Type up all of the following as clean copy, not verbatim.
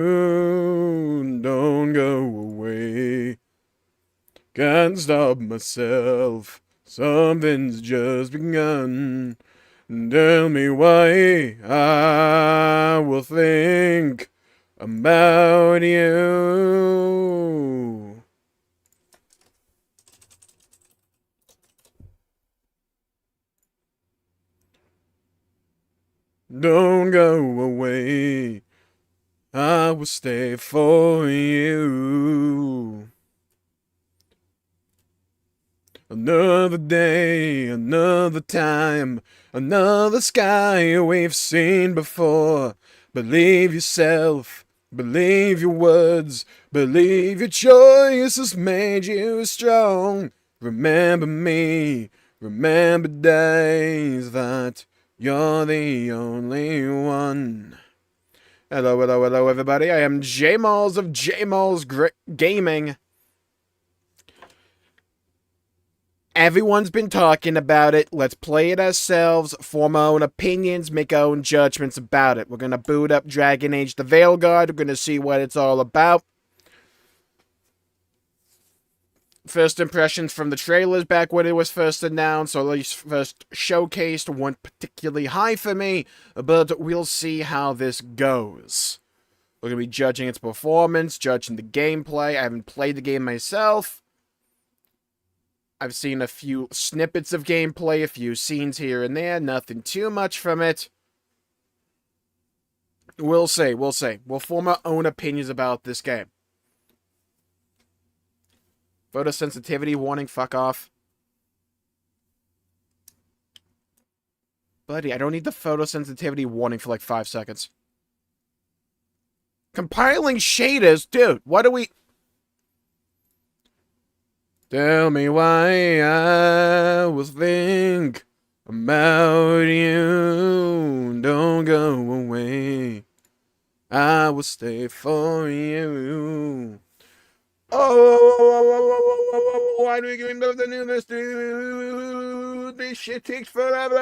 Don't go away. Can't stop myself. Something's just begun. Tell me why I will think about you. Don't go away. I will stay for you. Another day, another time, another sky we've seen before. Believe yourself, believe your words, believe your choice has made you strong. Remember me, remember days that you're the only one. Hello, hello, hello, everybody. I am Jmulls of Jmulls Gaming. Everyone's been talking about it. Let's play it ourselves, form our own opinions, make our own judgments about it. We're going to boot up Dragon Age The Veilguard. We're going to see what it's all about. First impressions from the trailers back when it was first announced, or at least first showcased, weren't particularly high for me, but we'll see how this goes. We're going to be judging its performance, judging the gameplay. I haven't played the game myself. I've seen a few snippets of gameplay, a few scenes here and there, nothing too much from it. We'll see, we'll see. We'll form our own opinions about this game. Photosensitivity warning, fuck off. Buddy, I don't need the photosensitivity warning for like 5 seconds. Compiling shaders? Dude, what do we... Tell me why I will think about you. Don't go away. I will stay for you. Oh, why do we give the newness, dude? This shit takes forever.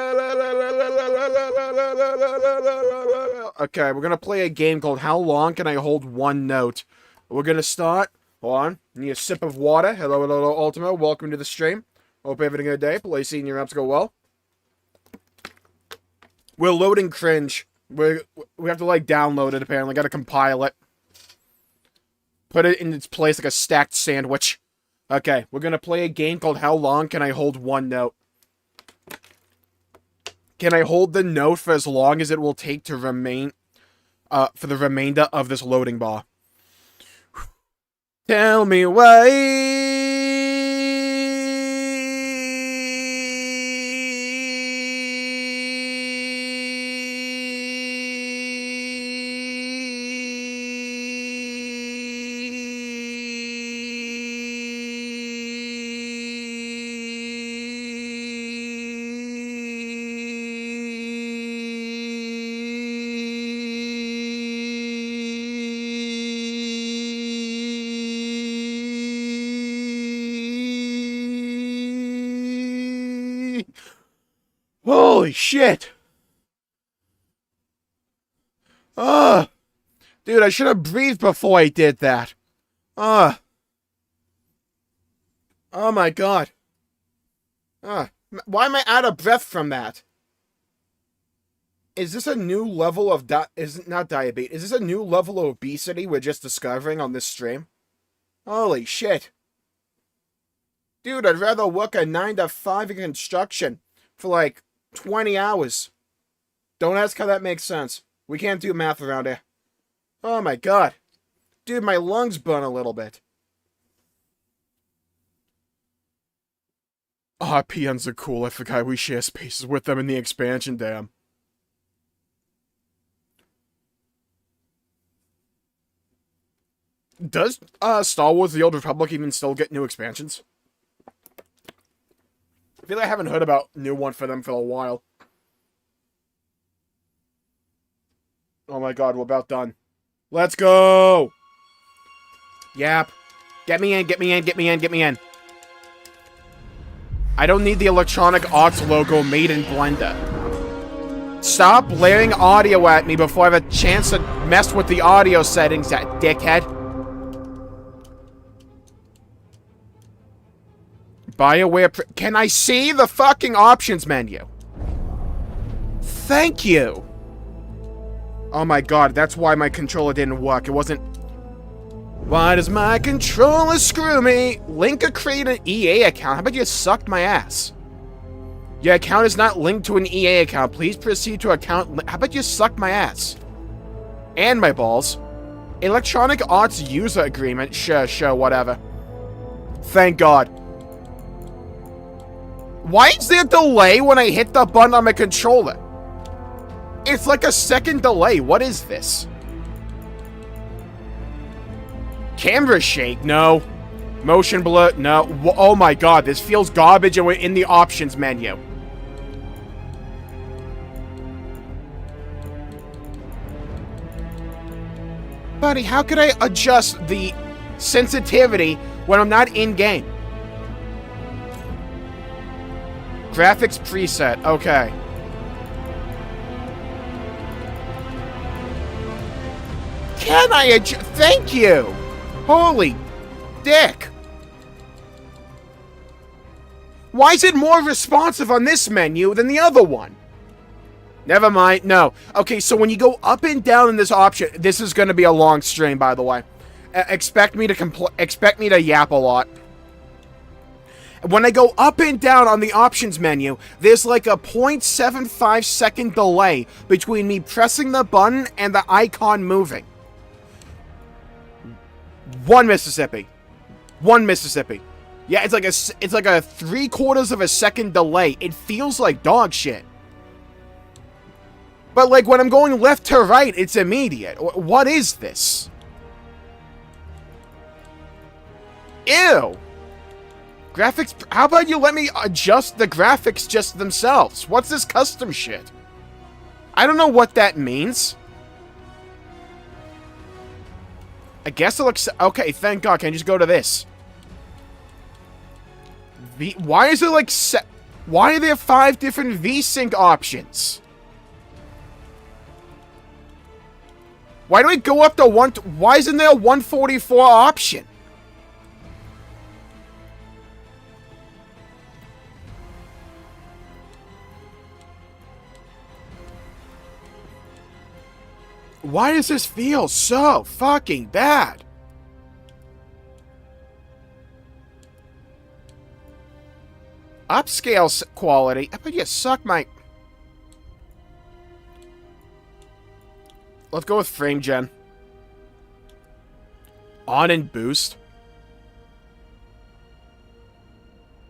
Okay, we're gonna play a game called How Long Can I Hold One Note? We're gonna start. Hold on. Need a sip of water. Hello, hello, Ultimo. Welcome to the stream. Hope you're having a good day. Play seeing your apps go well. We're loading cringe. We have to, like, download it, apparently. Gotta compile it. Put it in its place like a stacked sandwich. Okay, we're gonna play a game called How Long Can I Hold One Note? Can I hold the note for as long as it will take to remain, for the remainder of this loading bar? Tell me why. Holy shit! Dude, I should have breathed before I did that. Oh my god. Why am I out of breath from that? Is this a new level of not diabetes? Is this a new level of obesity we're just discovering on this stream? Holy shit. Dude, I'd rather work a 9 to 5 in construction for like 20 hours. Don't ask how that makes sense. We can't do math around here. Oh my god. Dude, my lungs burn a little bit. Ah, peons are cool. I forgot we share spaces with them in the expansion, damn. Does Star Wars The Old Republic even still get new expansions? I feel like I haven't heard about new one for them for a while. Oh my god, we're about done. Let's go! Yap. Get me in, get me in, get me in, get me in. I don't need the Electronic Arts logo made in Blender. Stop blaring audio at me before I have a chance to mess with the audio settings, that dickhead. BioWare. Can I see the fucking options menu? Thank you. Oh my god, that's why my controller didn't work. It wasn't... Why does my controller screw me? Link create an EA account. How about you sucked my ass? Your account is not linked to an EA account. Please proceed to account... How about you suck my ass? And my balls. Electronic Arts user agreement. Sure, whatever. Thank God. Why is there a delay when I hit the button on my controller? It's like a second delay. What is this? Camera shake? No. Motion blur? No. Oh my god, this feels garbage and we're in the options menu. Buddy, how could I adjust the sensitivity when I'm not in-game? Graphics preset. Okay. Can I adjust? Thank you! Holy dick! Why is it more responsive on this menu than the other one? Never mind. No. Okay, so when you go up and down in this option, this is going to be a long stream, by the way. Expect me to yap a lot. When I go up and down on the options menu, there's like a 0.75 second delay between me pressing the button and the icon moving. 1 Mississippi. 1 Mississippi. Yeah, it's like a 3/4 of a second delay. It feels like dog shit. But like when I'm going left to right, it's immediate. What is this? Ew. Graphics. How about you let me adjust the graphics just themselves? What's this custom shit? I don't know what that means. I guess it'll accept. Okay, thank God. Can I just go to this? Why is it like why are there 5 different V-Sync options? Why do we go up to why isn't there a 144 option? Why does this feel so fucking bad? Upscale quality. But you suck my... Let's go with frame gen. On and boost.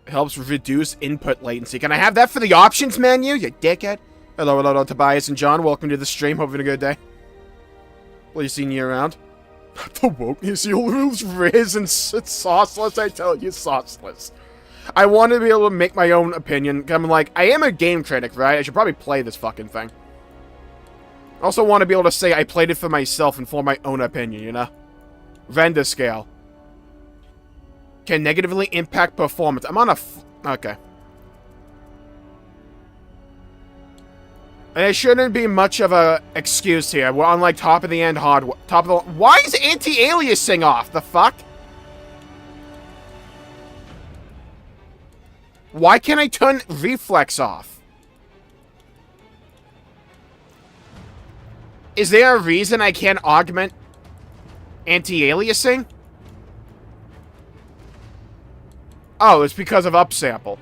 Helps reduce input latency. Can I have that for the options menu, you dickhead? Hello, Tobias and John. Welcome to the stream. Hoping a good day. Please see you around. The wokeness is Riz and it's sauceless, I tell you, sauceless. I want to be able to make my own opinion. I'm like, I am a game critic, right? I should probably play this fucking thing. I also want to be able to say I played it for myself and form my own opinion, you know? Render scale. Can negatively impact performance. I'm on a... Okay. And it shouldn't be much of a excuse here. We're on, like, top of the end hardware. Top of the... Why is anti-aliasing off? The fuck? Why can't I turn reflex off? Is there a reason I can't augment anti-aliasing? Oh, it's because of upsample.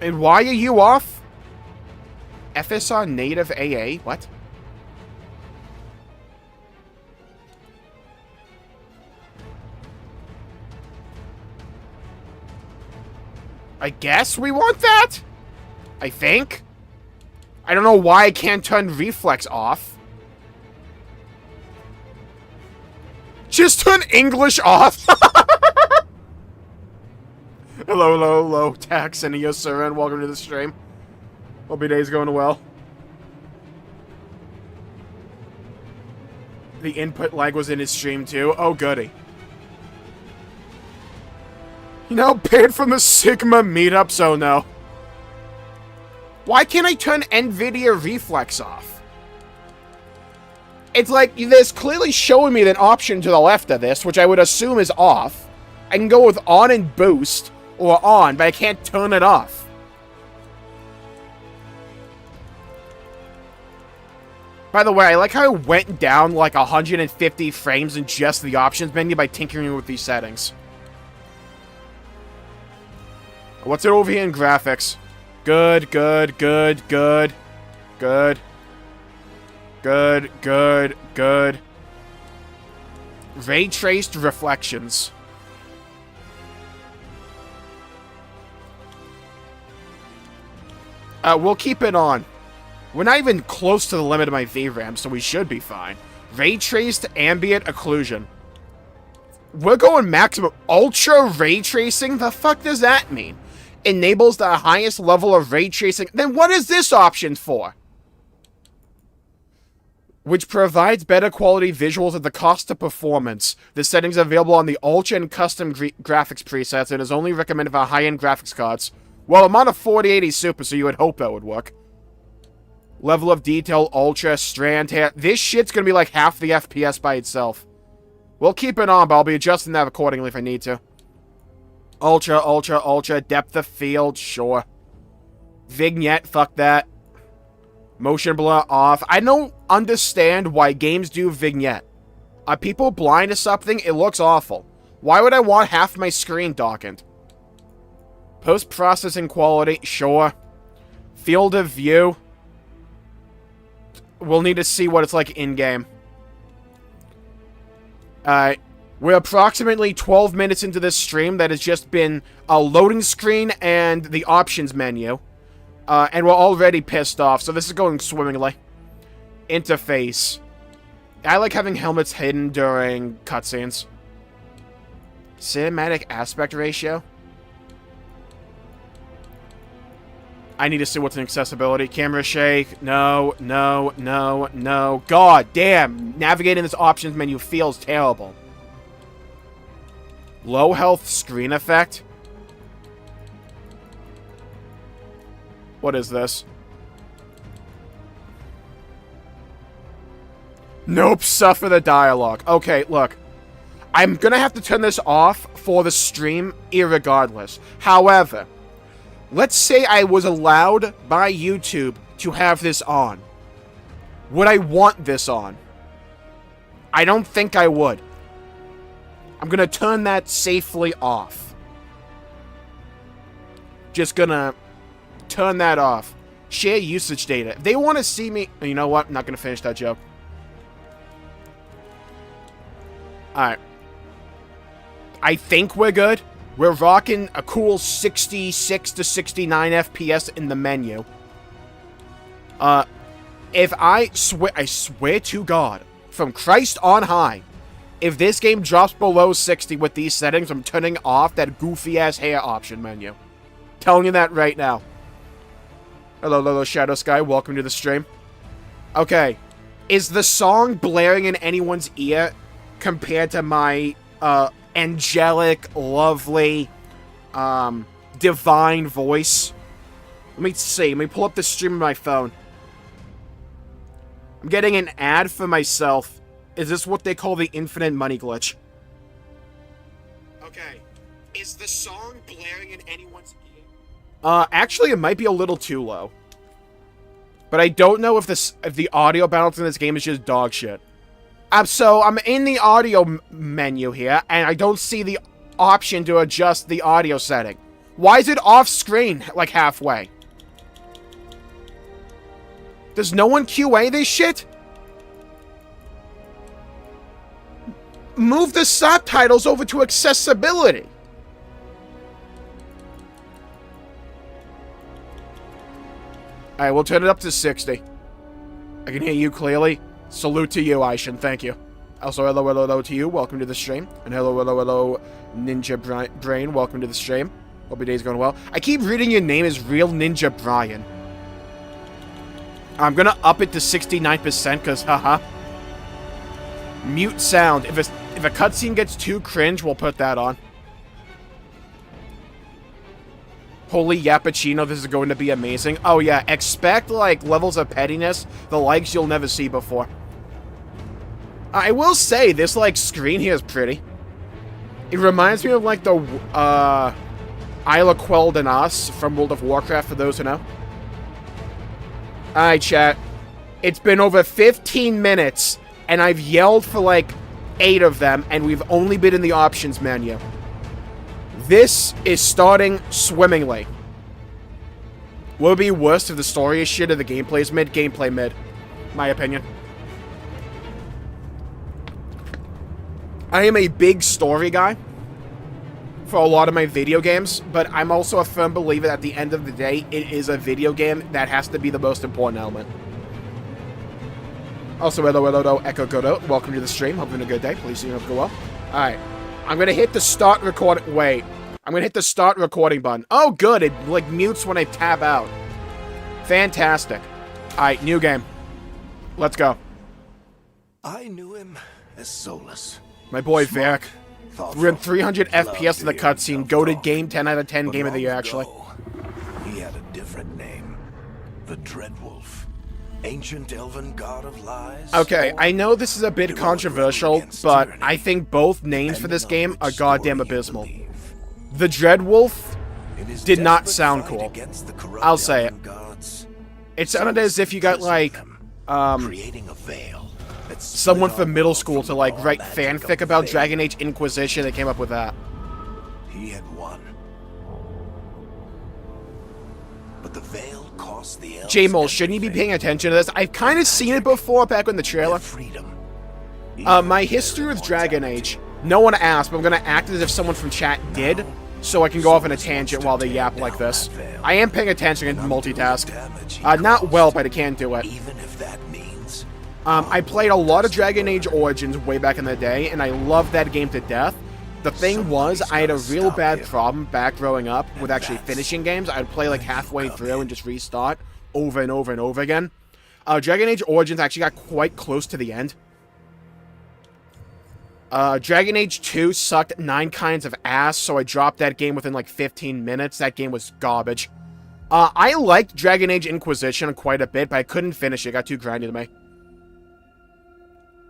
And why are you off? FSR native AA? What? I guess we want that? I think? I don't know why I can't turn reflex off. Just turn English off! Hello, Tax and Yosura, and welcome to the stream. Hope your day's going well. The input lag was in his stream too. Oh, goody. You know, paid from the Sigma meetups, oh no. Why can't I turn NVIDIA Reflex off? It's like, there's clearly showing me an option to the left of this, which I would assume is off. I can go with on and boost, or on, but I can't turn it off. By the way, I like how it went down like 150 frames in just the options menu by tinkering with these settings. What's it over here in graphics? Good, good, good, good, good, good, good, good. Ray traced reflections. We'll keep it on. We're not even close to the limit of my VRAM, so we should be fine. Ray traced ambient occlusion. We're going maximum. Ultra ray tracing? The fuck does that mean? Enables the highest level of ray tracing. Then what is this option for? Which provides better quality visuals at the cost of performance. The settings are available on the Ultra and custom graphics presets and is only recommended for high-end graphics cards. Well, I'm on a 4080 Super, so you would hope that would work. Level of detail, Ultra, strand hair. This shit's gonna be like half the FPS by itself. We'll keep it on, but I'll be adjusting that accordingly if I need to. Ultra, Ultra, Ultra, depth of field, sure. Vignette, fuck that. Motion blur off. I don't understand why games do vignette. Are people blind to something? It looks awful. Why would I want half my screen darkened? Post-processing quality, sure. Field of view. We'll need to see what it's like in-game. Alright. We're approximately 12 minutes into this stream that has just been a loading screen and the options menu. And we're already pissed off, so this is going swimmingly. Interface. I like having helmets hidden during cutscenes. Cinematic aspect ratio. I need to see what's in accessibility. Camera shake. No, no, no, no. God damn. Navigating this options menu feels terrible. Low health screen effect. What is this? Nope, suffer the dialogue. Okay, look. I'm gonna have to turn this off for the stream irregardless. However, let's say I was allowed by YouTube to have this on. Would I want this on? I don't think I would. I'm gonna turn that safely off. Just gonna turn that off. Share usage data. If they want to see me... You know what? I'm not gonna finish that joke. Alright. I think we're good. We're rocking a cool 66 to 69 FPS in the menu. If I swear to God, from Christ on high, if this game drops below 60 with these settings, I'm turning off that goofy-ass hair option menu. Telling you that right now. Hello, Lolo Shadow Sky. Welcome to the stream. Okay. Is the song blaring in anyone's ear compared to my, angelic, lovely, divine voice? Let me see. Let me pull up the stream on my phone. I'm getting an ad for myself. Is this what they call the infinite money glitch? Okay. Is the song blaring in anyone's ear? Actually, it might be a little too low. But I don't know if the audio balance in this game is just dog shit. So I'm in the audio menu here, and I don't see the option to adjust the audio setting. Why is it off screen, like halfway? Does no one QA this shit? Move the subtitles over to accessibility. Alright, we'll turn it up to 60. I can hear you clearly. Salute to you, Aishin. Thank you. Also, hello, hello, hello to you. Welcome to the stream. And hello, hello, hello, Ninja Brain. Welcome to the stream. Hope your day's going well. I keep reading your name as Real Ninja Brian. I'm gonna up it to 69% because, haha. Mute sound. If a cutscene gets too cringe, we'll put that on. Holy Yappuccino, this is going to be amazing. Oh yeah, expect, like, levels of pettiness, the likes you'll never see before. I will say, this, like, screen here is pretty. It reminds me of, like, the, Isla Quel'Danas from World of Warcraft, for those who know. Alright, chat. It's been over 15 minutes, and I've yelled for, like, 8 of them, and we've only been in the options menu. This is starting swimmingly. What would be worse if the story is shit or the gameplay is mid? Gameplay mid. My opinion. I am a big story guy for a lot of my video games, but I'm also a firm believer that at the end of the day, it is a video game that has to be the most important element. Also, hello, Echo Godot. Welcome to the stream. Hoping a good day. Please, go well. Alright. I'm gonna hit the start recording. Wait. I'm gonna hit the start recording button. Oh, good. It, like, mutes when I tab out. Fantastic. Alright, new game. Let's go. I knew him as soulless. My boy, Varric. We're in 300 FPS in the cutscene. Goated game, 10 out of 10 game of the year, actually. He had a different name. The Dreadwolf. Ancient elven god of lies. Okay, I know this is a bit controversial, but I think both names for this game are goddamn abysmal. The Dreadwolf did not sound cool. I'll say it. It sounded as if you got, like, someone from middle school to, like, write fanfic about Dragon Age Inquisition. They came up with that. He had won. But the veil cost the elves. Jmulls, shouldn't you be paying attention to this? I've kind of seen it before back in the trailer. My history with Dragon Age. No one asked, but I'm going to act as if someone from chat did, so I can go off on a tangent while they yap like this. I am paying attention and multitask. Not well, but I can do it. Even if that means I played a lot of Dragon Age Origins way back in the day, and I loved that game to death. The thing was, I had a real bad problem back growing up with actually finishing games. I'd play like halfway through and just restart over and over and over again. Dragon Age Origins actually got quite close to the end. Dragon Age 2 sucked 9 kinds of ass, so I dropped that game within like 15 minutes. That game was garbage. I liked Dragon Age Inquisition quite a bit, but I couldn't finish it. It got too grindy to me.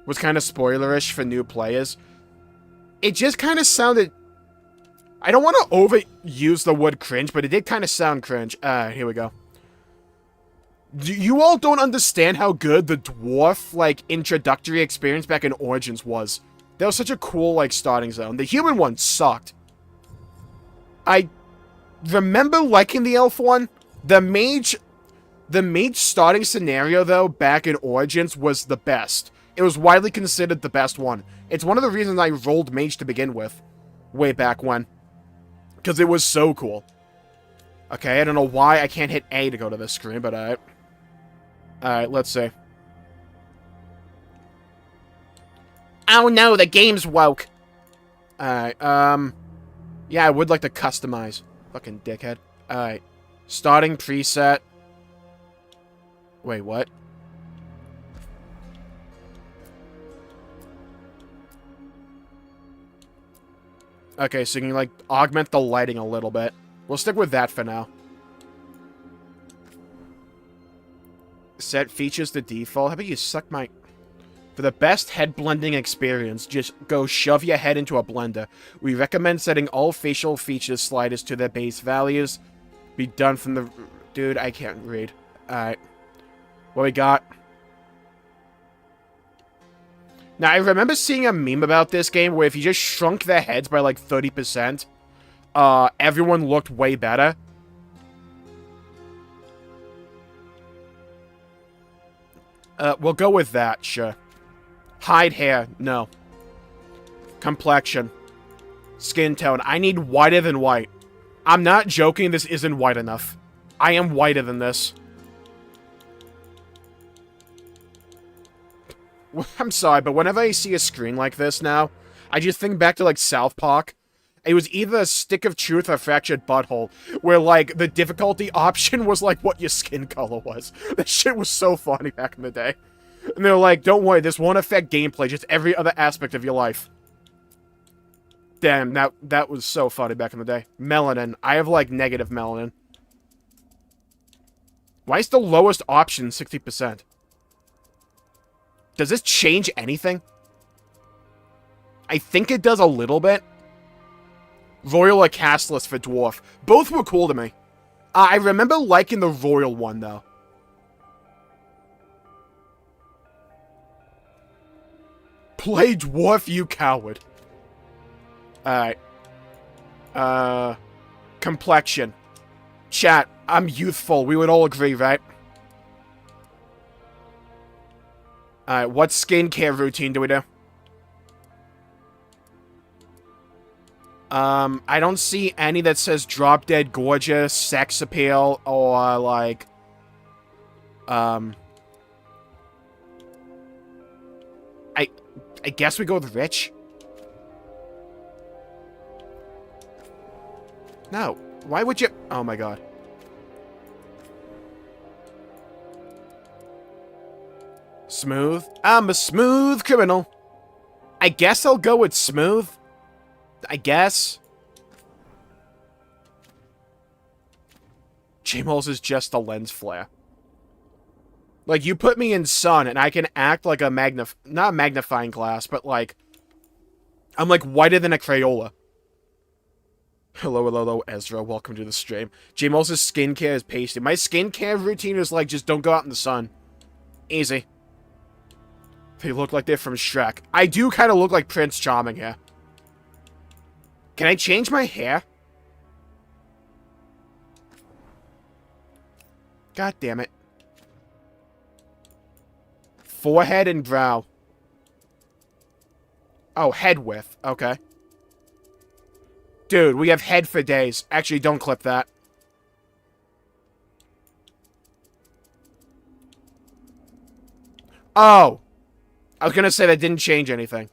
Was kind of spoilerish for new players. It just kind of sounded... I don't want to overuse the word cringe, but it did kind of sound cringe. Here we go. You all don't understand how good the dwarf, like, introductory experience back in Origins was. That was such a cool, like, starting zone. The human one sucked. I remember liking the elf one. The mage starting scenario, though, back in Origins was the best. It was widely considered the best one. It's one of the reasons I rolled mage to begin with. Way back when. Because it was so cool. Okay, I don't know why I can't hit A to go to this screen, but alright. Alright, let's see. Oh no, the game's woke! Alright, yeah, I would like to customize. Fucking dickhead. Alright. Starting preset. Wait, what? Okay, so you can, like, augment the lighting a little bit. We'll stick with that for now. Set features to default. How about you suck my... For the best head blending experience, just go shove your head into a blender. We recommend setting all facial features sliders to their base values. Be done from the... Dude, I can't read. Alright. What we got? Now, I remember seeing a meme about this game where if you just shrunk their heads by, like, 30%, everyone looked way better. We'll go with that, sure. Hide hair, no. Complexion. Skin tone. I need whiter than white. I'm not joking, this isn't white enough. I am whiter than this. I'm sorry, but whenever I see a screen like this now, I just think back to, like, South Park. It was either a stick of truth or fractured butthole, where, like, the difficulty option was, like, what your skin color was. That shit was so funny back in the day. And they're like, don't worry, this won't affect gameplay, just every other aspect of your life. Damn, that was so funny back in the day. Melanin. I have, like, negative melanin. Why is the lowest option 60%? Does this change anything? I think it does a little bit. Royal or castless for dwarf. Both were cool to me. I remember liking the royal one, though. Play dwarf, you coward. Alright. Complexion. Chat, I'm youthful. We would all agree, right? Alright, what skincare routine do we do? I don't see any that says drop dead gorgeous, sex appeal, or like, I guess we go with rich. No. Why would you? Oh my god. Smooth. I'm a smooth criminal. I guess I'll go with smooth. I guess. Jmulls is just a lens flare. Like, you put me in sun, and I can act like a not a magnifying glass, but like, I'm like whiter than a Crayola. Hello, Ezra. Welcome to the stream. Jmulls' skincare is pasty. My skincare routine is like, just don't go out in the sun. Easy. They look like they're from Shrek. I do kind of look like Prince Charming here. Can I change my hair? God damn it. Forehead and brow. Oh, head width. Okay. Dude, we have head for days. Actually, don't clip that. Oh. I was gonna say that didn't change anything.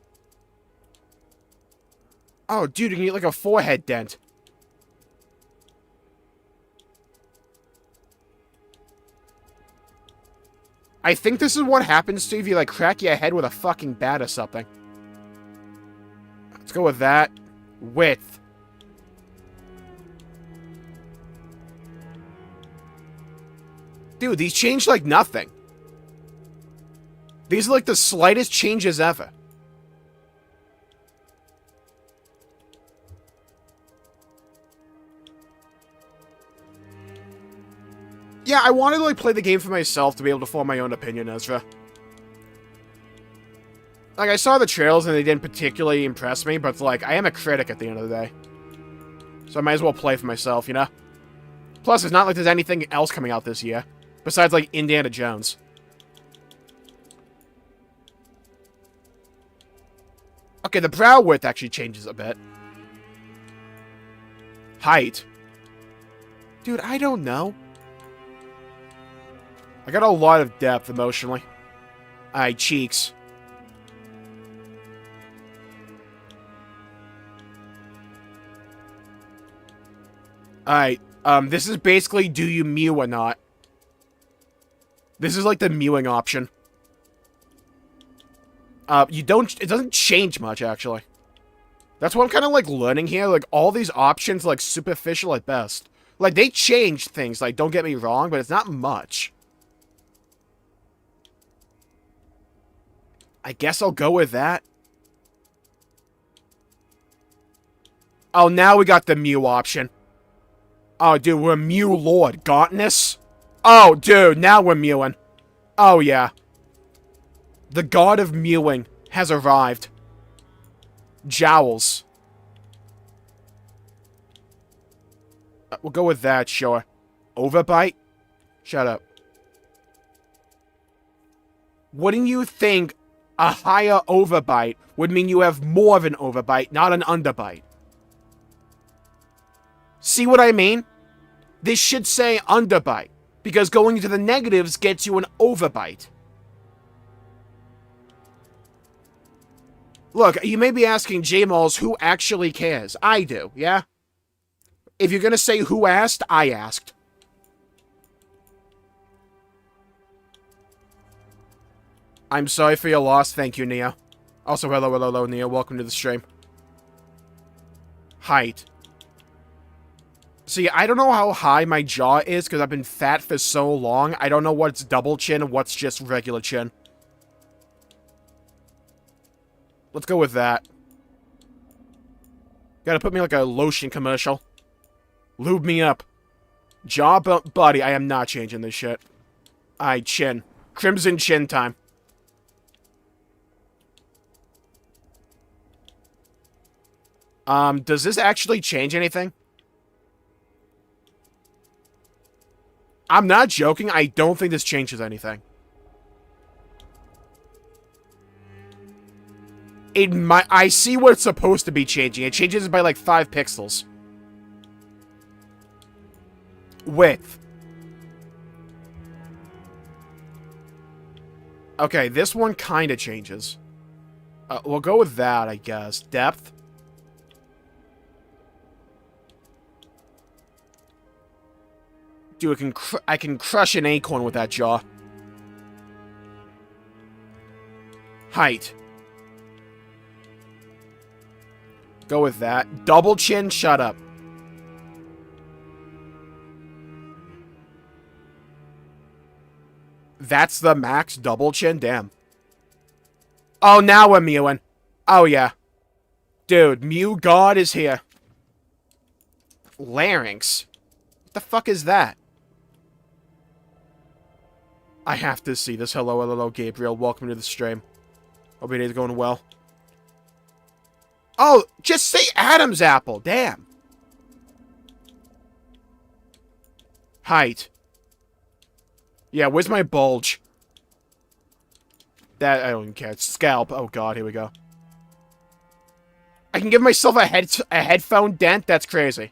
Oh, dude, you can get like a forehead dent. I think this is what happens to if you, like, crack your head with a fucking bat or something. Let's go with that. Width. Dude, these changed like nothing. These are like the slightest changes ever. Yeah, I wanted to, like, play the game for myself to be able to form my own opinion, Ezra. Like, I saw the trails and they didn't particularly impress me, but, like, I am a critic at the end of the day. So I might as well play for myself, you know? Plus, it's not like there's anything else coming out this year. Besides, like, Indiana Jones. Okay, the brow width actually changes a bit. Height. Dude, I don't know. I got a lot of depth emotionally. Alright, cheeks. Alright, this is basically do you mew or not. This is like the mewing option. It doesn't change much, actually. That's what I'm kind of, like, learning here. Like, all these options are, like, superficial at best. Like, they change things, like, don't get me wrong, but it's not much. I guess I'll go with that. Oh, now we got the Mew option. Oh, dude, we're Mew Lord. Gauntness? Oh, dude, now we're mewing. Oh, yeah. The god of mewing has arrived. Jowls. We'll go with that, sure. Overbite? Shut up. Wouldn't you think a higher overbite would mean you have more of an overbite, not an underbite? See what I mean? This should say underbite, because going into the negatives gets you an overbite. Look, you may be asking Jmulls who actually cares. I do, yeah? If you're gonna say who asked, I asked. I'm sorry for your loss. Thank you, Neo. Also, hello, Neo. Welcome to the stream. Height. See, I don't know how high my jaw is because I've been fat for so long. I don't know what's double chin and what's just regular chin. Let's go with that. Gotta put me like a lotion commercial. Lube me up. Jaw, buddy, I am not changing this shit. Aight, chin. Crimson chin time. Does this actually change anything? I'm not joking. I don't think this changes anything. I see what it's supposed to be changing. It changes by like 5 pixels. Width. Okay, this one kind of changes. We'll go with that, I guess. Depth. Dude, I can crush an acorn with that jaw. Height. Go with that. Double chin, shut up. That's the max double chin? Damn. Oh, now we're mewing. Oh, yeah. Dude, Mew God is here. Larynx? What the fuck is that? I have to see this. Hello, Gabriel. Welcome to the stream. Hope your day's going well. Oh, just say Adam's apple. Damn. Height. Yeah, where's my bulge? That, I don't even care. Scalp. Oh, God. Here we go. I can give myself a headphone dent? That's crazy.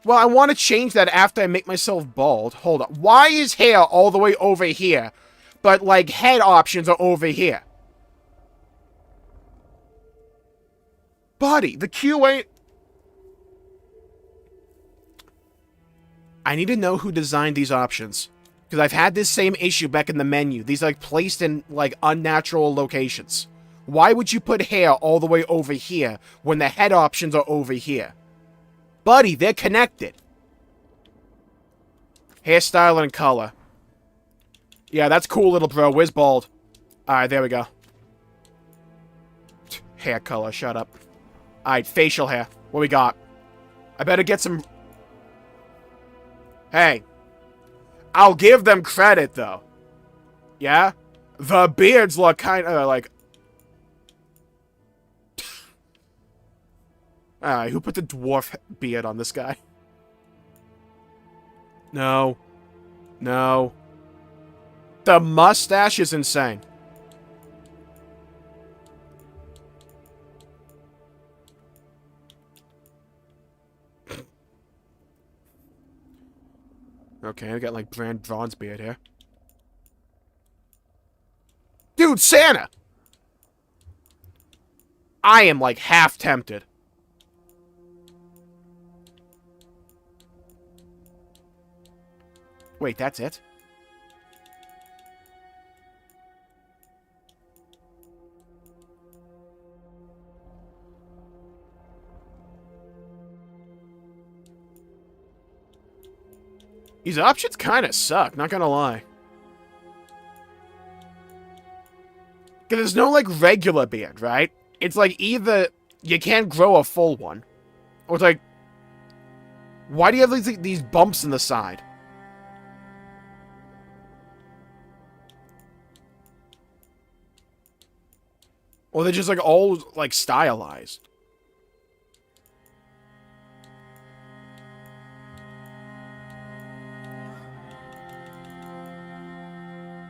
Well, I want to change that after I make myself bald. Hold on. Why is hair all the way over here, but, like, head options are over here? Buddy, the Q ain't... I need to know who designed these options. Because I've had this same issue back in the menu. These are, like, placed in, like, unnatural locations. Why would you put hair all the way over here when the head options are over here? Buddy, they're connected. Hairstyle and color. Yeah, that's cool, little bro. Where's bald? Alright, there we go. Hair color, shut up. Alright, facial hair. What we got? I better get some... Hey. I'll give them credit, though. Yeah? The beards look kind of like... Alright, who put the dwarf beard on this guy? No. No. The mustache is insane. Okay, I got like brand bronze beard here. Dude, Santa! I am like half tempted. Wait, that's it? These options kind of suck, not gonna lie. Because there's no, like, regular beard, right? It's like either you can't grow a full one, or it's like, why do you have these bumps in the side? Or they're just, like, all, like, stylized.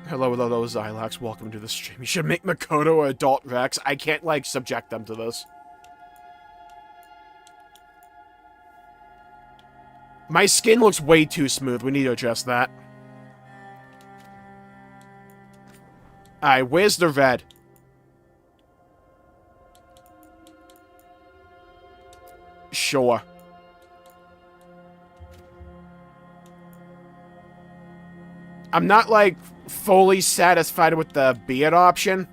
Hello, Zylax. Welcome to the stream. You should make Makoto or Adult Rex. I can't, like, subject them to this. My skin looks way too smooth. We need to adjust that. Alright, where's the red? Sure. I'm not, like, fully satisfied with the beard option.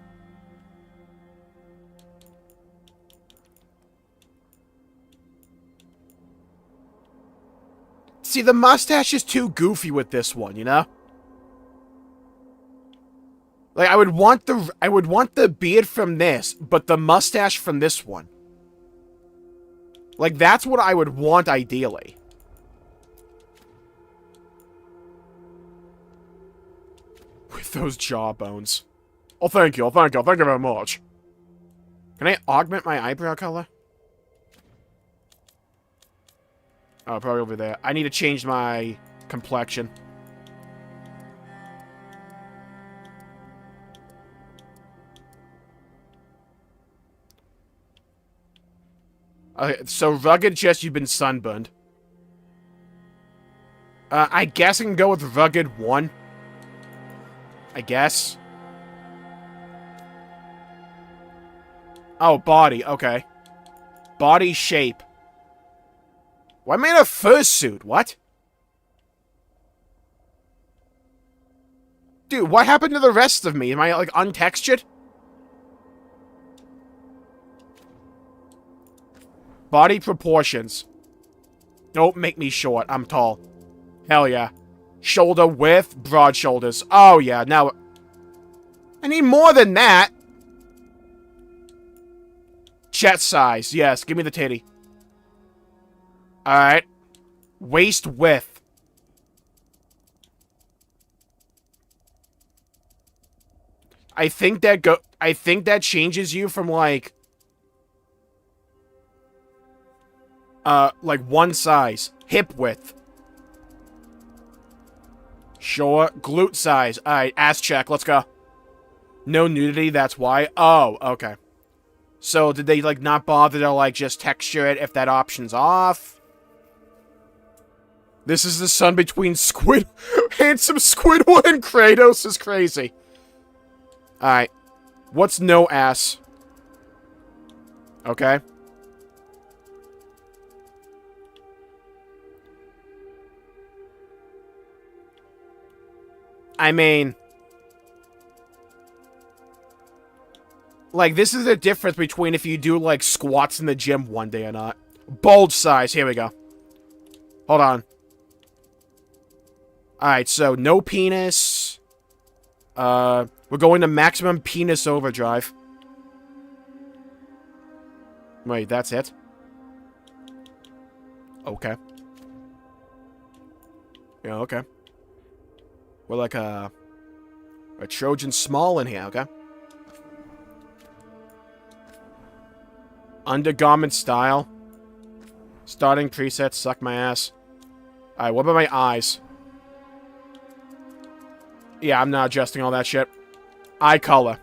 See, the mustache is too goofy with this one, you know? Like, I would want the beard from this, but the mustache from this one. Like, that's what I would want ideally. With those jawbones. Oh, thank you, thank you very much. Can I augment my eyebrow color? Oh, probably over there. I need to change my complexion. Okay, so rugged just you've been sunburned. I guess I can go with rugged 1. I guess. Oh, body, okay. Body shape. Why am I in a fursuit? What? Dude, what happened to the rest of me? Am I, like, untextured? Body proportions. Don't make me short. I'm tall. Hell yeah. Shoulder width, broad shoulders. Oh yeah, now... I need more than that! Chest size. Yes, give me the titty. Alright. Waist width. I think that changes you from, like one size. Hip width. Sure. Glute size. Alright, ass check. Let's go. No nudity, that's why. Oh, okay. So, did they, like, not bother to, like, just texture it if that option's off? This is the sun between handsome Squidward and Kratos is crazy. Alright. What's no ass? Okay. I mean... like, this is the difference between if you do, like, squats in the gym one day or not. Bulge size. Here we go. Hold on. Alright, so no penis. We're going to maximum penis overdrive. Wait, that's it? Okay. Yeah, okay. We're like a Trojan small in here, okay? Undergarment style. Starting preset, suck my ass. Alright, what about my eyes? Yeah, I'm not adjusting all that shit. Eye color.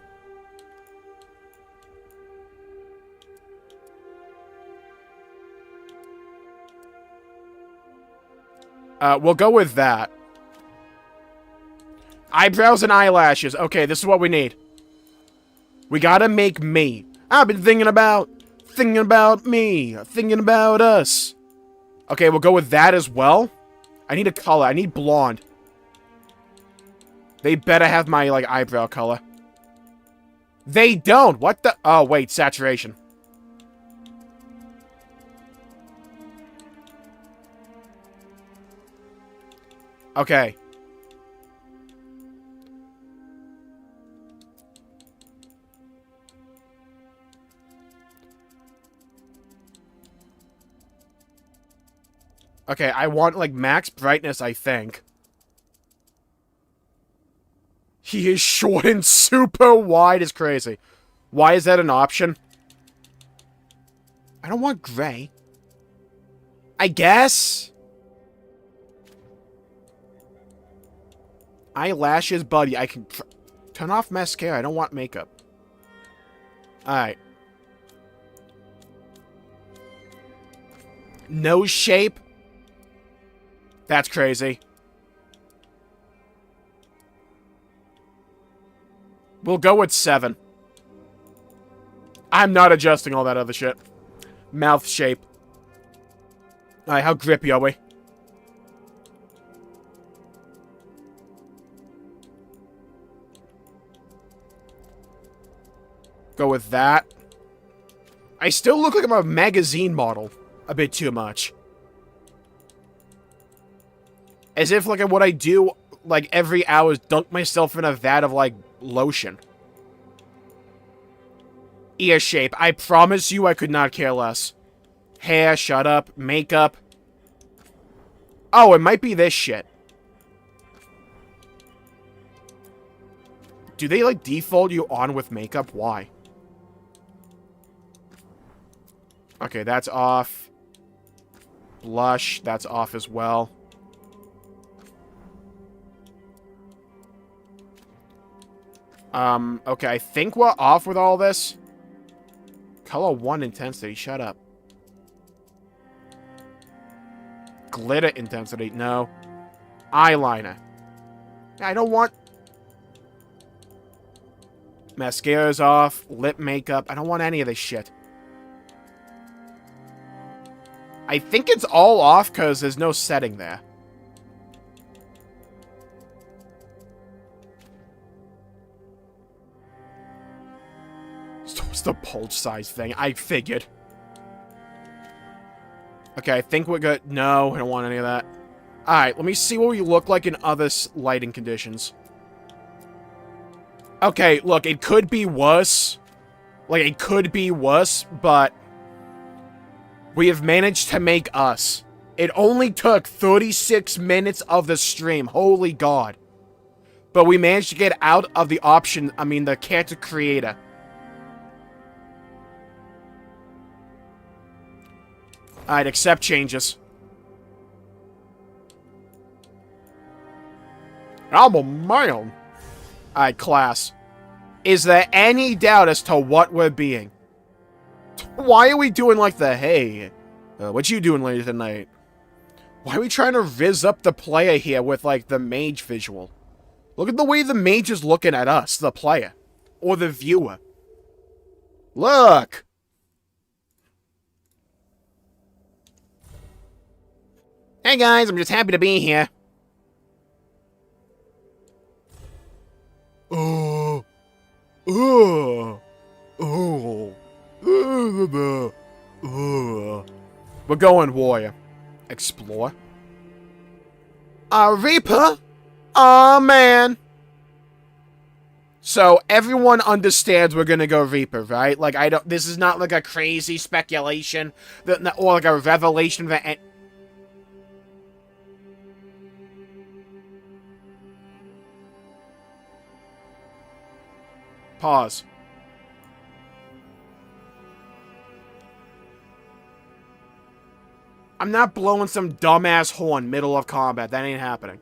We'll go with that. Eyebrows and eyelashes. Okay, this is what we need. We gotta make me. I've been thinking about me. Thinking about us. Okay, we'll go with that as well. I need a color. I need blonde. They better have my, like, eyebrow color. They don't! What the... oh, wait. Saturation. Okay. Okay, I want, like, max brightness, I think. He is short and super wide is crazy. Why is that an option? I don't want gray. I guess? Eyelashes, buddy. I can turn off mascara. I don't want makeup. Alright. Nose shape. That's crazy. We'll go with 7. I'm not adjusting all that other shit. Mouth shape. Alright, how grippy are we? Go with that. I still look like I'm a magazine model. A bit too much. As if, like, what I do, like, every hour is dunk myself in a vat of, like, lotion. Ear shape. I promise you I could not care less. Hair, shut up. Makeup. Oh, it might be this shit. Do they, like, default you on with makeup? Why? Okay, that's off. Blush, that's off as well. Okay, I think we're off with all this. Color 1 intensity, shut up. Glitter intensity, no. Eyeliner. I don't want... Mascara's off. Lip makeup. I don't want any of this shit. I think it's all off because there's no setting there. So it's the pulse size thing. I figured. Okay, I think we're good. No, I don't want any of that. Alright, let me see what we look like in other lighting conditions. Okay, look, it could be worse. Like, it could be worse, but... we have managed to make us. It only took 36 minutes of the stream. Holy God. But we managed to get out of the option, I mean, the character creator. Alright, accept changes. I'm a man. Alright, class. Is there any doubt as to what we're being? Why are we doing like the, hey, what you doing later tonight? Why are we trying to rizz up the player here with, like, the mage visual? Look at the way the mage is looking at us, the player. Or the viewer. Look! Hey guys, I'm just happy to be here. Oh. Oh. Oh. We're going warrior. Explore. Reaper? Aw, man. So, everyone understands we're gonna go Reaper, right? Like, this is not like a crazy speculation, or like a revelation that... Pause. I'm not blowing some dumbass horn middle of combat. That ain't happening.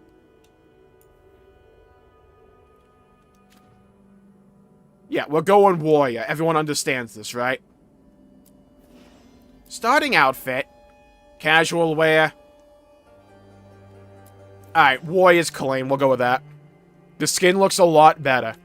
Yeah, we're going warrior. Everyone understands this, right? Starting outfit. Casual wear. Alright, warrior's claim. We'll go with that. The skin looks a lot better.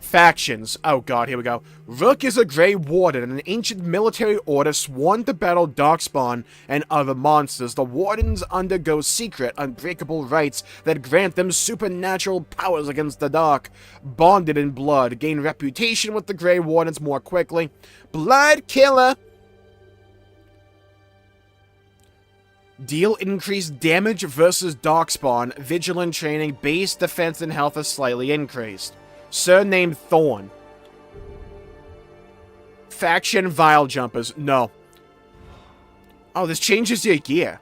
Factions. Oh god, here we go. Rook is a Grey Warden, an ancient military order sworn to battle Darkspawn and other monsters. The Wardens undergo secret, unbreakable rites that grant them supernatural powers against the dark. Bonded in blood, gain reputation with the Grey Wardens more quickly. Blood Killer! Deal increased damage versus Darkspawn. Vigilant training, base defense and health is slightly increased. Surname Thorn. Faction Vile Jumpers. No. Oh, this changes your gear.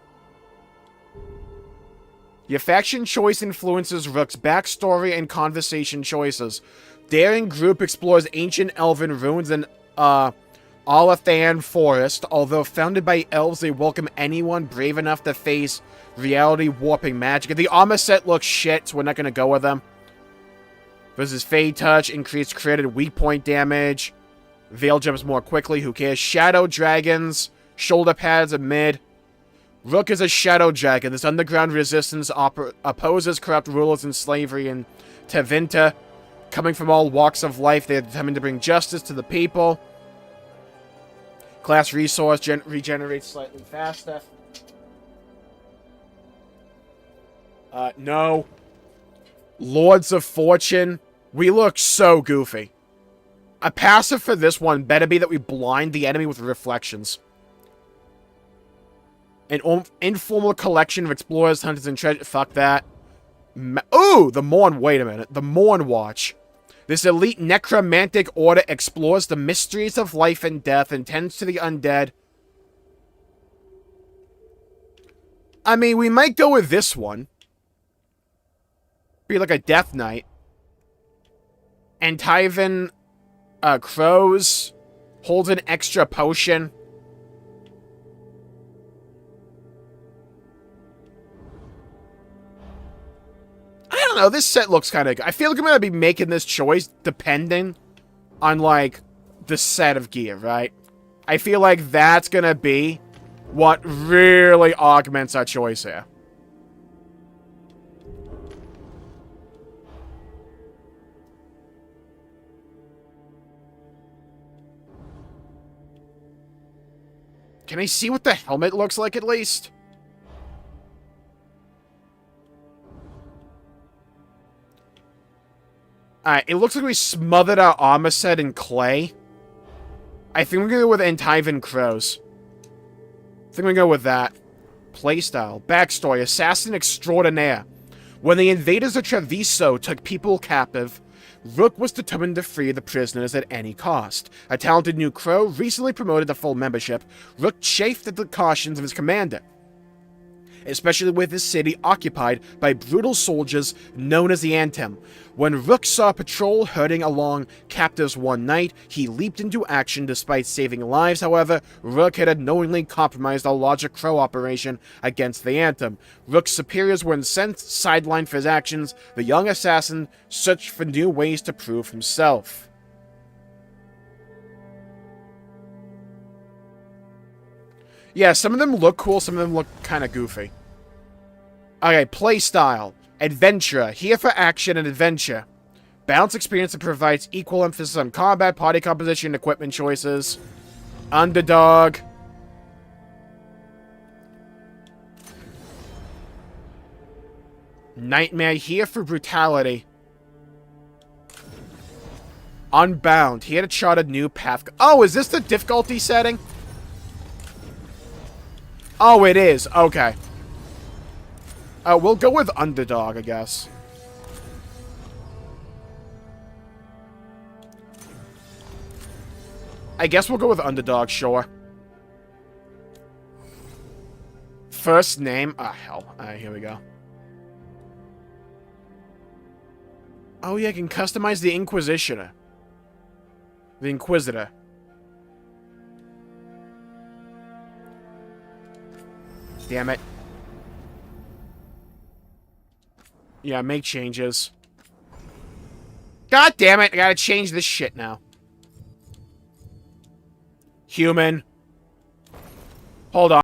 Your faction choice influences Rook's backstory and conversation choices. Daring Group explores ancient elven ruins in, Alathan Forest. Although founded by elves, they welcome anyone brave enough to face reality-warping magic. The armor set looks shit, so we're not gonna go with them. Versus Fade Touch, increased created weak point damage. Veil jumps more quickly, who cares? Shadow Dragons, shoulder pads are mid. Rook is a Shadow Dragon. This underground resistance opposes corrupt rulers and slavery in Tevinter. Coming from all walks of life, they are determined to bring justice to the people. Class resource regenerates slightly faster. No. Lords of Fortune. We look so goofy. A passive for this one better be that we blind the enemy with reflections. An informal collection of explorers, hunters, and treasure. Fuck that. Ooh, the Morn. Wait a minute. The Morn Watch. This elite necromantic order explores the mysteries of life and death and tends to the undead. I mean, we might go with this one. Be like a Death Knight. Antivan Crows holds an extra potion. I don't know, this set looks kind of good. I feel like I'm going to be making this choice depending on, like, the set of gear, right? I feel like that's going to be what really augments our choice here. Can I see what the helmet looks like, at least? Alright, it looks like we smothered our armor set in clay. I think we're gonna go with Antivan Crows. I think we're gonna go with that. Playstyle. Backstory. Assassin extraordinaire. When the invaders of Treviso took people captive, Rook was determined to free the prisoners at any cost. A talented new crow, recently promoted to full membership, Rook chafed at the cautions of his commander, especially with his city occupied by brutal soldiers known as the Antem. When Rook saw a patrol herding along captives one night, he leaped into action despite saving lives. However, Rook had unknowingly compromised a larger crow operation against the Antem. Rook's superiors were incensed, sidelined for his actions. The young assassin searched for new ways to prove himself. Yeah, some of them look cool, some of them look kind of goofy. Okay, playstyle. Adventurer. Here for action and adventure. Balanced experience that provides equal emphasis on combat, party composition, and equipment choices. Underdog. Nightmare. Here for brutality. Unbound. Here to chart a new path. Oh, is this the difficulty setting? Oh, it is. Okay. We'll go with Underdog, I guess. I guess we'll go with Underdog, sure. First name. Ah, hell. Alright, here we go. Oh, yeah, I can customize the Inquisitioner. The Inquisitor. Damn it. Yeah, make changes. God damn it, I gotta change this shit now. Human. Hold on.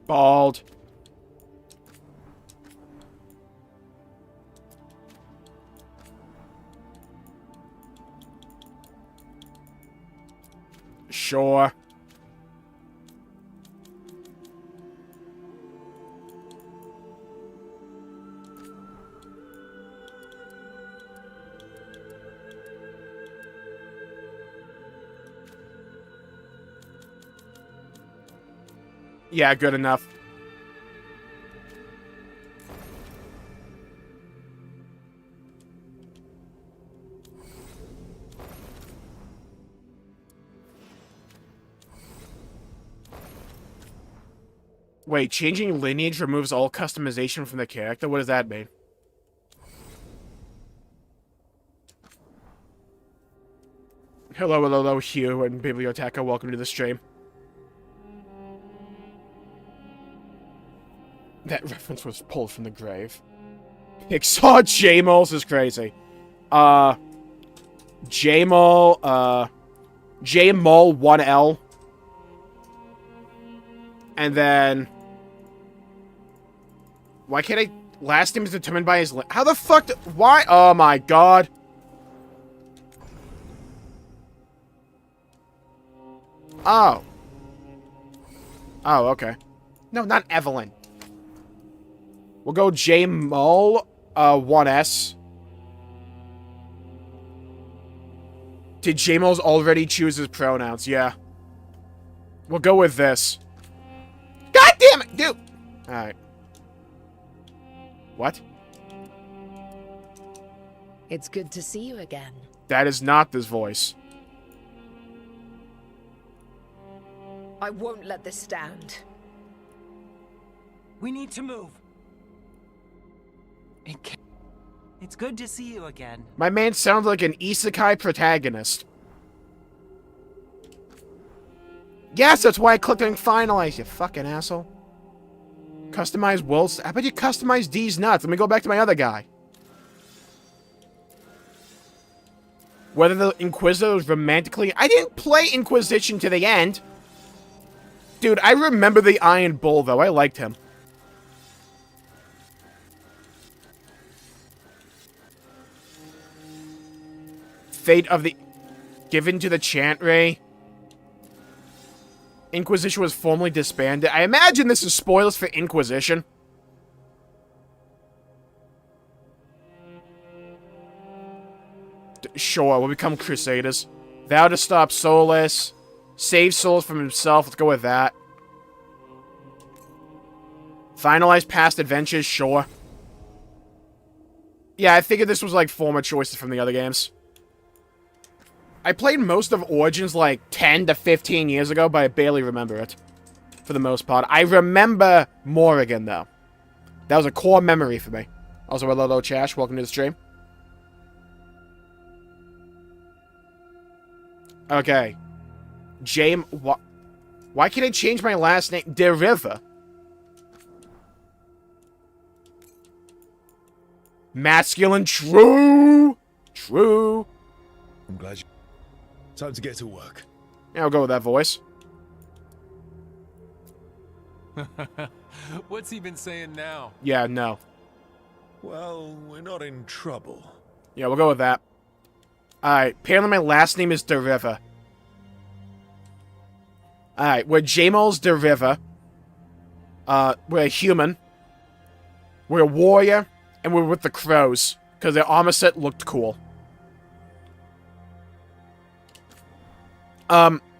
Bald. Sure. Yeah, good enough. Wait, changing lineage removes all customization from the character? What does that mean? Hello, Hugh and Biblioteca. Welcome to the stream. That reference was pulled from the grave. Pixar Jmulls is crazy. Jmull, Jmull 1L. And then... Why can't I... Last name is determined by his... How the fuck... Why? Oh my god. Oh. Oh, okay. No, not Evelyn. We'll go Jmull, 1S. Did Jmulls already choose his pronouns? Yeah. We'll go with this. God damn it, dude! Alright. What? It's good to see you again. That is not this voice. I won't let this stand. We need to move. It's good to see you again. My man sounds like an isekai protagonist. Yes, that's why I clicked on Finalize, you fucking asshole. Customize Will's... I bet you customize D's nuts. Let me go back to my other guy. Whether the Inquisitor was romantically... I didn't play Inquisition to the end. Dude, I remember the Iron Bull, though. I liked him. Fate of the... Given to the Chantry. Inquisition was formally disbanded. I imagine this is spoilers for Inquisition. Sure, we'll become Crusaders. Vow to stop Solus. Save Solus from himself. Let's go with that. Finalize past adventures. Sure. Yeah, I figured this was like former choices from the other games. I played most of Origins like 10 to 15 years ago, but I barely remember it. For the most part. I remember Morrigan, though. That was a core memory for me. Also, hello, Chash. Welcome to the stream. Okay. Why can't I change my last name? De River. Masculine. True. True. I'm glad you... Time to get to work. Yeah, I'll go with that voice. What's he been saying now? Yeah, no. Well, we're not in trouble. Yeah, we'll go with that. Alright, apparently my last name is De River. Alright, we're Jmulls De River. We're a human. We're a warrior. And we're with the crows. Because their armor set looked cool.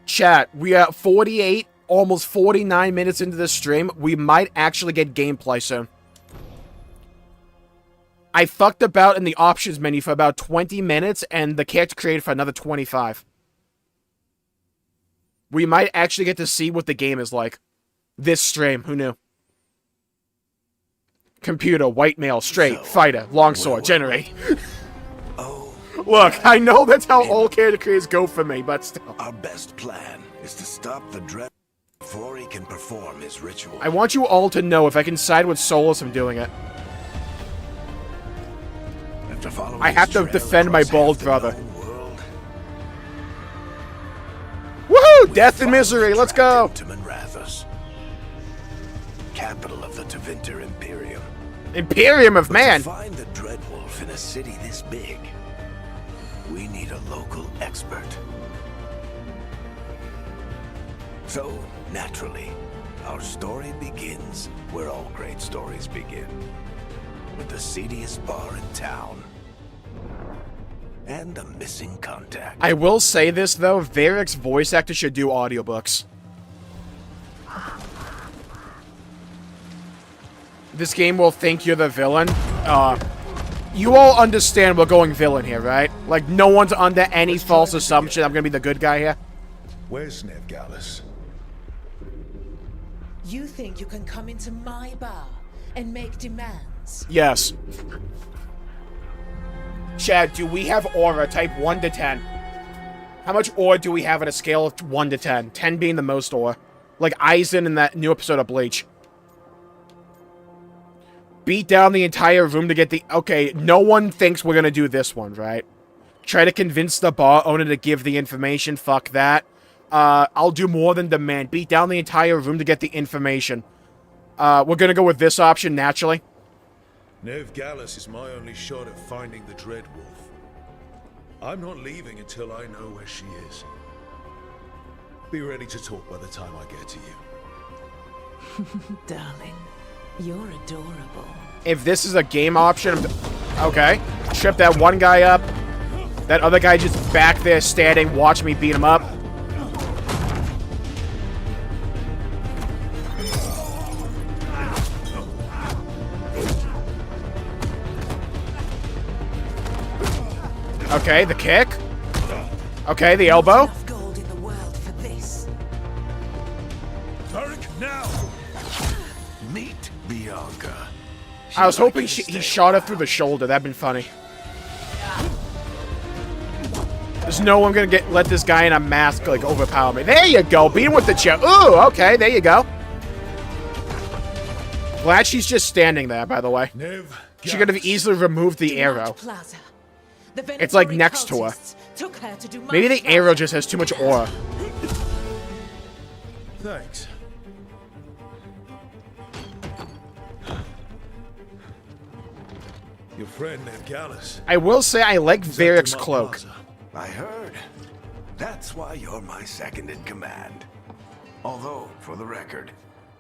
Chat, we are 48, almost 49 minutes into this stream. We might actually get gameplay soon. I fucked about in the options menu for about 20 minutes, and the character created for another 25. We might actually get to see what the game is like. This stream, who knew? Computer, white male, straight, fighter, longsword, generate. Oh. Look, I know that's how all character creators go for me, but still. Our best plan is to stop the dread before he can perform his ritual. I want you all to know if I can side with Solus, I'm doing it. I have to defend my bald brother. Woohoo! Death and misery, let's go! To Manrathus, capital of the Tevinter Imperium. Imperium of Man! To find the Dreadwolf in a city this big, we need a local expert. So, naturally, our story begins where all great stories begin. With the seediest bar in town. And a missing contact. I will say this, though. Varric's voice actor should do audiobooks. This game will think you're the villain. You all understand we're going villain here, right? Like, no one's under any false assumption I'm gonna be the good guy here. Where's Ned Gallus? You think you can come into my bar and make demands? Yes. Chad, do we have aura type 1 to 10? How much aura do we have on a scale of 1 to 10? 10 being the most aura. Like Aizen in that new episode of Bleach. Beat down the entire room to get the... Okay, no one thinks we're gonna do this one, right? Try to convince the bar owner to give the information. Fuck that. I'll do more than demand. Beat down the entire room to get the information. We're gonna go with this option, naturally. Nev Gallus is my only shot at finding the Dread Wolf. I'm not leaving until I know where she is. Be ready to talk by the time I get to you. Darling, you're adorable. If this is a game option... Okay. Trip that one guy up. That other guy just back there standing, watch me beat him up. Okay, the kick. Okay, the elbow. Enough gold in the world for this. Tarek, now! Meet Bianca. I was hoping he shot her through the shoulder. That'd been funny. There's no one gonna let this guy in a mask like overpower me. There you go. Beat him with the chair. Ooh, okay, there you go. Glad she's just standing there, by the way. Nev She could have easily removed the arrow. Plaza. The It's like next to her. took her to do Maybe the arrow just has too much aura. Thanks. Your friend Nev Gallus. I will say I like Varric's cloak. Plaza. I heard. That's why you're my second in command. Although, for the record,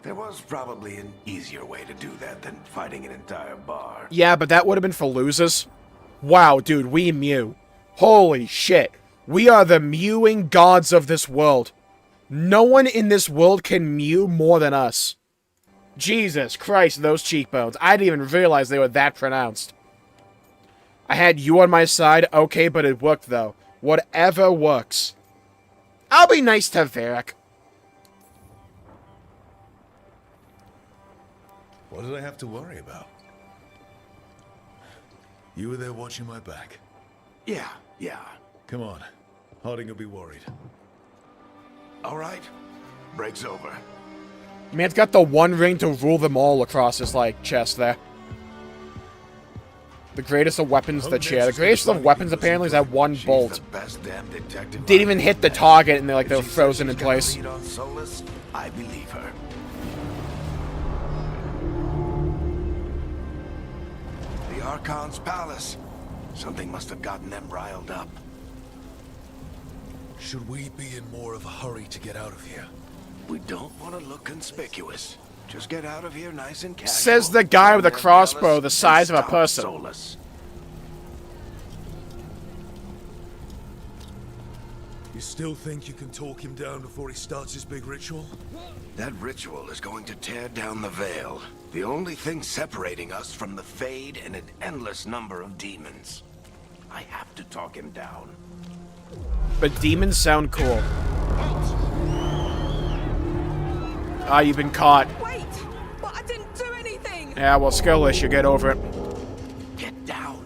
there was probably an easier way to do that than fighting an entire bar. Yeah, but that would have been for losers. Wow, dude, we mew. Holy shit. We are the mewing gods of this world. No one in this world can mew more than us. Jesus Christ, those cheekbones. I didn't even realize they were that pronounced. I had you on my side, okay, but it worked, though. Whatever works. I'll be nice to Varric. What did I have to worry about? You were there watching my back. Yeah. Come on. Harding will be worried. All right. Break's over. Man's got the one ring to rule them all across his, like, chest there. The greatest of weapons, the chair. The greatest of weapons, apparently, is that one bolt. She's the best damn detective. Didn't even hit the target, and they were If she frozen says in she's got a place. lead on Solus, I believe her. The Archon's palace. Something must have gotten them riled up. Should we be in more of a hurry to get out of here? We don't want to look conspicuous. Just get out of here nice and casual. Says the guy with a Nev crossbow Gallus, the size of a and stop person. Solus. You still think you can talk him down before he starts his big ritual? That ritual is going to tear down the veil. The only thing separating us from the Fade and an endless number of demons. I have to talk him down. But demons sound cool. Ah, you've been caught. Wait! But I didn't do anything! Yeah, well, skill issue. Get over it. Get down.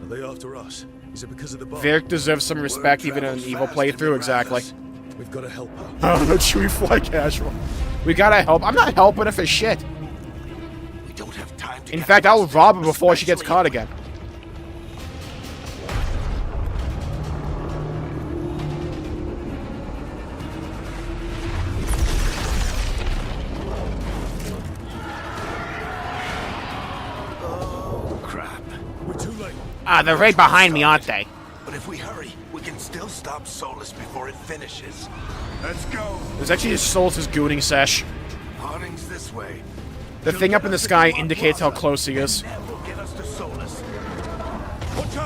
Are they after us? Is it because of the bar? Varric deserves some respect, even in an evil playthrough. Exactly. We've got to help her. Oh, no, Chewie fly casual. We gotta help. I'm not helping her for shit. We don't have time to In get fact, I'll lost, rob her before she gets especially- caught again. Oh, crap. We're too late. Ah, they're right behind me, aren't they? But if we hurry, we can still stop Solus before it finishes. Let's go. There's actually just Solus' gooning sesh. Harding's this way. The thing up in the sky indicates how close he is. That will get us to Solus.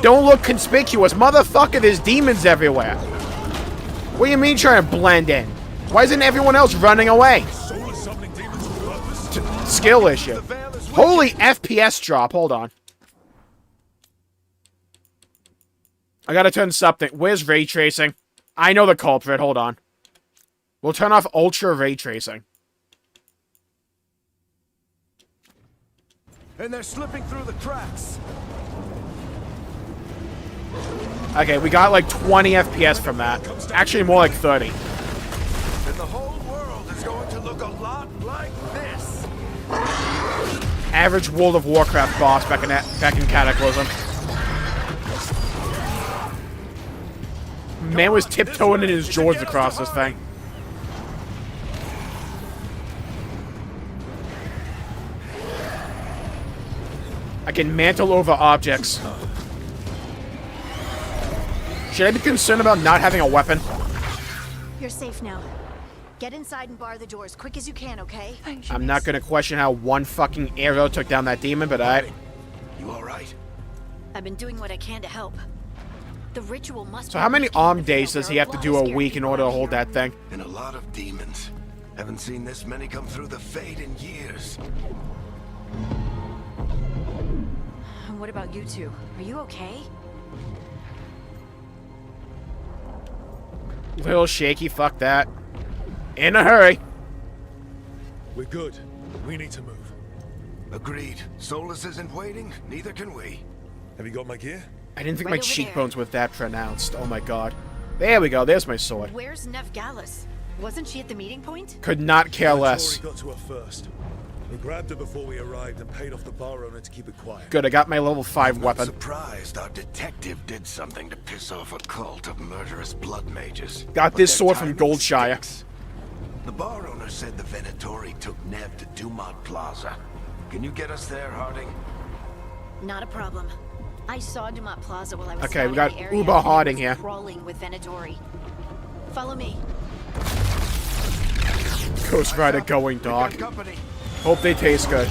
Don't look conspicuous. Motherfucker, there's demons everywhere. What do you mean trying to blend in? Why isn't everyone else running away? Solus summoning demons on purpose? Skill issue. Holy FPS drop. Hold on. I gotta turn something. Where's ray tracing? I know the culprit. Hold on. We'll turn off ultra ray tracing. and they're slipping through the cracks. Okay, we got like 20 FPS from that. Actually, more like 30. And the whole world is going to look a lot like this. Average World of Warcraft boss back in Cataclysm. Man was tiptoeing in his Jords across this thing. I can mantle over objects. Should I be concerned about not having a weapon? You're safe now. Get inside and bar the doors quick as you can, okay? I'm not gonna question how one fucking arrow took down that demon, but You all right? I've been doing what I can to help. The ritual must. So how many days does he have to do a week in order to hold that thing? And a lot of demons. Haven't seen this many come through the Fade in years. What about you two? Are you okay? Little shaky, fuck that. In a hurry. We're good. We need to move. Agreed. Solus isn't waiting, neither can we. Have you got my gear? I didn't think Right my over cheekbones were that pronounced. Oh my god. There we go, there's my sword. Where's Nev Gallus? Wasn't she at the meeting point? Could not care less. Got to her first. We grabbed her before we arrived and paid off the bar owner to keep it quiet. Good, I got my level 5 I'm weapon. surprised our detective did something to piss off a cult of murderous blood mages. Got But this their sword from timing Goldshire. stinks. The bar owner said the Venatori took Nev to Dumont Plaza. Can you get us there, Harding? Not a problem. I saw Dumont Plaza while I was Okay, we scouting got the area, Uber and it Harding was here. Crawling with Venatori. Follow me. Ghost Rider going dog. Got company. Hope they taste good.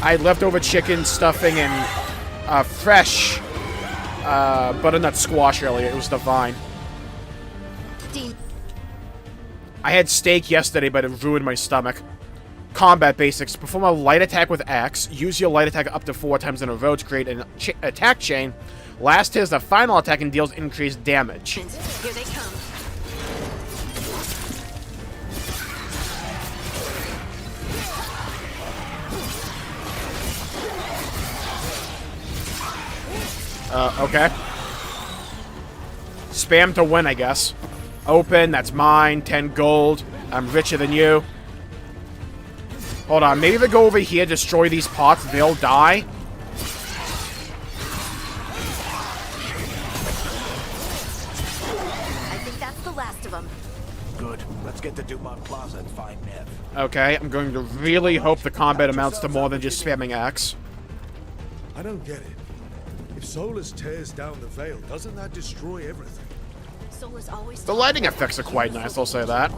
I had leftover chicken stuffing and fresh butternut squash earlier. It was divine. Dean. I had steak yesterday, but it ruined my stomach. Combat basics. Perform a light attack with axe. Use your light attack up to 4 times in a row to create an attack chain. Last hit is the final attack and deals increased damage. Here they come. Okay. Spam to win, I guess. Open, that's mine. 10 gold. I'm richer than you. Hold on, maybe if I go over here, destroy these pots, they'll die. I think that's the last of them. Good. Let's get to Dumont Plaza and find Nev. Okay, I'm going to really hope the combat amounts to more than just spamming X. I don't get it. If Solus tears down the veil, doesn't that destroy everything? Solus always. The lighting effects are quite nice, I'll say that.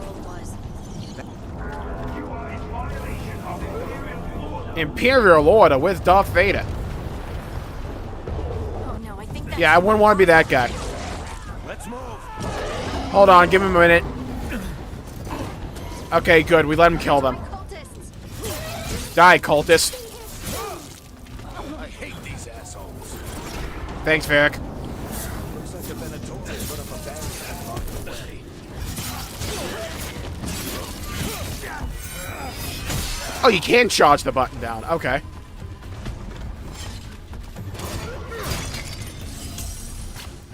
Imperial Order with Darth Vader. Oh no, I think that's. Yeah, I wouldn't want to be that guy. Let's move. Hold on, give him a minute. Okay, good, we let him kill them. Cultists. Die, cultist. I hate these assholes. Thanks, Varric. Looks like the Venatori put up a barrier and blocked the way. Oh, you can charge the button down. Okay.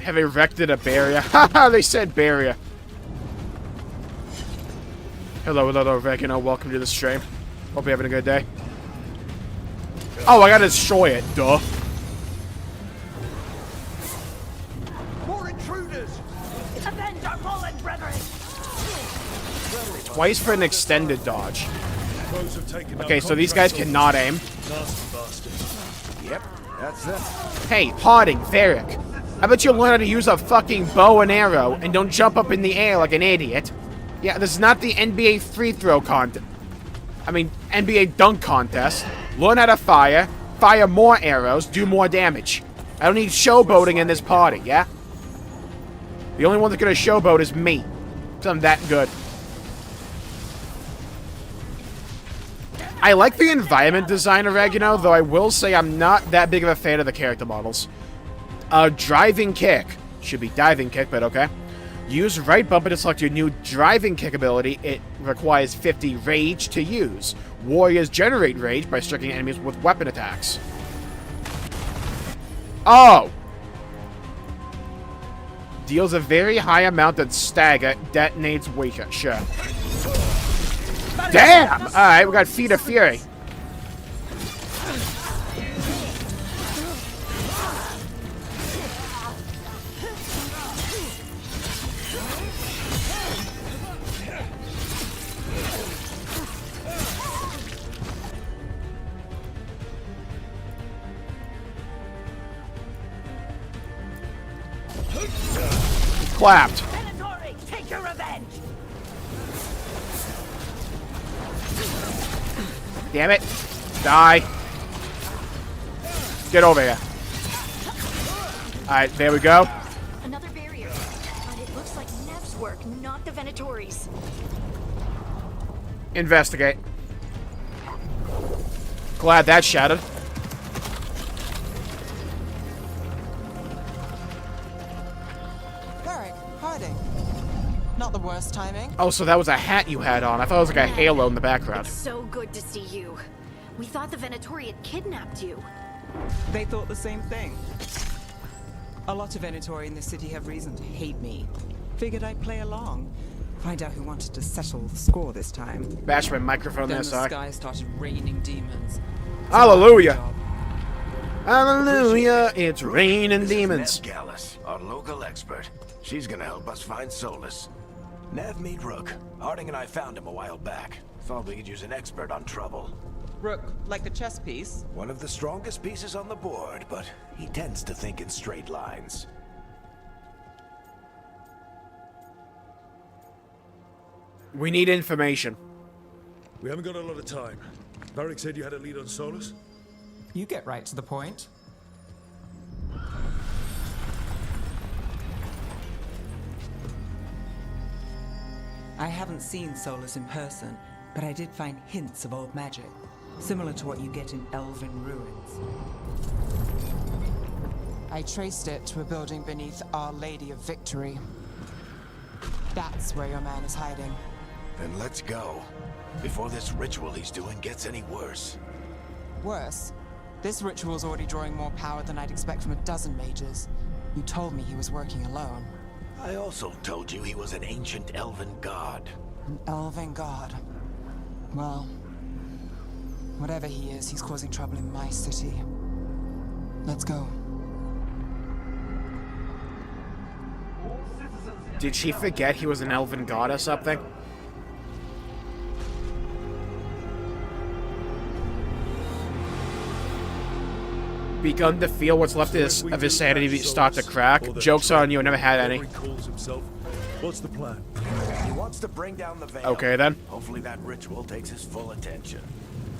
Have erected a barrier. Haha, they said barrier. Hello, Oregano. Welcome to the stream. Hope you're having a good day. Oh, I gotta destroy it. Duh. More intruders! Avenge our fallen brethren. Twice for an extended dodge. Crows have taken Okay, out so these guys contract cannot aim. orders. Nasty bastards. Yep, that's them. Hey, Harding, Varric. How about you learn how to use a fucking bow and arrow and don't jump up in the air like an idiot? Yeah, this is not the NBA free throw contest. I mean, NBA dunk contest. Learn how to fire more arrows, do more damage. I don't need showboating in this party, yeah? The only one that's gonna showboat is me. 'Cause I'm that good. I like the environment design of Oregano, though I will say I'm not that big of a fan of the character models. Driving kick. Should be diving kick, but okay. Use right bumper to select your new driving kick ability. It requires 50 rage to use. Warriors generate rage by striking enemies with weapon attacks. Oh! Deals a very high amount of stagger, detonates weaker. Sure. Damn! Alright, we got Feet of Fury. Clapped. Take your revenge! Damn it. Die. Get over here. Alright, there we go. Another barrier. But it looks like Nev's work, not the Venatori's. Investigate. Glad that shattered. Not the worst timing. Oh, so that was a hat you had on. I thought it was like a halo in the background. It's so good to see you. We thought the Venatori had kidnapped you. They thought the same thing. A lot of Venatori in this city have reason to hate me. Figured I'd play along. Find out who wanted to settle the score this time. Bash my microphone Then there, the sorry. sky started raining demons. Hallelujah! Hallelujah! It's raining demons. Nev Gallus, our local expert. She's gonna help us find Solus. Nev, meet Rook. Harding and I found him a while back. Thought we could use an expert on trouble. Rook, like the chess piece? One of the strongest pieces on the board, but he tends to think in straight lines. We need information. We haven't got a lot of time. Varric said you had a lead on Solus? You get right to the point. I haven't seen Solus in person, but I did find hints of old magic, similar to what you get in elven ruins. I traced it to a building beneath Our Lady of Victory. That's where your man is hiding. Then let's go. Before this ritual he's doing gets any worse. Worse, this ritual's already drawing more power than I'd expect from a dozen mages. You told me he was working alone. I also told you he was an ancient elven god. An elven god. Well, whatever he is, he's causing trouble in my city. Let's go. Did she forget he was an elven god or something? Begun to feel what's left of his sanity start to crack. Joke's on you, I never had any. What's the plan? He wants to bring down the veil. Okay then. Hopefully that ritual takes his full attention.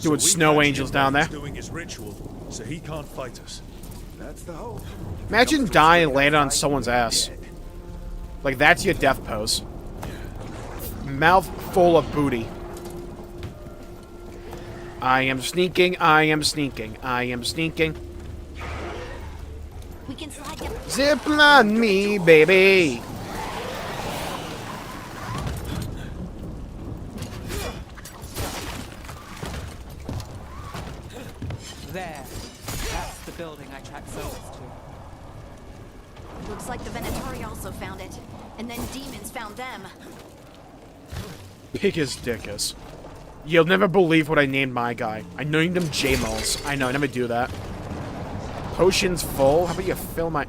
Doing snow angels down there. Doing his ritual, so he can't fight us. That's the hope. Imagine dying and landing on someone's ass. Like, that's your death pose. Mouth full of booty. I am sneaking, I am sneaking, I am sneaking. We can slide down. Zip on me, baby. There. That's the building I tracked Solus to. Looks like the Venatori also found it. And then demons found them. Big as dickus. You'll never believe what I named my guy. I named him Jmulls. I know, I never do that. Potions full? How about you fill my...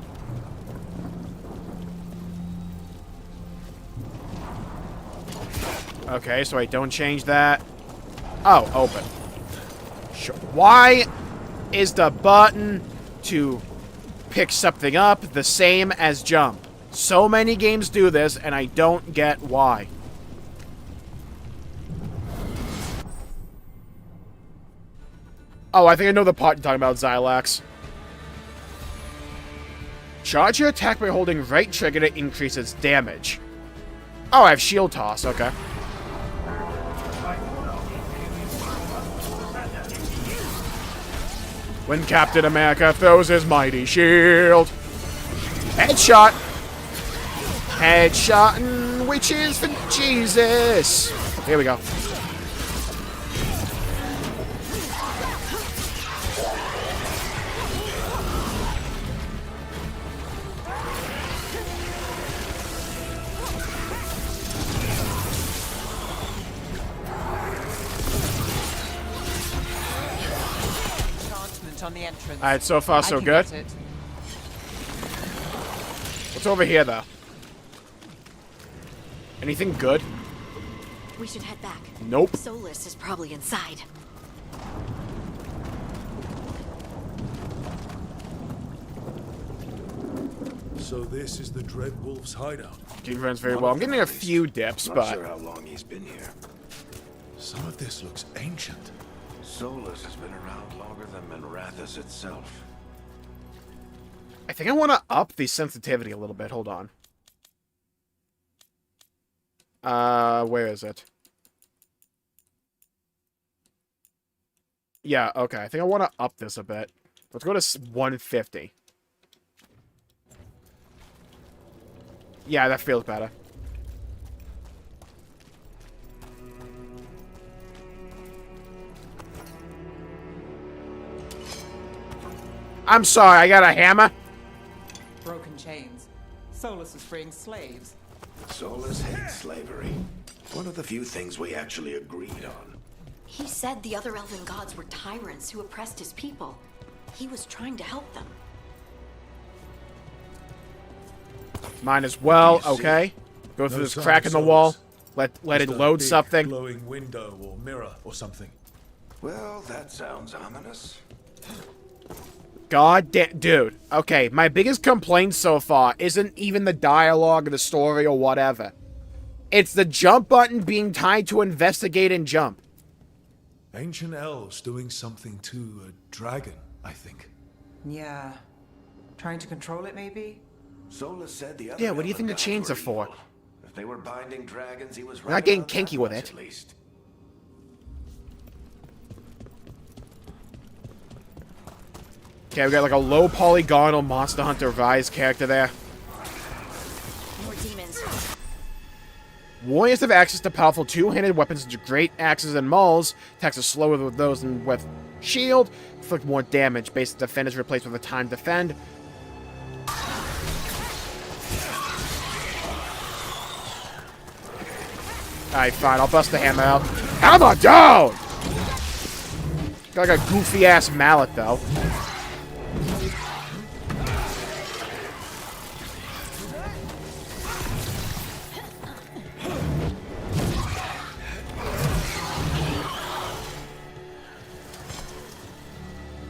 Okay, so I don't change that. Oh, open. Sure. Why is the button to pick something up the same as jump? So many games do this, and I don't get why. Oh, I think I know the part you're talking about, Xylax. Charge your attack by holding right trigger to increase its damage. Oh, I have shield toss, okay. When Captain America throws his mighty shield. Headshot! Headshotting witches for Jesus! Here we go. on the entrance. Alright, so far so I can good. get it. What's over here, though? Anything good? We should head back. Nope. Solus is probably inside. So this is the Dreadwolf's hideout. Keep friends very well. I'm getting a few dips, Not but sure how long he's been here. Some of this looks ancient. Solus has been around longer than Minrathous itself. I think I want to up the sensitivity a little bit. Hold on. Where is it? Yeah, okay. I think I want to up this a bit. Let's go to 150. Yeah, that feels better. I'm sorry, I got a hammer? Broken chains. Solus is freeing slaves. Solus hates slavery. One of the few things we actually agreed on. He said the other elven gods were tyrants who oppressed his people. He was trying to help them. Mine as well, You see? okay. Go through No this sign crack of in the wall. Solus. Let it Just a load big something. glowing window or mirror or something. Well, that sounds ominous. God damn, dude. Okay, my biggest complaint so far isn't even the dialogue, the story, or whatever. It's the jump button being tied to investigate and jump. Ancient elves doing something to a dragon, I think. Yeah. Trying to control it, maybe? Solus said the other Yeah, what do you elven think the gods chains were are for? evil. If they were binding dragons, he was We're right. not getting about that kinky with much, it. At least. Okay, we got like a low polygonal Monster Hunter Rise character there. More demons. Warriors have access to powerful two-handed weapons such as great axes and mauls. Attacks are slower with those than with shield. Inflict more damage. Basic defend is replaced with a time defend. Alright, fine. I'll bust the hammer out. Hammer down! Got like a goofy-ass mallet, though.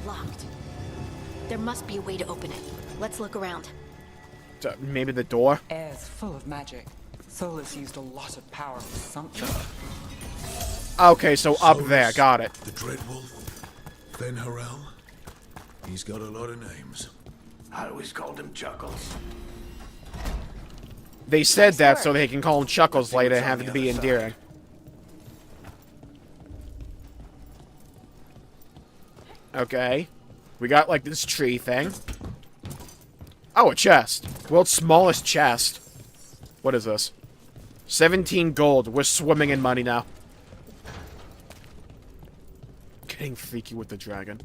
Locked. There must be a way to open it. Let's look around. So, maybe the door? Air's full of magic. Solus used a lot of power for something. Okay, so up Solus, there. Got it. The Dreadwolf, Ben Harel. He's got a lot of names. I always called him Chuckles. They said Nice that work. so they can call him Chuckles See later what's and have on it the be other endearing. Okay. We got, like, this tree thing. Oh, a chest. World's smallest chest. What is this? 17 gold. We're swimming in money now. Getting freaky with the dragon.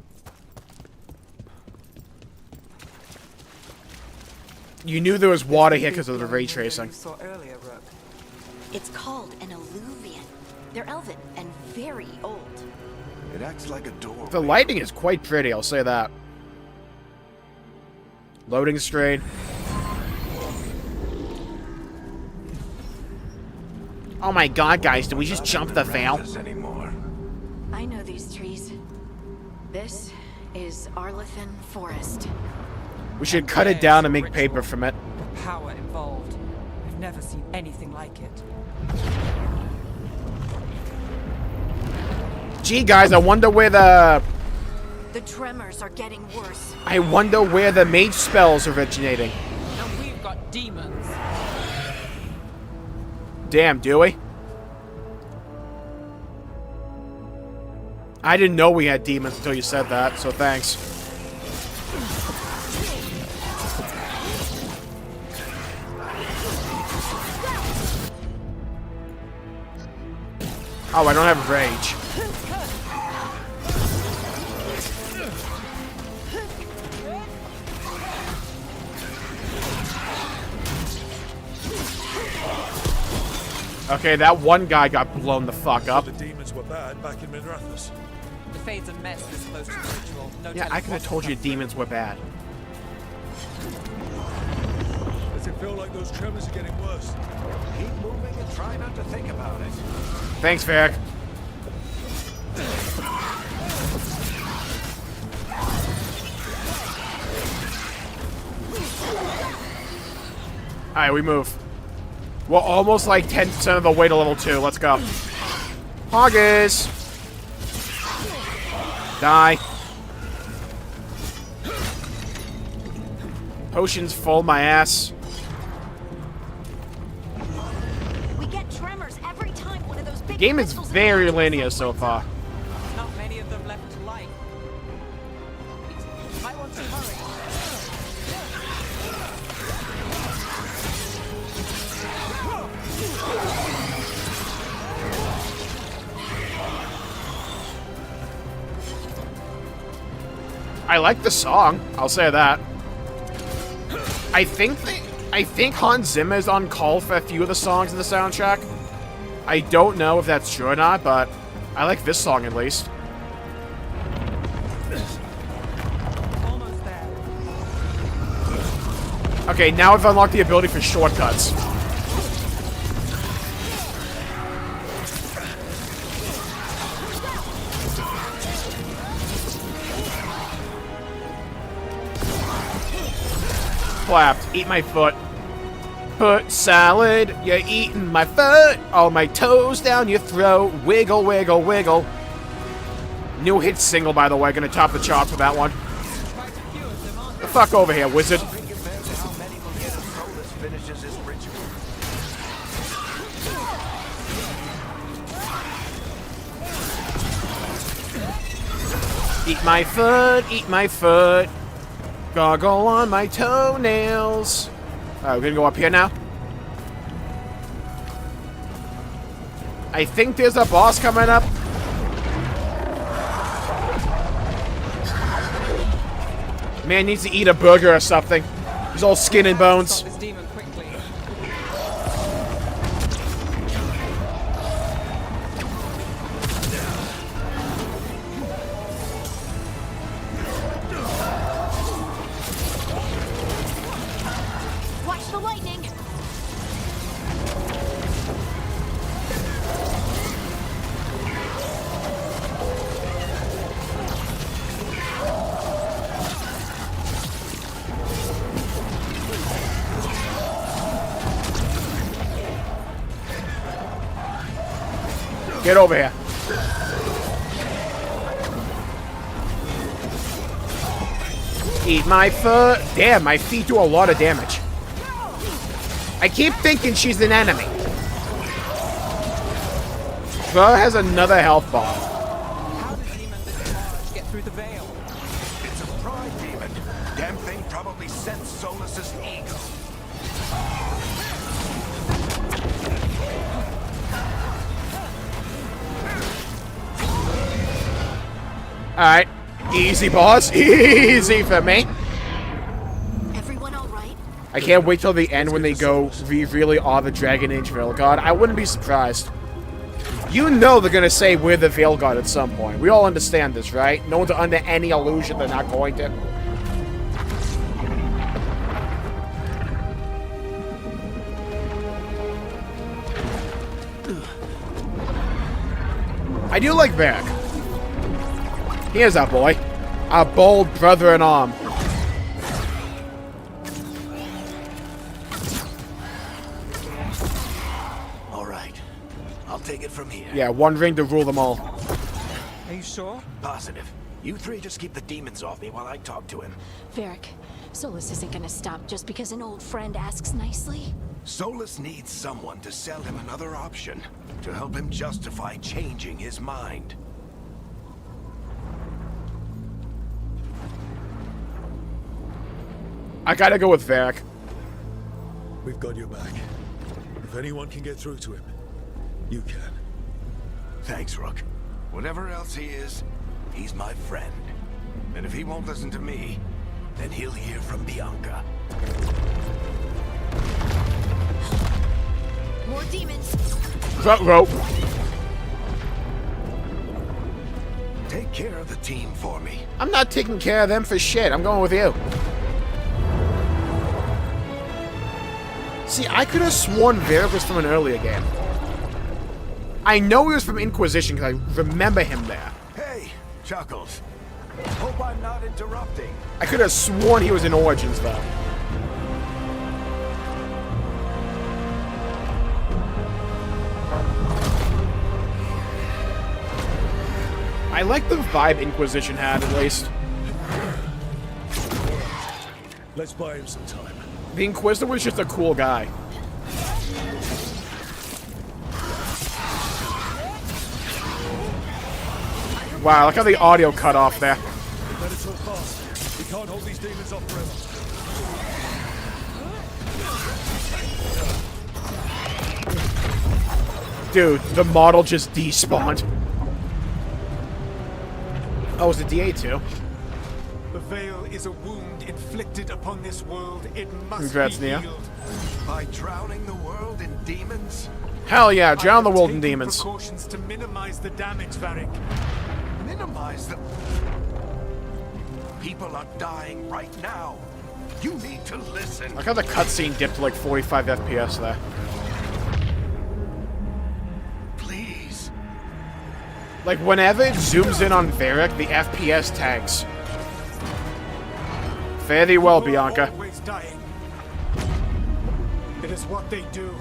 You knew there was water here because of the ray tracing. You saw earlier, Rook. It's called an alluvian. They're elven and very old. It acts like a door. The lighting is quite pretty, I'll say that. Loading screen. Oh my god, guys, did we just jump the veil? Anymore. I know these trees. This is Arlethan Forest. We should cut it down and make paper from it. The power involved. I've never seen anything like it. Gee, guys, I wonder where the... The tremors are getting worse. I wonder where the mage spell's originating. And we've got demons. Damn, do we? I didn't know we had demons until you said that, so thanks. Oh, I don't have rage. Okay, that one guy got blown the fuck up. The demons were bad back in Minrathous. The Fade's a mess this close to the ritual. No Yeah, telling I could have what told you comes demons were bad. Does it feel like those tremors are getting worse? Keep moving and try not to think about it. Thanks, Varric. Alright, we move. We're almost like 10% of the way to level 2. Let's go. Hoggers! Die. Potions full my ass. We get tremors every time one of those big Game is crystals very hits linear us. so far. Not many of them left to life. You might want to hurry. I like the song. I'll say that. I think Hans Zimmer is on call for a few of the songs in the soundtrack. I don't know if that's true or not, but I like this song at least. Almost there. Okay, now I've unlocked the ability for shortcuts. Clapped. Eat my foot. Foot salad. You're eating my foot. All my toes down your throat. Wiggle, wiggle, wiggle. New hit single, by the way. Gonna top the charts with that one. The fuck over here, wizard. Compared to how many will get if Solus finishes his ritual. Eat my foot. Eat my foot. Goggle on my toenails. Alright, we're gonna go up here now. I think there's a boss coming up. Man needs to eat a burger or something. He's all skin and bones. Stop this demon quickly. Watch the lightning. Get over here. Eat my foot. Damn, my feet do a lot of damage. I keep thinking she's an enemy. Fur has another health bar. How did demon this large get through the veil? It's a pride demon. Damn thing probably sensed Solus's ego. Alright. Easy, boss. Easy for me. Everyone all right? I can't wait till the end when they go, we really are the Dragon Age Veilguard. I wouldn't be surprised. You know they're gonna say we're the Veilguard at some point. We all understand this, right? No one's under any illusion they're not going to. I do like Varric. Here's our boy. Our bold brother-in-arm. All right. I'll take it from here. Yeah, one ring to rule them all. Are you sure? Positive. You three just keep the demons off me while I talk to him. Varric, Solus isn't gonna stop just because an old friend asks nicely. Solus needs someone to sell him another option, to help him justify changing his mind. I gotta go with Varric. We've got your back. If anyone can get through to him, you can. Thanks, Rook. Whatever else he is, he's my friend. And if he won't listen to me, then he'll hear from Bianca. More demons. Front row. Take take care of the team for me. I'm not taking care of them for shit. I'm going with you. See, I could have sworn Varric was from an earlier game. I know he was from Inquisition because I remember him there. Hey, Chuckles. Hope I'm not interrupting. I could have sworn he was in Origins, though. I like the vibe Inquisition had, at least. Let's buy him some time. The Inquisitor was just a cool guy. Wow, look how the audio cut off there. Better talk fast. We can't hold these demons off forever. Dude, the model just despawned. Oh, it's a DA too. The veil is a wound inflicted upon this world. It must Congrats, be Nia. healed. By drowning the world in demons? Hell yeah, drown the I have world in taken demons. Precautions to minimize the damage, Varric. Minimize the... People are dying right now. You need to listen. Look how the cutscene dipped to like 45 FPS there. Please. Like, whenever it zooms in on Varric, the FPS tanks. Fare thee well, People are Bianca. always dying. It is what they do.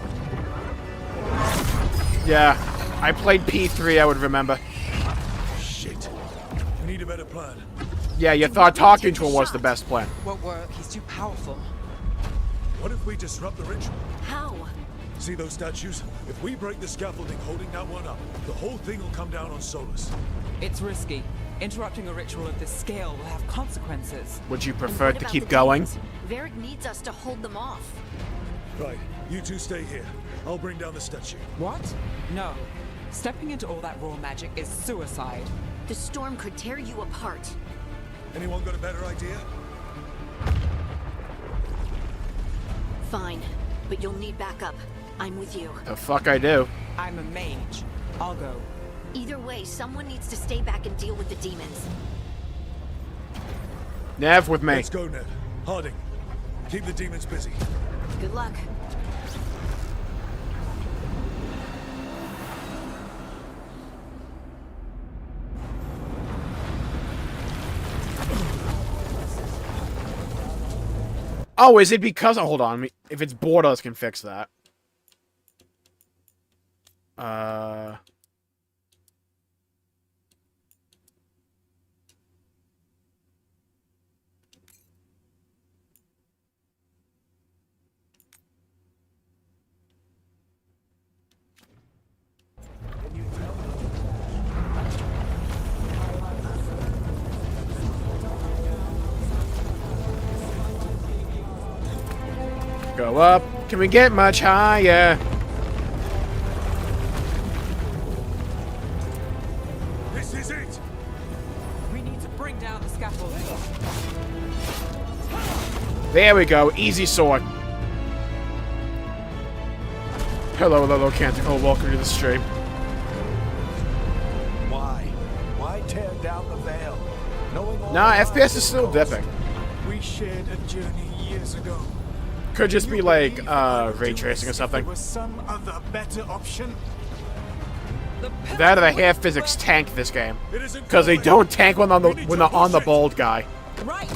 Yeah, I played P3, I would remember. Shit. We need a better plan. Yeah, you thought talking to him was the best plan. Won't work. He's too powerful. What if we disrupt the ritual? How? See those statues? If we break the scaffolding holding that one up, the whole thing will come down on Solus. It's risky. Interrupting a ritual of this scale will have consequences. Would you And prefer what to about keep the going? demons? Varric needs us to hold them off. Right, you two stay here. I'll bring down the statue. What? No. Stepping into all that raw magic is suicide. The storm could tear you apart. Anyone got a better idea? Fine, but you'll need backup. I'm with you. The fuck I do. I'm a mage. I'll go. Either way, someone needs to stay back and deal with the demons. Nev with me. Let's go, Ned. Harding, keep the demons busy. Good luck. Oh, is it because... Oh, hold on. If it's borders, can fix that. Go up. Can we get much higher? This is it! We need to bring down the scaffolding. There we go. Easy sword. Hello, Lolo Canticle. Welcome to the stream. Why? Why tear down the veil? Knowing all Nah, the FPS lies is still it dipping. We shared a journey years ago. Could just You be like, believe I would ray do tracing or this if something. There was some other better option. That or the hair physics tank this game. It isn't Because they fine. don't tank when they're on the bald guy. Right!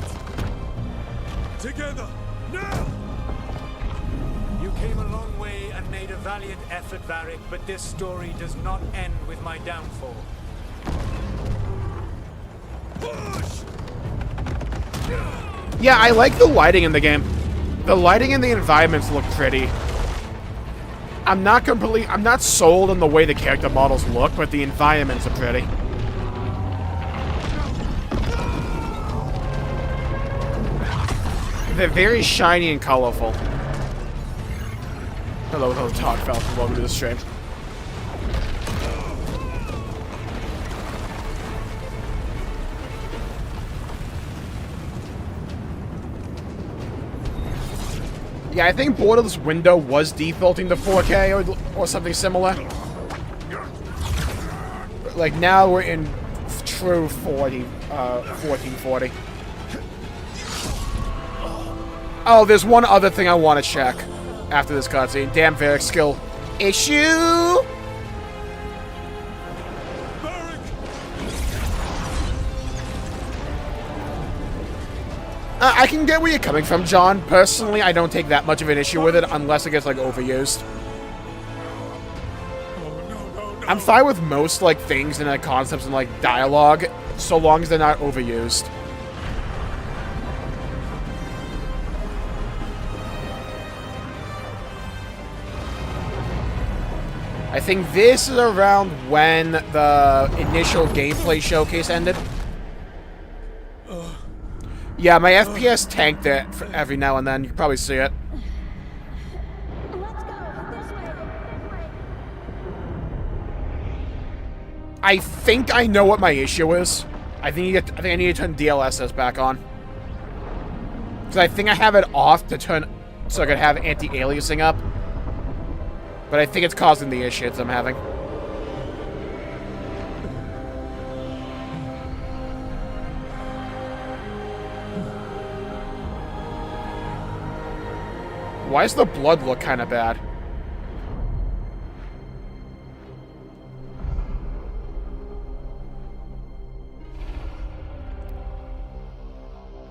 Together, now! You came a long way and made a valiant effort, Varric, but this story does not end with my downfall. Push! Yeah, I like the lighting in the game. The lighting and the environments look pretty. I'm not sold on the way the character models look, but the environments are pretty. They're very shiny and colorful. Hello, Todd Falcon. Welcome to the stream. Yeah, I think Borderless Window was defaulting to 4K or something similar. But, like, now we're in through 1440. Oh, there's one other thing I want to check after this cutscene. Damn, Varric skill issue. I can get where you're coming from, John. Personally, I don't take that much of an issue with it unless it gets, like, overused. I'm fine with most, like, things and, like, concepts and, like, dialogue, so long as they're not overused. I think this is around when the initial gameplay showcase ended. Yeah, my FPS tanked it every now and then. You can probably see it. I think I know what my issue is. I think I need to turn DLSS back on. Because I think I have it off to turn so I can have anti-aliasing up. But I think it's causing the issues I'm having. Why does the blood look kind of bad?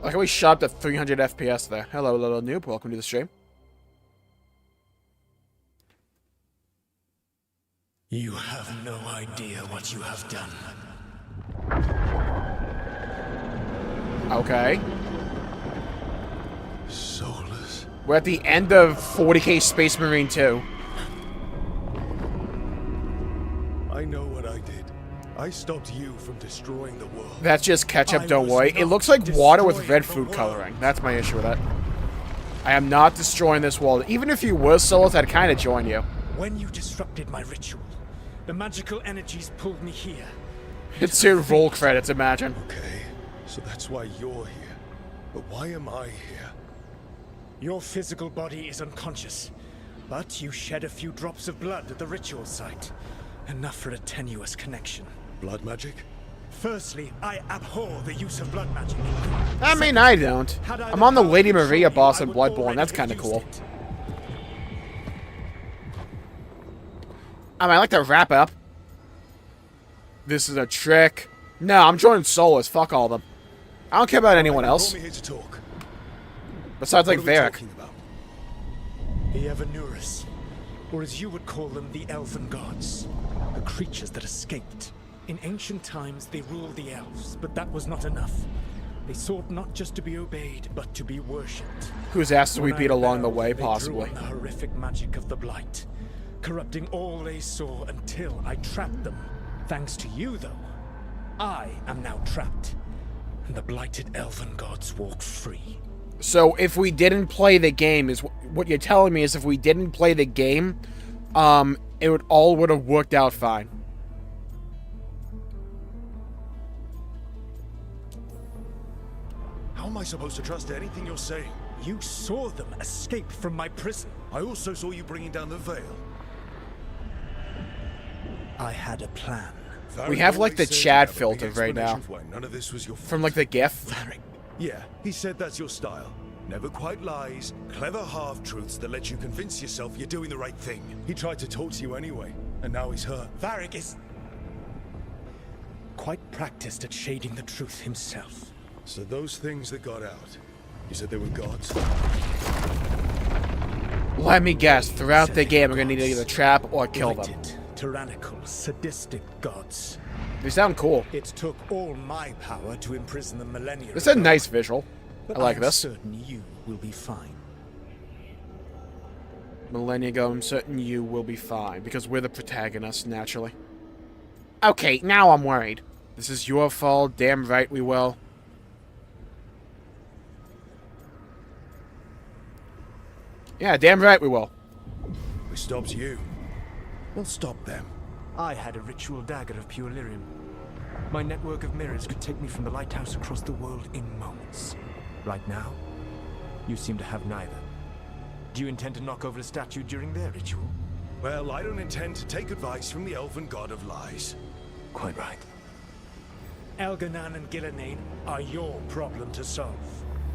Like how we shot up to 300 FPS there. Hello, little noob. Welcome to the stream. You have no idea what you have done. Okay. Soulless. We're at the end of 40K Space Marine 2. I know what I did. I stopped you from destroying the world. That's just ketchup, don't worry. It looks like water with red food coloring. That's my issue with it. I am not destroying this world. Even if you were soulless, I'd kind of join you. When you disrupted my ritual, the magical energies pulled me here. It's your roll credits, imagine. Okay, so that's why you're here. But why am I here? Your physical body is unconscious, but you shed a few drops of blood at the ritual site. Enough for a tenuous connection. Blood magic? Firstly, I abhor the use of blood magic. I mean, I don't. I'm on the Lady Maria boss in Bloodborne. That's kind of cool. I like to wrap up. This is a trick. No, I'm joining Solus. Fuck all of them. I don't care about anyone else. Here to talk. Besides, like, Varric. The Evanurus, or as you would call them, the Elven Gods. The creatures that escaped. In ancient times, they ruled the elves, but that was not enough. They sought not just to be obeyed, but to be worshipped. Whose asses we beat along the way, possibly. They drew on the horrific magic of the Blight, corrupting all they saw until I trapped them. Thanks to you, though, I am now trapped, and the blighted Elven Gods walk free. So if we didn't play the game, is what you're telling me is if we didn't play the game, it would have worked out fine. How am I supposed to trust anything you're saying? You saw them escape from my prison. I also saw you bringing down the veil. I had a plan. We have like the Chad filter right now. None of this was your from like the GIF. Yeah, he said that's your style. Never quite lies, clever half-truths that let you convince yourself you're doing the right thing. He tried to talk to you anyway, and now he's hurt. Varric is quite practiced at shading the truth himself. So those things that got out, you said they were gods? Let me guess, throughout the game we're gonna need to either trap or kill them. Tyrannical, sadistic gods. They sound cool. It took all my power to imprison the millennia. It's a nice visual. I like this. I'm certain you will be fine. Millennia ago, I'm certain you will be fine, because we're the protagonists, naturally. Okay, now I'm worried. This is your fault, damn right we will. Yeah, damn right we will. We stopped you. We'll stop them. I had a ritual dagger of pure lyrium. My network of mirrors could take me from the Lighthouse across the world in moments. Right now, you seem to have neither. Do you intend to knock over a statue during their ritual? Well, I don't intend to take advice from the Elven God of Lies. Quite right. Elganan and Gillenane are your problem to solve.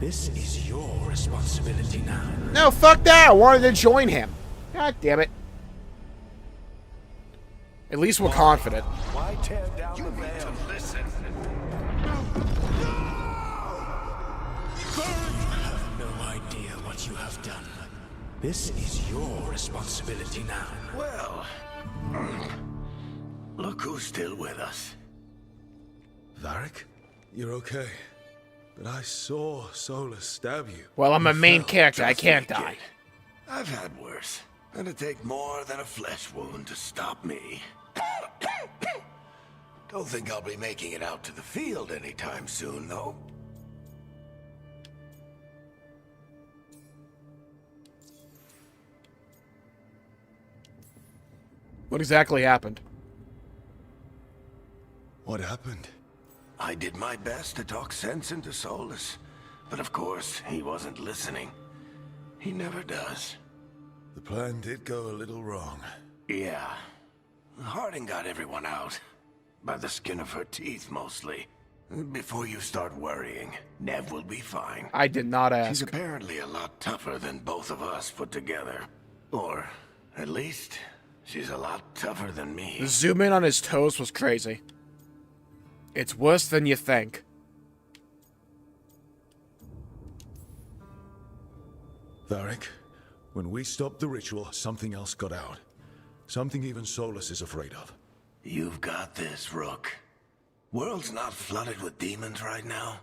This is your responsibility now. No, fuck that! I wanted to join him. God damn it. At least we're confident. Why tear down the veil? Listen. You have no idea what you have done. This is your responsibility now. Well, look who's still with us. Varric, you're okay. But I saw Solus stab you. Well, I'm a main character. I Trust can't me, die. kid. I've had worse. It'd take more than a flesh wound to stop me. Don't think I'll be making it out to the field anytime soon, though. What exactly happened? What happened? I did my best to talk sense into Solus, but of course, he wasn't listening. He never does. The plan did go a little wrong. Yeah. Harding got everyone out. By the skin of her teeth, mostly. Before you start worrying, Nev will be fine. I did not She's ask. apparently a lot tougher than both of us put together. Or, at least, she's a lot tougher than me. The zoom in on his toes was crazy. It's worse than you think. Varric, when we stopped the ritual, something else got out. Something even Solus is afraid of. You've got this, Rook. World's not flooded with demons right now.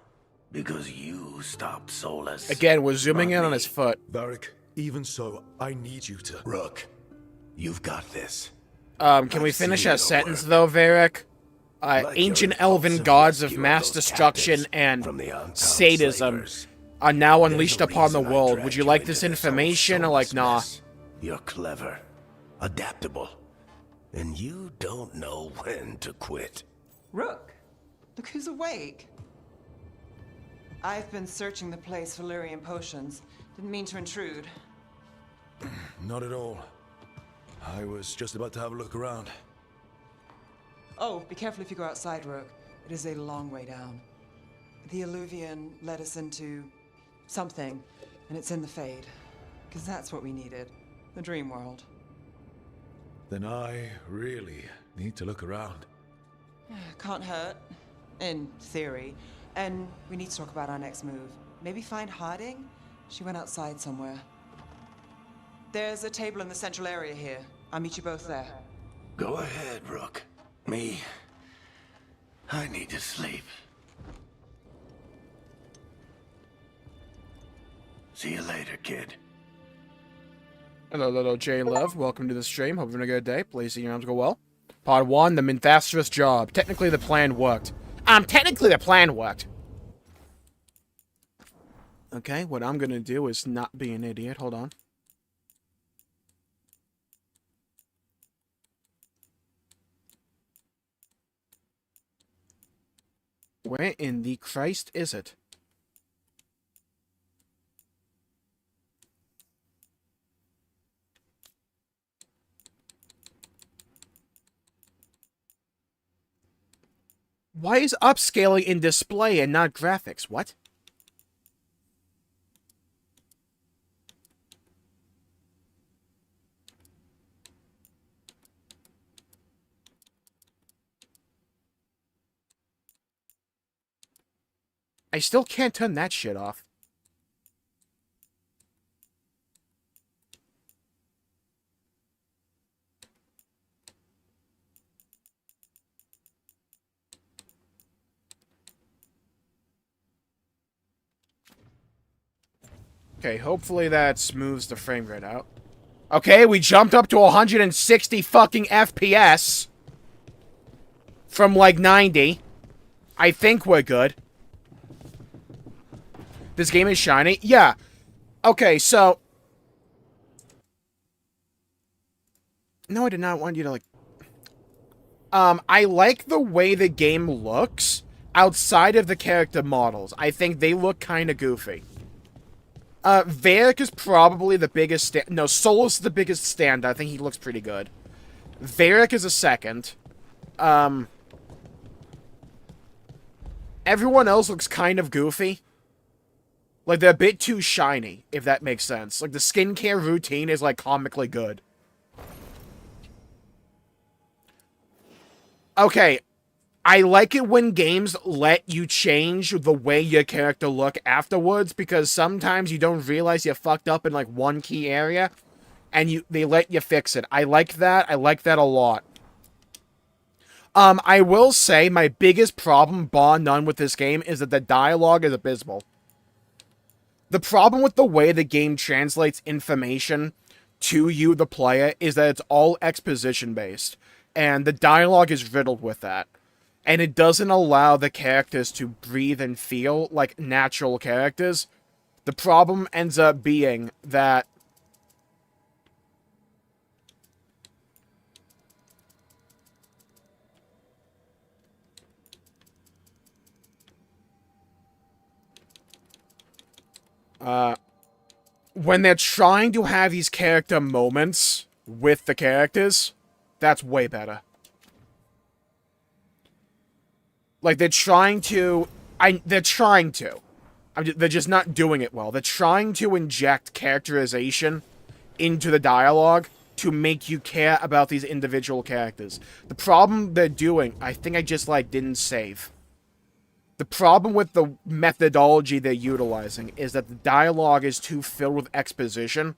Because you stopped Solus. Again, we're zooming in on his foot. Varric, even so, I need you to... Rook, you've got this. Can we finish that sentence, though, Varric? Ancient elven gods of mass destruction and sadism are now unleashed upon the world. Would you like this information, or like, nah? You're clever, adaptable, and you don't know when to quit. Rook, look who's awake. I've been searching the place for Lyrian potions. Didn't mean to intrude. Not at all. I was just about to have a look around. Oh, be careful if you go outside, Rook. It is a long way down. The Alluvian led us into something, and it's in the Fade. Because that's what we needed. The dream world. Then I really need to look around. Can't hurt. In theory. And we need to talk about our next move. Maybe find Harding? She went outside somewhere. There's a table in the central area here. I'll meet you both there. Go ahead, Rook. Me, I need to sleep. See you later, kid. Hello, little J Love. Welcome to the stream. Hope you're having a good day. Please see your arms go well. Part 1, the Minthasterous job. Technically, the plan worked. Technically, the plan worked. Okay, what I'm gonna do is not be an idiot. Hold on. Where in the Christ is it? Why is upscaling in display and not graphics? What? I still can't turn that shit off. Okay, hopefully that smooths the frame rate out. Okay, we jumped up to 160 fucking FPS. From like 90. I think we're good. This game is shiny? Yeah. Okay, so... No, I did not want you to, like... I like the way the game looks outside of the character models. I think they look kind of goofy. Varric is probably the biggest no, Solus is the biggest stand. I think he looks pretty good. Varric is a second. Everyone else looks kind of goofy. Like, they're a bit too shiny, if that makes sense. Like, the skincare routine is, like, comically good. Okay, I like it when games let you change the way your character look afterwards, because sometimes you don't realize you fucked up in, like, one key area, and they let you fix it. I like that. I like that a lot. I will say my biggest problem, bar none, with this game is that the dialogue is abysmal. The problem with the way the game translates information to you, the player, is that it's all exposition-based, and the dialogue is riddled with that. And it doesn't allow the characters to breathe and feel like natural characters. The problem ends up being that when they're trying to have these character moments with the characters, that's way better. Like, they're trying to... they're just not doing it well. They're trying to inject characterization into the dialogue to make you care about these individual characters. The problem they're doing... I think I just, like, didn't save. The problem with the methodology they're utilizing is that the dialogue is too filled with exposition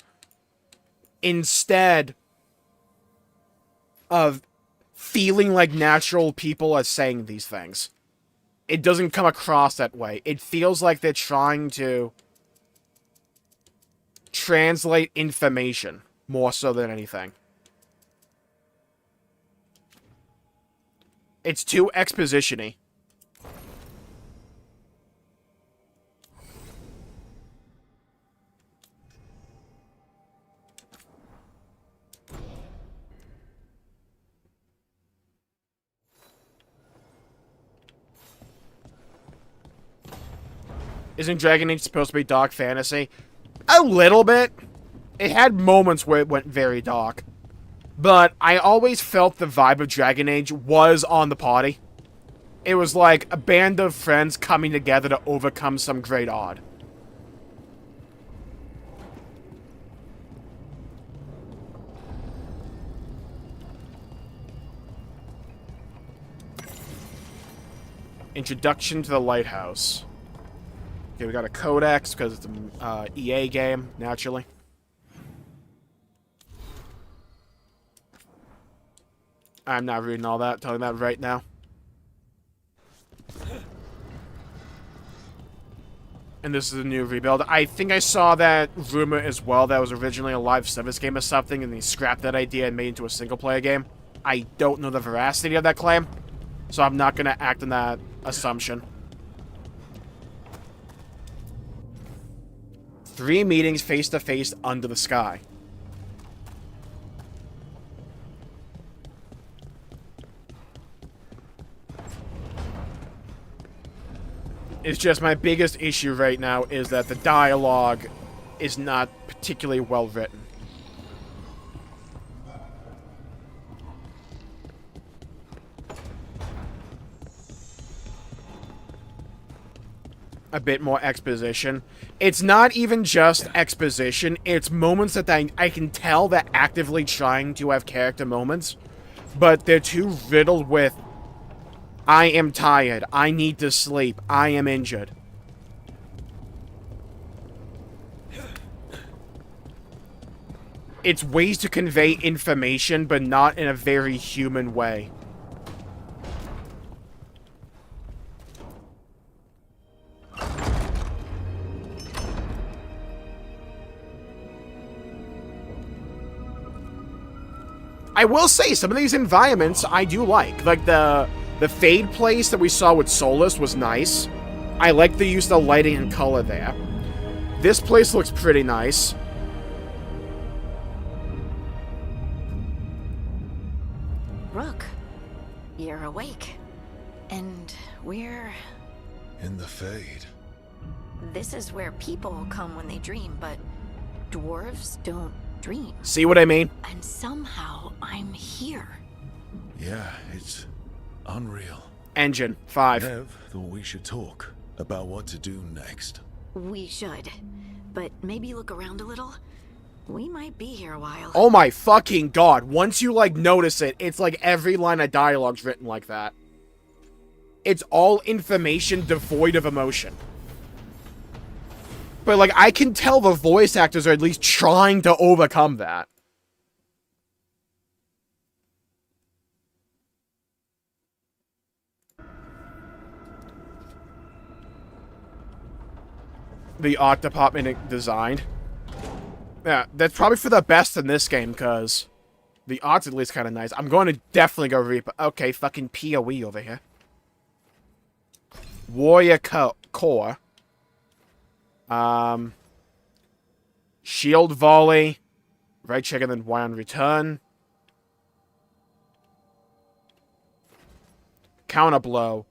instead of feeling like natural people are saying these things. It doesn't come across that way. It feels like they're trying to translate information more so than anything. It's too exposition-y. Isn't Dragon Age supposed to be dark fantasy? A little bit. It had moments where it went very dark. But I always felt the vibe of Dragon Age was on the party. It was like a band of friends coming together to overcome some great odd. Introduction to the Lighthouse. Okay, we got a codex, because it's an EA game, naturally. I'm not reading all that, telling that right now. And this is a new rebuild. I think I saw that rumor as well, that was originally a live service game or something, and they scrapped that idea and made it into a single-player game. I don't know the veracity of that claim, so I'm not going to act on that assumption. 3 meetings face-to-face under the sky. It's just my biggest issue right now is that the dialogue is not particularly well written. A bit more exposition. It's not even just exposition, it's moments that I can tell they're actively trying to have character moments, but they're too riddled with, I am tired, I need to sleep, I am injured. It's ways to convey information, but not in a very human way. I will say, some of these environments I do like. Like, the Fade place that we saw with Solus was nice. I like the use of the lighting and color there. This place looks pretty nice. Rook, you're awake. And we're... In the Fade. This is where people come when they dream, but dwarves don't dream. See what I mean? And somehow I'm here. Yeah, it's unreal. Engine 5. Nev thought we should talk about what to do next. We should. But maybe look around a little. We might be here a while. Oh my fucking god. Once you, like, notice it, it's like every line of dialogue's written like that. It's all information devoid of emotion. But, like, I can tell the voice actors are at least trying to overcome that. The art department designed. Yeah, that's probably for the best in this game, because the art's at least kind of nice. I'm going to definitely go Reaper. Okay, fucking PoE over here. Warrior Core. Shield Volley. Right check and then Y on return. Counter Blow.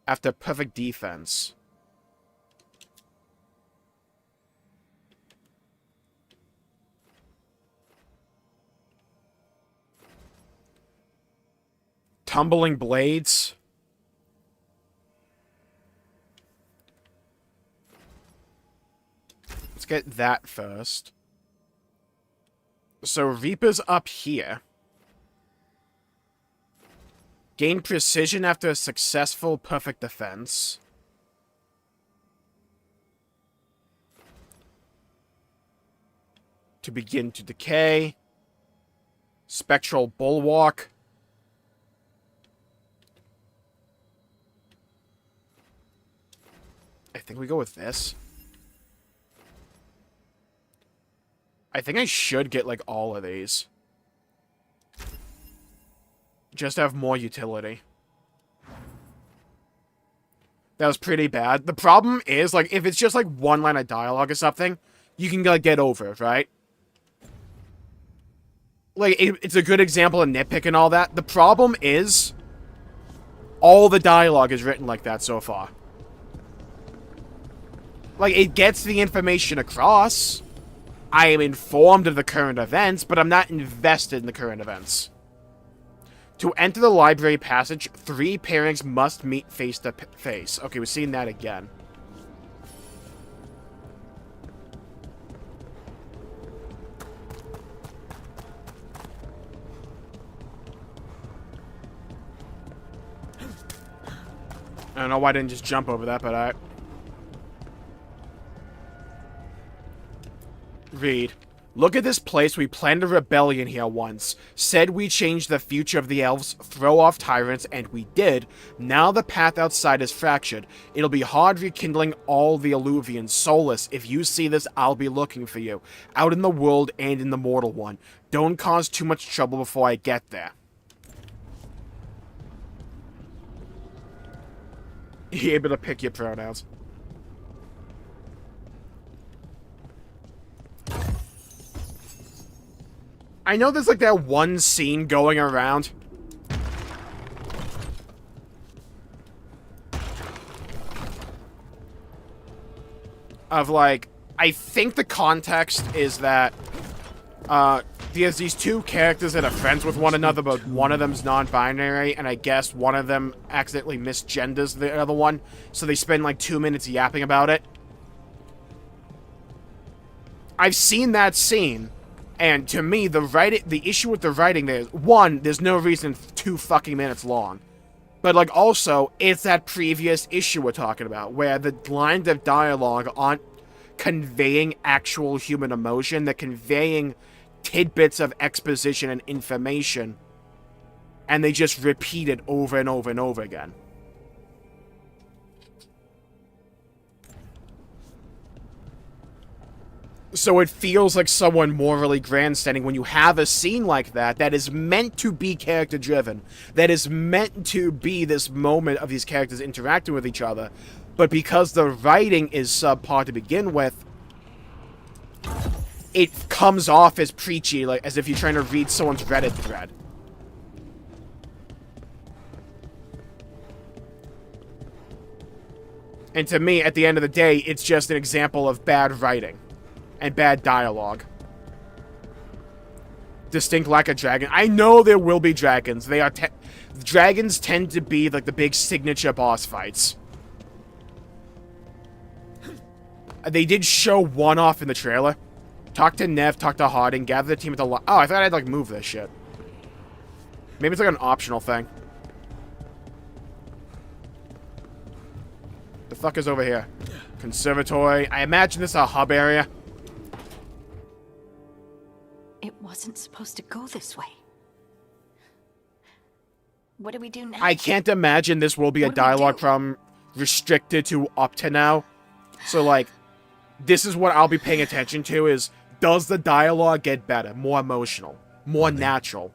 After perfect defense. Tumbling Blades. Let's get that first. So Reaper's up here. Gain precision after a successful perfect defense. To begin to decay. Spectral Bulwark. I think we go with this. I think I should get, like, all of these. Just to have more utility. That was pretty bad. The problem is, like, if it's just, like, one line of dialogue or something, you can, like, get over it, right? Like, it's a good example of nitpick and all that. The problem is, all the dialogue is written like that so far. Like, it gets the information across. I am informed of the current events, but I'm not invested in the current events. To enter the library passage, 3 pairings must meet face to face. Okay, we've seen that again. I don't know why I didn't just jump over that, but I... Read. Look at this place. We planned a rebellion here once. Said we changed the future of the elves, throw off tyrants, and we did. Now the path outside is fractured. It'll be hard rekindling all the Alluvians. Solus, if you see this, I'll be looking for you. Out in the world and in the mortal one. Don't cause too much trouble before I get there. You're able to pick your pronouns. I know there's, like, that one scene going around. Of, like, I think the context is that, there's these 2 characters that are friends with one another, but one of them's non-binary, and I guess one of them accidentally misgenders the other one, so they spend, like, 2 minutes yapping about it. I've seen that scene. And to me, the issue with the writing there is, 1, there's no reason it's 2 fucking minutes long. But, like, also, it's that previous issue we're talking about, where the lines of dialogue aren't conveying actual human emotion, they're conveying tidbits of exposition and information, and they just repeat it over and over and over again. So it feels like someone morally grandstanding when you have a scene like that that is meant to be character-driven, that is meant to be this moment of these characters interacting with each other, but because the writing is subpar to begin with, it comes off as preachy, like as if you're trying to read someone's Reddit thread. And to me, at the end of the day, it's just an example of bad writing. And bad dialogue. Distinct lack of dragon. I know there will be dragons. They are dragons tend to be like the big signature boss fights. They did show one off in the trailer. Talk to Nev, talk to Harding, gather the team at the Oh, I thought I'd like move this shit. Maybe it's like an optional thing. The fuck is over here? Conservatory. I imagine this is a hub area. It wasn't supposed to go this way. What do we do now? I can't imagine this will be a dialogue from restricted to up to now. So, like, this is what I'll be paying attention to is, does the dialogue get better, more emotional, more natural?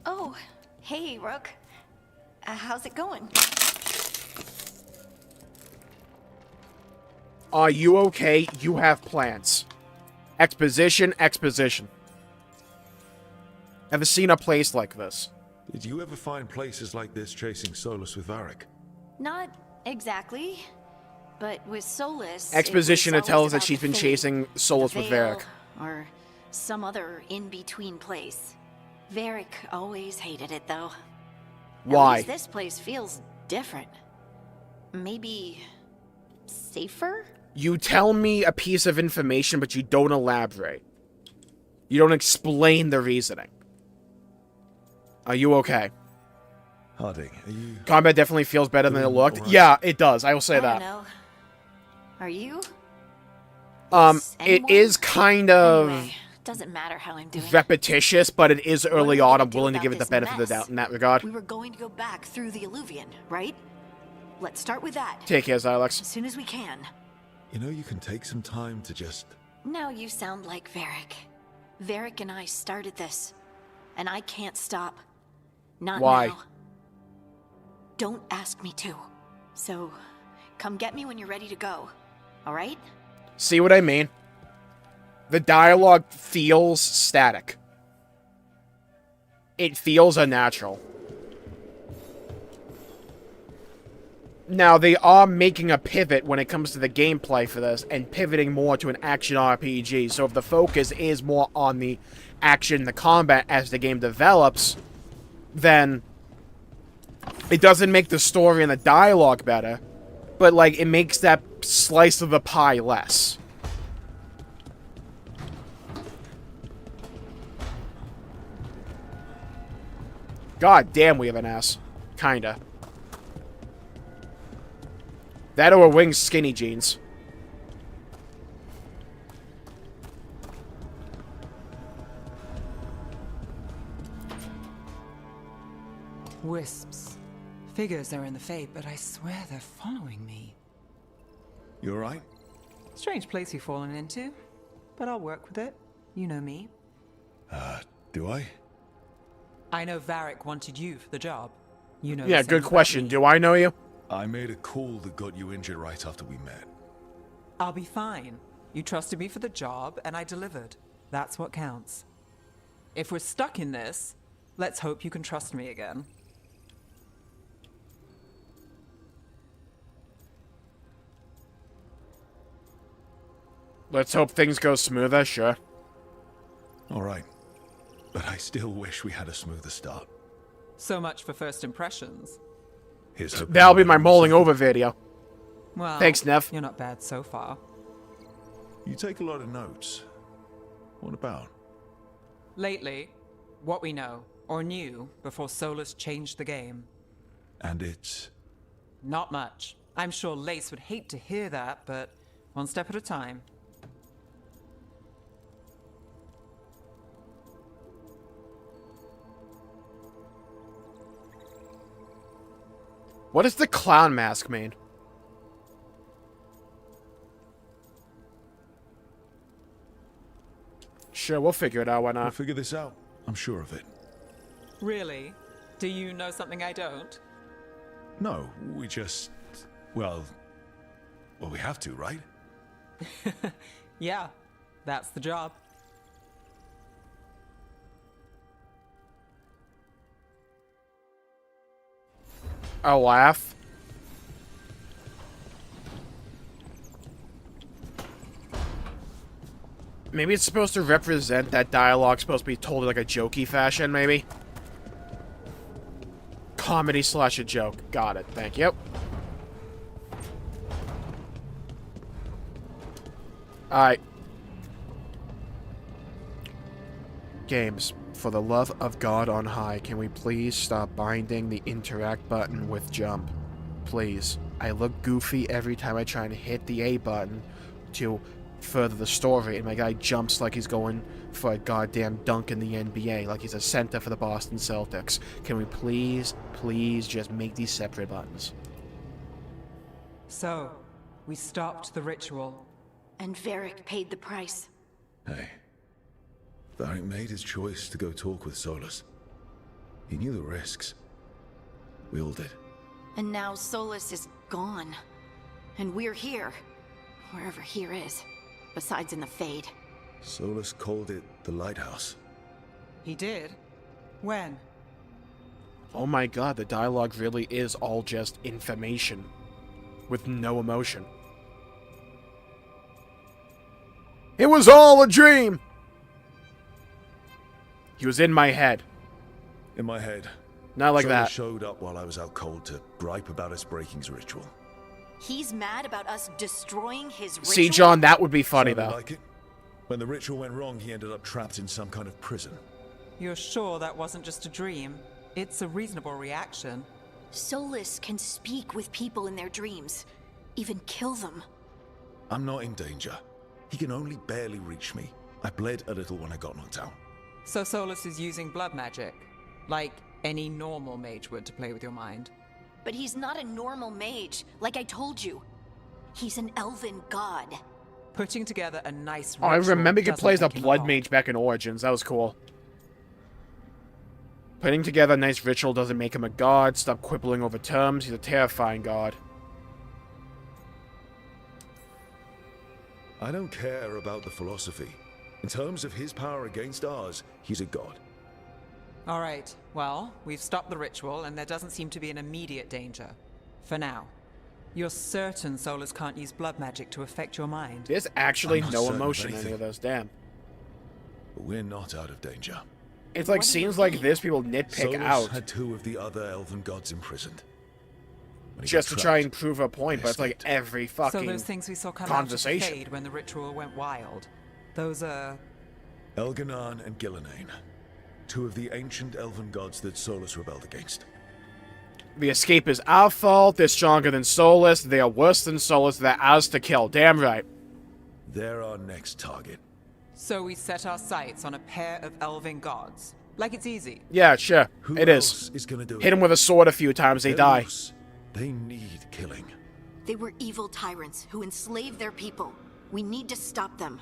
Oh, hey, Rook. How's it going? Are you okay? You have plans. Exposition, exposition. Ever seen a place like this? Did you ever find places like this chasing Solus with Varric? Not exactly. But with Solus... Exposition to tell us that she's been chasing Solus with Varric. Or some other in-between place. Varric always hated it, though. Why? At least this place feels different. Maybe... safer? You tell me a piece of information, but you don't elaborate. You don't explain the reasoning. Are you okay? Harding, are you... Combat definitely feels better than it looked. Right. Yeah, it does. I will say I that. don't know. Are you? It is kind of Anyway, doesn't matter how I'm doing. repetitious, but it is What are early we on. gonna I'm do willing to about give it the this benefit of the mess? doubt in that regard. We were going to go back through the Alluvion, right? Let's start with that. Take care, Xylex. As soon as we can. You know, you can take some time to just... Now you sound like Varric. Varric and I started this. And I can't stop. Not Why? now. Don't ask me to. So, come get me when you're ready to go. Alright? See what I mean? The dialogue feels static. It feels unnatural. Now, they are making a pivot when it comes to the gameplay for this, and pivoting more to an action RPG. So if the focus is more on the action, the combat as the game develops, then it doesn't make the story and the dialogue better, but, like, it makes that slice of the pie less. God damn, we have an ass. Kinda. That or wings skinny jeans. Wisps. Figures are in the fate, but I swear they're following me. You alright? Strange place you've fallen into, but I'll work with it. You know me. Do I? I know Varric wanted you for the job. You know. Yeah, the same good about question. me. Do I know you? I made a call that got you injured right after we met. I'll be fine. You trusted me for the job, and I delivered. That's what counts. If we're stuck in this, let's hope you can trust me again. Let's hope things go smoother, sure. Alright. But I still wish we had a smoother start. So much for first impressions. Here's hoping That'll be my everyone's mulling safe. over video. Well, Thanks, Nev. You're not bad so far. You take a lot of notes. What about? Lately, what we know, or knew, before Solus changed the game. And it's... Not much. I'm sure Lace would hate to hear that, but one step at a time. What does the clown mask mean? Sure, we'll figure it out, why We'll not? figure this out. I'm sure of it. Really? Do you know something I don't? No, we just... Well, we have to, right? Yeah, that's the job. A laugh? Maybe it's supposed to represent that dialogue supposed to be told in like a jokey fashion, maybe? comedy slash a joke. Got it. Thank you. Alright. Games, for the love of God on high, can we please stop binding the interact button with jump? Please. I look goofy every time I try to hit the A button to further the story, and my guy jumps like he's going for a goddamn dunk in the NBA, like he's a center for the Boston Celtics. Can we please just make these separate buttons? So, we stopped the ritual. And Varric paid the price. Hey. Varric made his choice to go talk with Solus. He knew the risks. We all did. And now Solus is gone. And we're here. Wherever here is. Besides in the Fade. Solus called it the Lighthouse. He did? When? Oh my god, the dialogue really is all just information. With no emotion. It was all a dream! He was in my head. In my head. Not like Solus that. showed up while I was out cold to gripe about us breaking his ritual. He's mad about us destroying his ritual? See, John, that would be funny, Sounded though. like it. When the ritual went wrong, he ended up trapped in some kind of prison. You're sure that wasn't just a dream? It's a reasonable reaction. Solus can speak with people in their dreams. Even kill them. I'm not in danger. He can only barely reach me. I bled a little when I got knocked out. So Solus is using blood magic? Like any normal mage would to play with your mind? But he's not a normal mage, like I told you. He's an elven god. Putting together a nice Oh, I ritual remember he could doesn't play as a make him blood god. mage back in Origins. That was cool. Putting together a nice ritual doesn't make him a god. Stop quibbling over terms. He's a terrifying god. I don't care about the philosophy. In terms of his power against ours, he's a god. All right, well, we've stopped the ritual and there doesn't seem to be an immediate danger. For now. You're certain Solus can't use blood magic to affect your mind? There's actually I'm not no certain of emotion in any anything. of those. Damn. But we're not out of danger. It's like What do scenes you like mean? this people nitpick Solus out had two of the other elven gods imprisoned. When he just got to try trapped, and prove a point, but it's like escaped. every So fucking those things we saw come conversation. out of the Fade when the ritual went wild, those are... Elganan and Gillenane. Two of the ancient elven gods that Solus rebelled against. The escape is our fault. They're stronger than Solus. They are worse than Solus. They're ours to kill. Damn right. They're our next target. So we set our sights on a pair of elven gods. Like it's easy. Yeah, sure. Who It is. else is gonna do Hit it? them with a sword a few times, they They're die. loose. They need killing. They were evil tyrants who enslaved their people. We need to stop them.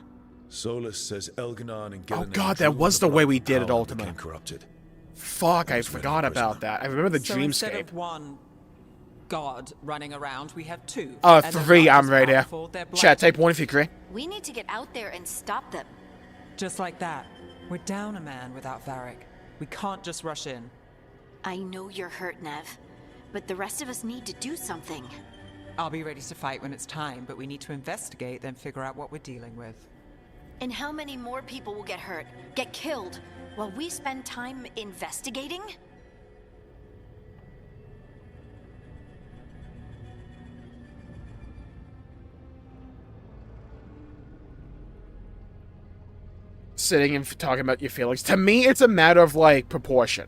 Solus says Elganan and Oh Gillenane god, that drew was on the way we blood did it, power and Ultima. became corrupted. Fuck, I That's been forgot a prisoner. about that. I remember the So instead dreamscape. of one god running around, we have two. Oh, And they're 3, not I'm just right here. powerful, they're Chat, blood. type 1 if you agree. We need to get out there and stop them. Just like that. We're down a man without Varric. We can't just rush in. I know you're hurt, Nev. But the rest of us need to do something. I'll be ready to fight when it's time, but we need to investigate, then figure out what we're dealing with. And how many more people will get hurt, get killed, while we spend time investigating? Sitting and talking about your feelings. To me, it's a matter of, like, proportion.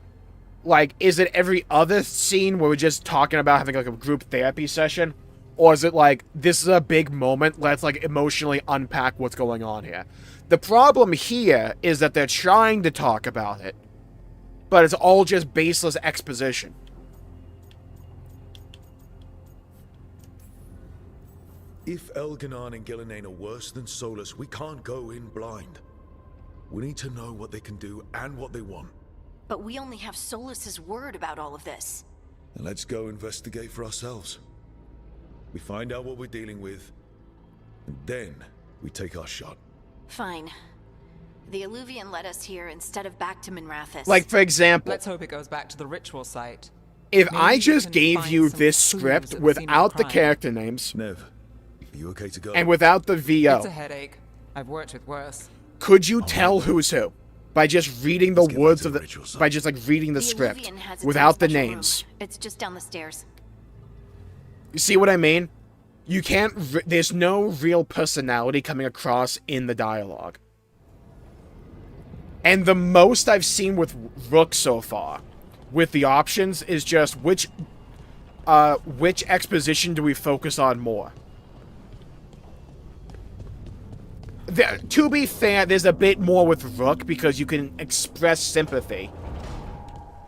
Like, is it every other scene where we're just talking about having, like, a group therapy session? Or is it, like, this is a big moment, let's, like, emotionally unpack what's going on here? The problem here is that they're trying to talk about it, but it's all just baseless exposition. If Elganan and Gillenane are worse than Solus, we can't go in blind. We need to know what they can do and what they want. But we only have Solus's word about all of this. And let's go investigate for ourselves. We find out what we're dealing with, and then we take our shot. Fine. The Illuvian led us here instead of back to Minrathis. Like, for example, Let's hope it goes back to the ritual site. if Maybe I we just can gave find you some this clues script at the scene of without the crime. character names, Nev, are you okay to go? and without the It's a VO, headache. I've worked with worse. could you tell who's who? by just reading the Let's get back words to of the the, ritual, son. by just like reading the script Illuvian has its own without the special room. names. It's just down the stairs. You see what I mean? You can't. There's no real personality coming across in the dialogue. And the most I've seen with Rook so far, with the options, is just which exposition do we focus on more? To be fair, there's a bit more with Rook because you can express sympathy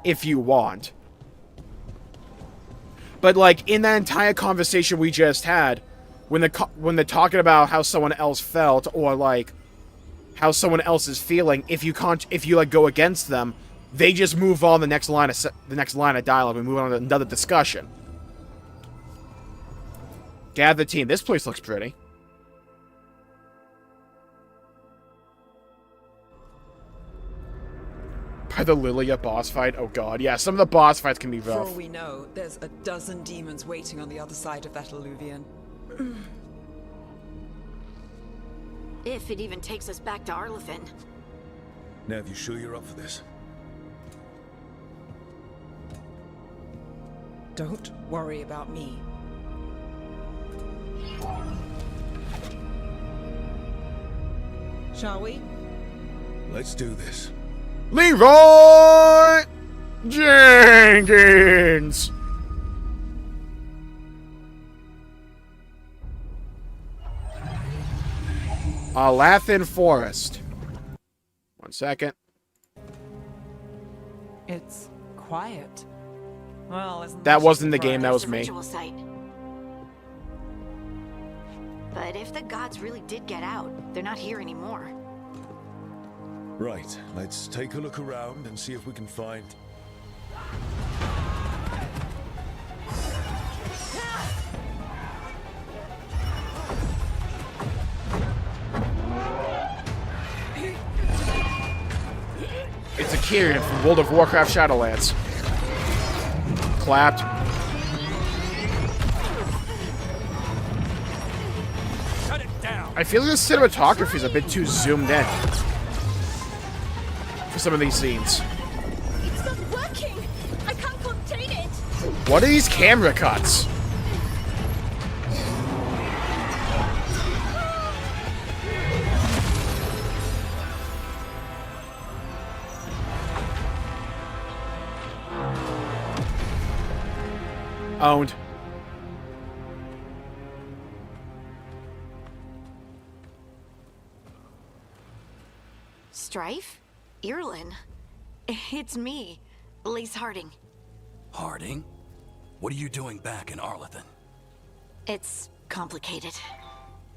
if you want. But like in that entire conversation we just had, when they're talking about how someone else felt or like how someone else is feeling, if you like go against them, they just move on the next line of dialogue and move on to another discussion. Gather team. This place looks pretty. By the Lilia boss fight? Oh god, yeah, some of the boss fights can be For all rough. we know, there's a dozen demons waiting on the other side of that Illuvian. If it even takes us back to Arlithin. Nav, you sure you're up for this? Don't worry about me. Shall we? Let's do this. Leroy Jenkins! Alathin Forest. 1 second. It's quiet. Well, isn't That a wasn't the game, that surprise? was me. Ritual site. But if the gods really did get out, they're not here anymore. Right, let's take a look around and see if we can find... It's a Kyrian from World of Warcraft Shadowlands. Clapped. Shut it down. I feel like the cinematography is a bit too zoomed in for some of these scenes. It's not working! I can't contain it! What are these camera cuts? Owned. Strife? Irlin? It's me, Lace Harding. Harding? What are you doing back in Arlithin? It's complicated.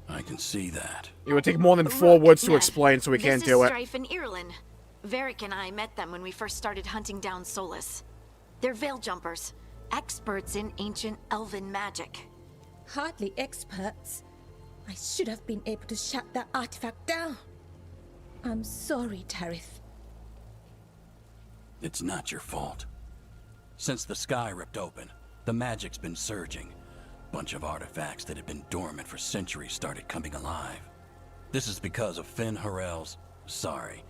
I can see that. It would take more than 4 words to Nav, explain, so we can't this do is it. Strife and Irlin. Varric and I met them when we first started hunting down Solus. They're veil jumpers, experts in ancient elven magic. Hardly experts. I should have been able to shut that artifact down. I'm sorry, Tarith. It's not your fault. Since the sky ripped open, the magic's been surging. Bunch of artifacts that had been dormant for centuries started coming alive. This is because of Finn Harel's... Sorry.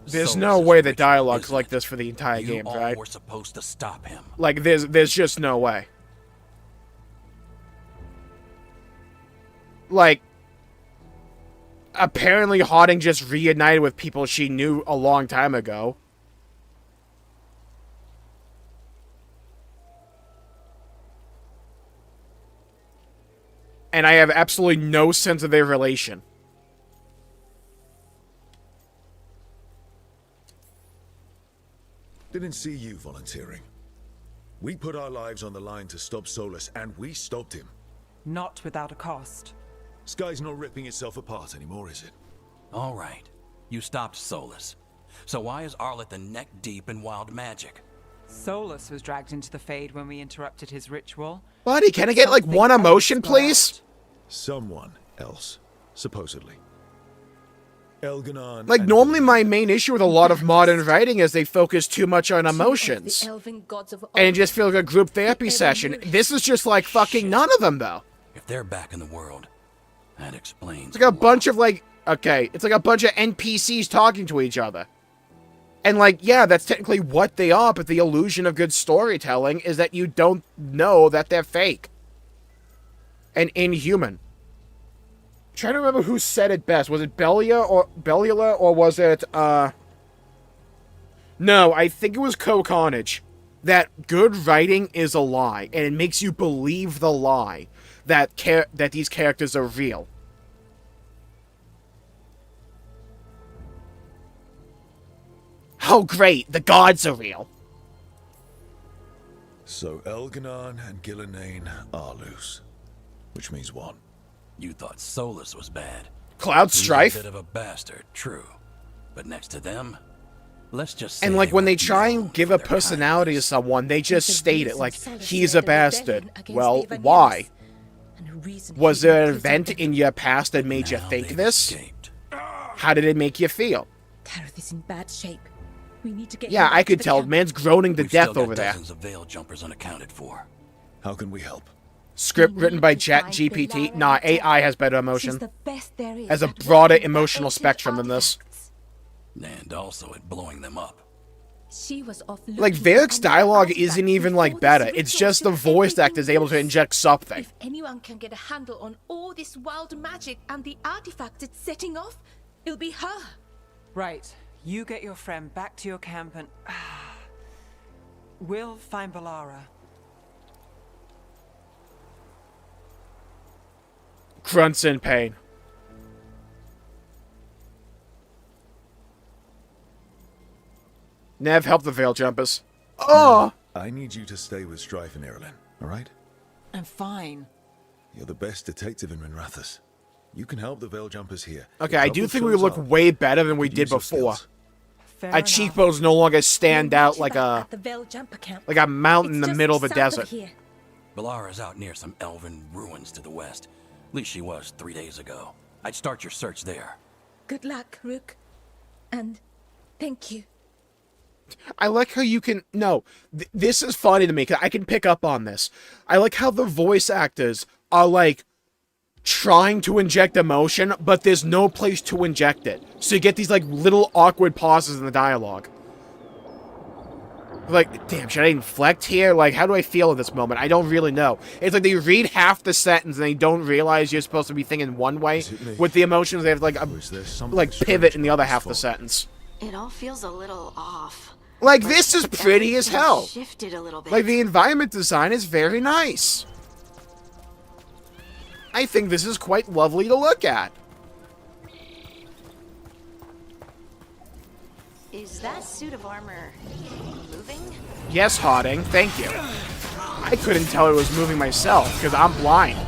There's no Solus's way that ritual, dialogue's isn't like it? this for the entire You game, all right? were supposed to stop him. Like, there's just no way. Like, apparently Harding just reunited with people she knew a long time ago. And I have absolutely no sense of their relation. Didn't see you volunteering. We put our lives on the line to stop Solus, and we stopped him. Not without a cost. Sky's not ripping itself apart anymore, is it? All right. You stopped Solus. So why is Arlithin neck deep in wild magic? Solus was dragged into the Fade when we interrupted his ritual. Buddy, can I get like Something one else emotion, got please? out. Someone else, supposedly. Elganon. Like, and normally Villian. my main issue with a lot of modern writing is they focus too much on Two of emotions. the elven gods of And it old. just feels like a group therapy session. This is just like fucking none of them, though. If they're back in the world, that explains. It's like a bunch of like, okay, it's like a bunch of NPCs talking to each other. And, like, yeah, that's technically what they are, but the illusion of good storytelling is that you don't know that they're fake. And inhuman. I'm trying to remember who said it best. Was it Bellula, or was it, No, I think it was Carnage. That good writing is a lie, and it makes you believe the lie that these characters are real. Oh, great, the gods are real. So Elganon and Gillenane are loose. Which means what? You thought Solus was bad. Cloud He's Strife? a bit of a bastard, true. But next to them, let's just say And, like, when they were try known and give for a their personality to kindness. someone, they just The state it reason like, Solus he's led a the rebellion bastard. against Well, the why? and the reason Was he there an imprisoned event them. in your past that made you Now think they've this? escaped. How did it make you feel? Gareth is in bad shape. We need to get Yeah, him back I to could the tell. camp. Man's groaning to We've still death got over there. dozens of veil jumpers unaccounted for. How can we help? Script We written need by to find ChatGPT. Belara Nah, and Tech. AI has better She's emotion. the best there is Has a at broader working with emotional ancient spectrum than this. artifacts. And also at blowing them up. She was off Like, looking for Varric's another dialogue artifact isn't even, before like, this better. It's ritual just the took voice everything actor's able to loose. inject something. If anyone can get a handle on all this wild magic and the artifacts it's setting off, it'll be her. Right. You get your friend back to your camp and... we'll find Belara. Grunts in pain. Nev, help the Veil Jumpers. Oh! I need you to stay with Strife and Irilyn, alright? I'm fine. You're the best detective in Minrathous. You can help the Veil Jumpers here. Okay, If I do trouble think we shows look up, way better than you we could did use your before. skills. Fair Our enough. cheekbones no longer stand We'll out meet you like back a at the Veil Jumper camp. mountain in It's the just middle of a south desert. here. Belara's out near some elven ruins to the west. At least she was 3 days ago. I'd start your search there. Good luck, Rook. And thank you. I like how you can... No, this is funny to me, because I can pick up on this. I like how the voice actors are, like, trying to inject emotion, but there's no place to inject it. So you get these, like, little awkward pauses in the dialogue. Like, damn, should I inflect here? Like, how do I feel at this moment? I don't really know. It's like they read half the sentence and they don't realize you're supposed to be thinking one way. Is it me? With the emotions, they have, like, Or is there something like strange pivot in the other about half of the this sentence. It all feels a little off. Like, this is pretty as Everything hell. Shifted a little bit. Like, the environment design is very nice. I think this is quite lovely to look at. Is that suit of armor moving? Yes, Harding, thank you. I couldn't tell it was moving myself, because I'm blind.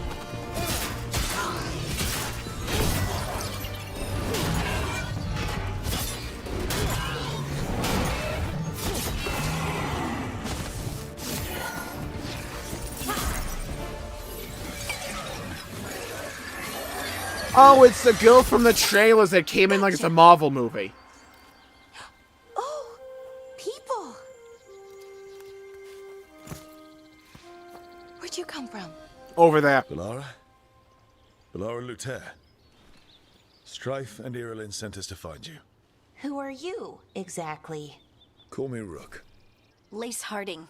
Oh, it's the girl from the trailers that came in like it's a Marvel movie. Oh, people. Where'd you come from? Over there. Belara? Belara Luther. Strife and Irilyn sent us to find you. Who are you, exactly? Call me Rook. Lace Harding.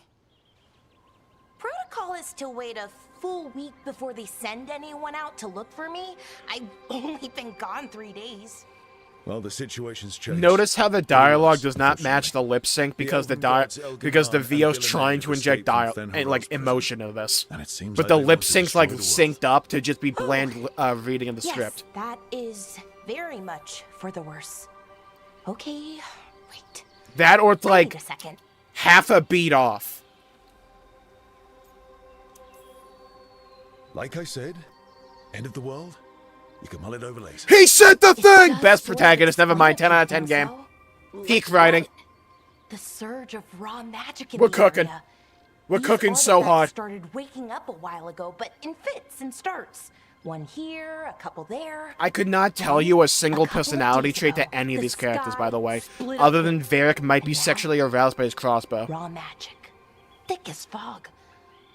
Protocol is to wait a full week before they send anyone out to look for me. I've only been gone 3 days. Well, the situation's changed. Notice how the dialogue does not Unfortunately. match the lip sync because the Elven gods because the Elganon VO's and trying Gillenane to inject escaped from like Fenrir's prison. emotion into this. And it seems But like the they lip want to sync's like destroy the world. synced up to just be bland reading of the Yes, script. that is very much for the worse. Okay, wait. That or it's I like need a second. half a beat off. Like I said, end of the world? You can mull it over later. He said the thing! Does Best what protagonist, it's never mind. like 10 out of 10 and game. so? Peak writing. The surge of raw magic in We're the cooking. area. We're These cooking so artifacts hard. Started waking up a while ago, but in fits and starts. One here, a couple there. I could not tell you a single A couple of personality days trait ago, to any of the these characters, by the way. sky split Other open. than Varric might be And now- sexually aroused by his crossbow. Raw magic. Thick as fog.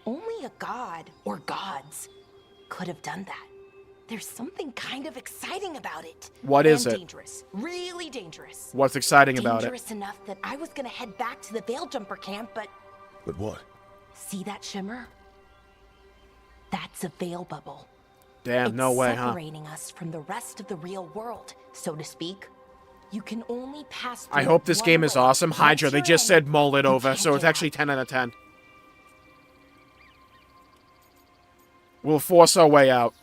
Only a god or gods could have done that. there's something kind of exciting about it. What is and it? Dangerous. Really dangerous. What's exciting about it? Dangerous enough that I was gonna head back to the Veil Jumper camp, but... But what? See that shimmer? That's a veil bubble. Damn, no way, huh? Separating us from the rest of the real world, so to speak. You can only pass through I hope this one game is way. awesome. Once Hydra, they you're just in, said mull it you over, can't so it's get actually out. 10 out of 10. We'll force our way out.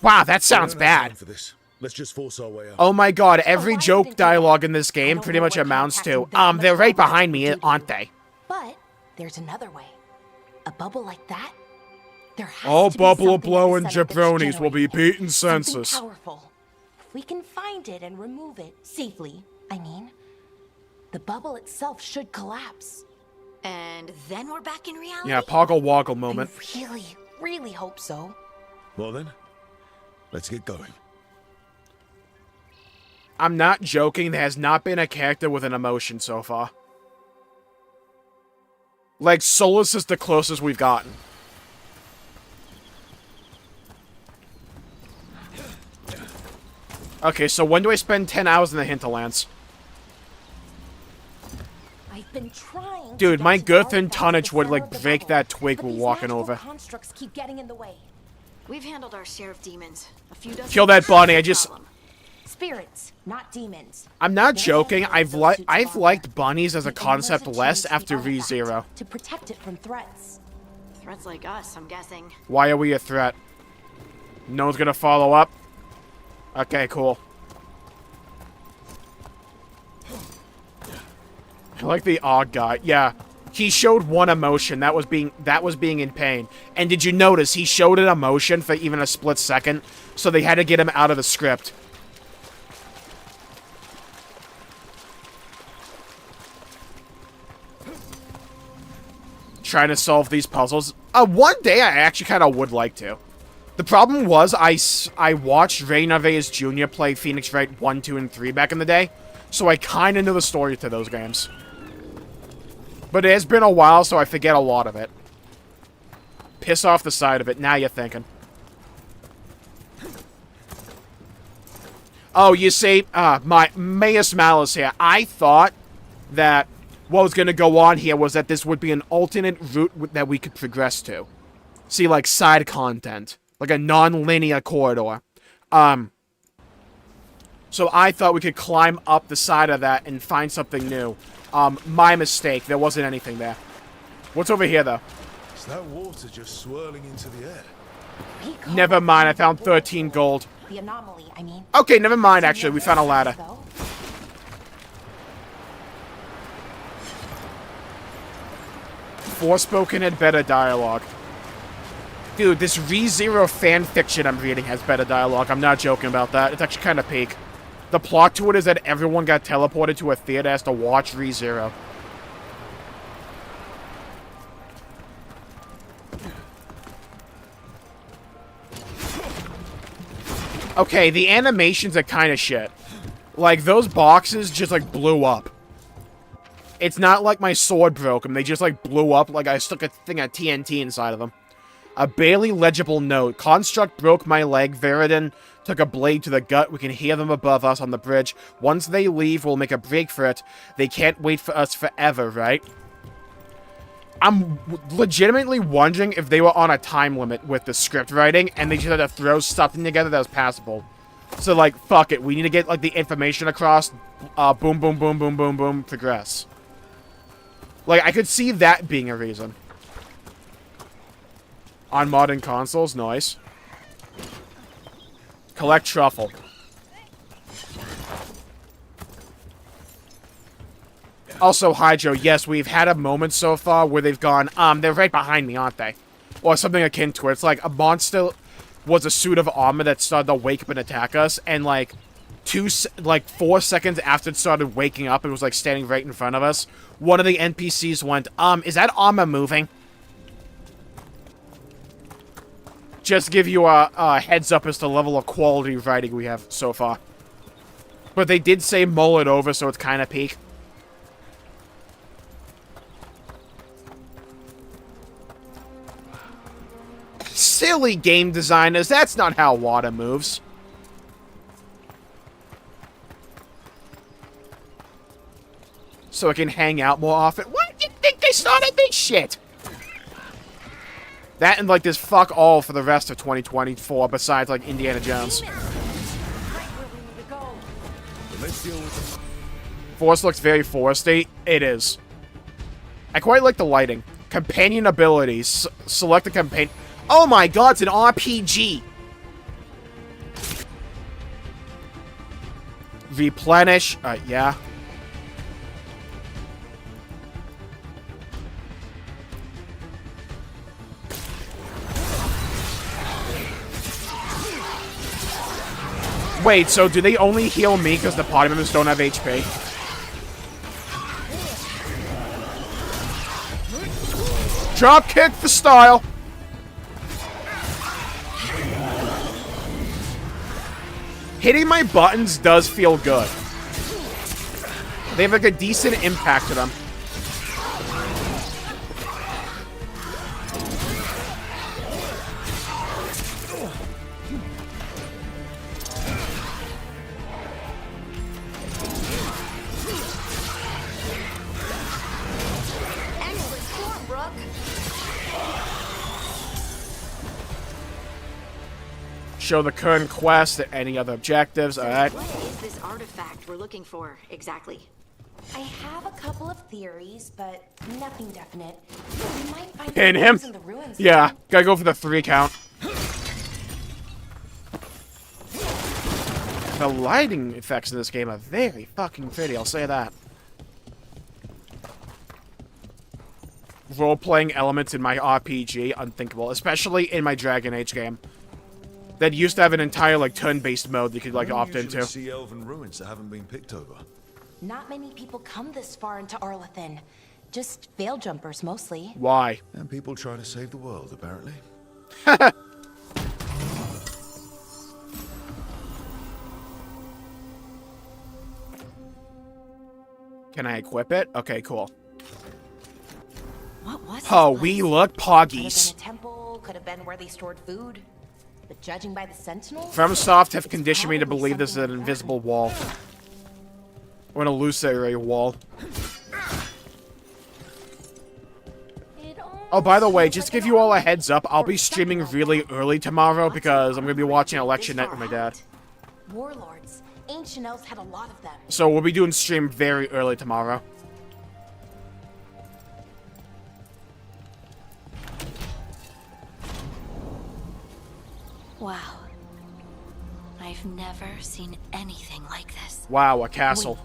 Wow, that sounds We don't have time bad. for this. Let's just force our way out. Oh my god, every why joke didn't you dialogue do in this that? I game don't pretty know much what amounts to, contacting that they're much right longer behind me, would do to aren't you. they? But there's another way. A bubble like that? There has All to be bubble something blowing at the center that's jabronis will be generating it. beaten Something senseless. powerful. If we can find it and remove it safely, I mean, the bubble itself should collapse. And then we're back in reality? Yeah, Poggle Woggle moment. I really, really hope so. Well then, let's get going. I'm not joking, there has not been a character with an emotion so far. Like, Solus is the closest we've gotten. Okay, so when do I spend 10 hours in the Hinterlands? I've been trying. Dude, to my get to the girth and artifacts tonnage at the would, center like, of the break bubble, that twig but we're these walking magical over. constructs keep getting in the way. We've handled our share of demons. A few dozen. Kill that bunny, I just... Problem. Spirits, not demons. I'm not They're joking, handling I've those suits of armor. liked bunnies as a The concept emergency less to after the artifact ReZero. to protect it from threats. Threats like us, I'm guessing. Why are we a threat? No one's gonna follow up? Okay, cool. I like the odd guy. Yeah. He showed one emotion. That was being in pain. And did you notice he showed an emotion for even a split second? So they had to get him out of the script. Trying to solve these puzzles. One day I actually kind of would like to. The problem was I watched Ray Narvaez Jr. play Phoenix Wright 1, 2, and 3 back in the day. So I kind of knew the story to those games. But it has been a while, so I forget a lot of it. Piss off the side of it. Now you're thinking. Oh, you see, my Mayus Malice here. I thought that what was going to go on here was that this would be an alternate route that we could progress to. See, like, side content. Like a non-linear corridor. So I thought we could climb up the side of that and find something new. My mistake. There wasn't anything there. What's over here, though? Is that water just swirling into the air? We call Never that mind, I the found void 13 gold. The anomaly, I mean. Okay, never mind, actually. We found a ladder. Though. Forspoken had better dialogue. Dude, this ReZero fanfiction I'm reading has better dialogue. I'm not joking about that. It's actually kind of peak. The plot to it is that everyone got teleported to a theater as to watch ReZero. Okay, the animations are kind of shit. Like, those boxes just, like, blew up. It's not like my sword broke them. They just, like, blew up like I stuck a thing of TNT inside of them. A barely legible note. Construct broke my leg. Veridin took a blade to the gut. We can hear them above us on the bridge. Once they leave, we'll make a break for it. They can't wait for us forever, right? I'm legitimately wondering if they were on a time limit with the script writing, and they just had to throw something together that was passable. So, like, fuck it. We need to get, like, the information across. Boom, boom, boom, boom, boom, boom. Progress. Like, I could see that being a reason. On modern consoles, nice. Collect truffle. Also, Hydro, yes, we've had a moment so far where they've gone, they're right behind me, aren't they? Or something akin to it. It's like a monster was a suit of armor that started to wake up and attack us, and like 4 seconds after it started waking up, it was like standing right in front of us. One of the NPCs went, is that armor moving? Just to give you a heads up as to the level of quality writing we have so far. But they did say mull it over, so it's kind of peak. Silly game designers, that's not how water moves. So it can hang out more often. What do you think they started this shit? That and like this fuck all for the rest of 2024 besides like Indiana Jones. Forest looks very foresty. It is. I quite like the lighting. Companion abilities. Select a companion. Oh my god, it's an RPG. Replenish. Yeah. Wait, so do they only heal me because the party members don't have HP? Drop kick for style. Hitting my buttons does feel good. They have like a decent impact to them. Show the current quest and any other objectives. Alright. What is this artifact we're looking for, exactly? I have a couple of theories, but nothing definite. We might find Pin him? in the ruins. Yeah, gotta go for the 3 count. The lighting effects in this game are very fucking pretty, I'll say that. Role-playing elements in my RPG, unthinkable. Especially in my Dragon Age game. That used to have an entire, like, turn-based mode that you could, like, opt into. See elven ruins that haven't been picked over. Not many people come this far into Arlathan. Just veil jumpers, mostly. Why? And people trying to save the world, apparently. Can I equip it? Okay, cool. What was Oh, this we place? look Could have poggies. been a temple, could have been where they stored food. But judging by the sentinels... FromSoft have conditioned me to believe this is an invisible wall. Or an illusory wall. Oh, by the way, just to give you all a heads up, I'll be streaming really early tomorrow because I'm going to be watching Election Night with my dad. Warlords. Ancient elves had a lot of them. So we'll be doing stream very early tomorrow. Wow. I've never seen anything like this. Wow, a castle.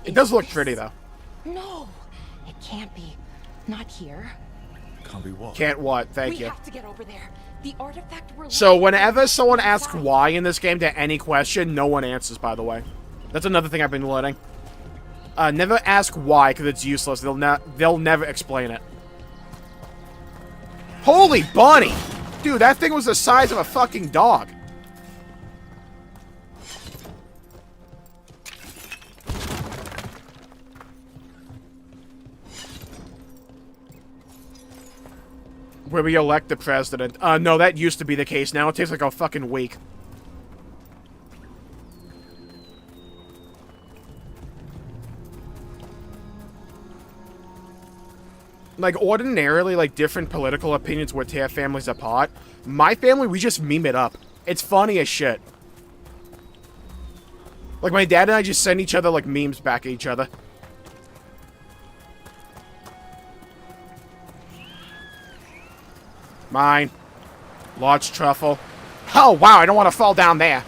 It does look pretty, though. No, it can't be. Not here. Can't be what? Can't what? Thank We you. have to get over there. The artifact we're So looking whenever for someone is asks inside. why in this game to any question, no one answers, by the way. That's another thing I've been learning. Never ask why, because it's useless. They'll never explain it. Holy bunny! Dude, that thing was the size of a fucking dog. Where we elect the president. No, that used to be the case. Now it takes like a fucking week. Like, ordinarily, like, different political opinions would tear families apart. My family, we just meme it up. It's funny as shit. Like, my dad and I just send each other, like, memes back at each other. Mine. Large truffle. Oh, wow, I don't want to fall down there.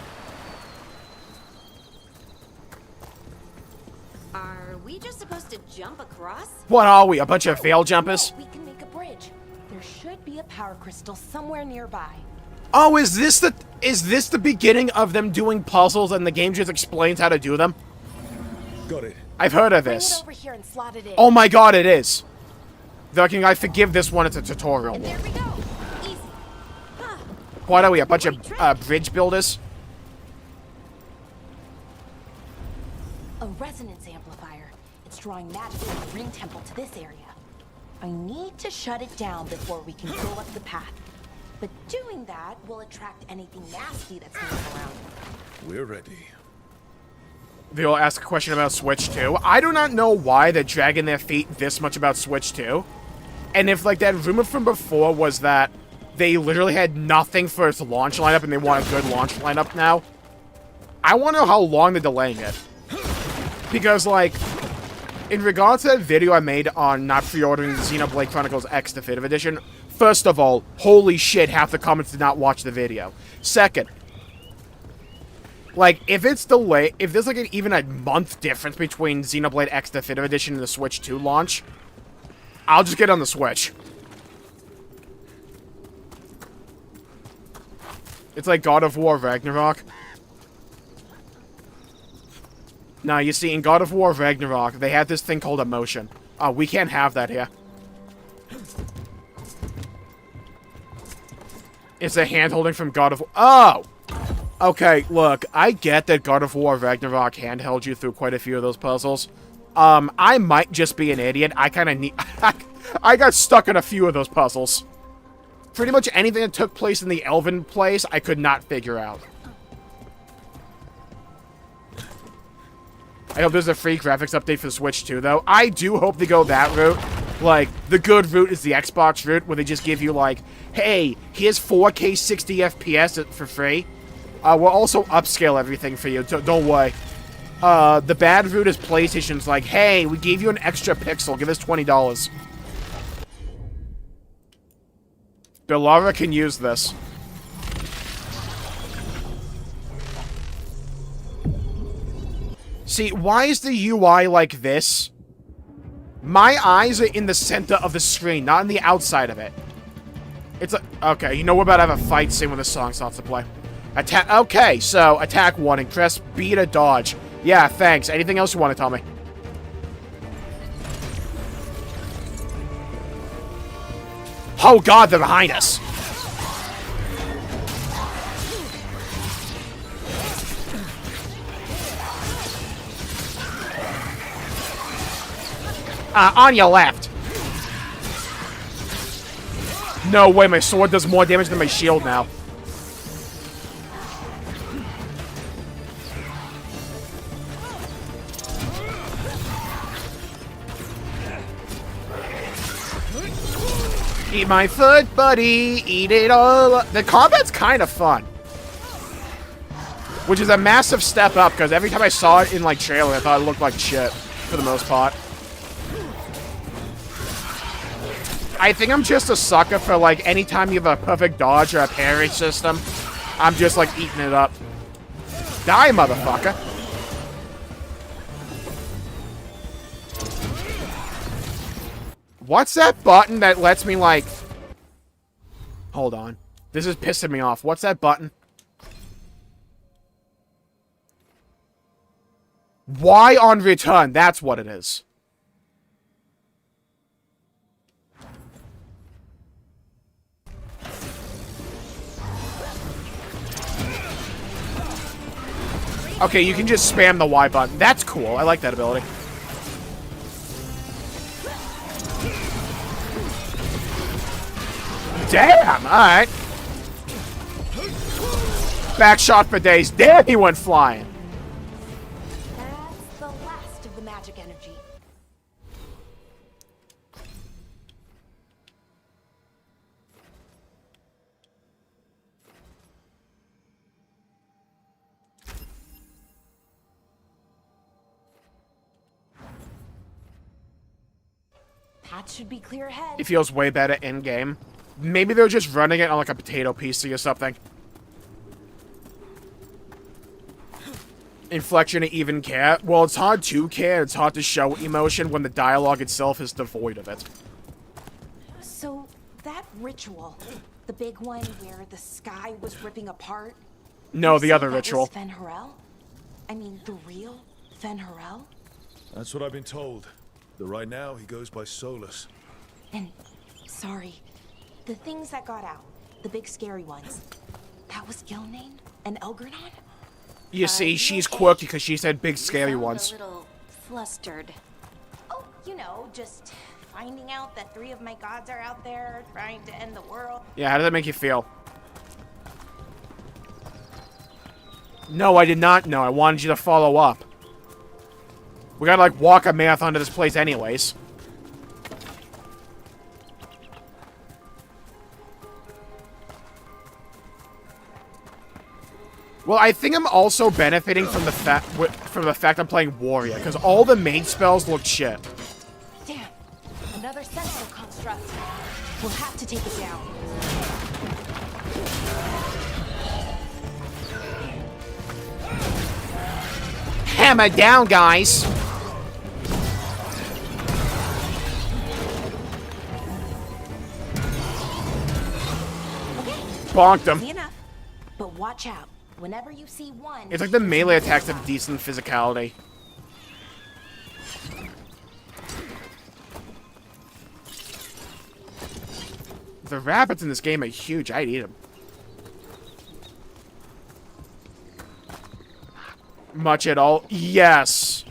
Are we just supposed to jump across? What are we, a bunch of veil jumpers? No, we can make a bridge. There should be a power crystal somewhere nearby. Oh, is this the beginning of them doing puzzles and the game just explains how to do them? Got it. I've heard of Bring it this. over here and slot it in. Oh my god, it is. I forgive this one, it's a tutorial. And there we go. Easy. What are we, a bunch of bridge builders? A resonance amplifier. It's drawing magic from the ring temple to this area. I need to shut it down before we can go up the path. But doing that will attract anything nasty that's moving around. We're ready. They'll ask a question about Switch 2. I do not know why they're dragging their feet this much about Switch 2. And if, like, that rumor from before was that they literally had nothing for its launch lineup and they want a good launch lineup now, I want to know how long they're delaying it. Because, like, in regards to that video I made on not pre-ordering Xenoblade Chronicles X Definitive Edition, first of all, holy shit, half the comments did not watch the video. Second, like, if it's delayed, if there's, like, even a month difference between Xenoblade X Definitive Edition and the Switch 2 launch, I'll just get on the Switch. It's like God of War Ragnarok. Now, you see, in God of War Ragnarok, they had this thing called emotion. We can't have that here. It's a hand-holding from God of War. Oh! Okay, look, I get that God of War Ragnarok handheld you through quite a few of those puzzles. I might just be an idiot. I kind of need... I got stuck in a few of those puzzles. Pretty much anything that took place in the Elven place, I could not figure out. I hope there's a free graphics update for the Switch 2, though. I do hope they go that route. Like, the good route is the Xbox route, where they just give you, like, hey, here's 4K 60 FPS for free. We'll also upscale everything for you, don't worry. The bad route is PlayStation's like, hey, we gave you an extra pixel, give us $20. Bellara can use this. See, why is the UI like this? My eyes are in the center of the screen, not on the outside of it. It's like, okay, you know we're about to have a fight scene when the song starts to play. Attack, okay, so, attack 1 and press B to dodge. Yeah, thanks. Anything else you want to tell me? Oh god, they're behind us! On your left. No way, my sword does more damage than my shield now. Eat my foot, buddy. Eat it all up. The combat's kind of fun. Which is a massive step up, because every time I saw it in, like, trailer, I thought it looked like shit, for the most part. I think I'm just a sucker for, like, anytime you have a perfect dodge or a parry system, I'm just, like, eating it up. Die, motherfucker. What's that button that lets me, like... Hold on. This is pissing me off. What's that button? Y on return. That's what it is. Okay, you can just spam the Y button. That's cool. I like that ability. Damn! Alright. Back shot for days. Damn, he went flying. That's the last of the magic energy. That should be clear ahead. It feels way better in-game. Maybe they're just running it on like a potato PC or something. Inflection to even care. Well, it's hard to care. It's hard to show emotion when the dialogue itself is devoid of it. So, that ritual, the big one where the sky was ripping apart? No, the other that ritual. Was Fen Harel? I mean, the real Fen Harel? That's what I've been told. Though right now, he goes by Solus. And, sorry, the things that got out, the big scary ones, that was Gilnane and Elgranon? You see, she's quirky because she said big scary ones. A little flustered. Oh, you know, just finding out that 3 of my gods are out there trying to end the world. Yeah, how does that make you feel? No, I did not know. I wanted you to follow up. We gotta, like, walk a marathon to this place anyways. Well, I think I'm also benefiting from the fact I'm playing warrior, because all the main spells look shit. Damn, another sentinel construct. We'll have to take it down. Hammer down, guys! Bonked him. Easy enough, but watch out. Whenever you see one, It's like the melee attacks have decent physicality. The rabbits in this game are huge. I'd eat them. Much at all? Yes.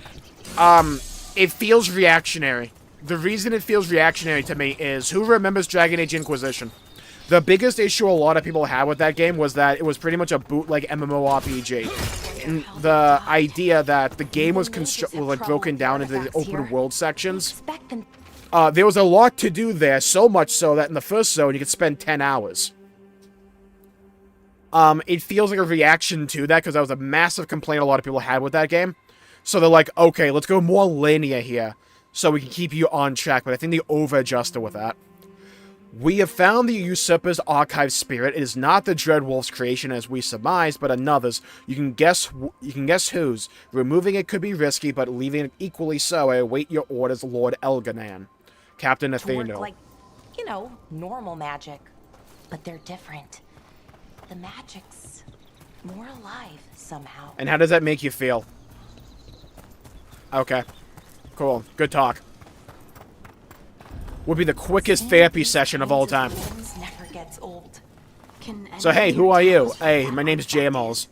It feels reactionary. The reason it feels reactionary to me is, who remembers Dragon Age Inquisition? The biggest issue a lot of people had with that game was that it was pretty much a bootleg MMORPG. And the idea that the game was broken down into the open world sections. There was a lot to do there, so much so that in the first zone you could spend 10 hours. It feels like a reaction to that, because that was a massive complaint a lot of people had with that game. So they're like, okay, let's go more linear here, so we can keep you on track. But I think they over-adjusted with that. We have found the Usurper's archive spirit. It is not the Dreadwolf's creation as we surmised, but another's. You can guess whose. Removing it could be risky, but leaving it equally so. I await your orders, Lord Elganan. Captain Atheno. work like, you know, normal magic, but they're different. The magic's more alive somehow. And how does that make you feel? Okay. Cool. Good talk. Would be the quickest therapy session of all time. Never gets old. So hey, who are you? Hey, my name's Jmulls.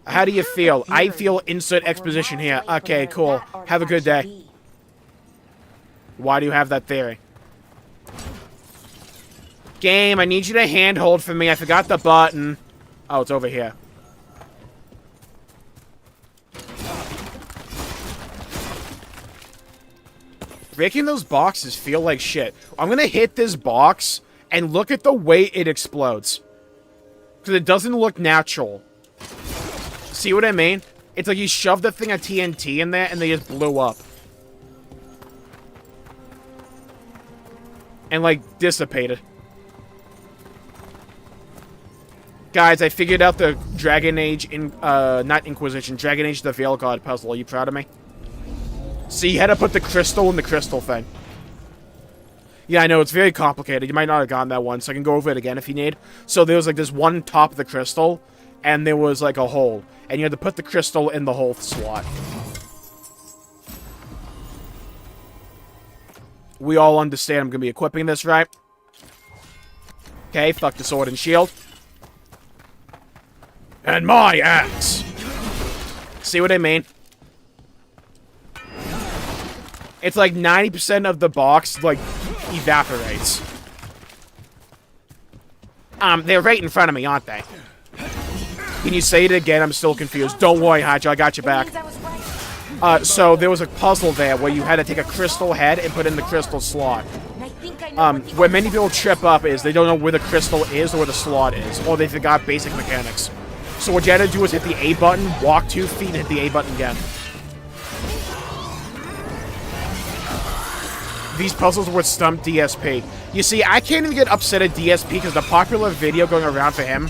How do you feel? I feel insert exposition here. Okay, cool. Have a good day. Why do you have that theory? Game, I need you to handhold for me. I forgot the button. Oh, it's over here. Breaking those boxes feel like shit. I'm gonna hit this box and look at the way it explodes. Because it doesn't look natural. See what I mean? It's like you shoved the thing of TNT in there and they just blew up. And, like, dissipated. Guys, I figured out the Dragon Age, not Inquisition, Dragon Age The Veilguard puzzle. Are you proud of me? See, you had to put the crystal in the crystal thing. Yeah, I know, it's very complicated. You might not have gotten that one, so I can go over it again if you need. So there was, like, this one top of the crystal, and there was, like, a hole. And you had to put the crystal in the hole slot. We all understand I'm going to be equipping this, right? Okay, fuck the sword and shield. And my axe! See what I mean? It's like 90% of the box, like, evaporates. They're right in front of me, aren't they? Can you say it again? I'm still confused. Don't worry, Hydra, I got your back. So there was a puzzle there where you had to take a crystal head and put it in the crystal slot. Where many people trip up is they don't know where the crystal is or where the slot is, or they forgot basic mechanics. So what you had to do was hit the A button, walk 2 feet, and hit the A button again. These puzzles would stump DSP. You see, I can't even get upset at DSP because the popular video going around for him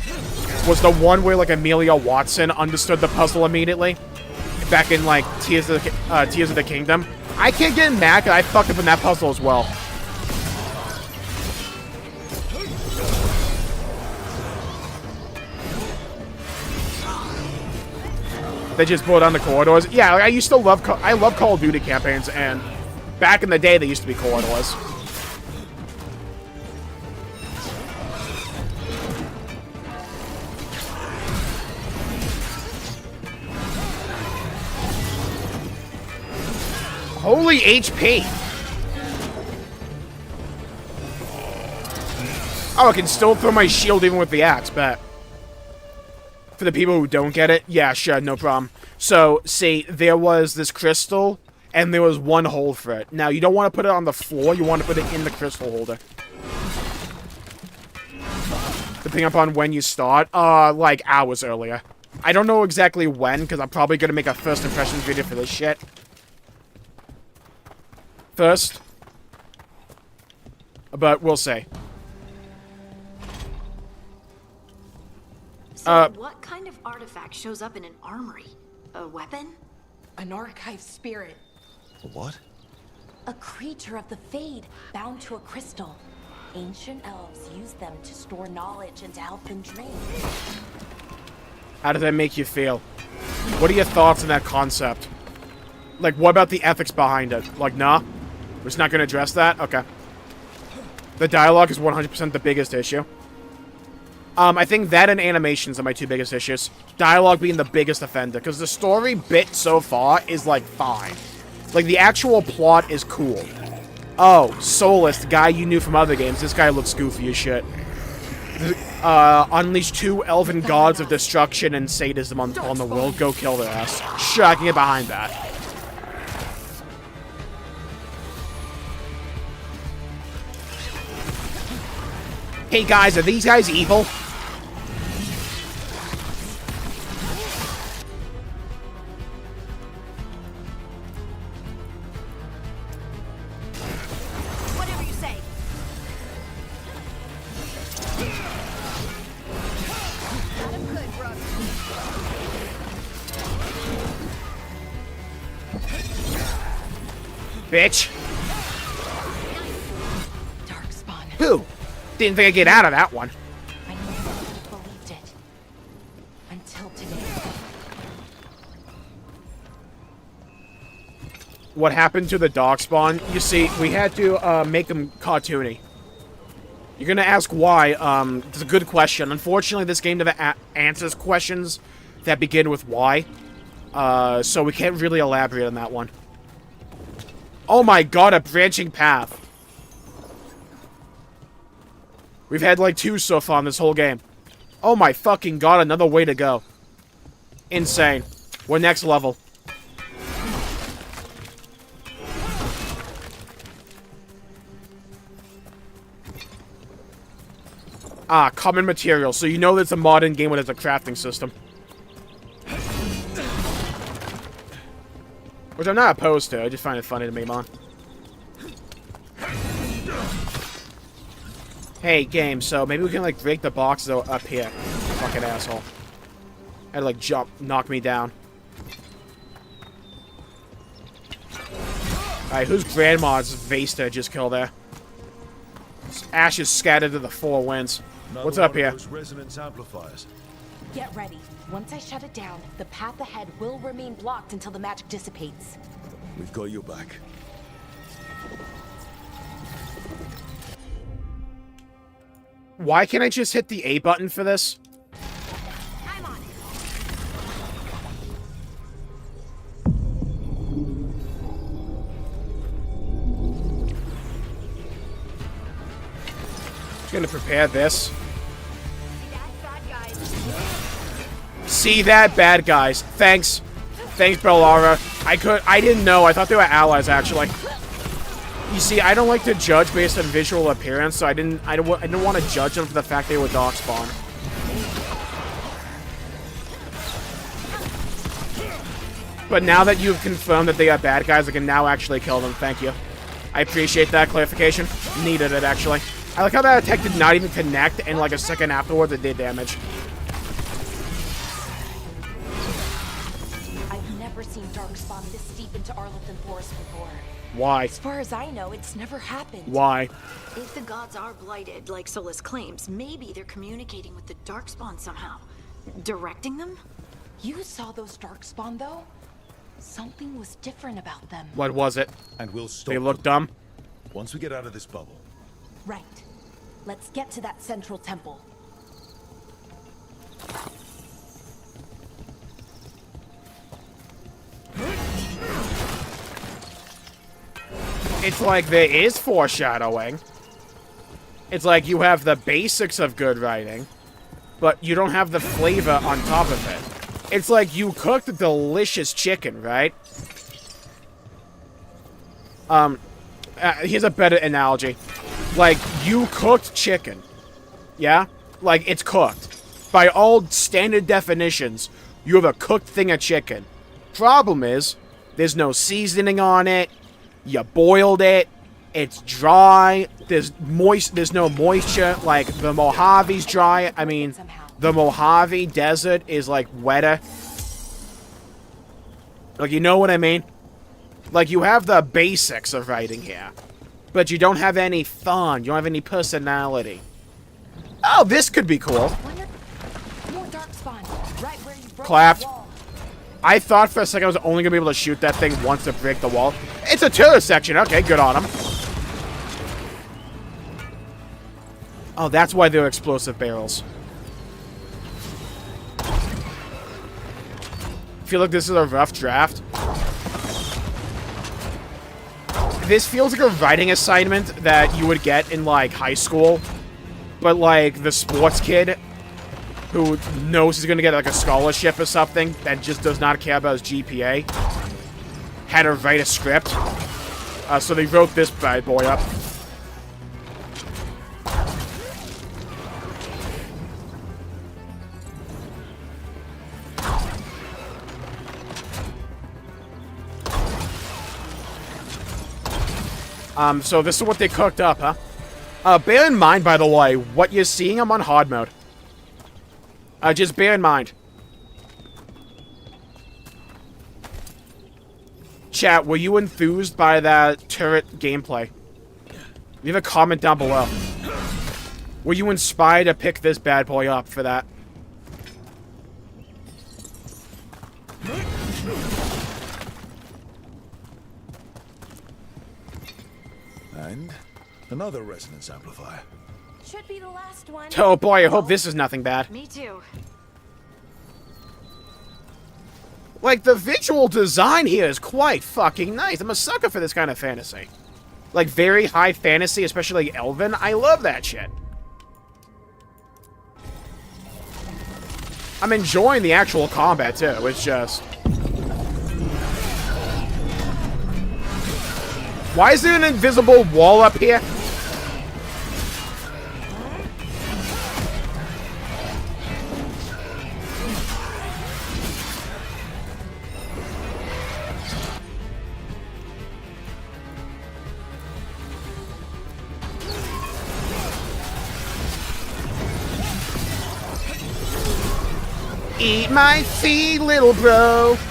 was the one where, like, Amelia Watson understood the puzzle immediately. Back in, like, Tears of the Kingdom. I can't get mad because I fucked up in that puzzle as well. They just blow down the corridors. Yeah, I used to love Call of Duty campaigns, and back in the day, they used to be corridors. Holy HP! Oh, I can still throw my shield even with the axe, bet. For the people who don't get it, yeah, sure, no problem. So, see, there was this crystal, and there was one hole for it. Now, you don't want to put it on the floor, you want to put it in the crystal holder. Depending upon when you start, like hours earlier. I don't know exactly when, because I'm probably going to make a first impressions video for this shit. First. But we'll see. So what kind of artifact shows up in an armory? A weapon? An archive spirit. What? A creature of the Fade, bound to a crystal. Ancient elves use them to store knowledge and to help them train. How does that make you feel? What are your thoughts on that concept? Like, what about the ethics behind it? Like, nah? We're just not going to address that? Okay. The dialogue is 100% the biggest issue. I think that and animations are my two biggest issues. Dialogue being the biggest offender, because the story bit so far is, like, fine. Like, the actual plot is cool. Oh, Solus, the guy you knew from other games. This guy looks goofy as shit. Unleash 2 elven gods of destruction and sadism on the world. Go kill their ass. Sure, I can get behind that. Hey guys, are these guys evil? Whatever you say. Bitch. Darkspawn. Who? Didn't think I'd get out of that one. I never would have believed it. Until today. What happened to the Darkspawn? You see, we had to make them cartoony. You're gonna ask why. It's a good question. Unfortunately, this game never answers questions that begin with why. So we can't really elaborate on that one. Oh my god, a branching path. We've had like 2 so far in this whole game. Oh my fucking god, another way to go. Insane. We're next level. Ah, common material. So you know that it's a modern game with a crafting system. Which I'm not opposed to. I just find it funny to make them on. Hey, game, so maybe we can, like, break the box, though, up here. Fucking asshole. Had to, like, jump, knock me down. Alright, whose grandma's Vesta just killed there? Ashes scattered to the 4 winds. What's up here? Resonance amplifiers. Get ready. Once I shut it down, the path ahead will remain blocked until the magic dissipates. We've got your back. Why can't I just hit the A button for this? I'm on it. Just gonna prepare this. See that, bad guys. Thanks. Thanks, Bellara. I didn't know. I thought they were allies, actually. You see, I don't like to judge based on visual appearance, so I didn't want to judge them for the fact they were Darkspawn. But now that you've confirmed that they are bad guys, I can now actually kill them. Thank you. I appreciate that clarification. Needed it, actually. I like how that attack did not even connect, and like a second afterwards, it did damage. I've never seen Darkspawn this deep into Arlington Forest before. Why? As far as I know, it's never happened. Why? If the gods are blighted, like Solus claims, maybe they're communicating with the Darkspawn somehow. Directing them? You saw those Darkspawn, though? Something was different about them. What was it? And we'll stop. They look dumb? Once we get out of this bubble. Right. Let's get to that central temple. It's like there is foreshadowing. It's like you have the basics of good writing, but you don't have the flavor on top of it. It's like you cooked a delicious chicken, right? Here's a better analogy. Like, you cooked chicken. Yeah? Like, it's cooked. By all standard definitions, you have a cooked thing of chicken. Problem is, there's no seasoning on it. You boiled it. It's dry. There's no moisture. Like, the Mojave's dry. I mean, the Mojave Desert is, like, wetter. Like, you know what I mean? Like, you have the basics of writing here. But you don't have any fun. You don't have any personality. Oh, this could be cool. Clapped. I thought for a second I was only going to be able to shoot that thing once to break the wall. It's a turret section. Okay, good on him. Oh, that's why they're explosive barrels. I feel like this is a rough draft. This feels like a writing assignment that you would get in, like, high school. But, like, the sports kid who knows he's going to get, like, a scholarship or something that just does not care about his GPA had to write a script. So they wrote this bad boy up. So this is what they cooked up, huh? Bear in mind, by the way, what you're seeing, I'm on hard mode. Just bear in mind. Chat, were you enthused by that turret gameplay? Leave a comment down below. Were you inspired to pick this bad boy up for that? And another resonance amplifier. Should be the last one. Oh boy, I hope this is nothing bad. Me too. Like, the visual design here is quite fucking nice. I'm a sucker for this kind of fantasy. Like, very high fantasy, especially Elven. I love that shit. I'm enjoying the actual combat, too. It's just... Why is there an invisible wall up here? Eat my feet, little bro. The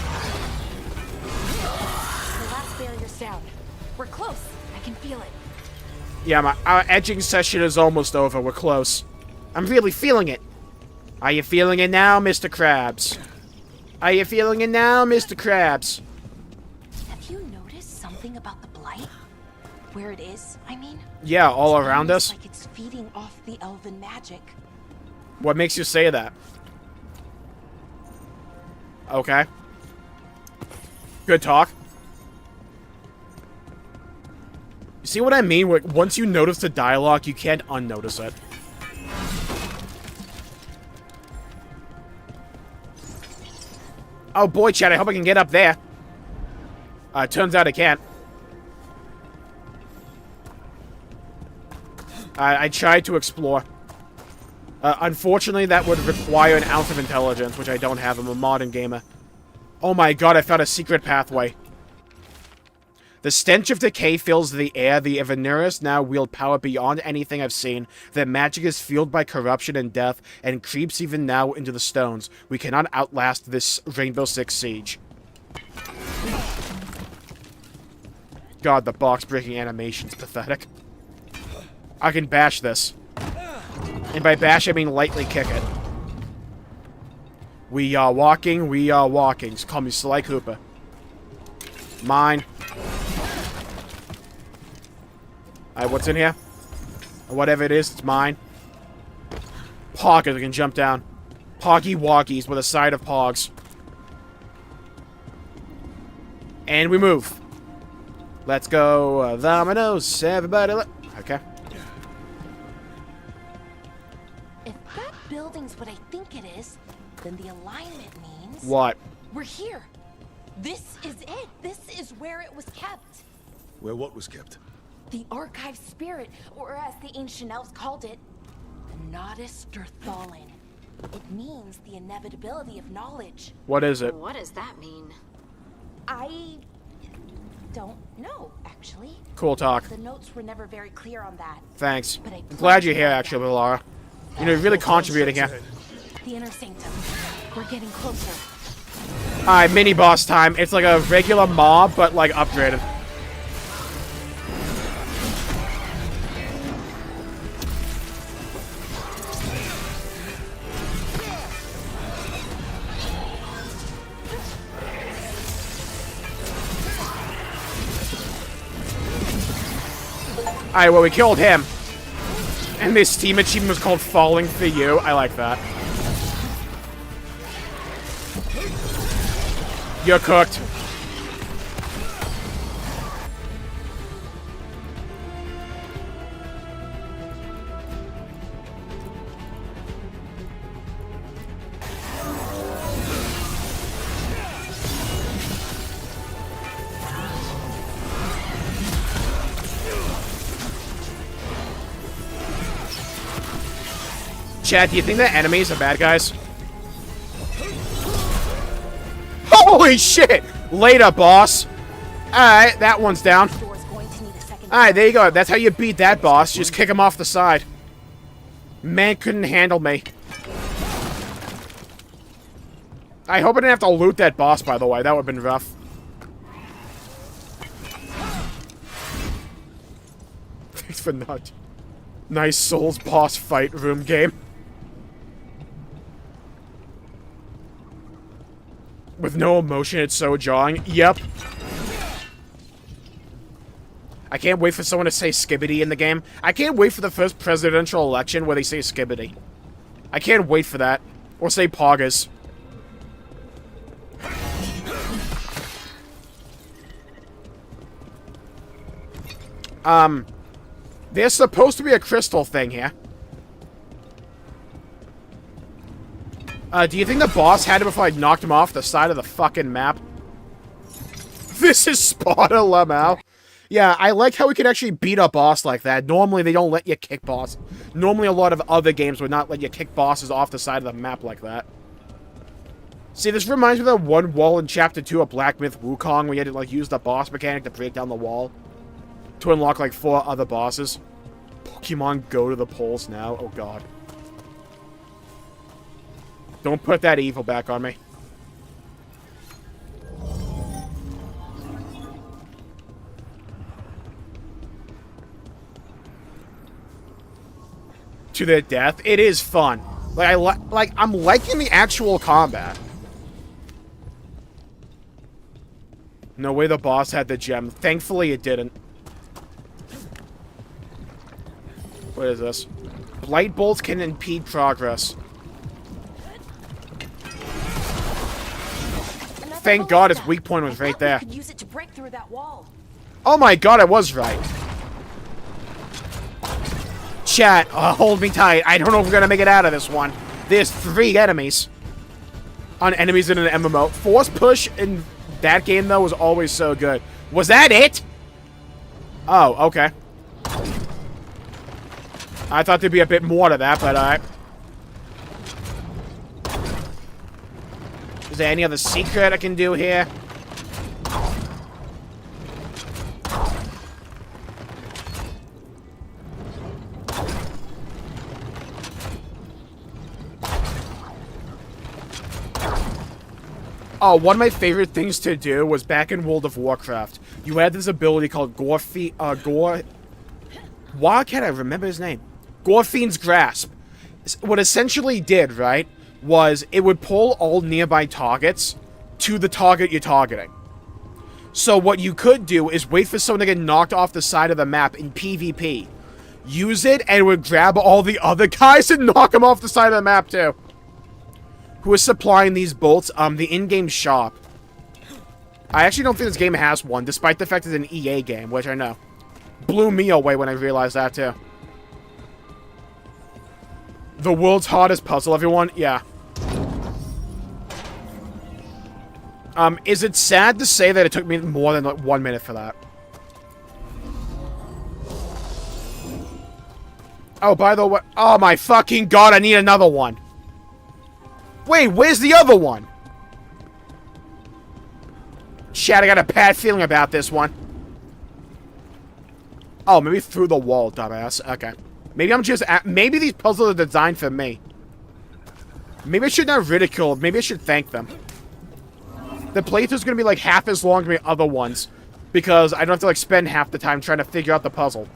last barrier's down. We're close. I can feel it. Yeah, our edging session is almost over. We're close. I'm really feeling it. Are you feeling it now, Mr. Krabs? Are you feeling it now, Mr. Krabs? Have you noticed something about the blight? Where it is, I mean? Yeah, all around us. Like it's feeding off the elven magic. What makes you say that? Okay. Good talk. You see what I mean? Once you notice the dialogue, you can't unnotice it. Oh boy, Chad, I hope I can get up there. Turns out I can't. I tried to explore. Unfortunately, that would require an ounce of intelligence, which I don't have. I'm a modern gamer. Oh my god, I found a secret pathway. The stench of decay fills the air. The Evanuris now wield power beyond anything I've seen. Their magic is fueled by corruption and death, and creeps even now into the stones. We cannot outlast this Rainbow Six siege. God, the box-breaking animation's pathetic. I can bash this. And by bash, I mean lightly kick it. We are walking, we are walking. Just call me Sly Cooper. Mine. Alright, what's in here? Whatever it is, it's mine. Poggers, I can jump down. Poggy Woggies with a side of Pogs. And we move. Let's go, dominoes, everybody. Okay. building's what I think it is, then the alignment means... What? We're here. This is it. This is where it was kept. Where what was kept? The archive spirit, or as the ancient elves called it, the Nodus Durthalin. It means the inevitability of knowledge. What is it? What does that mean? I don't know, actually. Cool talk. The notes were never very clear on that. Thanks. But I'm glad you're here, actually, Laura. You know, you're really contributing here. The inner sanctum. We're getting closer. Alright, mini boss time. It's like a regular mob, but like upgraded. Alright, well, we killed him. And this team achievement was called Falling for You. I like that. You're cooked. Chad, do you think the enemies are bad guys? Holy shit! Later, boss. Alright, that one's down. Alright, there you go. That's how you beat that boss. Just kick him off the side. Man couldn't handle me. I hope I didn't have to loot that boss, by the way. That would have been rough. Thanks for not. Nice Souls boss fight room game. With no emotion, it's so jarring. Yep. I can't wait for someone to say skibbity in the game. I can't wait for the first presidential election where they say skibbity. I can't wait for that. Or say poggers. There's supposed to be a crystal thing here. Do you think the boss had it before I knocked him off the side of the fucking map? This is Sparta Lamau. Yeah, I like how we can actually beat a boss like that. Normally, they don't let you kick boss. Normally, a lot of other games would not let you kick bosses off the side of the map like that. See, this reminds me of that one wall in Chapter 2 of Black Myth Wukong where you had to, like, use the boss mechanic to break down the wall. To unlock, like, 4 other bosses. Pokemon go to the polls now. Oh, God. Don't put that evil back on me. To their death. It is fun. Like, I'm liking the actual combat. No way the boss had the gem. Thankfully, it didn't. What is this? Light bolts can impede progress. Thank God his weak point was right there. Use it to break through that wall. Oh my God, I was right. Chat, hold me tight. I don't know if we're gonna make it out of this one. There's 3 enemies. On enemies in an MMO. Force push in that game, though, was always so good. Was that it? Oh, okay. I thought there'd be a bit more to that, but alright. Is there any other secret I can do here? Oh, one of my favorite things to do was back in World of Warcraft. You had this ability called why can't I remember his name? Gorfine's Grasp. What essentially did, right, was it would pull all nearby targets to the target you're targeting. So what you could do is wait for someone to get knocked off the side of the map in PvP. Use it, and it would grab all the other guys and knock them off the side of the map, too. Who is supplying these bolts? The in-game shop. I actually don't think this game has one, despite the fact it's an EA game, which I know. Blew me away when I realized that, too. The world's hardest puzzle, everyone? Yeah. Is it sad to say that it took me more than like 1 minute for that? Oh, by the way... Oh my fucking god, I need another one. Wait, where's the other one? Shit, I got a bad feeling about this one. Oh, maybe through the wall, dumbass. Okay. Maybe I'm just... Maybe these puzzles are designed for me. Maybe I should not ridicule. Maybe I should thank them. The playthrough's gonna be like half as long as the other ones. Because I don't have to like spend half the time trying to figure out the puzzle.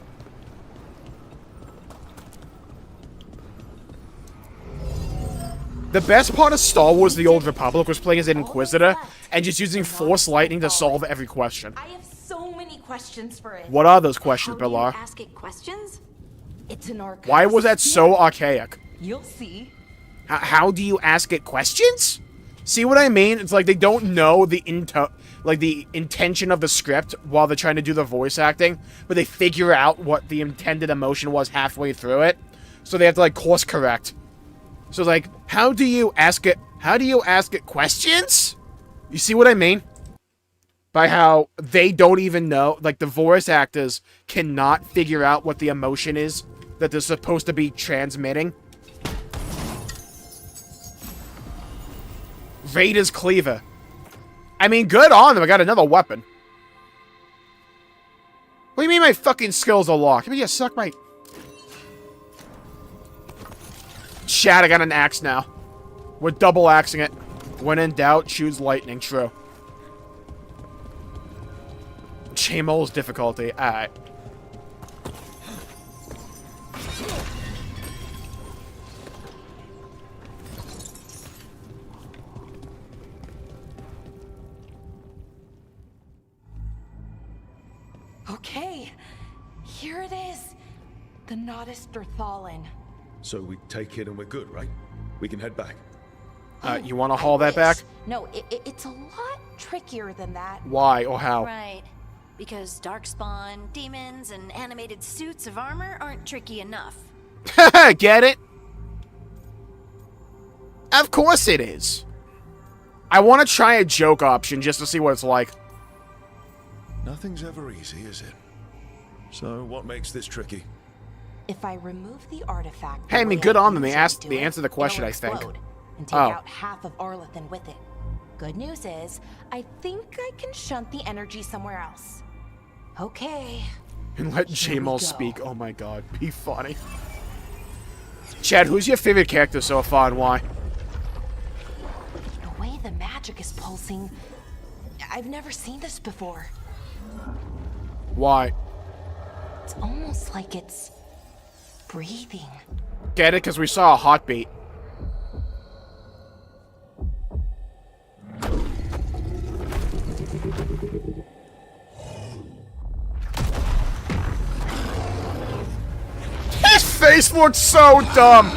The best part of Star Wars The Old Republic was playing as an Inquisitor and just using Force Lightning to solve every question. I have so many questions for it. What are those questions, Bilar? Ask it questions? It's an archive. Why was that so archaic? You'll see. How do you ask it questions? See what I mean? It's like they don't know the intention of the script while they're trying to do the voice acting, but they figure out what the intended emotion was halfway through it. So they have to like course correct. So it's like, how do you ask it questions? You see what I mean? By how they don't even know, like the voice actors cannot figure out what the emotion is that they're supposed to be transmitting. Vader's cleaver. I mean, good on them. I got another weapon. What do you mean my fucking skills are locked? I mean, yeah, suck my... Chat, I got an axe now. We're double axing it. When in doubt, choose lightning. True. Jmulls difficulty. Alright. Okay, here it is. The Nodus Derthalin. So we take it and we're good, right? We can head back. You want to haul that back? No, it's a lot trickier than that. Why or how? Right. Because darkspawn, demons, and animated suits of armor aren't tricky enough. Get it? Of course it is. I want to try a joke option just to see what it's like. Nothing's ever easy, is it? So what makes this tricky? If I remove the artifact... Hey, I mean, good on them. They answered the question, I think. And take out half of Arlethan with it. Good news is, I think I can shunt the energy somewhere else. Okay. And let Jmulls speak. Oh my god. Be funny. Chad, who's your favorite character so far and why? The way the magic is pulsing... I've never seen this before. Why? It's almost like it's... breathing. Get it? Because we saw a heartbeat. His face looks so dumb!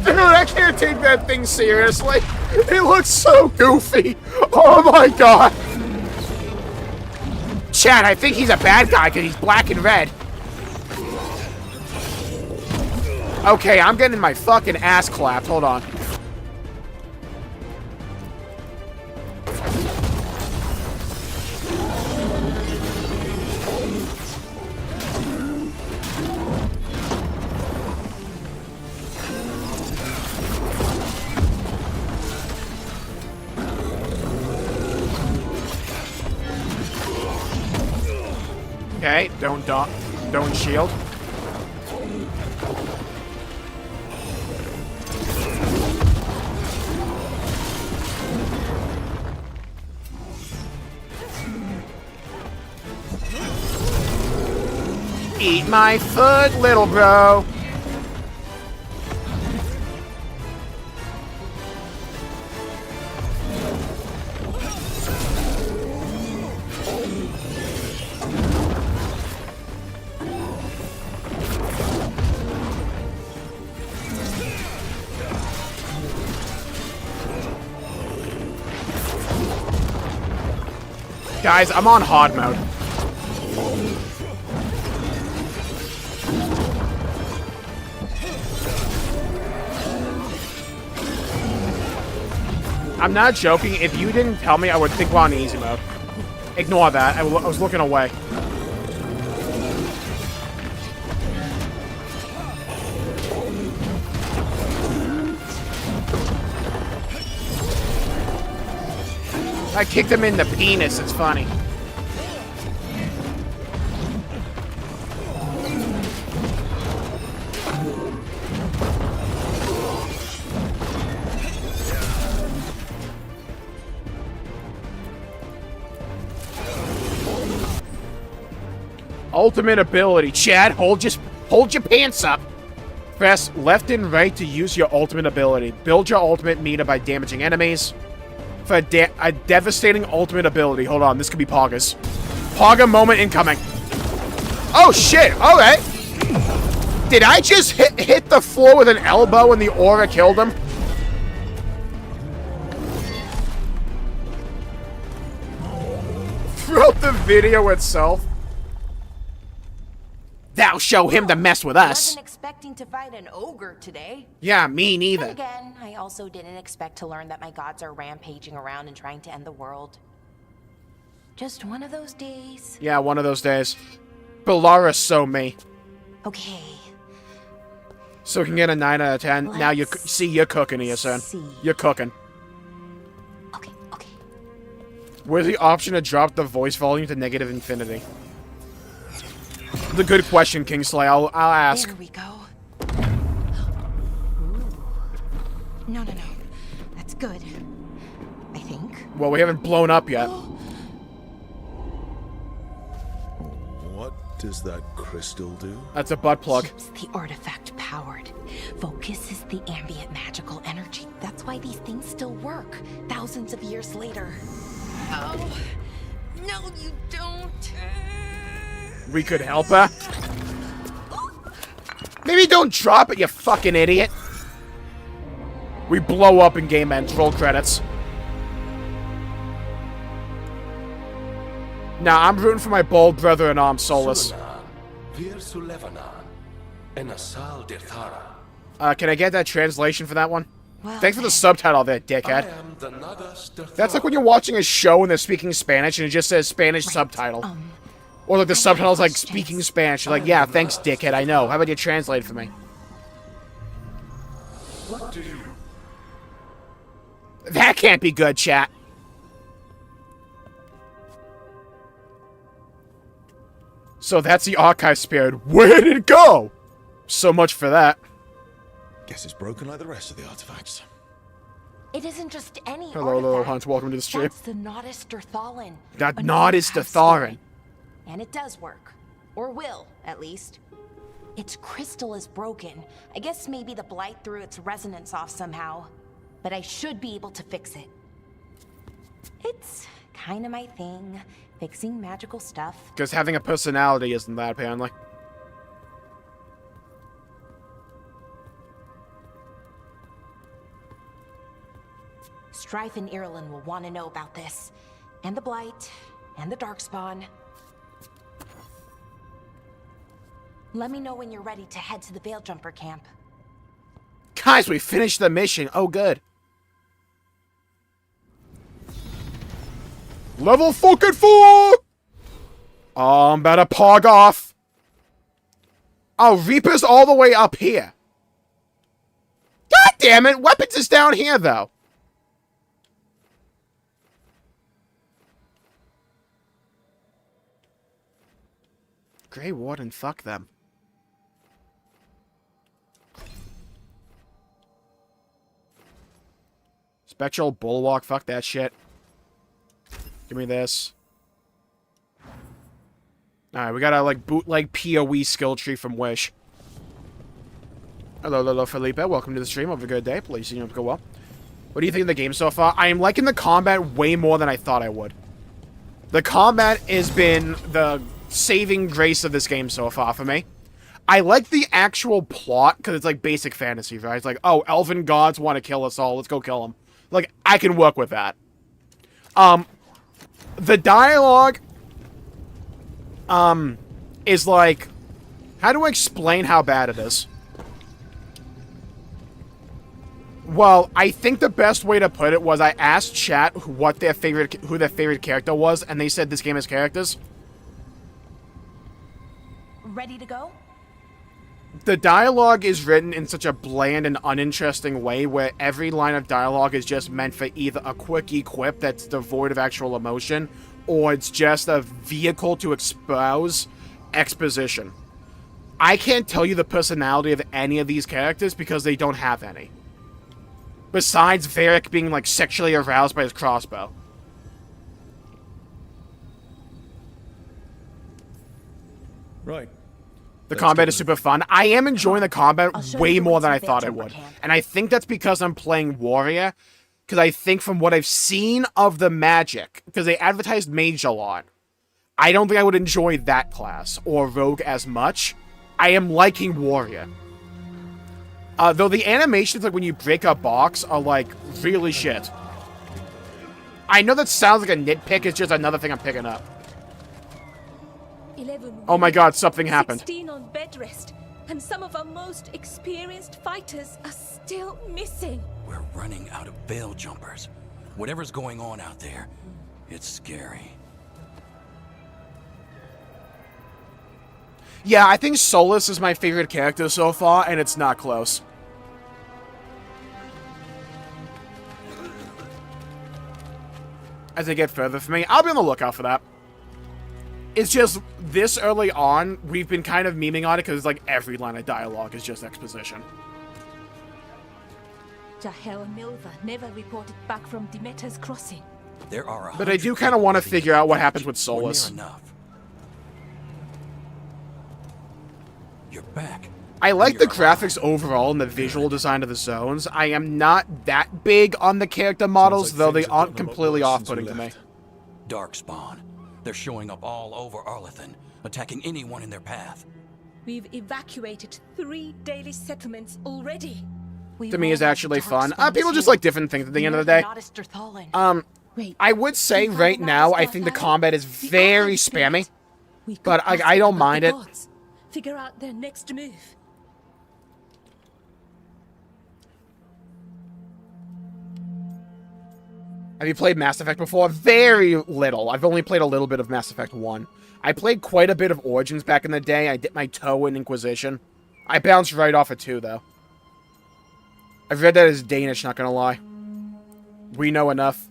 Dude, I can't take that thing seriously. It looks so goofy. Oh my god. Chad, I think he's a bad guy because he's black and red. Okay, I'm getting my fucking ass clapped. Hold on. Okay, don't shield. Eat my foot, little bro. Guys, I'm on hard mode. I'm not joking. If you didn't tell me, I would think we're on easy mode. Ignore that. I was looking away. I kicked him in the penis. It's funny. Ultimate ability. Chad, hold your pants up. Press left and right to use your ultimate ability. Build your ultimate meter by damaging enemies. For a devastating ultimate ability. Hold on, this could be Pogga's. Pogga moment incoming. Oh shit, alright. Did I just hit the floor with an elbow and the aura killed him? Throughout the video itself. That'll show him to mess with us. I wasn't expecting to fight an ogre today. Yeah, me neither. And again, I also didn't expect to learn that my gods are rampaging around and trying to end the world. Just one of those days. Yeah, one of those days. Bellaris so me. Okay. So we can get a 9 out of 10. Now you see you're cooking here, son. You're cooking. Okay. Where's the option to drop the voice volume to negative infinity? The good question, Kingsley. I'll ask. There we go. No. That's good. I think. Well, we haven't blown up yet. What does that crystal do? That's a butt plug. Keeps the artifact powered. Focuses the ambient magical energy. That's why these things still work, thousands of years later. Oh, no, you don't. We could help her. Maybe don't drop it, you fucking idiot. We blow up in game ends. Roll credits. Now, I'm rooting for my bald brother-in-arm, Solus. Can I get that translation for that one? Well, thanks for the subtitle there, dickhead. That's like when you're watching a show and they're speaking Spanish and it just says Spanish subtitle. Or like the subtitle's like speaking Spanish. You're like, yeah, thanks, dickhead, I know. How about you translate for me? What do you... That can't be good, chat. So that's the archive spirit. Where did it go? So much for that. Guess it's broken like the rest of the artifacts. It isn't just any Hello, artifact. little Hunt. Welcome to the stream. That's the Nodus Derthalin. That Nodus Derthalin. And it does work. Or will, at least. Its crystal is broken. I guess maybe the blight threw its resonance off somehow. But I should be able to fix it. It's kind of my thing, fixing magical stuff. Because having a personality isn't that, apparently. Strife and Irulan will want to know about this. And the blight, and the darkspawn. Let me know when you're ready to head to the Veil Jumper camp. Guys, we finished the mission. Oh, good. Level fucking 4! I'm about to pog off. Oh, Reaper's all the way up here. God damn it, weapons is down here, though. Grey Warden, fuck them. Spectral Bulwark, fuck that shit. Give me this. Alright, we got a, like, bootleg PoE skill tree from Wish. Hello, Felipe. Welcome to the stream. Have a good day. Please, you know, go well. What do you think of the game so far? I am liking the combat way more than I thought I would. The combat has been the saving grace of this game so far for me. I like the actual plot, because it's like basic fantasy, right? It's like, oh, elven gods want to kill us all. Let's go kill them. Like, I can work with that. The dialogue, is like, how do I explain how bad it is? Well, I think the best way to put it was I asked chat who their favorite character was, and they said this game has characters. Ready to go? The dialogue is written in such a bland and uninteresting way where every line of dialogue is just meant for either a quick quip that's devoid of actual emotion, or it's just a vehicle to espouse exposition. I can't tell you the personality of any of these characters because they don't have any. Besides Varric being, like, sexually aroused by his crossbow. Right. The combat is super fun. I am enjoying the combat way more than I thought I would. And I think that's because I'm playing Warrior. Because I think from what I've seen of the magic, because they advertised Mage a lot, I don't think I would enjoy that class or Rogue as much. I am liking Warrior. Though the animations, like when you break a box, are like really shit. I know that sounds like a nitpick, it's just another thing I'm picking up. 11 Oh my god, something happened. 16 on bed rest, and some of our most experienced fighters are still missing. We're running out of veil jumpers. Whatever's going on out there, it's scary. Yeah, I think Solus is my favorite character so far, and it's not close. As they get further from me, I'll be on the lookout for that. It's just, this early on, we've been kind of memeing on it because like every line of dialogue is just exposition. Jahel and Milva never reported back from Demeter's crossing. There are But I do kind of want to figure out what happens with Solus. You're back. I like the graphics overall and the visual design of the zones. I am not that big on the character models, though they aren't completely off-putting to me. Darkspawn. They're showing up all over Arlethan, attacking anyone in their path. We've evacuated 3 daily settlements already. To me is actually fun. People just like different things at the end of the day. I would say right now, I think the combat is very spammy, but I don't mind it. Figure out their next move. Have you played Mass Effect before? Very little. I've only played a little bit of Mass Effect 1. I played quite a bit of Origins back in the day. I dipped my toe in Inquisition. I bounced right off of 2, though. I've read that as Danish, not gonna lie. We know enough.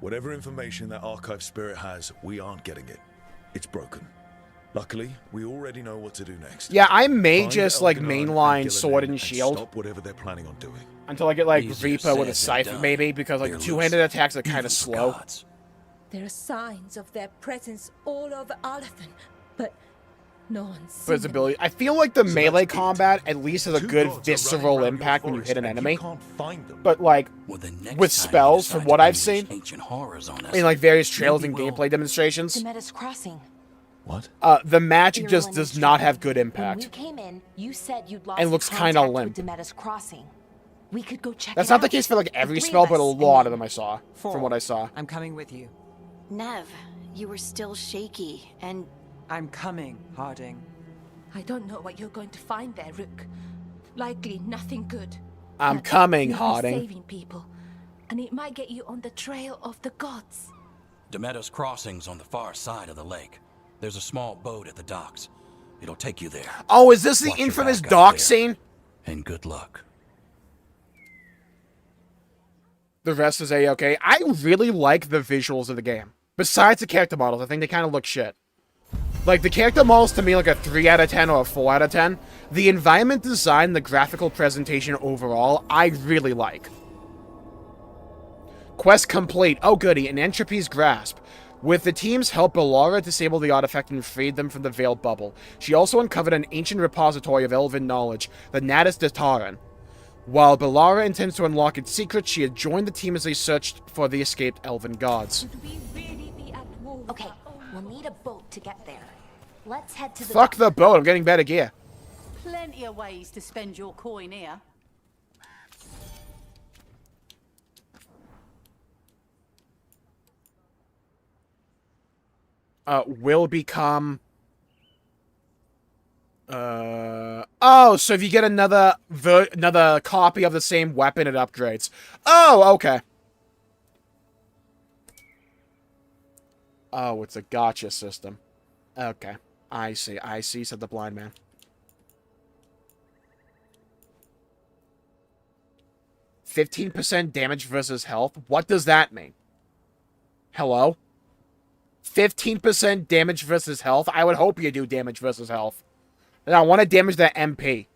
Whatever information that Archive Spirit has, we aren't getting it. It's broken. Luckily, we already know what to do next. Yeah, I may just, like, Elgin mainline Sword and Shield. Stop whatever they're planning on doing. Until I get, like, Reaper with a Scythe, maybe, because, like, two-handed attacks are kind of slow. There are signs of their presence all over Arlethan, but no one's seen For its ability. I feel like the melee combat at least has a good visceral impact when you hit an enemy. But, like, with spells, from what I've seen, in, like, various trailers and gameplay demonstrations, Demeter's crossing. What? The magic just does not have good impact. When we came in, you said you'd lost And looks kind of limp. Demeter's crossing. We could go check That's it not the out. case for, like, every The 3 spell, of but a us, lot and of them I saw, from what I saw. I'm coming with you. Nev, you were still shaky, and... I'm coming, Harding. I don't know what you're going to find there, Rook. Likely nothing good. I'm But coming, you'll be Harding. saving people, and it might get you on the trail of the gods. Demeter's crossing's on the far side of the lake. There's a small boat at the docks. It'll take you there. Oh, is this the Watch your infamous back out dock there. scene? And good luck. The rest is A-okay. I really like the visuals of the game. Besides the character models, I think they kind of look shit. Like, the character models to me like a 3 out of 10 or a 4 out of 10. The environment design, the graphical presentation overall, I really like. Quest complete. Oh goody, an Entropy's Grasp. With the team's help, Bellara disabled the artifact and freed them from the Veiled Bubble. She also uncovered an ancient repository of elven knowledge, the Natus Dataran. While Bellara intends to unlock its secrets, she had joined the team as they searched for the escaped elven gods. Okay, we'll need a boat to get there. Let's head to the Fuck the boat, I'm getting better gear. Plenty of ways to spend your coin here. Will become... Oh, so if you get another copy of the same weapon, it upgrades. Oh, okay. Oh, it's a gotcha system. Okay. I see, said the blind man. "15% damage versus health? What does that mean? Hello? 15% damage versus health? I would hope you do damage versus health. And I want to damage that MP.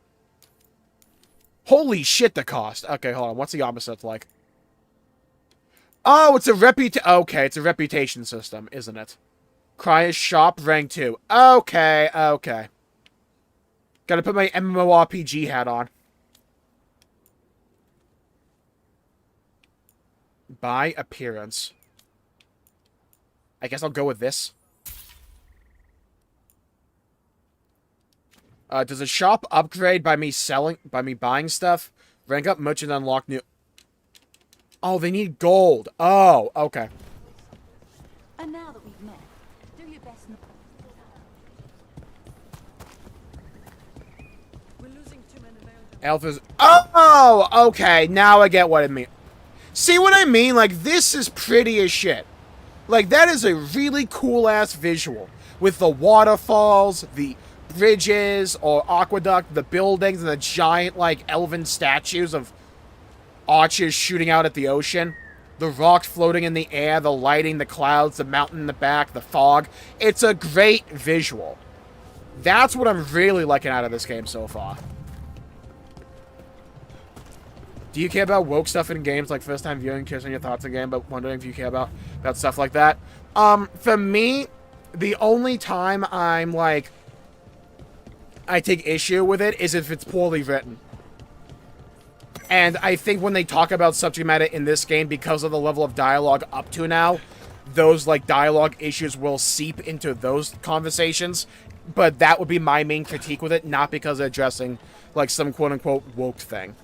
Holy shit, the cost. Okay, hold on. What's the opposite like? Oh, it's a okay, it's a reputation system, isn't it? Cryer's Shop, rank 2. Okay, okay. Gotta put my MMORPG hat on. By appearance. I guess I'll go with this. Does a shop upgrade by me buying stuff? Rank up merchant, unlock new... Oh, they need gold. Oh, okay. And now that we've met, do your best. We're losing too many Alpha's... Oh, okay. Now I get what it means. See what I mean? Like, this is pretty as shit. Like, that is a really cool-ass visual. With the waterfalls, the bridges, or aqueduct, the buildings, and the giant, like, elven statues of archers shooting out at the ocean. The rocks floating in the air, the lighting, the clouds, the mountain in the back, the fog. It's a great visual. That's what I'm really liking out of this game so far. Do you care about woke stuff in games, like first-time viewing, curious on your thoughts on game, but wondering if you care about stuff like that? For me, the only time I'm, like, I take issue with it is if it's poorly written. And I think when they talk about subject matter in this game, because of the level of dialogue up to now, those, like, dialogue issues will seep into those conversations. But that would be my main critique with it, not because they're addressing, like, some quote-unquote woke thing.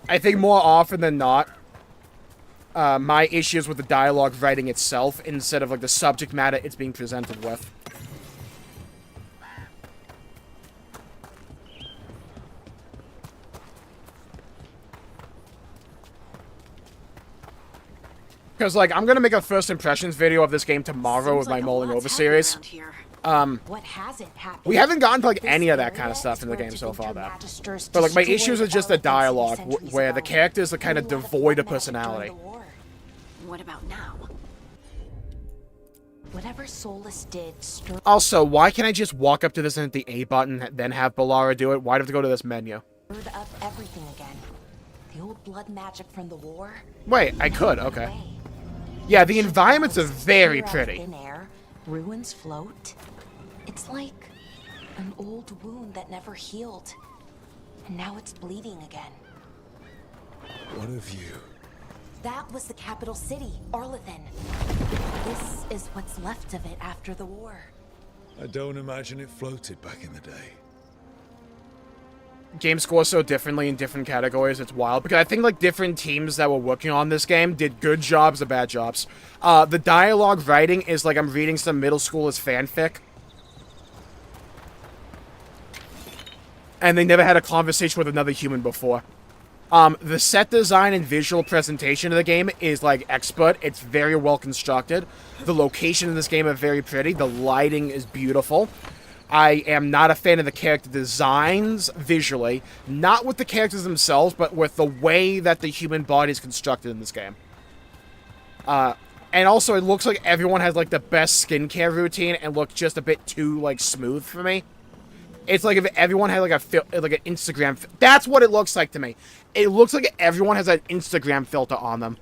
I think more often than not, my issue is with the dialogue writing itself instead of, like, the subject matter it's being presented with. Because, like, I'm gonna make a first impressions video of this game tomorrow with my mulling over series. What hasn't happened? We haven't gotten to, like, any of that kind of stuff in the game so far, though. But, like, my issues are just the dialogue, where the characters are kind of devoid of personality. What about now? Whatever Solus did... Also, why can't I just walk up to this and hit the A button, then have Ballara do it? Why do I have to go to this menu? Stirred up everything again. The old blood magic from the war. Wait, I could, okay. Yeah, the environments are very pretty. Thin air, ruins float. It's like an old wound that never healed. And now it's bleeding again. What of you? That was the capital city, Arlethan. This is what's left of it after the war. I don't imagine it floated back in the day. Games score so differently in different categories, it's wild. Because I think, like, different teams that were working on this game did good jobs or bad jobs. The dialogue writing is like I'm reading some middle schoolers fanfic. And they never had a conversation with another human before. The set design and visual presentation of the game is, like, expert. It's very well constructed. The location in this game are very pretty. The lighting is beautiful. I am not a fan of the character designs visually. Not with the characters themselves, but with the way that the human body is constructed in this game. And also, it looks like everyone has, like, the best skincare routine and looks just a bit too, like, smooth for me. It's like if everyone had, like, an Instagram... That's what it looks like to me. It looks like everyone has an Instagram filter on them.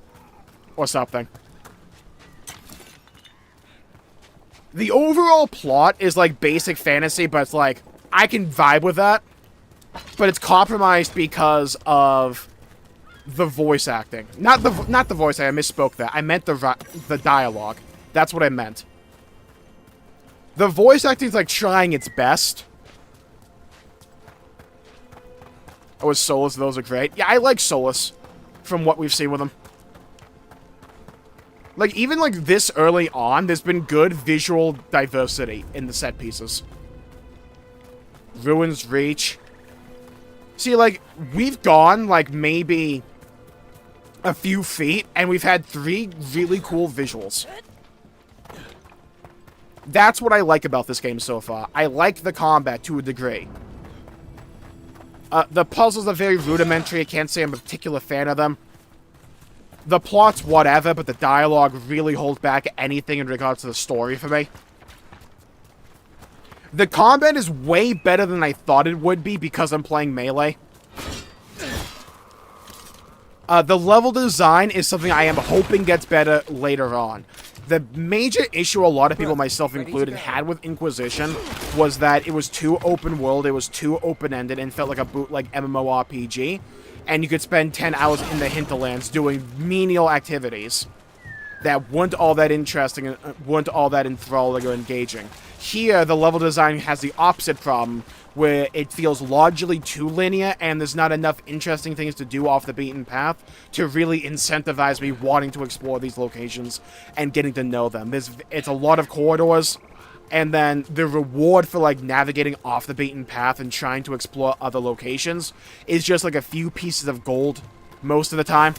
Or something. The overall plot is, like, basic fantasy, but it's like, I can vibe with that. But it's compromised because of the voice acting. Not the voice acting, I misspoke that. I meant the dialogue. That's what I meant. The voice acting is, like, trying its best. Oh, is Solus, those are great. Yeah, I like Solus from what we've seen with him. Like, even, like, this early on, there's been good visual diversity in the set pieces. Ruins Reach. See, like, we've gone, like, maybe a few feet, and we've had 3 really cool visuals. That's what I like about this game so far. I like the combat to a degree. The puzzles are very rudimentary. I can't say I'm a particular fan of them. The plot's whatever, but the dialogue really holds back anything in regards to the story for me. The combat is way better than I thought it would be because I'm playing melee. The level design is something I am hoping gets better later on. The major issue a lot of people, myself included, had with Inquisition was that it was too open world, it was too open-ended, and felt like a bootleg MMORPG. And you could spend 10 hours in the hinterlands doing menial activities that weren't all that interesting and weren't all that enthralling or engaging. Here, the level design has the opposite problem, where it feels largely too linear, and there's not enough interesting things to do off the beaten path to really incentivize me wanting to explore these locations and getting to know them. It's a lot of corridors, and then the reward for, like, navigating off the beaten path and trying to explore other locations is just, like, a few pieces of gold most of the time.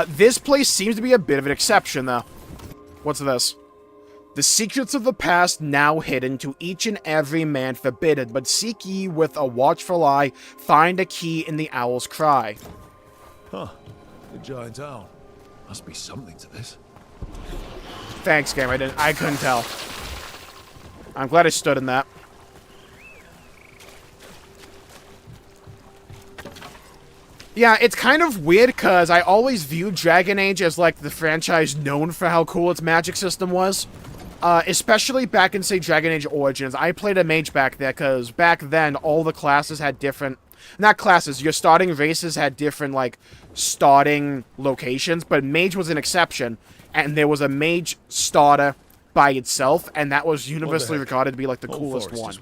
This place seems to be a bit of an exception, though. What's this? The secrets of the past now hidden, to each and every man forbidden, but seek ye with a watchful eye, find a key in the owl's cry. Huh. The giant owl. Must be something to this. Thanks, game. I couldn't tell. I'm glad I stood in that. Yeah, it's kind of weird because I always viewed Dragon Age as, like, the franchise known for how cool its magic system was. Especially back in, say, Dragon Age Origins. I played a mage back there because back then all the classes had different... Not classes, your starting races had different, like, starting locations, but mage was an exception. And there was a mage starter by itself, and that was universally regarded to be, like, the coolest one.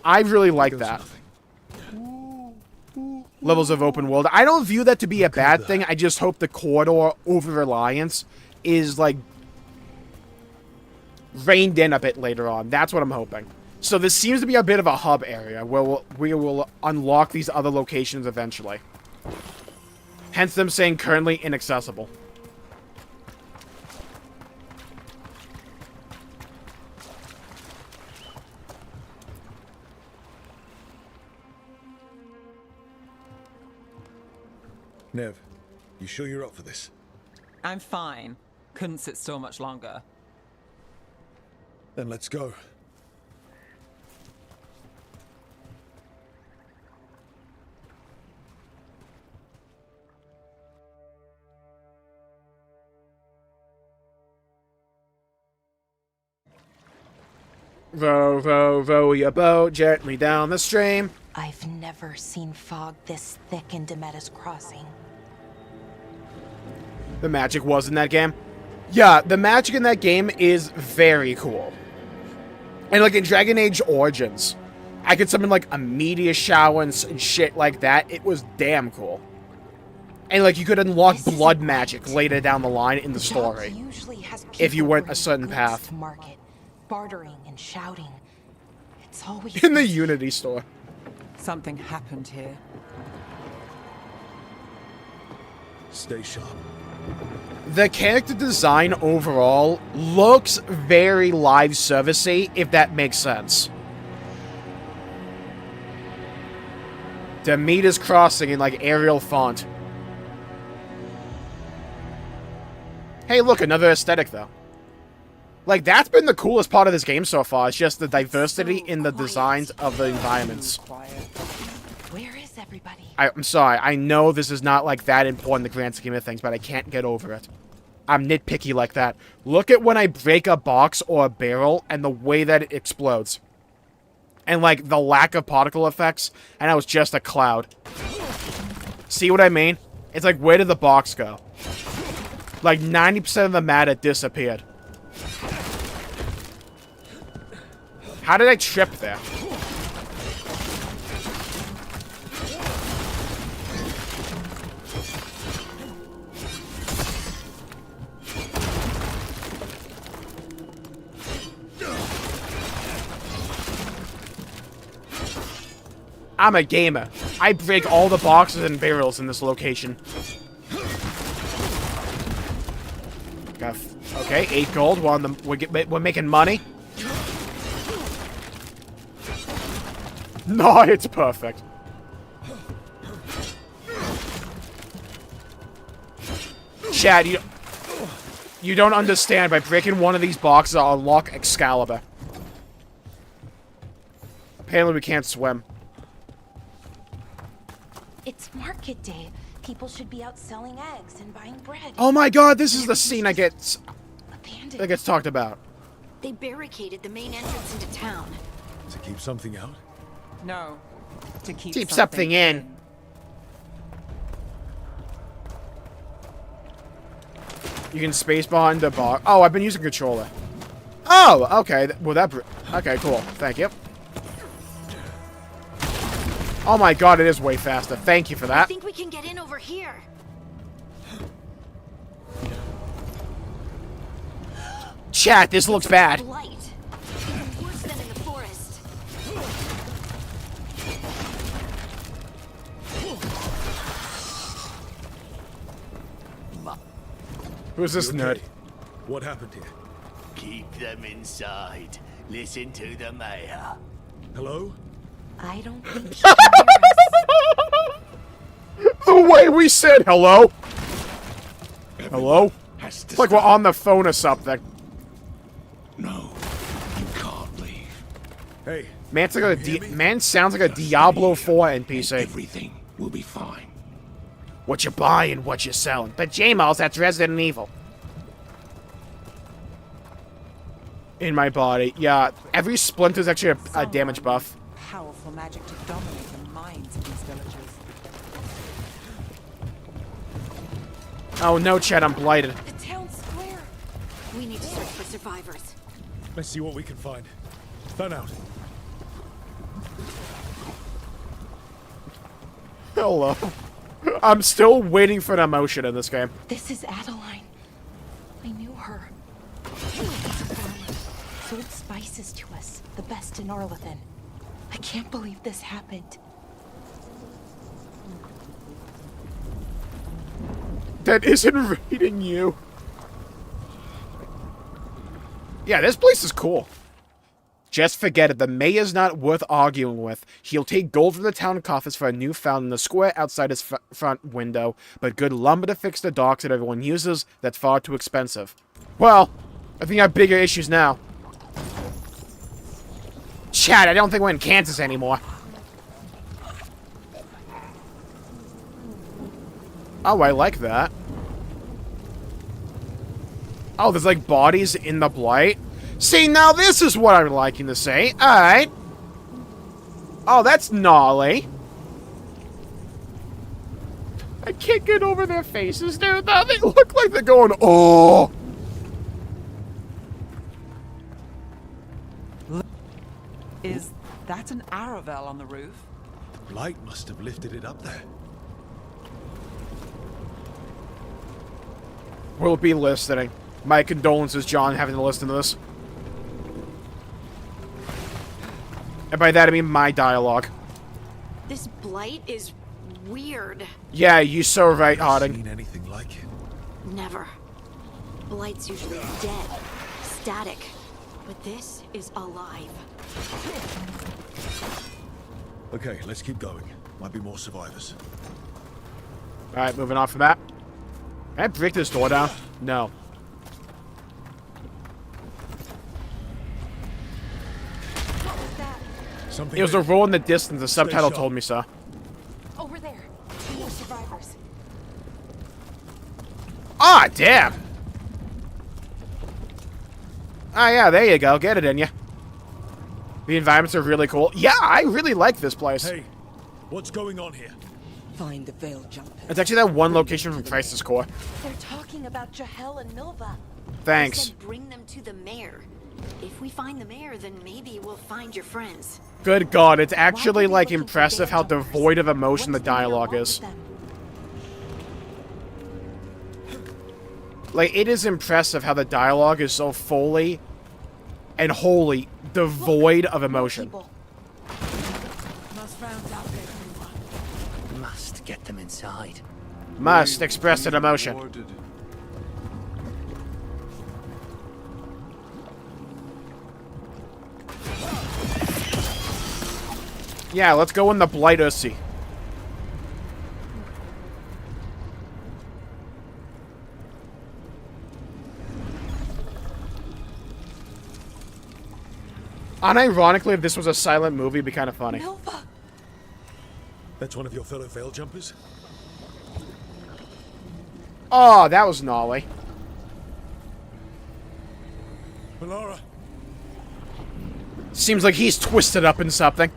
I really like that. Levels of open world. I don't view that to be a bad thing. I just hope the corridor over-reliance is, like, reined in a bit later on. That's what I'm hoping. So this seems to be a bit of a hub area where we will unlock these other locations eventually. Hence them saying currently inaccessible. Nev, you sure you're up for this? I'm fine. Couldn't sit still much longer. Then let's go. Row, row, row your boat gently down the stream. I've never seen fog this thick in Demeter's Crossing. The magic was in that game. Yeah, the magic in that game is very cool. And, like, in Dragon Age Origins, I could summon, like, a meteor shower and shit like that. It was damn cool. And, like, you could unlock blood magic later down the line in the story. If you went a certain path. Market, bartering and shouting. It's always in the Unity store. Something happened here. Stay sharp. The character design overall looks very live servicey, if that makes sense. Demeter's Crossing in, like, Arial font. Hey, look, another aesthetic, though. Like, that's been the coolest part of this game so far. It's just the diversity in the designs of the environments. Where is everybody? I'm sorry, I know this is not, like, that important in the grand scheme of things, but I can't get over it. I'm nitpicky like that. Look at when I break a box or a barrel and the way that it explodes. And, like, the lack of particle effects, and I was just a cloud. See what I mean? It's like, where did the box go? Like, 90% of the matter disappeared. How did I trip there? I'm a gamer. I break all the boxes and barrels in this location. Okay, 8 gold. We're making money. No, it's perfect. Chad, you don't understand. By breaking one of these boxes, I'll unlock Excalibur. Apparently, we can't swim. It's market day. People should be out selling eggs and buying bread. Oh my god, this is the scene that gets talked about. They barricaded the main entrance into town. To keep something out? No. To Keep something in. You can space behind the box. Oh, I've been using controller. Oh, okay. Well, okay, cool. Thank you. Oh my god, it is way faster. Thank you for that. I think we can get in over here. Chat, this looks bad. Light. Even worse than in the forest. Who's this nerd? What happened here? Keep them inside. Listen to the mayor. Hello? I don't think she can hear us. The way we said hello. Hello? It's like we're on the phone or something. No, you can't leave. Hey. Man sounds like a Diablo 4 NPC. Everything will be fine. What you buying, what you selling. But Jmulls, that's Resident Evil. In my body. Yeah, every splint is actually a damage buff. Powerful magic to dominate the minds of these villagers. Oh no, Chad, I'm blighted. The town square. We need to search for survivors. Let's see what we can find. Fan out. Hello. I'm still waiting for an emotion in this game. This is Adeline. I knew her. Sold spices to us, the best in Arlethan. I can't believe this happened. That isn't reading you. Yeah, this place is cool. Just forget it. The mayor's not worth arguing with. He'll take gold from the town coffers for a new fountain in the square outside his front window, but good lumber to fix the docks that everyone uses, that's far too expensive. Well, I think I have bigger issues now. Chad, I don't think we're in Kansas anymore. Oh, I like that. Oh, there's like bodies in the blight. See, now this is what I'm liking to say. Alright. Oh, that's gnarly. I can't get over their faces, dude. Now they look like they're going, oh. Is that an Aravel on the roof? Light must have lifted it up there. We'll be listening. My condolences, John, having to listen to this. And by that, I mean my dialogue. This blight is weird. Yeah, you so right, Harding. Seen anything like it? Never. Blight's usually dead, static. But this is alive. Okay, let's keep going. Might be more survivors. Alright, moving on from that. Can I break this door down? No. Something It was a roll in the distance. The subtitle told me so. Over there. More survivors. Ah, damn. Ah, yeah, there you go. Get it in ya. The environments are really cool. Yeah, I really like this place. Hey, what's going on here? Find the veil jumper. It's actually that one location from Crisis Core. They're talking about Jahel and Milva. Thanks. I said bring them to the mayor. If we find the mayor, then maybe we'll find your friends. Good God, it's actually, like, impressive how devoid of emotion the dialogue is. Like, it is impressive how the dialogue is so fully and wholly devoid of emotion. Must round out get them inside. Must express an emotion. Yeah, let's go in the Blight Ussy. Unironically, if this was a silent movie, it'd be kind of funny. Nova. That's one of your fellow veil jumpers? Oh, that was gnarly. Melara. Seems like he's twisted up in something.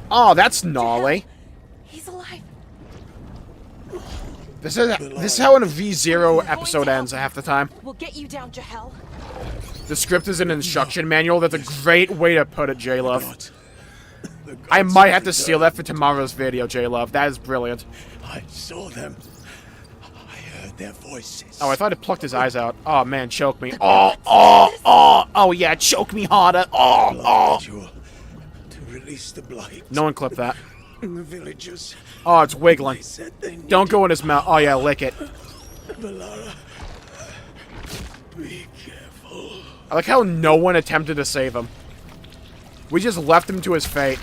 Oh, that's gnarly. He's alive. This is how a V0 episode ends half the time. We'll get you down, Jahel. The script is an instruction manual. That's a great way to put it, J-Love. I might have to steal that for tomorrow's video, J-Love. That is brilliant. I saw them. I heard their voices. Oh, I thought it plucked his eyes out. Oh, man, choke me. Oh, yeah, choke me harder. To release the blight. No one clipped that. The villagers. Oh, it's wiggling. Don't go in his mouth. Oh, yeah, lick it. Melara, be careful. I like how no one attempted to save him. We just left him to his fate.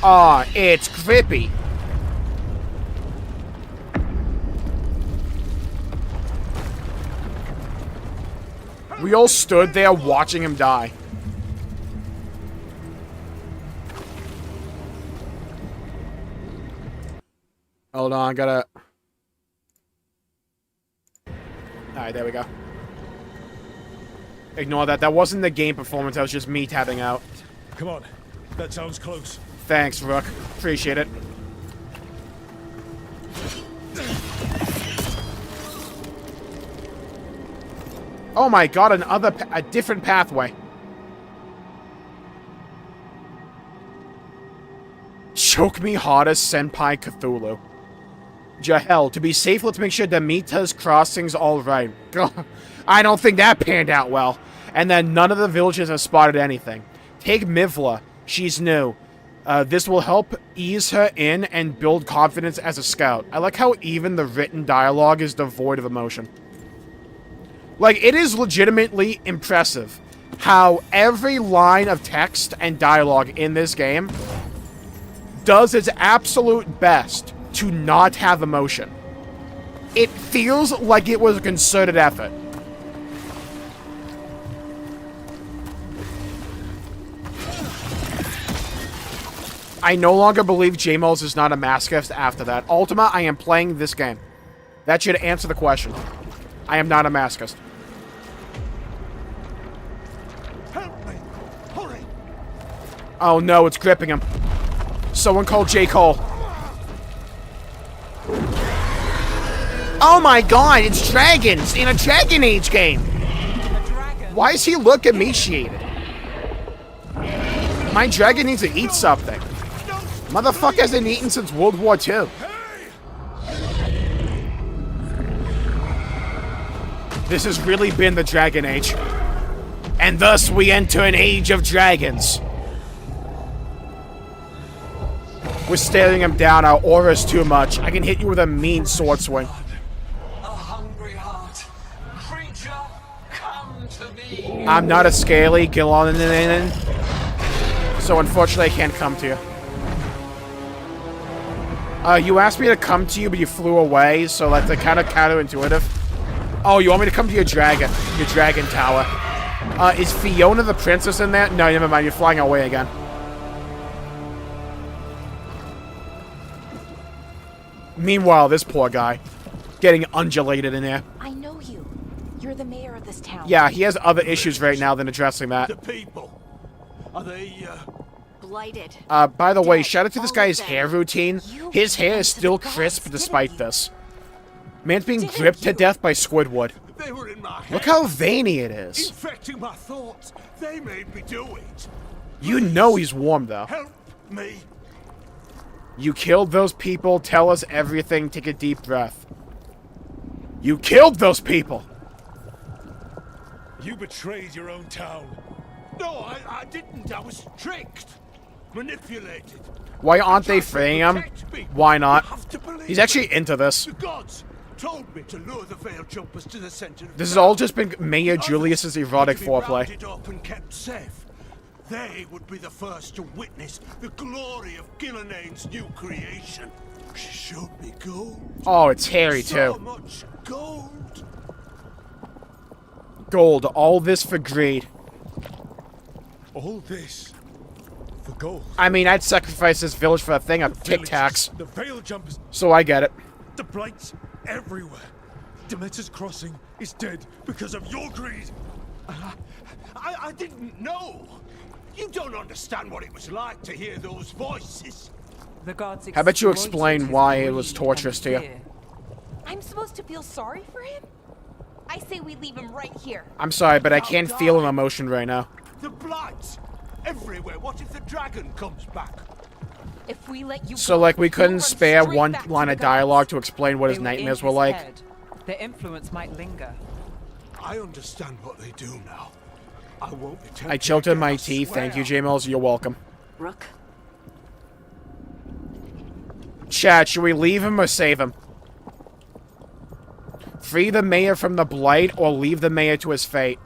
Ah, it's creepy. We all stood there watching him die. Hold on, I gotta... Alright, there we go. Ignore that. That wasn't the game performance, that was just me tapping out. Come on. That sounds close. Thanks, Rook. Appreciate it. Oh my god, a different pathway. Choke me harder, Senpai Cthulhu. Jahel, to be safe, let's make sure Demita's crossing's alright. I don't think that panned out well. And then none of the villagers have spotted anything. Take Mivla. She's new. This will help ease her in and build confidence as a scout. I like how even the written dialogue is devoid of emotion. Like, it is legitimately impressive how every line of text and dialogue in this game does its absolute best to not have emotion. It feels like it was a concerted effort. I no longer believe Jmulls is not a masochist after that. Ultima, I am playing this game. That should answer the question. I am not a masochist. Help me! Hurry! Oh no, it's gripping him. Someone call J. Cole. Oh my god, it's dragons in a Dragon Age game. Why does he look emaciated? My dragon needs to eat something. Motherfucker hasn't eaten since World War II. This has really been the Dragon Age. And thus we enter an age of dragons. We're staring him down, our aura's too much. I can hit you with a mean sword swing. A hungry heart. Creature, come to me. I'm not a scaly Gillonin, so unfortunately I can't come to you. You asked me to come to you, but you flew away, so that's kind of counterintuitive. Oh, you want me to come to your dragon tower. Is Fiona the princess in there? No, never mind, you're flying away again. Meanwhile, this poor guy, getting undulated in there. I know you. You're the mayor of this town. Yeah, he has other issues right now than addressing that. The people. Are they, Blighted. By the way, shout out to this guy's hair routine. His hair is still crisp despite this. Man's being gripped to death by Squidward. They were in my head. Look how veiny it is. Infecting my thoughts. They made me do it. You know he's warm, though. Help me. You killed those people. Tell us everything. Take a deep breath. You killed those people. You betrayed your own town. No, I didn't. I was tricked. Manipulated. Why aren't they freeing him? Why not? He's actually into this. The gods told me to lure the veil jumpers to the center of This has town. all just been Mayor Julius's erotic To be foreplay. rounded up and kept safe. They would be the first to witness the glory of Gillenane's new creation. She showed me gold. Oh, it's hairy So too. much gold. Gold. All this for greed. All this for gold. I mean, I'd sacrifice this village for a thing of Tic Tacs. The veil jumpers. So I get it. The blights everywhere. Demeter's crossing is dead because of your greed. I didn't know. You don't understand what it was like to hear those voices. The gods How about you exploited explain his why it was greed torturous and to you? fear. I'm supposed to feel sorry for him? I say we leave him right here. I'm sorry, but I can't feel an emotion right now. The blights everywhere. What if the dragon comes back? If we let you So, go, like, we you'll couldn't run spare straight one back to line the of dialogue to explain what his They were in nightmares were his like? head. Their influence might linger. I understand what they do now. I won't be tempted I choked in my again, I teeth. Thank you, swear. Jmulls. You're welcome. Rook, Chad, should we leave him or save him? Free the mayor from the blight or leave the mayor to his fate?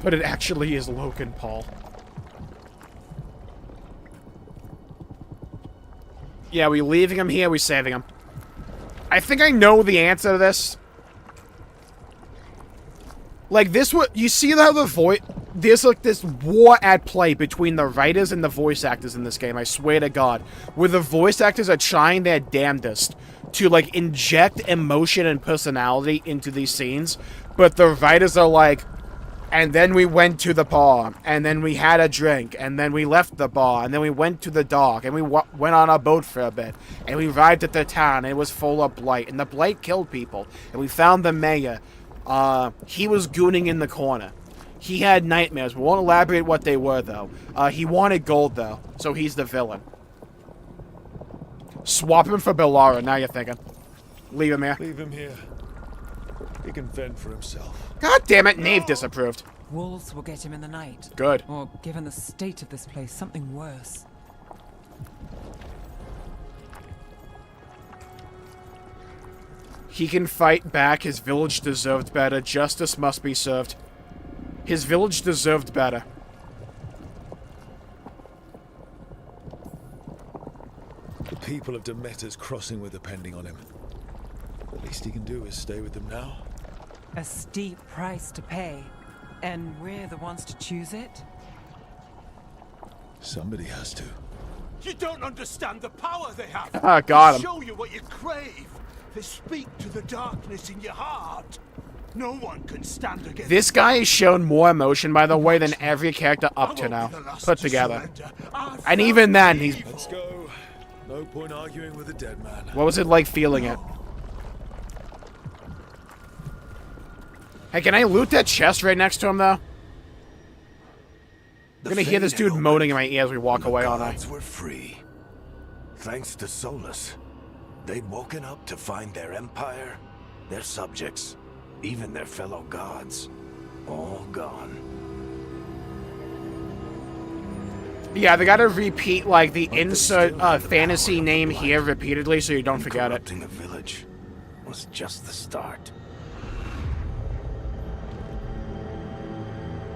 But it actually is Logan Paul. Yeah, we leaving him here, we saving him. I think I know the answer to this. Like, this what you see how the voice... There's, like, this war at play between the writers and the voice actors in this game, I swear to God. Where the voice actors are trying their damnedest to, like, inject emotion and personality into these scenes. But the writers are like, and then we went to the bar, and then we had a drink, and then we left the bar, and then we went to the dock, and we went on a boat for a bit, and we arrived at the town, and it was full of blight, and the blight killed people, and we found the mayor. He was gooning in the corner. He had nightmares. We won't elaborate what they were, though. He wanted gold, though, so he's the villain. Swap him for Bellara, now you're thinking. Leave him here. Leave him here. He can fend for himself. God damn it, Nave disapproved. Wolves will get him in the night. Good. Or, given the state of this place, something worse. He can fight back. His village deserved better. Justice must be served. His village deserved better. The people of Demeter's crossing were depending on him. The least he can do is stay with them now. A steep price to pay. And we're the ones to choose it? Somebody has to. You don't understand the power they have. Ah, got him. They show you what you crave. They speak to the darkness in your heart. No one can stand against This guy has shown more emotion, by the way, than every character up to now, put together. And even then, he's... Let's go. No point arguing with a dead man. What was it like feeling it? Hey, can I loot that chest right next to him, though? I'm gonna hear this dude moaning in my ear as we walk away, aren't I? The gods were free. Thanks to Solus. They'd woken up to find their empire, their subjects, even their fellow gods, all gone. Yeah, they gotta repeat, like, the insert fantasy name here repeatedly so you don't forget it. Corrupting the village was just the start.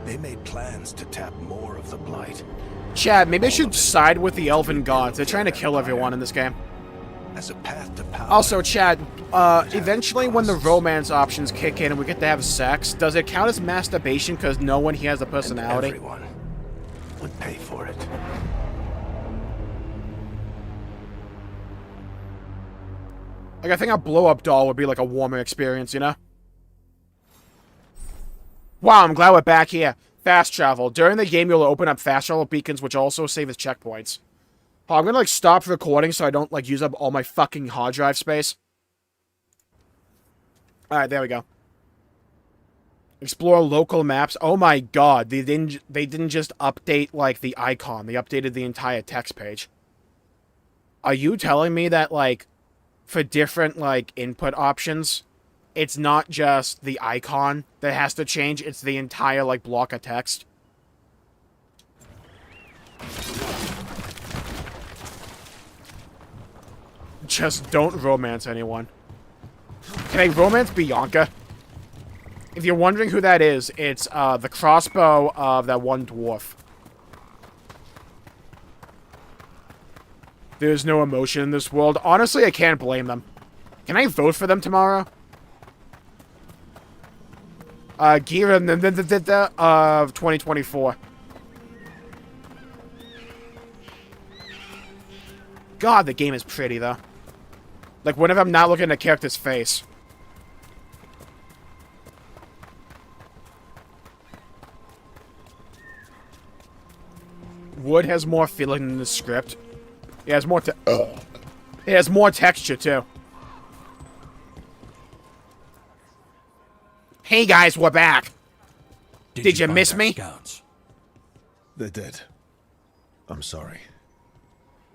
They made plans to tap more of the blight. Chad, maybe I should side with the elven gods. They're trying to kill everyone in this game. As a path to power. Also, Chad, eventually when the romance options kick in and we get to have sex, does it count as masturbation because no one here has a personality? And everyone would pay for it. Like, I think a blow-up doll would be like a warmer experience, you know? Wow, I'm glad we're back here. Fast travel. During the game, you'll open up fast travel beacons, which also save as checkpoints. Oh, I'm gonna, like, stop recording so I don't, like, use up all my fucking hard drive space. Alright, there we go. Explore local maps. Oh my god, they didn't just update, like, the icon. They updated the entire text page. Are you telling me that, like, for different, like, input options, it's not just the icon that has to change, it's the entire, like, block of text. Just don't romance anyone. Can I romance Bianca? If you're wondering who that is, it's the crossbow of that one dwarf. There's no emotion in this world. Honestly, I can't blame them. Can I vote for them tomorrow? Gira of 2024. God, the game is pretty, though. Like, whenever I'm not looking at a character's face. Wood has more feeling than the script. It has more it has more texture, too. Hey, guys, we're back. Did you miss me? Scouts? They're dead. I'm sorry.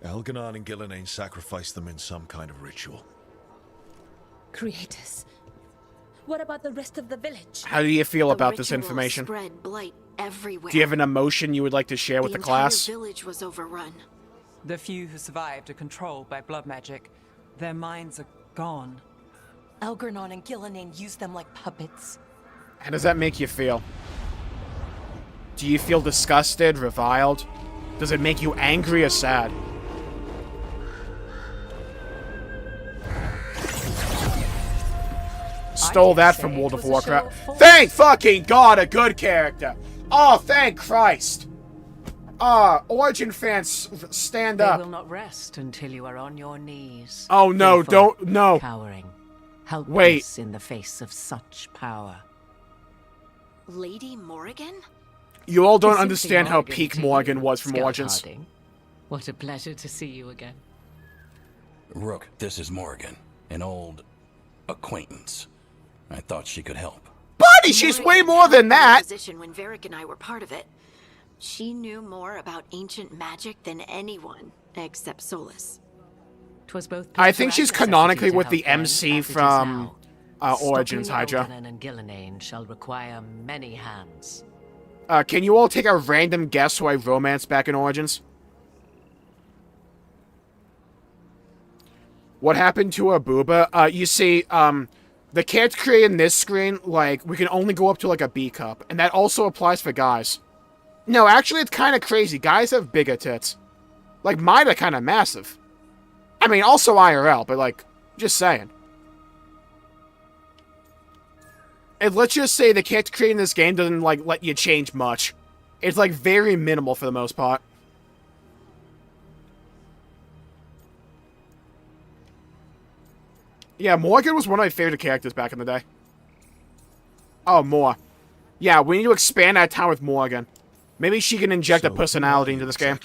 Elganon and Gillenane sacrificed them in some kind of ritual. Creators. What about the rest of the village? How do you feel about this information? Spread blight everywhere. Do you have an emotion you would like to share with the class? The entire village was overrun. The few who survived are controlled by blood magic. Their minds are gone. Elganon and Gillenane used them like puppets. How does that make you feel? Do you feel disgusted, reviled? Does it make you angry or sad? Stole that from World of Warcraft. Thank fucking God, a good character. Oh, thank Christ. Origin fans, stand up. They will not rest until you are on your knees. Oh no, fearful, don't, no. Cowering, helpless Wait. in the face of such power. Lady Morrigan? You all don't Simply understand how Morrigan peak to Morgan you, was from Scout Origins. Harding. What a pleasure to see you again. Rook, this is Morrigan, an old acquaintance. I thought she could help. Buddy, she's way more than that! Position when Varric and I were part of it. She knew more about ancient magic than anyone, except Solus. 'Twas both I think she's necessity canonically to with the help them, MC as it is from now. Origins, Stopping Hydra. Elganon and Gillenane shall require many hands. Can you all take a random guess who I romanced back in Origins? What happened to a booba? You see, the character created in this screen, like, we can only go up to, like, a B cup. And that also applies for guys. No, actually, it's kind of crazy. Guys have bigger tits. Like, mine are kind of massive. I mean, also IRL, but, like, just saying. And let's just say the character created in this game doesn't, like, let you change much. It's, like, very minimal for the most part. Yeah, Morgan was one of my favorite characters back in the day. Oh, more. Yeah, we need to expand our town with Morgan. Maybe she can inject a personality into this game.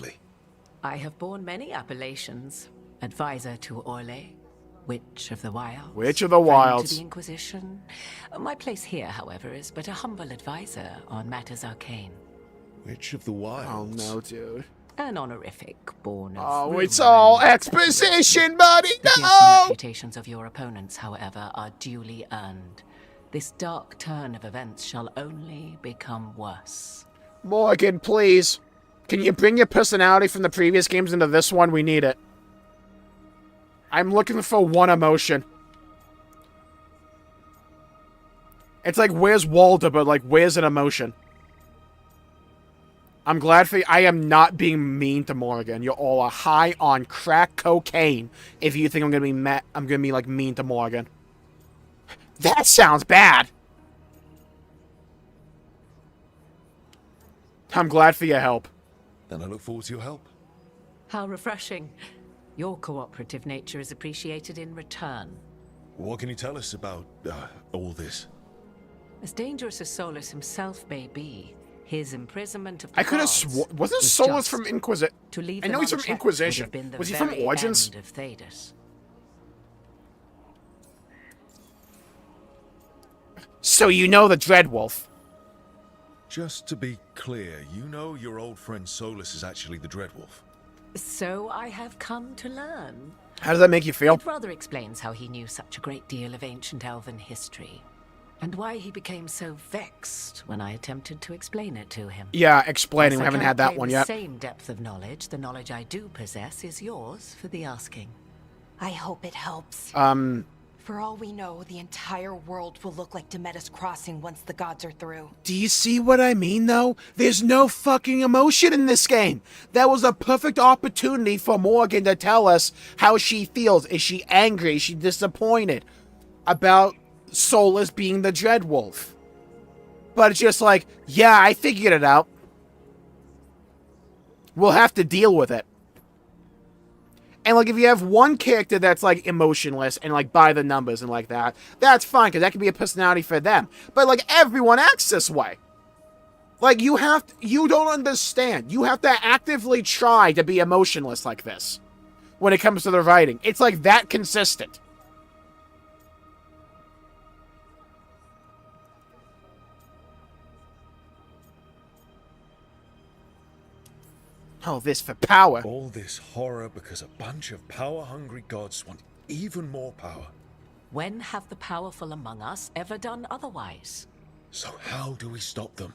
I have borne many appellations. Advisor to Orlais, Witch of the Wilds. Witch of the friend Wilds. to the Inquisition. My place here, however, is but a humble advisor on matters arcane. Witch of the Wilds? Oh no, dude. An honorific born of Oh, it's rumor all and exposition, buddy! The fearsome No! reputations of your opponents, however, are duly earned. This dark turn of events shall only become worse. Morgan, please. Can you bring your personality from the previous games into this one? We need it. I'm looking for one emotion. It's like, where's Walder, but like, where's an emotion? I'm glad for you. I am not being mean to Morgan. You're all high on crack cocaine if you think I'm gonna be like mean to Morgan. That sounds bad. I'm glad for your help. Then I look forward to your help. How refreshing. Your cooperative nature is appreciated in return. What can you tell us about all this? As dangerous as Solus himself may be, his imprisonment of the I could have gods sworn... Wasn't was Solus just. from Inquisition? To leave I know them he's from unchecked would Inquisition. have been the Was he from very Origins? end of Thedas. So you know the Dreadwolf. Just to be clear, you know your old friend Solus is actually the Dreadwolf. So I have come to learn. How does that make you feel? It rather explains how he knew such a great deal of ancient elven history, and why he became so vexed when I attempted to explain it to him. Yeah, explaining. We Whilst I haven't cannot had that claim one the yet. Same depth of knowledge. The knowledge I do possess is yours for the asking. I hope it helps. For all we know, the entire world will look like Demeter's Crossing once the gods are through. Do you see what I mean, though? There's no fucking emotion in this game. That was a perfect opportunity for Morgan to tell us how she feels. Is she angry? Is she disappointed about Solus being the Dreadwolf? But it's just like, yeah, I figured it out. We'll have to deal with it. And, like, if you have one character that's, like, emotionless and, like, by the numbers and like that, that's fine, because that could be a personality for them. But, like, everyone acts this way. Like, you don't understand. You have to actively try to be emotionless like this when it comes to the writing. It's, like, that consistent. Oh, this for power. All this horror because a bunch of power-hungry gods want even more power. When have the powerful among us ever done otherwise? So how do we stop them?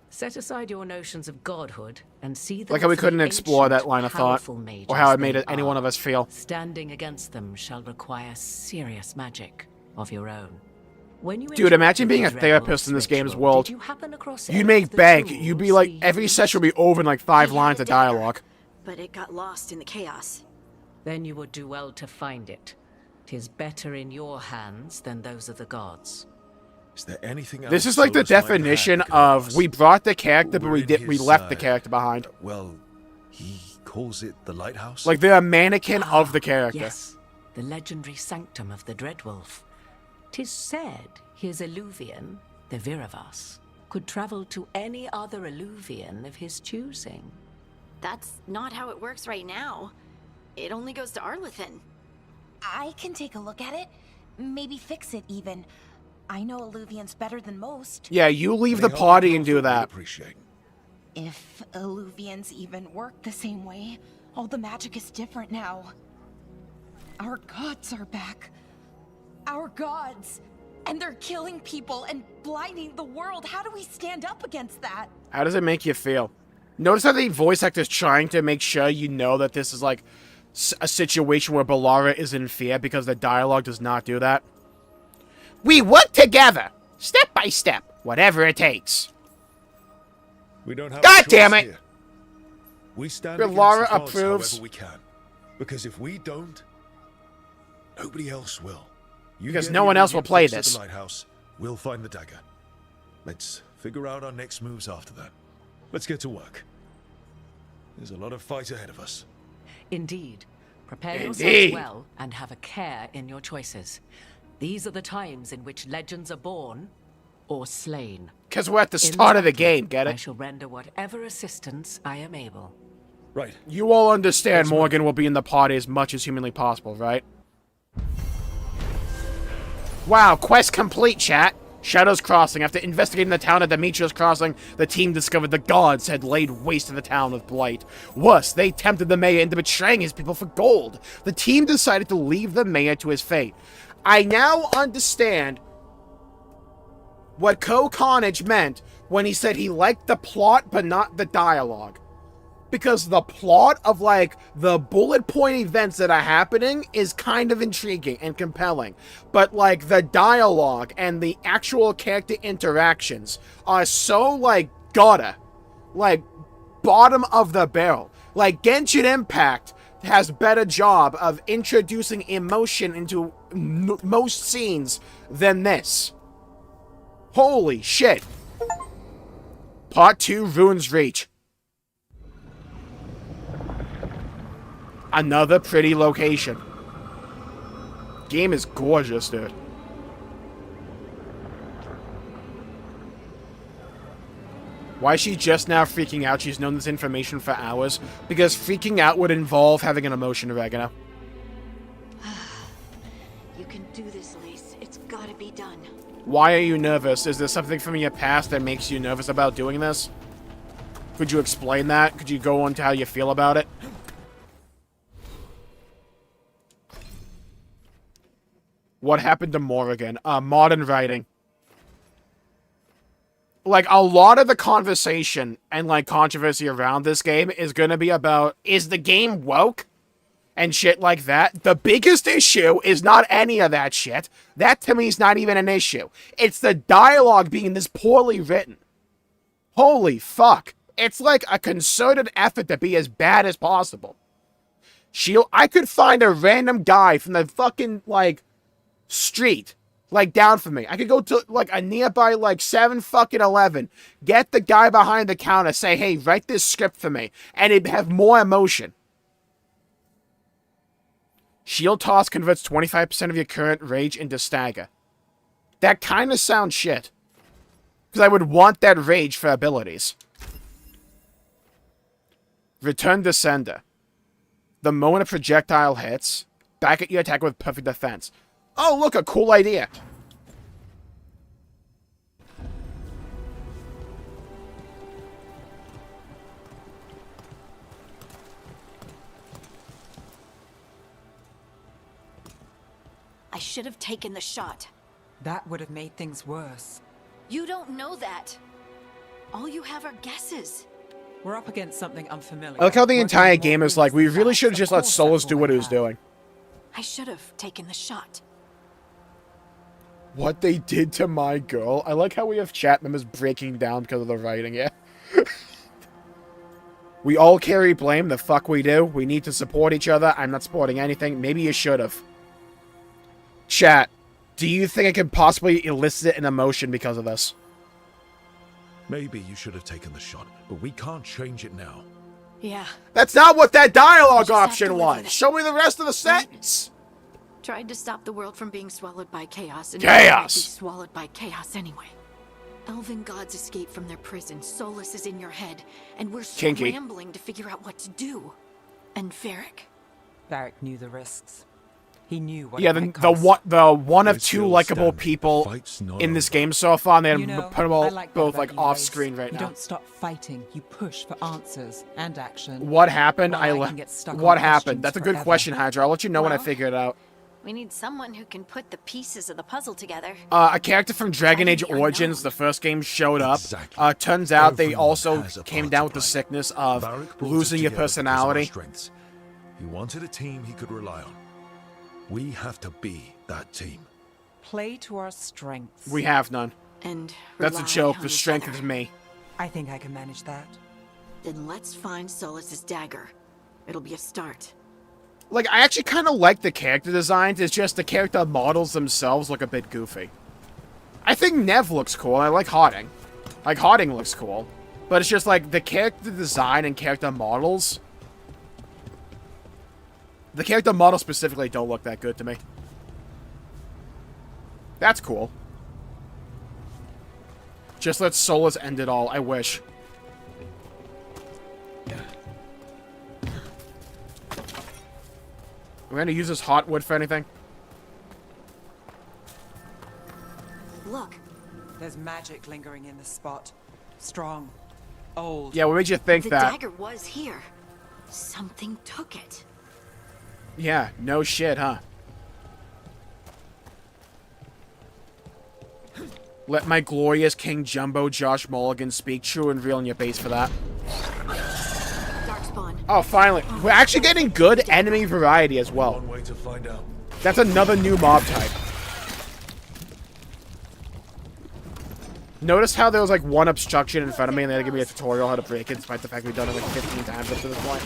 Set aside your notions of godhood and see them Like how we as the couldn't explore ancient, that line of thought, powerful mages or how it they made any one are. of us feel. Standing against them shall require serious magic of your own. When you Dude, imagine being a Dreadwolf's therapist in this game's ritual, world. did you happen across You'd any make of the bank. tools You'd be like, we every used? session would be over in like 5 lines of dialogue. But it got lost in the chaos. Then you would do well to find it. 'Tis better in your hands than those of the gods. Is there anything else? This is like the Solus might have had definition that could help of us? we brought the character, but We're we in we his, left the character behind. Well, he calls it the Lighthouse? Like they're a mannequin of the character. Yes, the legendary sanctum of the Dreadwolf. 'Tis said his Illuvian, the Viravas, could travel to any other Illuvian of his choosing. That's not how it works right now. It only goes to Arlethan. I can take a look at it. Maybe fix it, even. I know Illuvians better than most. Yeah, you leave the party and do that. If Illuvians even work the same way, all the magic is different now. Our gods are back. Our gods! And they're killing people and blinding the world. How do we stand up against that? How does it make you feel? Notice how the voice actor's trying to make sure you know that this is like a situation where Ballara is in fear because the dialogue does not do that. We work together, step by step, whatever it takes. We don't have God a damn choice it! here. We stand Ballara against the gods approves. however we can. Because if we don't, nobody else will. You Because get no the one else will immediate play fix at this. The Lighthouse. We'll find the dagger. Let's figure out our next moves after that. Let's get to work. There's a lot of fight ahead of us. Indeed. Prepare Indeed. yourselves well and have a care in your choices. These are the times in which legends are born or slain. Because we're at the In start of the battle, game, get I it? shall render whatever assistance I am able. Right. You all understand Morgan will be in the party as much as humanly possible, right? Wow, quest complete, chat. Shadows Crossing. After investigating the town at Demetrius Crossing, the team discovered the gods had laid waste to the town with blight. Worse, they tempted the mayor into betraying his people for gold. The team decided to leave the mayor to his fate. I now understand what Carnage meant when he said he liked the plot but not the dialogue. Because the plot of, like, the bullet point events that are happening is kind of intriguing and compelling. But, like, the dialogue and the actual character interactions are so, like, gutter. Like, bottom of the barrel. Like, Genshin Impact has better job of introducing emotion into most scenes than this. Holy shit. Part 2, Ruins Reach. Another pretty location. Game is gorgeous, dude. Why is she just now freaking out? She's known this information for hours. Because freaking out would involve having an emotion, oregano. You can do this, Lace. It's gotta be done. Why are you nervous? Is there something from your past that makes you nervous about doing this? Could you explain that? Could you go on to how you feel about it? What happened to Morrigan? Modern writing. Like, a lot of the conversation and, like, controversy around this game is gonna be about, is the game woke? And shit like that. The biggest issue is not any of that shit. That, to me, is not even an issue. It's the dialogue being this poorly written. Holy fuck. It's like a concerted effort to be as bad as possible. I could find a random guy from the fucking, like, street, like, down from me. I could go to, like, a nearby, like, 7-11, get the guy behind the counter, say, hey, write this script for me, and it'd have more emotion. Shield toss converts 25% of your current rage into stagger. That kind of sounds shit. Because I would want that rage for abilities. Return Descender. The moment a projectile hits, back at your attack with perfect defense. Oh, look, a cool idea. I should have taken the shot. That would have made things worse. You don't know that. All you have are guesses. We're up against something unfamiliar. I like how the entire game is like, we really should have just let Solus do what he was doing. I should have taken the shot. What they did to my girl. I like how we have chat members breaking down because of the writing, yeah. We all carry blame, the fuck we do. We need to support each other. I'm not supporting anything. Maybe you should have. Chat, do you think I can possibly elicit an emotion because of this? Maybe you should have taken the shot, but we can't change it now. Yeah. That's not what that dialogue option was. Show me the rest of the sentence. Tried to stop the world from being swallowed by chaos. And Chaos! Be swallowed by chaos anyway. Elven gods escape from their prison. Solus is in your head, and we're Kinky. scrambling to figure out what to do. And Varric. Varric knew the risks. He knew what. Yeah, the one of two likable people in this game so far, and they put them all both like off screen right you now. Don't stop fighting. You push for answers and action. What happened? What happened? questions That's a good forever. question, Hydra. I'll let you know when I figure it out. We need someone who can put the pieces of the puzzle together. A character from Dragon Age Origins, the first game, showed up. Turns out they also came down with the sickness of losing your personality. He wanted a team he could rely on. We have to be that team. Play to our strengths. We have none. And that's a rely joke. on The each strength other. is me. I think I can manage that. Then let's find Solus's dagger. It'll be a start. Like, I actually kind of like the character designs. It's just the character models themselves look a bit goofy. I think Nev looks cool. I like Harding. Like, Harding looks cool. But it's just like the character design and character models. The character models specifically don't look that good to me. That's cool. Just let Solus end it all. I wish. We're gonna use this hot wood for anything? Look. There's magic lingering in this spot. Strong. Old. Yeah, what made you think the that? dagger was here. Something took it. Yeah, no shit, huh? Let my glorious King Jumbo Josh Mulligan speak true and real in your base for that. Darkspawn. Oh, finally. We're actually getting good enemy variety as well. One way to find out. That's another new mob type. Notice how there was like one obstruction in front of me and they had to give me a tutorial how to break it despite the fact we've done it like 15 times up to this point.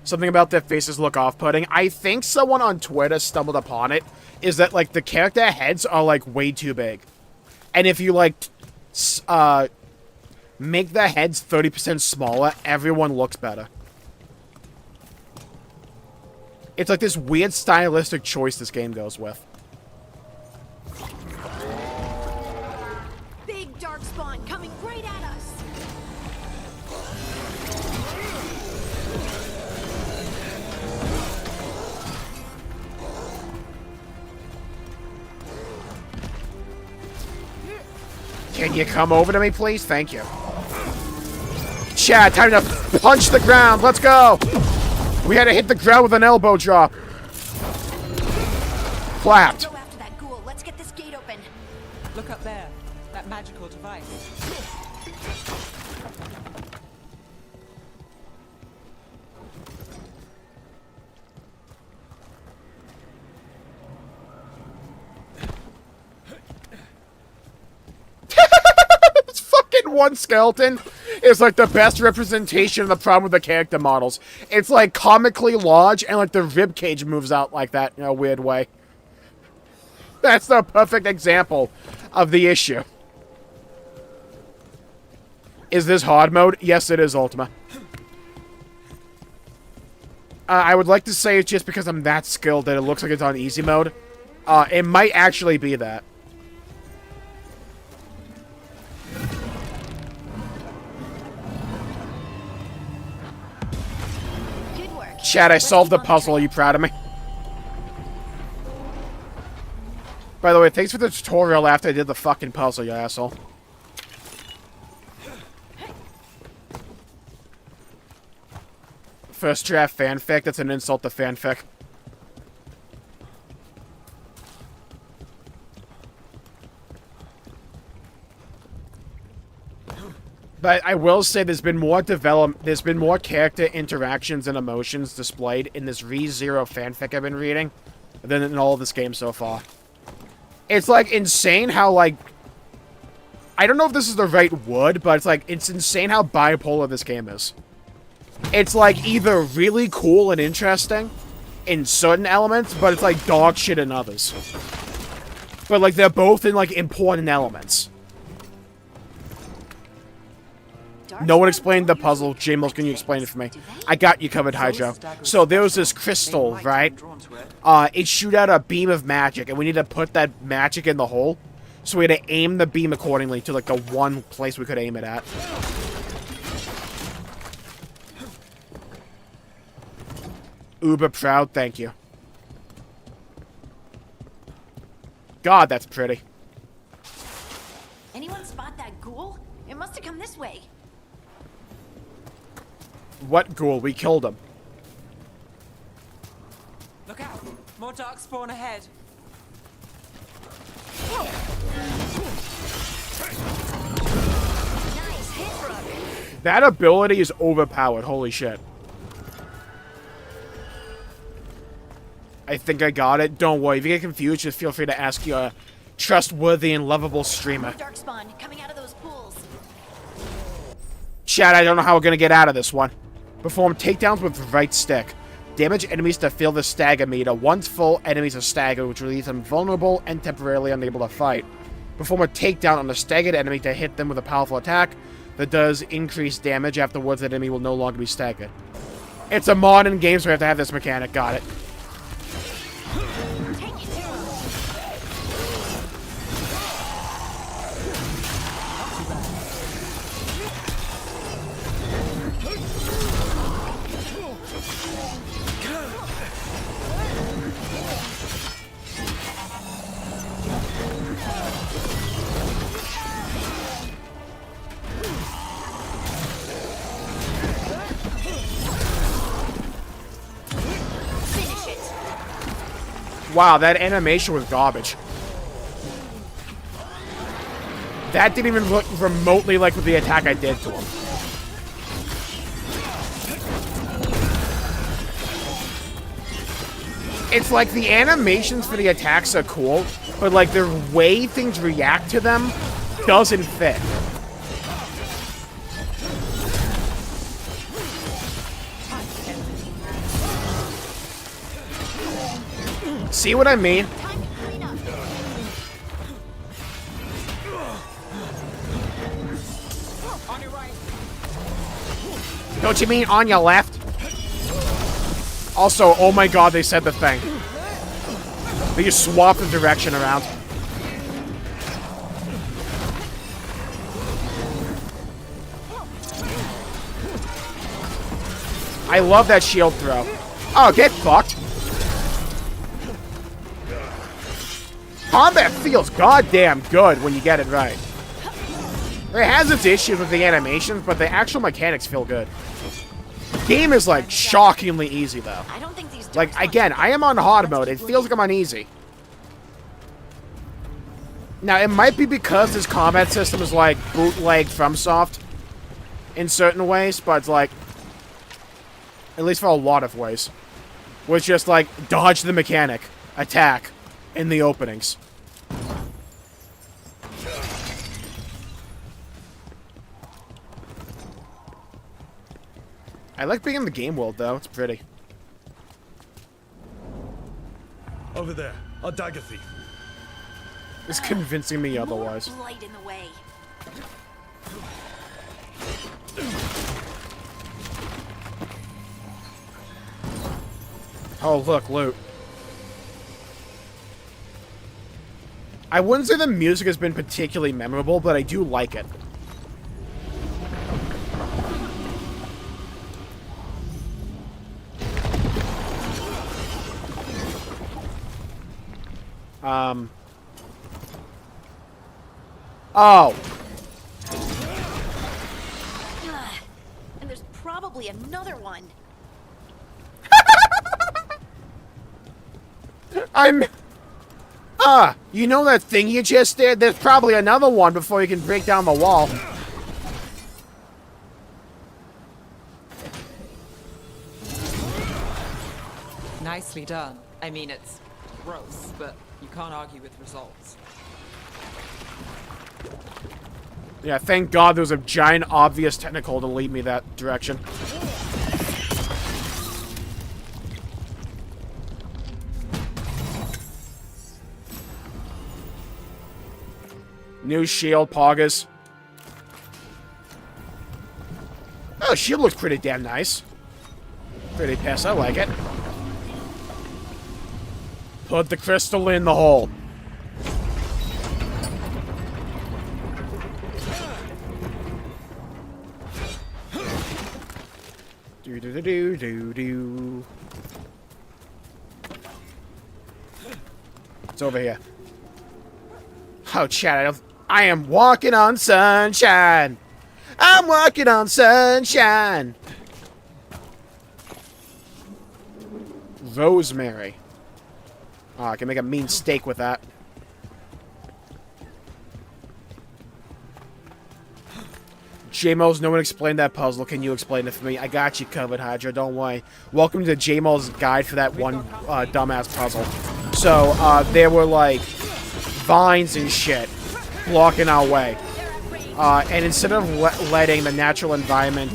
Something about their faces look off-putting. I think someone on Twitter stumbled upon it. Is that, like, the character heads are, like, way too big. And if you, like, make the heads 30% smaller, everyone looks better. It's like this weird stylistic choice this game goes with. Big Darkspawn coming right at us. Can you come over to me, please? Thank you. Chad, time to punch the ground. Let's go. We had to hit the ground with an elbow drop. Clapped. Go after that ghoul. Let's get this gate open. Look up there. That magical device. This fucking one skeleton is like the best representation of the problem with the character models. It's like comically large and like the rib cage moves out like that in a weird way. That's the perfect example of the issue. Is this hard mode? Yes, it is, Ultima. I would like to say it's just because I'm that skilled that it looks like it's on easy mode. It might actually be that. Good work. Chad, I solved the puzzle. Are you proud of me? By the way, thanks for the tutorial after I did the fucking puzzle, you asshole. First draft fanfic? That's an insult to fanfic. But I will say there's been more character interactions and emotions displayed in this ReZero fanfic I've been reading than in all of this game so far. It's, like, insane how, like... I don't know if this is the right word, but it's, like, it's insane how bipolar this game is. It's, like, either really cool and interesting in certain elements, but it's, like, dog shit in others. But, like, they're both in, like, important elements. No one explained the puzzle. Jmulls, can you explain it for me? I got you covered, Hydro. So there was this crystal, right? It shoot out a beam of magic, and we need to put that magic in the hole. So we had to aim the beam accordingly to, like, the one place we could aim it at. Uber proud, thank you. God, that's pretty. Anyone spot that ghoul? It must have come this way. What ghoul? We killed him. Look out! More dark spawn ahead. Nice hit, Brooke. That ability is overpowered. Holy shit. I think I got it. Don't worry. If you get confused, just feel free to ask your trustworthy and lovable streamer. Dark spawn coming out of those pools. Chat, I don't know how we're gonna get out of this one. Perform takedowns with right stick. Damage enemies to fill the stagger meter. Once full, enemies are staggered, which leaves them vulnerable and temporarily unable to fight. Perform a takedown on a staggered enemy to hit them with a powerful attack that does increase damage. Afterwards, the enemy will no longer be staggered. It's a modern game, so we have to have this mechanic. Got it. Wow, that animation was garbage. That didn't even look remotely like the attack I did to him. It's like the animations for the attacks are cool, but like the way things react to them doesn't fit. See what I mean? Don't you mean on your left? Also, oh my god, they said the thing. They just swapped the direction around. I love that shield throw. Oh, get fucked. Combat feels goddamn good when you get it right. It has its issues with the animations, but the actual mechanics feel good. game is, like, shockingly easy, though. I don't think these Like, again, I am on hard mode. It feels like I'm on easy. Now, it might be because this combat system is, like, bootlegged from Soft in certain ways, but it's, like, at least for a lot of ways, was just, like, dodge the mechanic, attack, in the openings. I like being in the game world, though. It's pretty. Over there, a dagger thief. It's convincing me otherwise. Light in the way. Oh, look, loot. I wouldn't say the music has been particularly memorable, but I do like it. Oh. And there's probably another one. You know that thing you just did? There's probably another one before you can break down the wall. Nicely done. I mean, it's gross, but you can't argue with results. Yeah, thank God there was a giant obvious tentacle to lead me that direction. New shield, poggers. Oh, shield looks pretty damn nice. Pretty piss, I like it. Put the crystal in the hole. Do do do do do do. It's over here. Oh, Chad, I am walking on sunshine. I'm walking on sunshine. Rosemary. Oh, I can make a mean steak with that. Jmulls, no one explained that puzzle. Can you explain it for me? I got you covered, Hydra. Don't worry. Welcome to Jmulls' guide for that one dumbass puzzle. So, there were, like, vines and shit blocking our way. And instead of letting the natural environment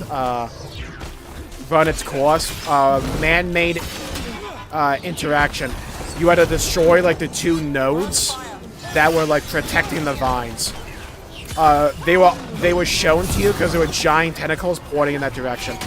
run its course, man-made interaction, you had to destroy, like, the two nodes that were, like, protecting the vines. They were shown to you because there were giant tentacles pointing in that direction.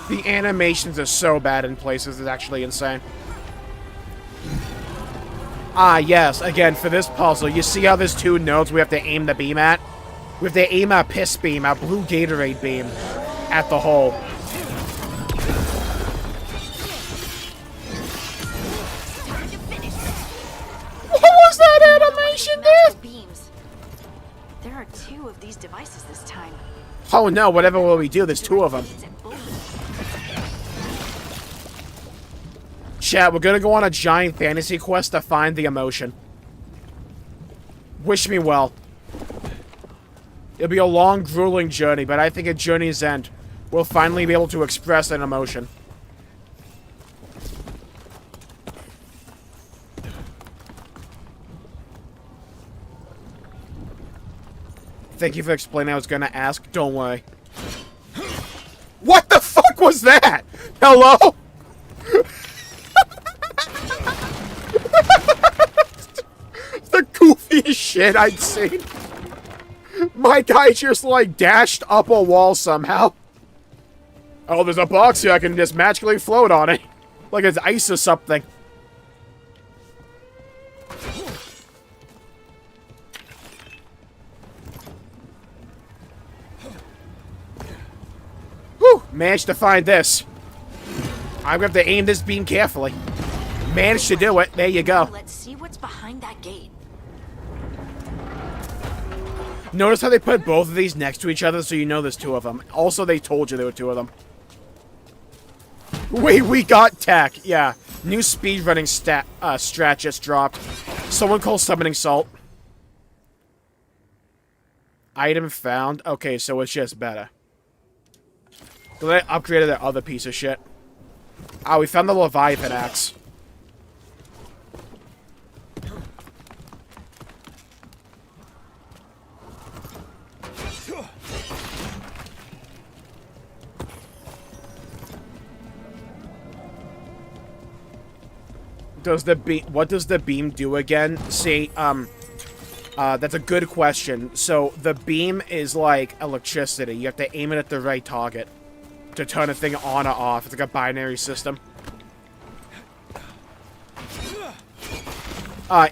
The animations are so bad in places, it's actually insane. Ah, yes, again, for this puzzle, you see how there's two nodes we have to aim the beam at? We have to aim our piss beam, our blue Gatorade beam, at the hole. What was that animation there? Beams. There are two of these devices this time. Oh no, whatever will we do, there's two of them. Chat, we're gonna go on a giant fantasy quest to find the emotion. Wish me well. It'll be a long, grueling journey, but I think at journey's end, we'll finally be able to express an emotion. Thank you for explaining. I was gonna ask. Don't worry. What the fuck was that? Hello? The goofiest shit I'd seen. My guy just, like, dashed up a wall somehow. Oh, there's a box here. I can just magically float on it. Like it's ice or something. Whew! Managed to find this. I'm going to have to aim this beam carefully. Managed to do it. There you go. Let's see what's behind that gate. Notice how they put both of these next to each other so you know there's two of them. Also, they told you there were two of them. Wait, we got tech. Yeah. New speedrunning strat just dropped. Someone call summoning salt. Item found. Okay, so it's just better. So they upgraded that other piece of shit. Ah, we found the Leviathan axe. What does the beam do again? See, that's a good question. So, the beam is like electricity. You have to aim it at the right target to turn a thing on or off. It's like a binary system.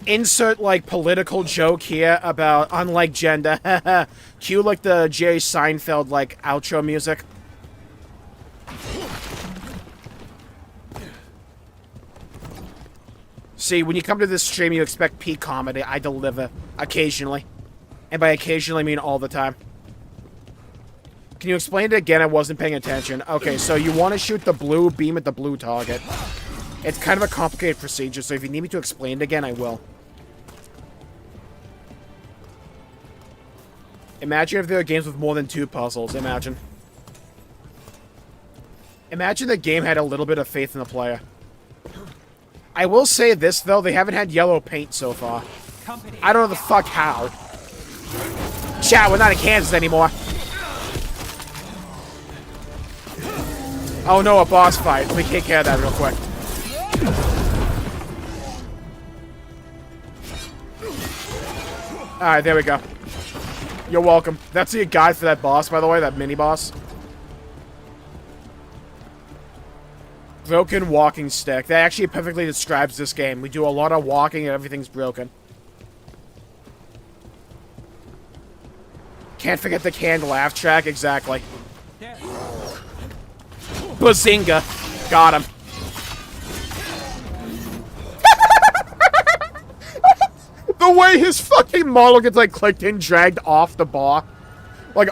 Insert, like, political joke here about unlike gender. Cue, like, the Jerry Seinfeld, like, outro music. See, when you come to this stream, you expect peak comedy. I deliver. Occasionally. And by occasionally, I mean all the time. Can you explain it again? I wasn't paying attention. Okay, so you want to shoot the blue beam at the blue target. It's kind of a complicated procedure, so if you need me to explain it again, I will. Imagine if there are games with more than 2 puzzles. Imagine. Imagine the game had a little bit of faith in the player. I will say this, though. They haven't had yellow paint so far. I don't know the fuck how. Chat, we're not in Kansas anymore. Oh no, a boss fight. Let me take care of that real quick. Alright, there we go. You're welcome. That's the guide for that boss, by the way, that mini-boss. Broken walking stick. That actually perfectly describes this game. We do a lot of walking and everything's broken. Can't forget the canned laugh track. Exactly. Bazinga. Got him. The way his fucking model gets, like, clicked and dragged off the bar. Like,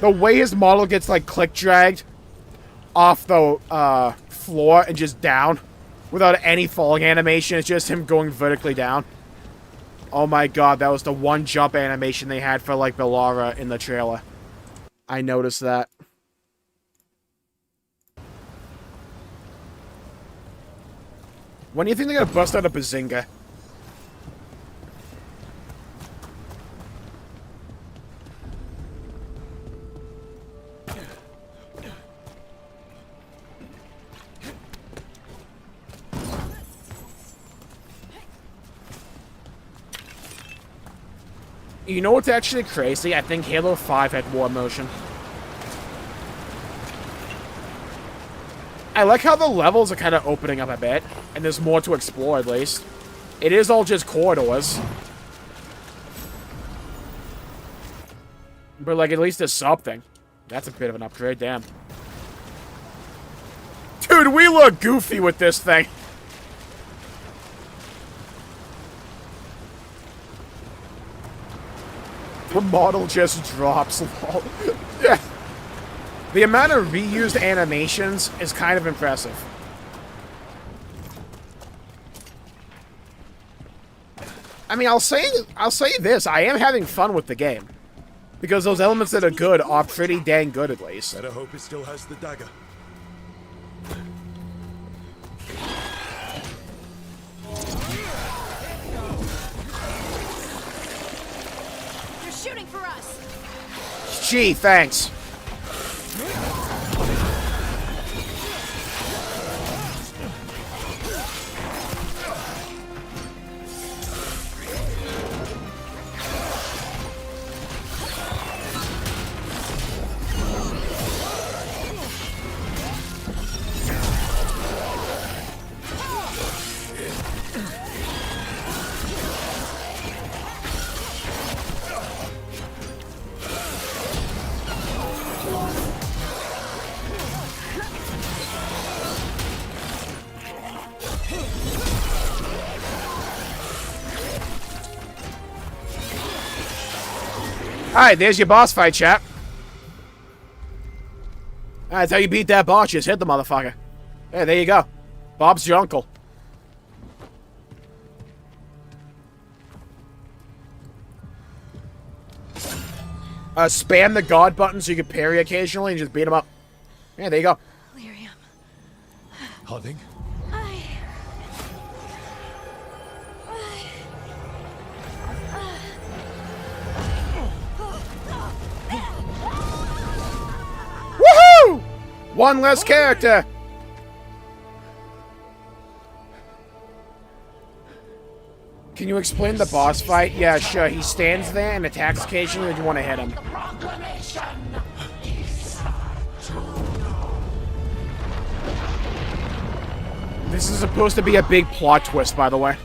the way his model gets, like, click dragged off the, floor and just down without any falling animation. It's just him going vertically down. Oh my god, that was the one jump animation they had for, like, Bellara in the trailer. I noticed that. When do you think they're gonna bust out a Bazinga? You know what's actually crazy? I think Halo 5 had war motion. I like how the levels are kind of opening up a bit, and there's more to explore at least. It is all just corridors. But, like, at least there's something. That's a bit of an upgrade, damn. Dude, we look goofy with this thing. The model just drops. Yeah. The amount of reused animations is kind of impressive. I mean, I'll say this. I am having fun with the game. Because those elements that are good are pretty dang good, at least. Better hope it still has the dagger. Shooting for us. Gee, thanks. Alright, there's your boss fight, chap. That's how you beat that boss. Just hit the motherfucker. Hey, there you go. Bob's your uncle. Spam the God button so you can parry occasionally and just beat him up. Yeah, there you go. Lyrium. Harding? Woohoo! One less character. Can you explain the boss fight? Yeah, sure. He stands there and attacks occasionally when you want to hit him. This is supposed to be a big plot twist, by the way.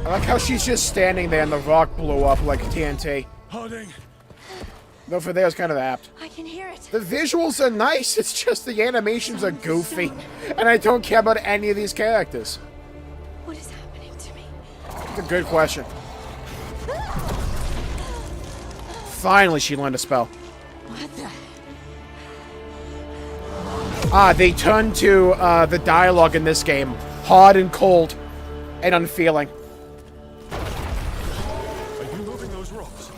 I like how she's just standing there and the rock blew up like TNT. Harding. Though for there is kind of apt. I can hear it. The visuals are nice, it's just the animations are goofy. And I don't care about any of these characters. What is happening to me? It's a good question. Finally, she learned a spell. What the? Ah, they turn to the dialogue in this game. Hard and cold. And unfeeling. Are you moving those rocks?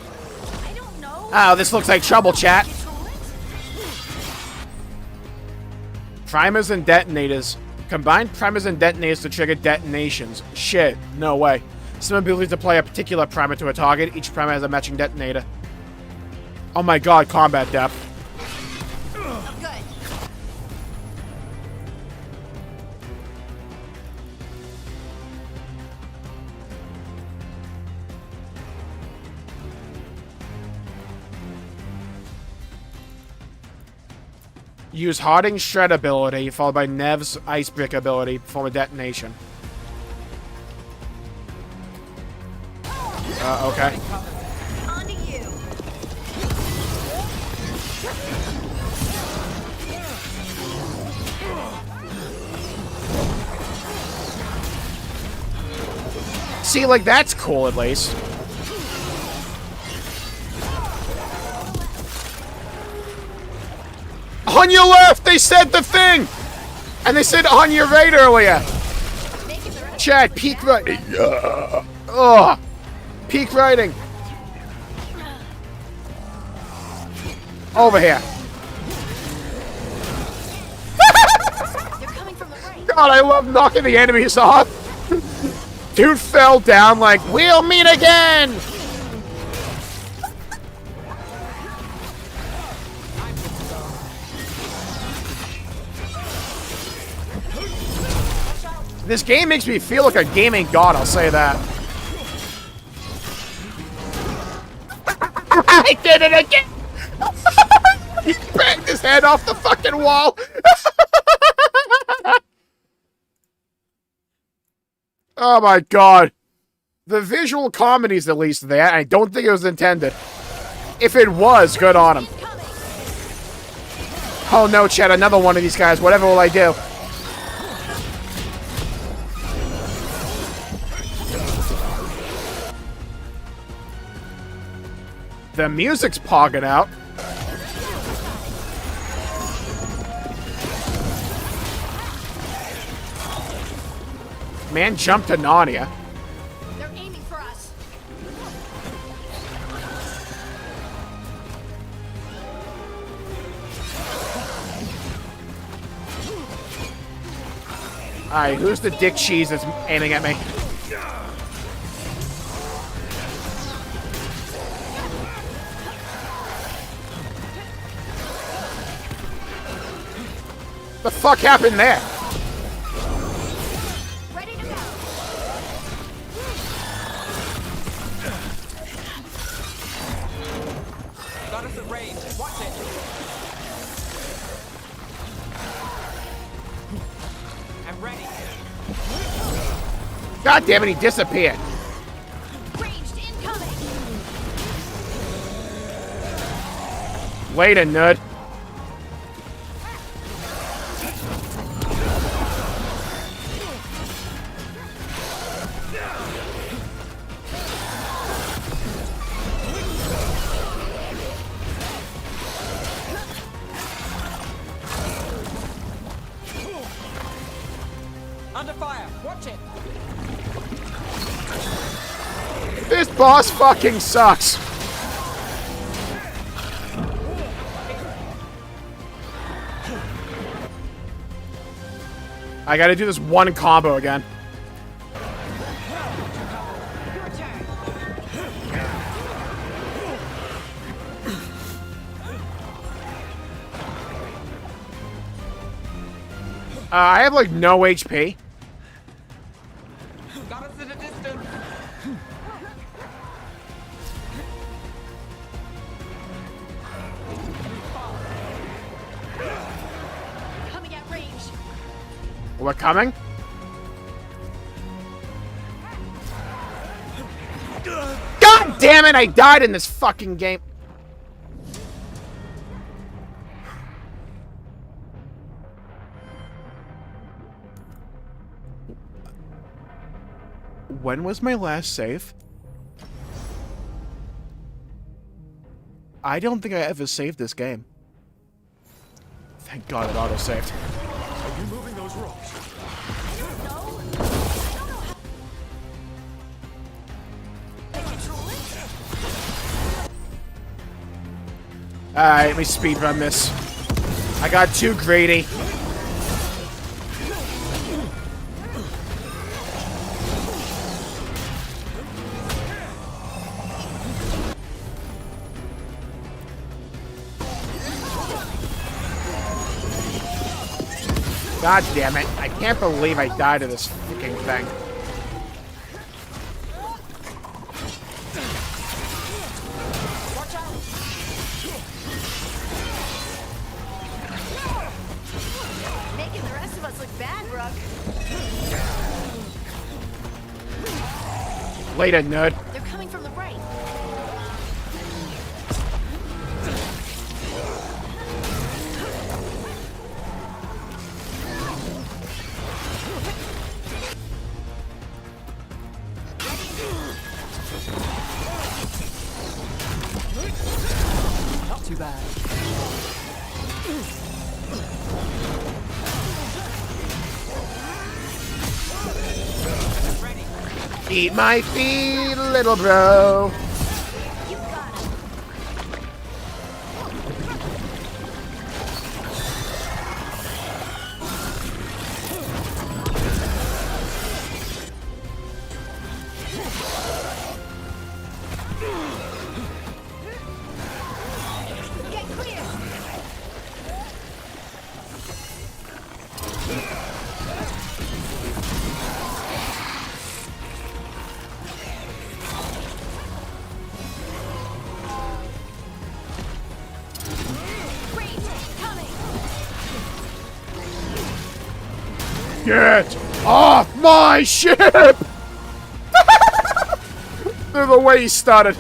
I don't know. Oh, this looks like trouble, chat. Primers and detonators. Combine primers and detonators to trigger detonations. Shit, no way. Some ability to apply a particular primer to a target. Each primer has a matching detonator. Oh my god, combat depth. Use Harding's Shred ability, followed by Nev's Icebrick ability, perform a detonation. Okay. On to you. See, like, that's cool, at least. On your left! They said the thing! And they said on your right earlier. Chat, peek right. Ugh. Peek writing. Over here. God, I love knocking the enemies off. Dude fell down like, we'll meet again! This game makes me feel like a gaming god, I'll say that. I did it again! He banged his head off the fucking wall! Oh my god. The visual comedy's at least there. I don't think it was intended. If it was, good on him. Oh no, Chet, another one of these guys. Whatever will I do? The music's pogging out. Man jumped to Narnia. They're aiming for us. Alright, who's the dick cheese that's aiming at me? The fuck happened there? Ready to go. Got us at range. Watch it. I'm ready. God damn it, he disappeared. Ranged incoming. Wait a nerd. under fire. Watch it. This boss fucking sucks. I gotta do this one combo again. I have like no HP. Got us at a distance. Coming at range. We're coming? God damn it, I died in this fucking game. When was my last save? I don't think I ever saved this game. Thank God it auto-saved. Are you moving those rocks? Alright, let me speedrun this. I got too greedy. God damn it. I can't believe I died to this fucking thing. Making the rest of us look bad, Brooke. Later, nerd. They're coming from the right. Not too bad. Eat my feet, little bro. Get off my ship! The way he started.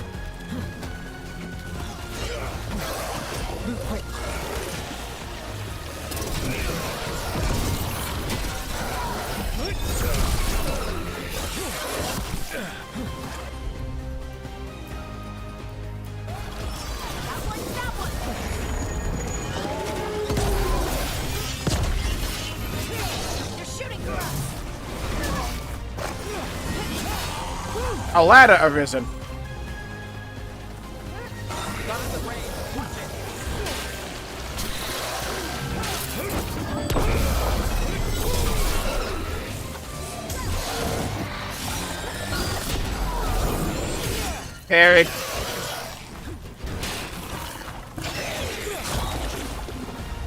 A ladder arisen. Parried.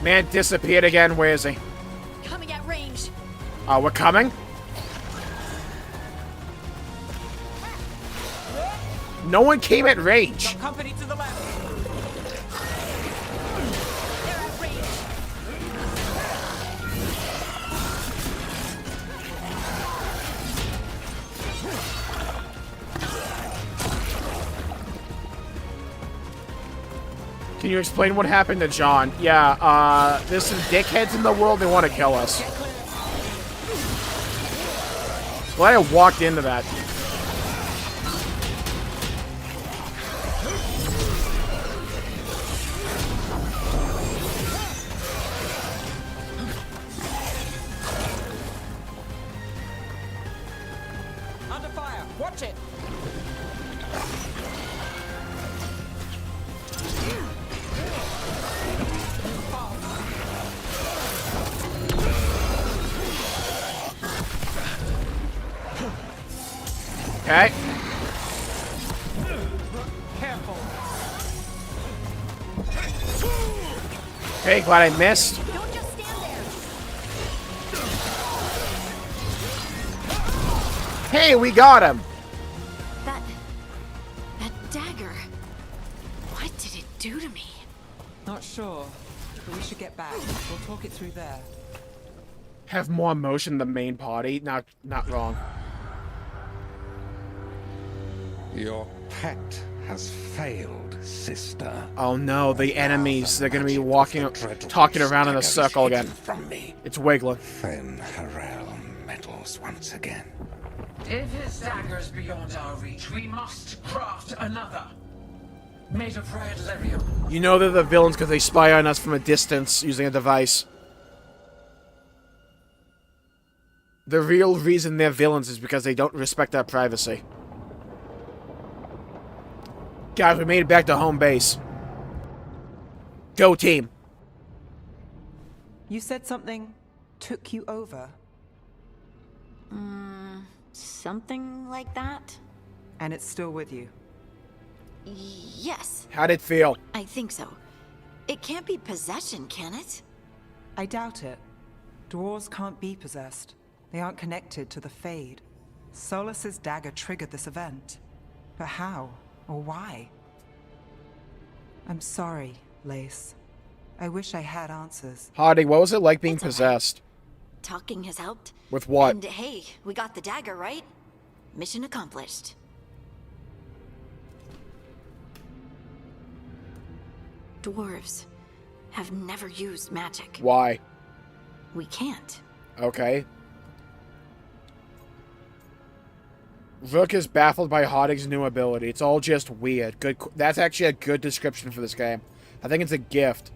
Man disappeared again. Where is he? Coming at range. Oh, we're coming? No one came at range. Company to the left. They're at range. Can you explain what happened to John? Yeah, there's some dickheads in the world, they want to kill us. Glad I walked into that. Watch it. Okay. Careful. Okay, glad I missed. Don't just stand there. Hey, we got him. That dagger. What did it do to me? Not sure, but we should get back. We'll talk it through there. Have more emotion than the main party. Not wrong. Your pet has failed, sister. Oh no, the enemies. They're gonna be walking, talking around in a circle again. From me. It's wiggling. Then Harel meddles once again. If his dagger's beyond our reach, we must craft another. Made of red lyrium. You know they're the villains because they spy on us from a distance using a device. The real reason they're villains is because they don't respect our privacy. Guys, we made it back to home base. Go team. You said something took you over. Something like that? And it's still with you. Yes. How'd it feel? I think so. It can't be possession, can it? I doubt it. Dwarves can't be possessed. They aren't connected to the Fade. Solus's dagger triggered this event. But how? Or why? I'm sorry, Lace. I wish I had answers. Hardy, what was it like being possessed? Talking has helped. With what? And hey, we got the dagger, right? Mission accomplished. Dwarves have never used magic. Why? We can't. Okay. Rook is baffled by Hardig's new ability. It's all just weird. Good. That's actually a good description for this game. I think it's a gift.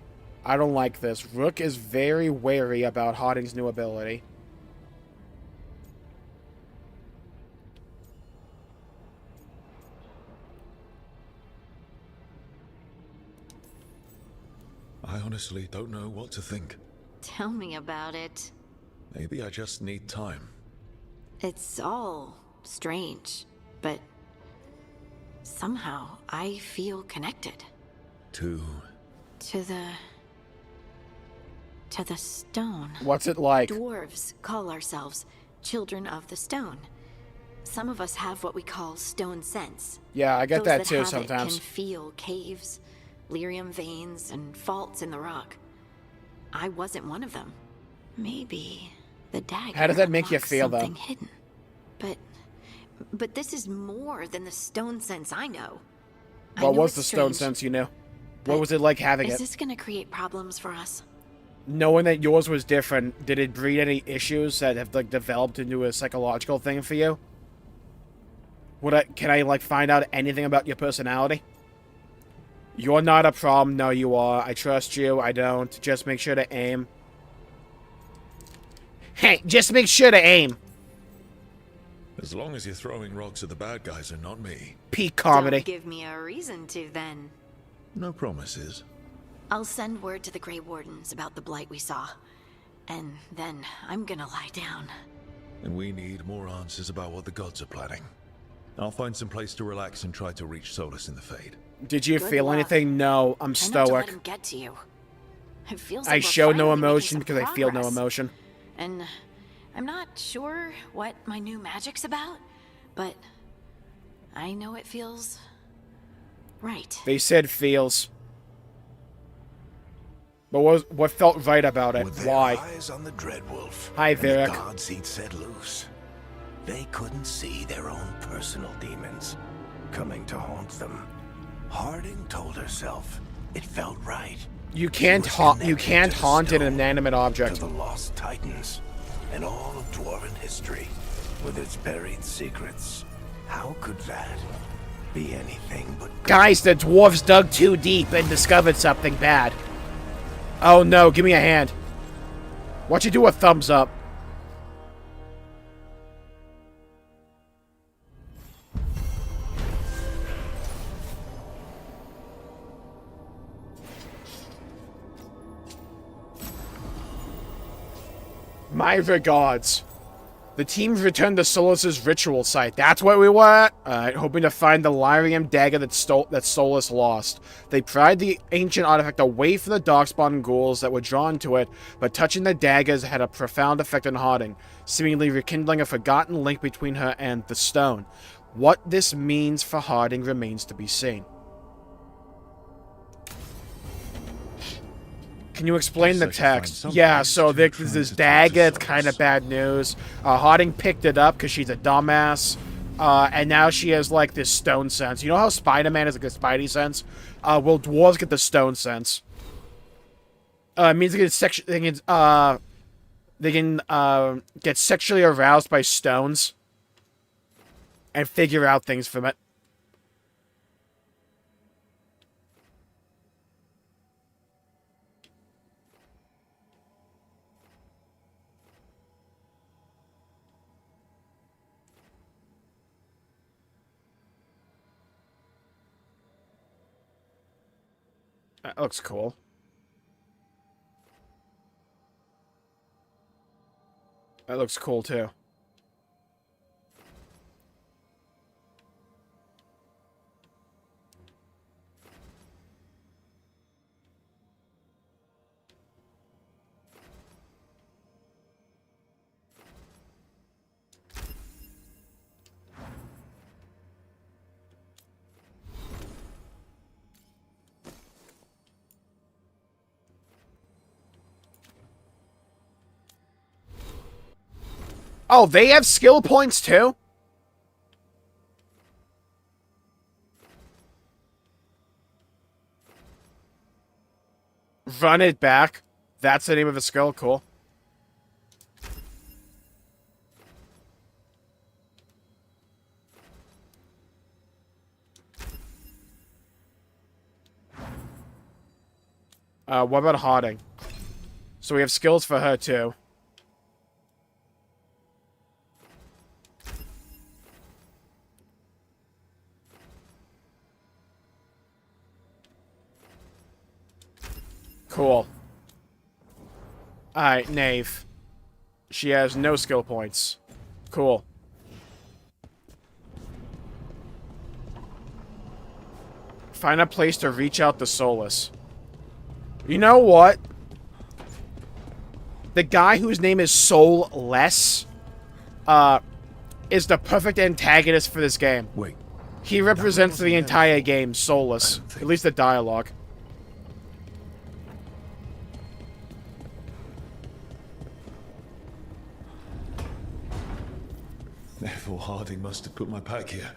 I don't like this. Rook is very wary about Hardig's new ability. I honestly don't know what to think. Tell me about it. Maybe I just need time. It's all strange, but somehow I feel connected. To the stone. What's it like? Dwarves call ourselves children of the stone. Some of us have what we call stone sense. Yeah, I get Those that too have sometimes. It can feel caves, lyrium veins, and faults in the rock. I wasn't one of them. Maybe the dagger. How does that make you unlocks feel, though? something hidden. But this is more than the stone sense I know. What was the stone sense you knew? What was it like having Is it? this gonna create problems for us? Knowing that yours was different, did it breed any issues that have like developed into a psychological thing for you? Can I like find out anything about your personality? You're not a problem. No, you are. I trust you. I don't. Just make sure to aim. Hey, just make sure to aim. As long as you're throwing rocks at the bad guys and not me. Peak comedy. Don't give me a reason to, then. No promises. I'll send word to the Grey Wardens about the blight we saw. And then I'm gonna lie down. And we need more answers about what the gods are planning. I'll find some place to relax and try to reach Solus in the Fade. Did you Good feel luck. anything? No, I'm Try not to let stoic. him get to you. It feels I like we're show no finally making emotion some because I feel no progress. emotion. And I'm not sure what my new magic's about, but I know it feels right. They said feels. But what felt right about it? With their Why? eyes on the Dreadwolf. Hi, and the Varric. gods he'd set loose. They couldn't see their own personal demons coming to haunt them. Harding told herself it felt right. You can't haunt an inanimate object. To the lost titans and all of dwarven history with its buried secrets. How could that be anything but Guys, the dwarves dug too deep and discovered something bad. Oh no, give me a hand. Why'd you do a thumbs up? My regards. The team returned to Solus's ritual site. That's where we were at? Alright, hoping to find the lyrium dagger that Solus lost. They pried the ancient artifact away from the darkspawn ghouls that were drawn to it, but touching the daggers had a profound effect on Harding, seemingly rekindling a forgotten link between her and the stone. What this means for Harding remains to be seen. Can you explain the text? Yeah, so there's this dagger. It's kind of bad news. Harding picked it up because she's a dumbass. And now she has, like, this stone sense. You know how Spider-Man has, like, a spidey sense? Well, dwarves get the stone sense. It means they can get sexually aroused by stones. And figure out things from it. That looks cool. That looks cool, too. Oh, they have skill points too? Run it back. That's the name of a skill. Cool. What about Harding? So we have skills for her too. Cool. Alright, Knave. She has no skill points. Cool. Find a place to reach out to Solus. You know what? The guy whose name is Soulless, is the perfect antagonist for this game. Wait. He represents the entire game, Solus. At least the dialogue. Therefore, Harding must have put my pack here.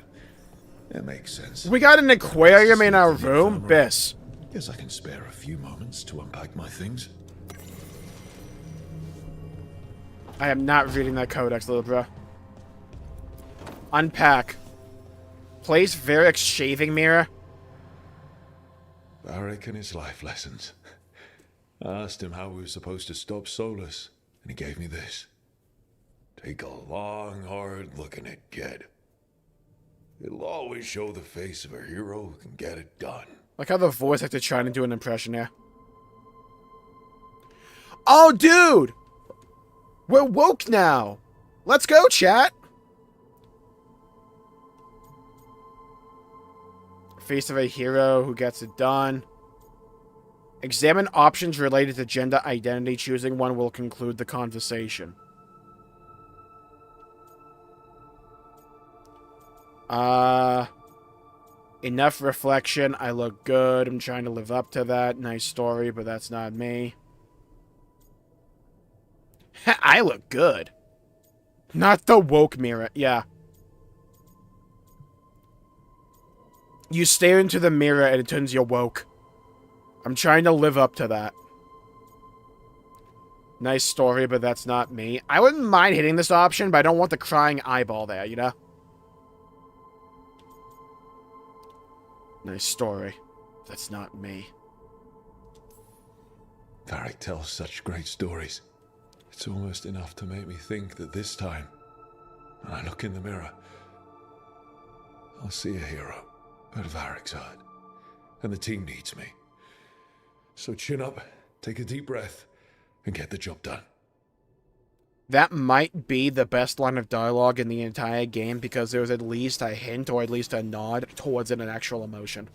That makes sense. We got an aquarium in our room? Biss. Guess I can spare a few moments to unpack my things. I am not reading that codex, little bro. Unpack. Place Varric's shaving mirror. Varric and his life lessons. I asked him how we were supposed to stop Solus, and he gave me this. Take a long, hard look at it, kid. It'll always show the face of a hero who can get it done. Like how the voice actor trying to do an impression here. Oh, dude! We're woke now! Let's go, chat! Face of a hero who gets it done. Examine options related to gender identity. Choosing one will conclude the conversation. Enough reflection. I look good. I'm trying to live up to that. Nice story, but that's not me. I look good. Not the woke mirror. Yeah. You stare into the mirror and it turns you woke. I'm trying to live up to that. Nice story, but that's not me. I wouldn't mind hitting this option, but I don't want the crying eyeball there, you know? Nice story. That's not me. Varric tells such great stories. It's almost enough to make me think that this time, when I look in the mirror, I'll see a hero at Varric's side. And the team needs me. So chin up, take a deep breath, and get the job done. That might be the best line of dialogue in the entire game because there was at least a hint or at least a nod towards an actual emotion.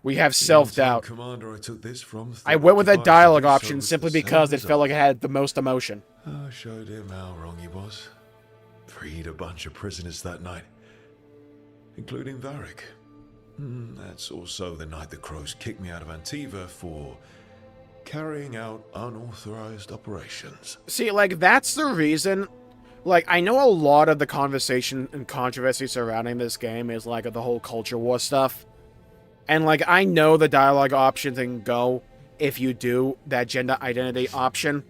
We have self-doubt. Commander I took this from. I went with that dialogue option simply because it felt like it had the most emotion. I showed him how wrong he was. Freed a bunch of prisoners that night, including Varric. That's also the night the Crows kicked me out of Antiva for carrying out unauthorized operations. See, like, that's the reason. Like, I know a lot of the conversation and controversy surrounding this game is, like, the whole culture war stuff. And, like, I know the dialogue option can go if you do that gender identity option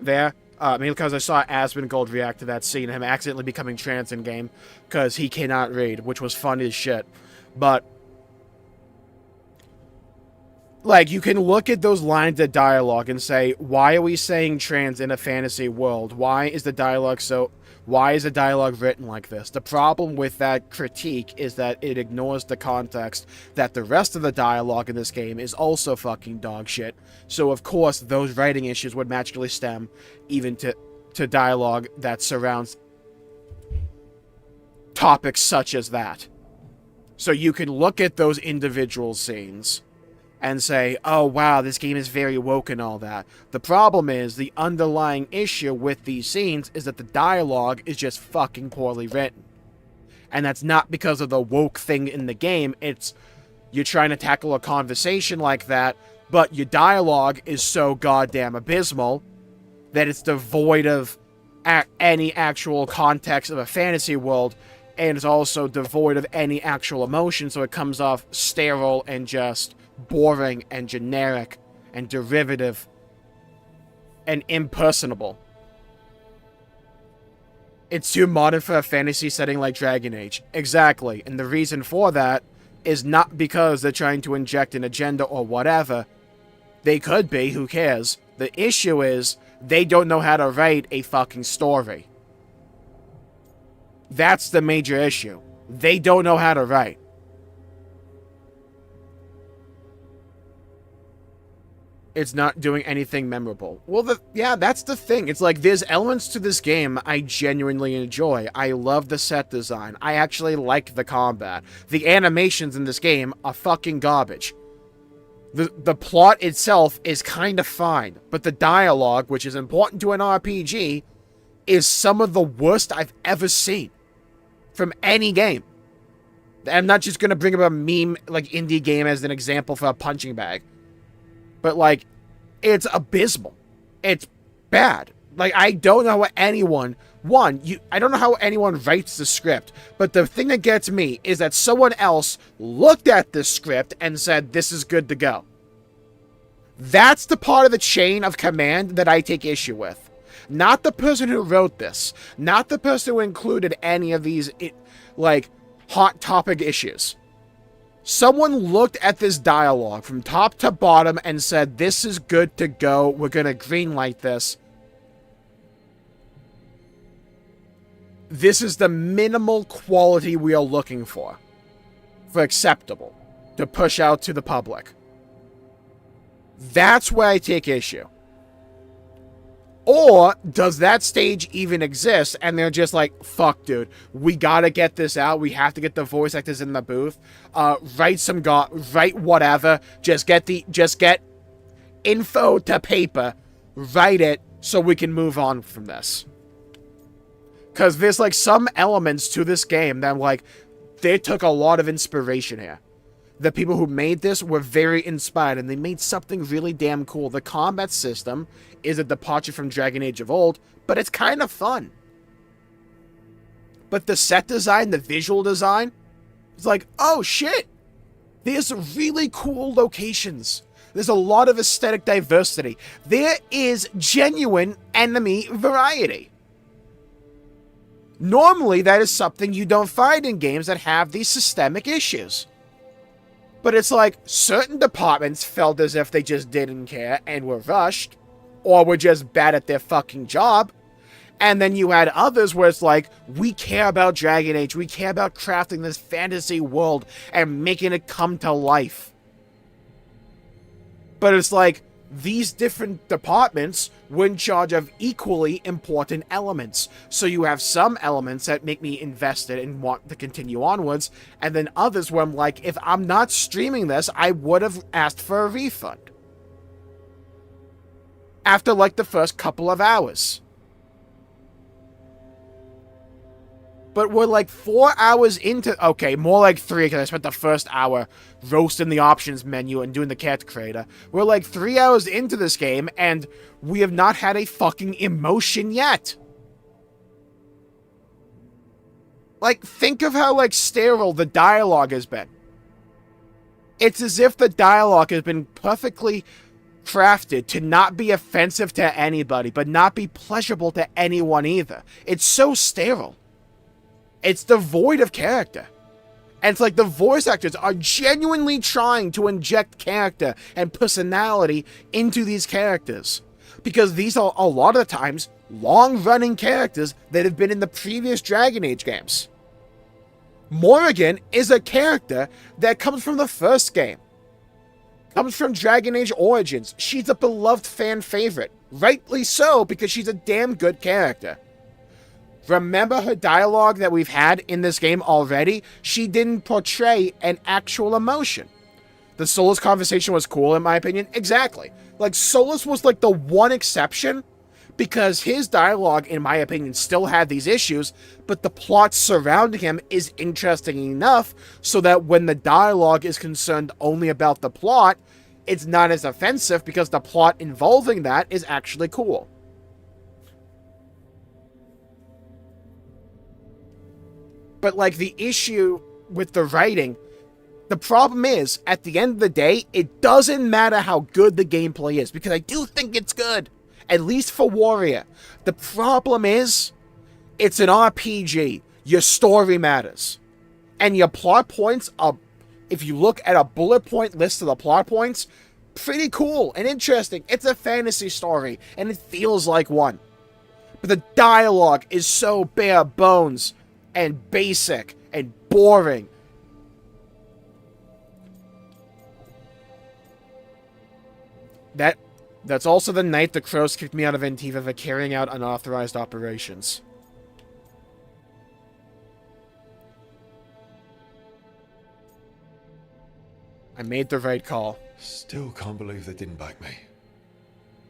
there. I mean, because I saw Asmongold react to that scene, him accidentally becoming trans in-game, because he cannot read, which was funny as shit. But, like, you can look at those lines of dialogue and say, why are we saying trans in a fantasy world? Why is the dialogue written like this? The problem with that critique is that it ignores the context that the rest of the dialogue in this game is also fucking dog shit. So, of course, those writing issues would magically stem even to dialogue that surrounds topics such as that. So you can look at those individual scenes and say, oh wow, this game is very woke and all that. The problem is, the underlying issue with these scenes is that the dialogue is just fucking poorly written. And that's not because of the woke thing in the game, it's you're trying to tackle a conversation like that, but your dialogue is so goddamn abysmal that it's devoid of any actual context of a fantasy world, and it's also devoid of any actual emotion, so it comes off sterile and just boring and generic and derivative and impersonable. It's too modern for a fantasy setting like Dragon Age. Exactly. And the reason for that is not because they're trying to inject an agenda or whatever. They could be, who cares? The issue is they don't know how to write a fucking story. That's the major issue. They don't know how to write. It's not doing anything memorable. Well, yeah, that's the thing. It's like, there's elements to this game I genuinely enjoy. I love the set design. I actually like the combat. The animations in this game are fucking garbage. The plot itself is kind of fine, but the dialogue, which is important to an RPG, is some of the worst I've ever seen from any game. I'm not just going to bring up a meme, like, indie game as an example for a punching bag. But, like, it's abysmal. It's bad. Like, I don't know how anyone... I don't know how anyone writes the script. But the thing that gets me is that someone else looked at this script and said, this is good to go. That's the part of the chain of command that I take issue with. Not the person who wrote this. Not the person who included any of these, like, hot topic issues. Someone looked at this dialogue from top to bottom and said, this is good to go, we're gonna greenlight this. This is the minimal quality we are looking for acceptable, to push out to the public. That's where I take issue. Or, does that stage even exist, and they're just like, fuck, dude, we gotta get this out, we have to get the voice actors in the booth, write whatever, just get info to paper, write it, so we can move on from this. Because there's, like, some elements to this game that, like, they took a lot of inspiration here. The people who made this were very inspired, and they made something really damn cool. The combat system is a departure from Dragon Age of old, but it's kind of fun. But the set design, the visual design, it's like, oh shit! There's really cool locations. There's a lot of aesthetic diversity. There is genuine enemy variety. Normally, that is something you don't find in games that have these systemic issues. But it's like, certain departments felt as if they just didn't care and were rushed, or were just bad at their fucking job. And then you had others where it's like, we care about Dragon Age, we care about crafting this fantasy world and making it come to life. But it's like, these different departments were in charge of equally important elements. So you have some elements that make me invested and want to continue onwards, and then others where I'm like, if I'm not streaming this, I would have asked for a refund. After like the first couple of hours. But we're like 4 hours into... Okay, more like 3, because I spent the first hour roasting the options menu and doing the character creator. We're like 3 hours into this game, and we have not had a fucking emotion yet. Like, think of how, like, sterile the dialogue has been. It's as if the dialogue has been perfectly crafted to not be offensive to anybody, but not be pleasurable to anyone either. It's so sterile. It's devoid of character. And it's like the voice actors are genuinely trying to inject character and personality into these characters. Because these are, a lot of the times, long-running characters that have been in the previous Dragon Age games. Morrigan is a character that comes from the first game. Comes from Dragon Age Origins. She's a beloved fan favorite. Rightly so, because she's a damn good character. Remember her dialogue that we've had in this game already? She didn't portray an actual emotion. The Solus conversation was cool, in my opinion. Exactly. Like, Solus was like the one exception, because his dialogue, in my opinion, still had these issues, but the plot surrounding him is interesting enough so that when the dialogue is concerned only about the plot, it's not as offensive because the plot involving that is actually cool. But, like, the issue with the writing, the problem is, at the end of the day, it doesn't matter how good the gameplay is, because I do think it's good, at least for Warrior. The problem is, it's an RPG. Your story matters. And your plot points are, if you look at a bullet point list of the plot points, pretty cool and interesting. It's a fantasy story, and it feels like one. But the dialogue is so bare bones and basic and boring. That's also the night the Crows kicked me out of Antiva for carrying out unauthorized operations. I made the right call. Still can't believe they didn't back me.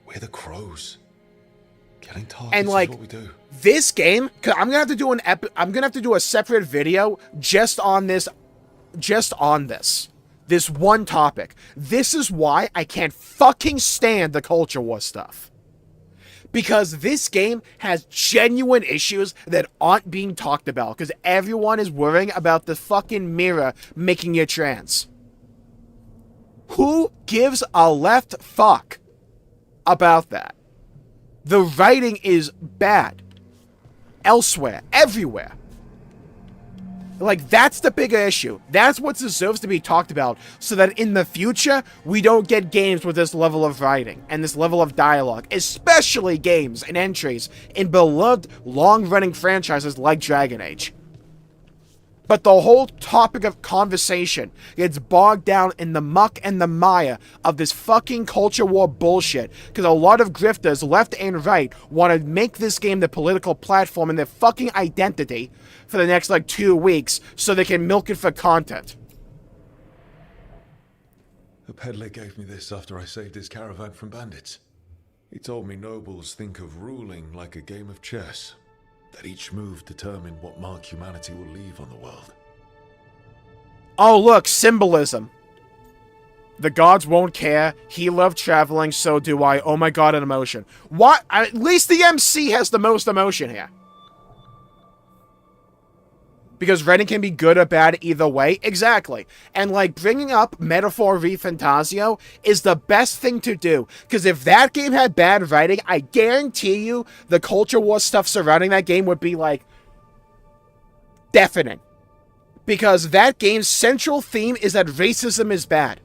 We're the Crows. Killing targets And like, is what we do. This game, I'm gonna have to do I'm gonna have to do a separate video just on this. This one topic. This is why I can't fucking stand the culture war stuff. Because this game has genuine issues that aren't being talked about. Because everyone is worrying about the fucking mirror making you trans. Who gives a left fuck about that? The writing is bad. Elsewhere. Everywhere. Like, that's the bigger issue. That's what deserves to be talked about, so that in the future, we don't get games with this level of writing and this level of dialogue, especially games and entries in beloved, long-running franchises like Dragon Age. But the whole topic of conversation gets bogged down in the muck and the mire of this fucking culture war bullshit, because a lot of grifters, left and right, want to make this game the political platform in their fucking identity for the next, like, 2 weeks, so they can milk it for content. A peddler gave me this after I saved his caravan from bandits. He told me nobles think of ruling like a game of chess, that each move determined what mark humanity will leave on the world. Oh, look, symbolism. The gods won't care. He loved traveling, so do I. Oh my god, an emotion. What? At least the MC has the most emotion here. Because writing can be good or bad either way. Exactly. And, like, bringing up Metaphor Re Fantasio is the best thing to do. Because if that game had bad writing, I guarantee you the culture war stuff surrounding that game would be, like, deafening. Because that game's central theme is that racism is bad.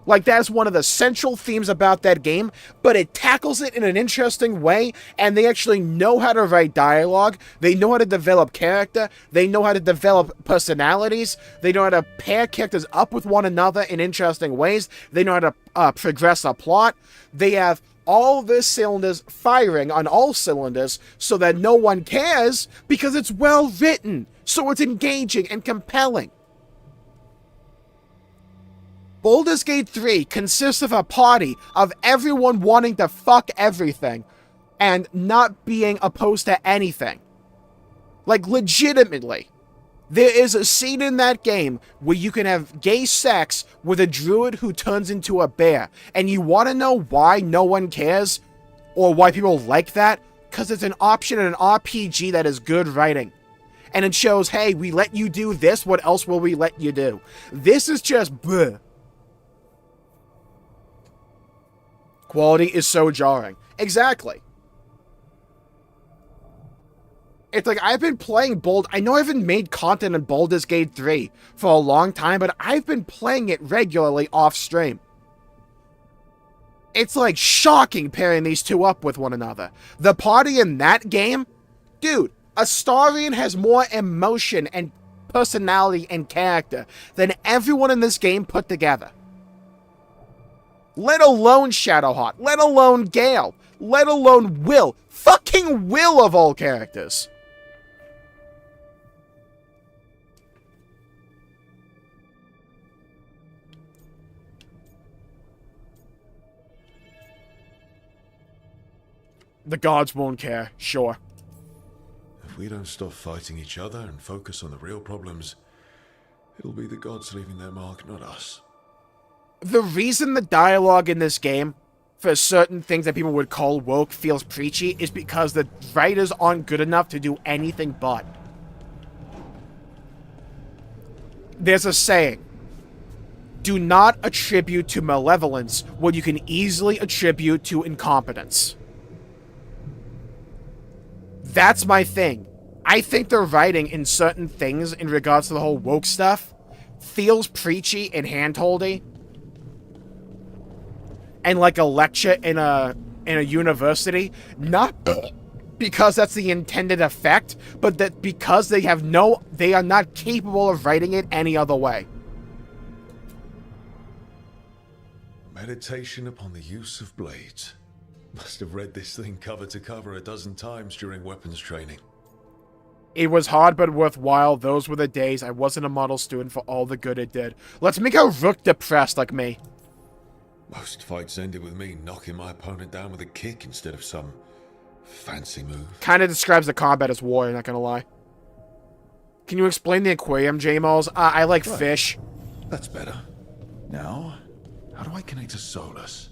Like, that's one of the central themes about that game, but it tackles it in an interesting way, and they actually know how to write dialogue, they know how to develop character, they know how to develop personalities, they know how to pair characters up with one another in interesting ways, they know how to progress a plot, they have all the cylinders firing on all cylinders so that no one cares because it's well written, so it's engaging and compelling. Baldur's Gate 3 consists of a party of everyone wanting to fuck everything and not being opposed to anything. Like, legitimately. There is a scene in that game where you can have gay sex with a druid who turns into a bear. And you want to know why no one cares? Or why people like that? Because it's an option in an RPG that is good writing. And it shows, hey, we let you do this, what else will we let you do? This is just bleh. Quality is so jarring. Exactly. It's like, I've been playing I know I haven't made content in Baldur's Gate 3 for a long time, but I've been playing it regularly off stream. It's like shocking pairing these two up with one another. The party in that game, dude, Astarion has more emotion and personality and character than everyone in this game put together. Let alone Shadowheart, let alone Gale, let alone Will. Fucking Will of all characters. The gods won't care, sure. If we don't stop fighting each other and focus on the real problems, it'll be the gods leaving their mark, not us. The reason the dialogue in this game, for certain things that people would call woke, feels preachy, is because the writers aren't good enough to do anything but. There's a saying, do not attribute to malevolence what you can easily attribute to incompetence. That's my thing. I think the writing in certain things in regards to the whole woke stuff feels preachy and handholdy. And like a lecture in a university, not because that's the intended effect, but that because they are not capable of writing it any other way. Meditation upon the use of blades. Must have read this thing cover to cover a dozen times during weapons training. It was hard but worthwhile. Those were the days. I wasn't a model student for all the good it did. Let's make a rook depressed like me. Most fights ended with me knocking my opponent down with a kick instead of some fancy move. Kinda describes the combat as war, not gonna lie. Can you explain the aquarium, Jmulls? I like fish. That's better. Now, how do I connect to Solus?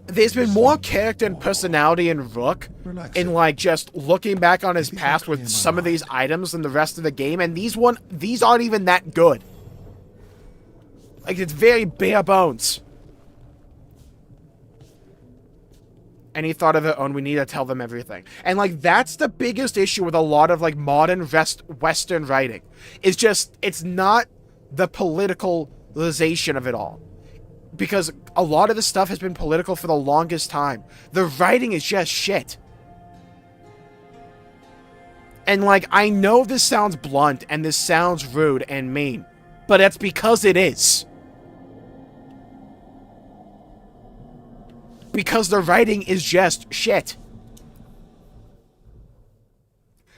There's been more character and personality in Rook, in like just looking back on his past with some of these items than the rest of the game, and these aren't even that good. Like, it's very bare bones. Any thought of their own, we need to tell them everything. And, like, that's the biggest issue with a lot of, like, modern Western writing. It's just, it's not the politicalization of it all. Because a lot of the stuff has been political for the longest time. The writing is just shit. And, like, I know this sounds blunt and this sounds rude and mean, but that's because it is. Because the writing is just shit.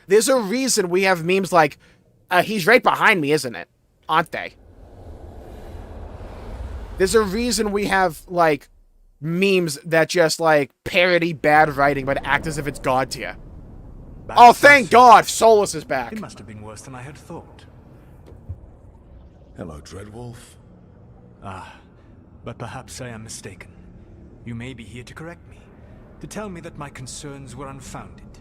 There's a reason we have memes like, he's right behind me, isn't it? Aren't they? There's a reason we have, like, memes that just, like, parody bad writing but act as if it's God tier. Oh, thank God! Solus is back! It must have been worse than I had thought. Hello, Dreadwolf. Ah, but perhaps I am mistaken. You may be here to correct me, to tell me that my concerns were unfounded.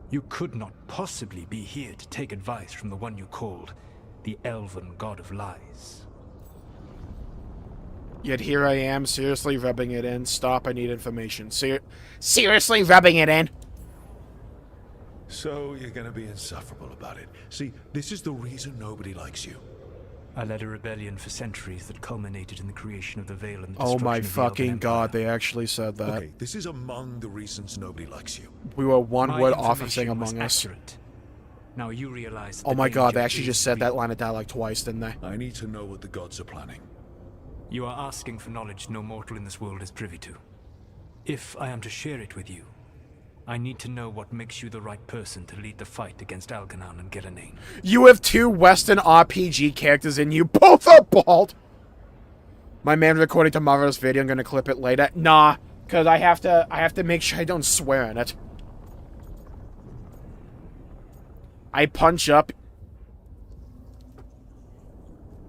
You could not possibly be here to take advice from the one you called the Elven God of Lies. Yet here I am, seriously rubbing it in. Stop, I need information. Seriously rubbing it in? So, you're gonna be insufferable about it. See, this is the reason nobody likes you. I led a rebellion for centuries that culminated in the creation of the Veil and the Oh my destruction of the Elven fucking Empire. god, they actually said that. Okay, this is among the reasons nobody likes you. We were one My word off of information saying was Among Us. accurate. Now you realize that Oh the my god, they danger actually is just said that real. line of dialogue twice, didn't they? I need to know what the gods are planning. You are asking for knowledge no mortal in this world is privy to. If I am to share it with you, I need to know what makes you the right person to lead the fight against Algernon and Gillenane. You have two Western RPG characters in you. Both are bald. My man recording tomorrow's video. I'm gonna clip it later. Nah, cause I have to make sure I don't swear in it. I punch up.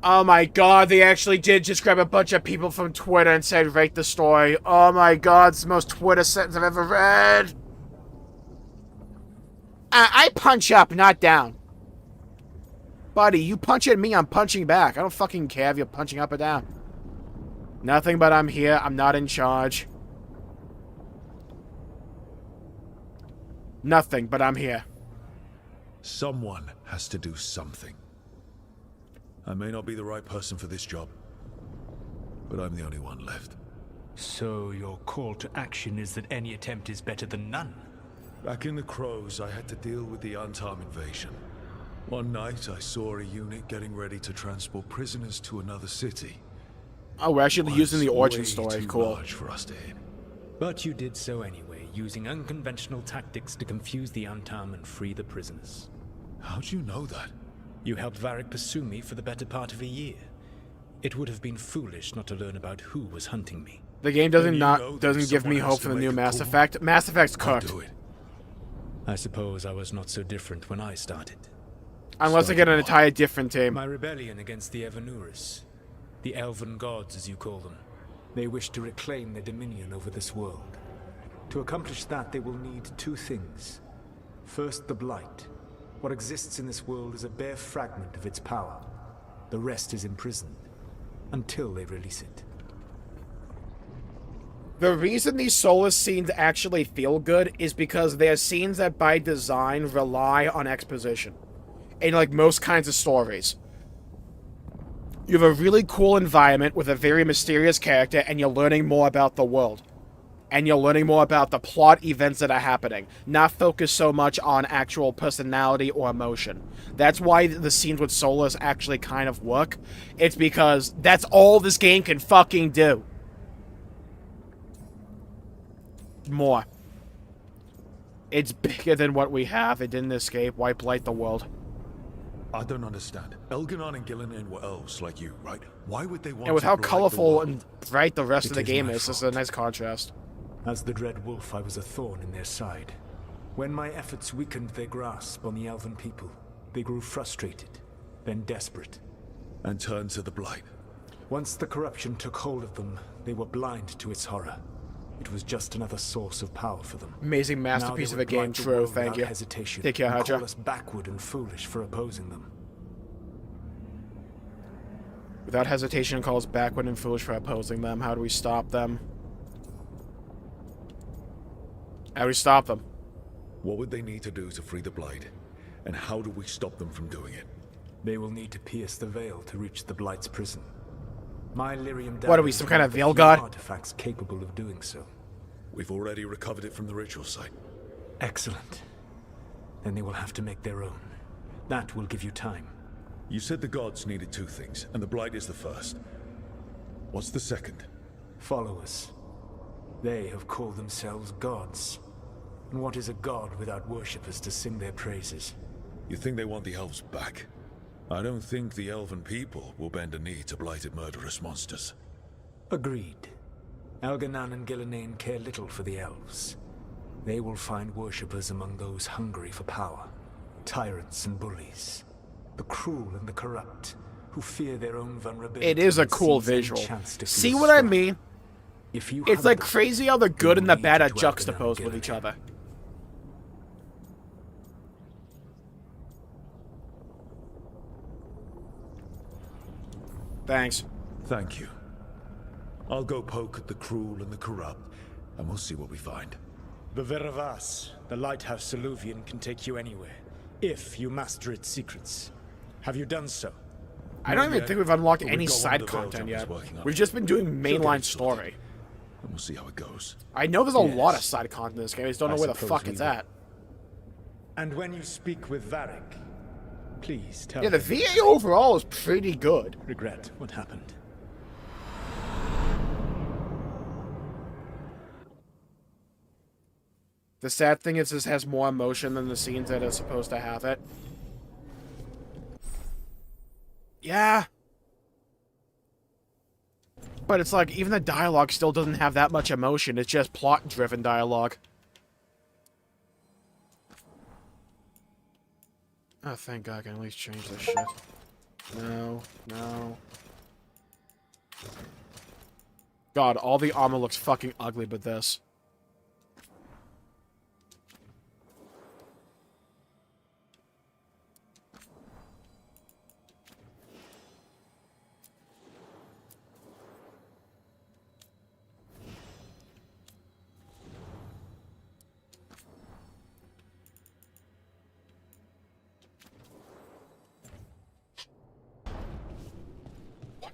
Oh my god, they actually did just grab a bunch of people from Twitter and said rate the story. Oh my god, it's the most Twitter sentence I've ever read. I punch up, not down. Buddy, you punch at me, I'm punching back. I don't fucking care if you're punching up or down. Nothing but I'm here, I'm not in charge. Nothing but I'm here. Someone has to do something. I may not be the right person for this job, but I'm the only one left. So your call to action is that any attempt is better than none? Back in the Crows, I had to deal with the Antarm invasion. One night, I saw a unit getting ready to transport prisoners to another city. Oh, we're actually using the origin Way story. too Cool. large for us to hit. But you did so anyway, using unconventional tactics to confuse the Antarm and free the prisoners. How'd you know that? You helped Varric pursue me for the better part of a year. It would have been foolish not to learn about who was hunting me. The game doesn't give me hope for the new Mass Effect. Mass Effect's cooked. I suppose I was not so different when I started. Unless I get an entire different team. My rebellion against the Evanuris, the Elven Gods as you call them. They wish to reclaim their dominion over this world. To accomplish that, they will need two things. First, the Blight. What exists in this world is a bare fragment of its power. The rest is imprisoned, until they release it. The reason these Solus scenes actually feel good is because they're scenes that by design rely on exposition. In like most kinds of stories. You have a really cool environment with a very mysterious character and you're learning more about the world. And you're learning more about the plot events that are happening, not focused so much on actual personality or emotion. That's why the scenes with Solus actually kind of work. It's because that's all this game can fucking do. More. It's bigger than what we have. It didn't escape. Why blight the world? I don't understand. Elganon and Gillenane were elves like you, right? Why would they want And with to how blight the colorful world? and bright the rest of the It is game my is, this is a nice contrast. As the Dread Wolf, I was a thorn in their side. When my efforts weakened their grasp on the Elven people, they grew frustrated, then desperate. And turned to the Blight. Once the corruption took hold of them, they were blind to its horror. It was just another source of power for them. Amazing Now masterpiece they of would a game, blight the true, world thank without you. hesitation Take care, and Hydra. call us backward and foolish for opposing them. Without hesitation, calls backward and foolish for opposing them. How do we stop them? How do we stop them? What would they need to do to free the Blight? And how do we stop them from doing it? They will need to pierce the veil to reach the Blight's prison. My lyrium What are we, dagger some is kind one of the veil few god? artifacts capable of doing so. We've already recovered it from the ritual site. Excellent. Then they will have to make their own. That will give you time. You said the gods needed two things, and the Blight is the first. What's the second? Followers. They have called themselves gods. And what is a god without worshippers to sing their praises? You think they want the elves back? I don't think the elven people will bend a knee to blighted murderous monsters. Agreed. Elganon and Gillenane care little for the elves. They will find worshippers among those hungry for power. Tyrants and bullies. The cruel and the corrupt, who fear their own vulnerability. It is a and cool seize any visual. chance to See feel what I strong. mean? If you It's hunt like them, crazy how the good you and the will bad lead are to Elganon juxtaposed with and each other. Thanks. Thank you. I'll go poke at the cruel and the corrupt, and we'll see what we find. The Veravas, the Lighthouse Soluvian, can take you anywhere, if you master its secrets. Have you done so? I don't even think we've unlocked But any we've got one side of the Veil content Jumpers yet. working on We've it. just been doing She'll get mainline it sorted, story. And we'll see how it goes. I know there's a lot of Yes. side content in this game. I just don't I know where the suppose fuck we it's will. at. And when you speak with Varric, please tell Yeah, the him VA overall is pretty good. regret what happened. The sad thing is this has more emotion than the scenes that are supposed to have it. Yeah. But it's like, even the dialogue still doesn't have that much emotion. It's just plot-driven dialogue. Oh, thank God I can at least change this shit. No, no. God, all the armor looks fucking ugly but this.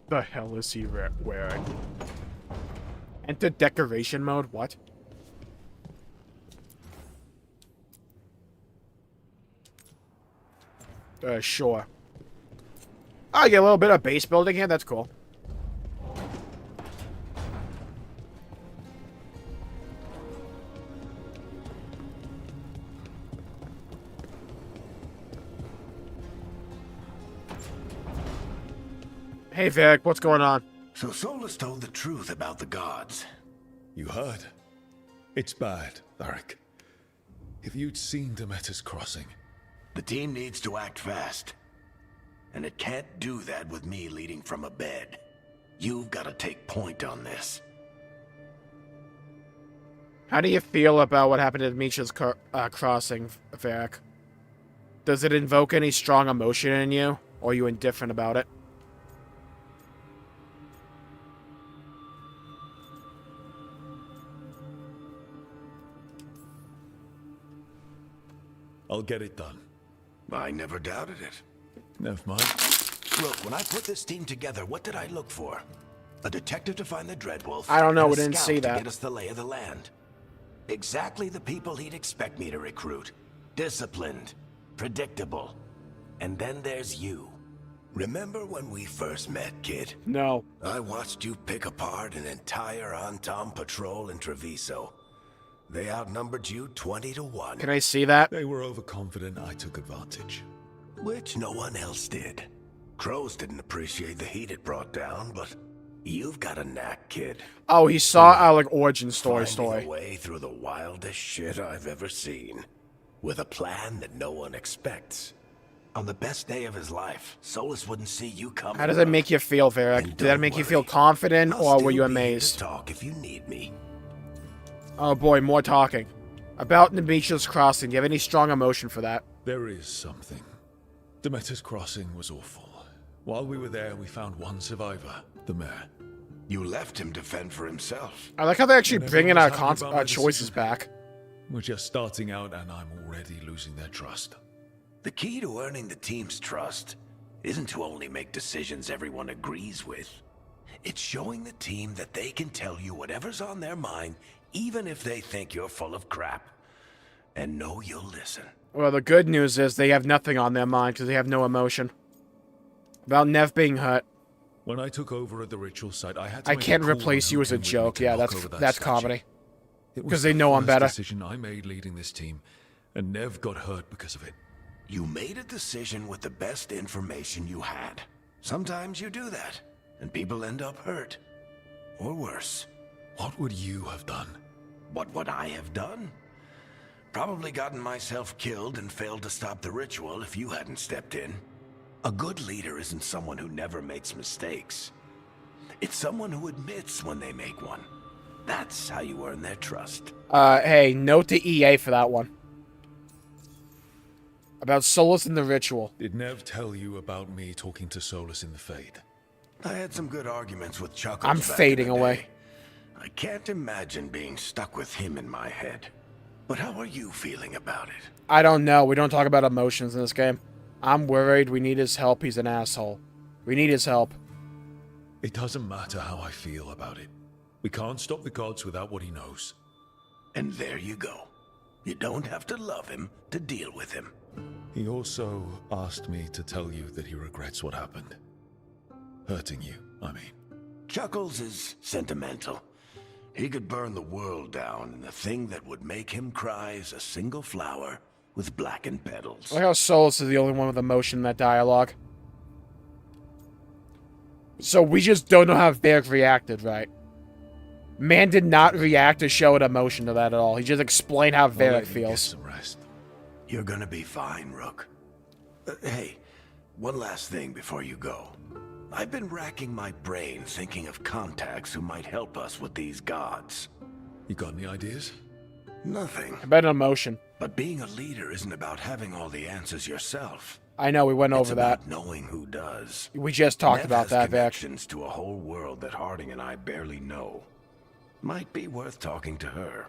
The hell is he wearing? Enter decoration mode? What? Sure. Oh, I get a little bit of base building here. That's cool. Hey, Vic, what's going on? So Solus told the truth about the gods. You heard? It's bad, Varric. If you'd seen Demeter's crossing... The team needs to act fast. And it can't do that with me leading from a bed. You've got to take point on this. How do you feel about what happened at Misha's crossing, Varric? Does it invoke any strong emotion in you? Or are you indifferent about it? I'll get it done. I never doubted it. Never mind. Look, when I put this team together, what did I look for? A detective to find the Dreadwolf. I don't know, and we a didn't scout see to that. get us the lay of the land. Exactly the people he'd expect me to recruit. Disciplined, predictable. And then there's you. Remember when we first met, kid? No. I watched you pick apart an entire Antom patrol in Treviso. They outnumbered you 20 to 1. Can I see that? They were overconfident, I took advantage. Which no one else did. Crows didn't appreciate the heat it brought down, but you've got a knack, kid. Oh, he saw our, like, origin story. Finding a way through the wildest shit I've ever seen. With a plan that no one expects. On the best day of his life, Solus wouldn't see you coming. How does that make you feel, Varric? Did that make you feel confident, or were you amazed? Talk if you need me. Oh boy, more talking. About Nemesia's crossing, do you have any strong emotion for that? There is something. Demeter's crossing was awful. While we were there, we found one survivor, the mayor. You left him to fend for himself. I like how they're actually And bringing everyone our, was happy about my choices decision. back. We're just starting out, and I'm already losing their trust. The key to earning the team's trust isn't to only make decisions everyone agrees with. It's showing the team that they can tell you whatever's on their mind, even if they think you're full of crap. And know you'll listen. Well, the good news is they have nothing on their mind because they have no emotion. About Nev being hurt. When I took over at the ritual site, I had to I make a can't call replace on you who as a came with me joke. to Yeah, knock that's over that that's statue. comedy. It was Because they the know I'm first better. decision I made leading this team, and Nev got hurt because of it. You made a decision with the best information you had. Sometimes you do that, and people end up hurt. Or worse. What would you have done? What would I have done? Probably gotten myself killed and failed to stop the ritual if you hadn't stepped in. A good leader isn't someone who never makes mistakes. It's someone who admits when they make one. That's how you earn their trust. Hey, note to EA for that one. About Solus and the ritual. Did Nev tell you about me talking to Solus in the Fade? I had some good arguments with Chuckles. I'm back in fading the away. day. I can't imagine being stuck with him in my head. But how are you feeling about it? I don't know. We don't talk about emotions in this game. I'm worried. We need his help. He's an asshole. We need his help. It doesn't matter how I feel about it. We can't stop the gods without what he knows. And there you go. You don't have to love him to deal with him. He also asked me to tell you that he regrets what happened. Hurting you, I mean. Chuckles is sentimental. He could burn the world down, and the thing that would make him cry is a single flower with blackened petals. I like how Solus is the only one with emotion in that dialogue. So we just don't know how Varric reacted, right? Man did not react or show an emotion to that at all. He just explained how Varric feels. Some rest. You're gonna be fine, Rook. Hey, one last thing before you go. I've been racking my brain thinking of contacts who might help us with these gods. You got any ideas? Nothing. I bet an emotion. But being a leader isn't about having all the answers yourself. I know, we went It's over that. about knowing who does. We just talked Nev about has that, Varric. connections to a whole world that Harding and I barely know. Might be worth talking to her.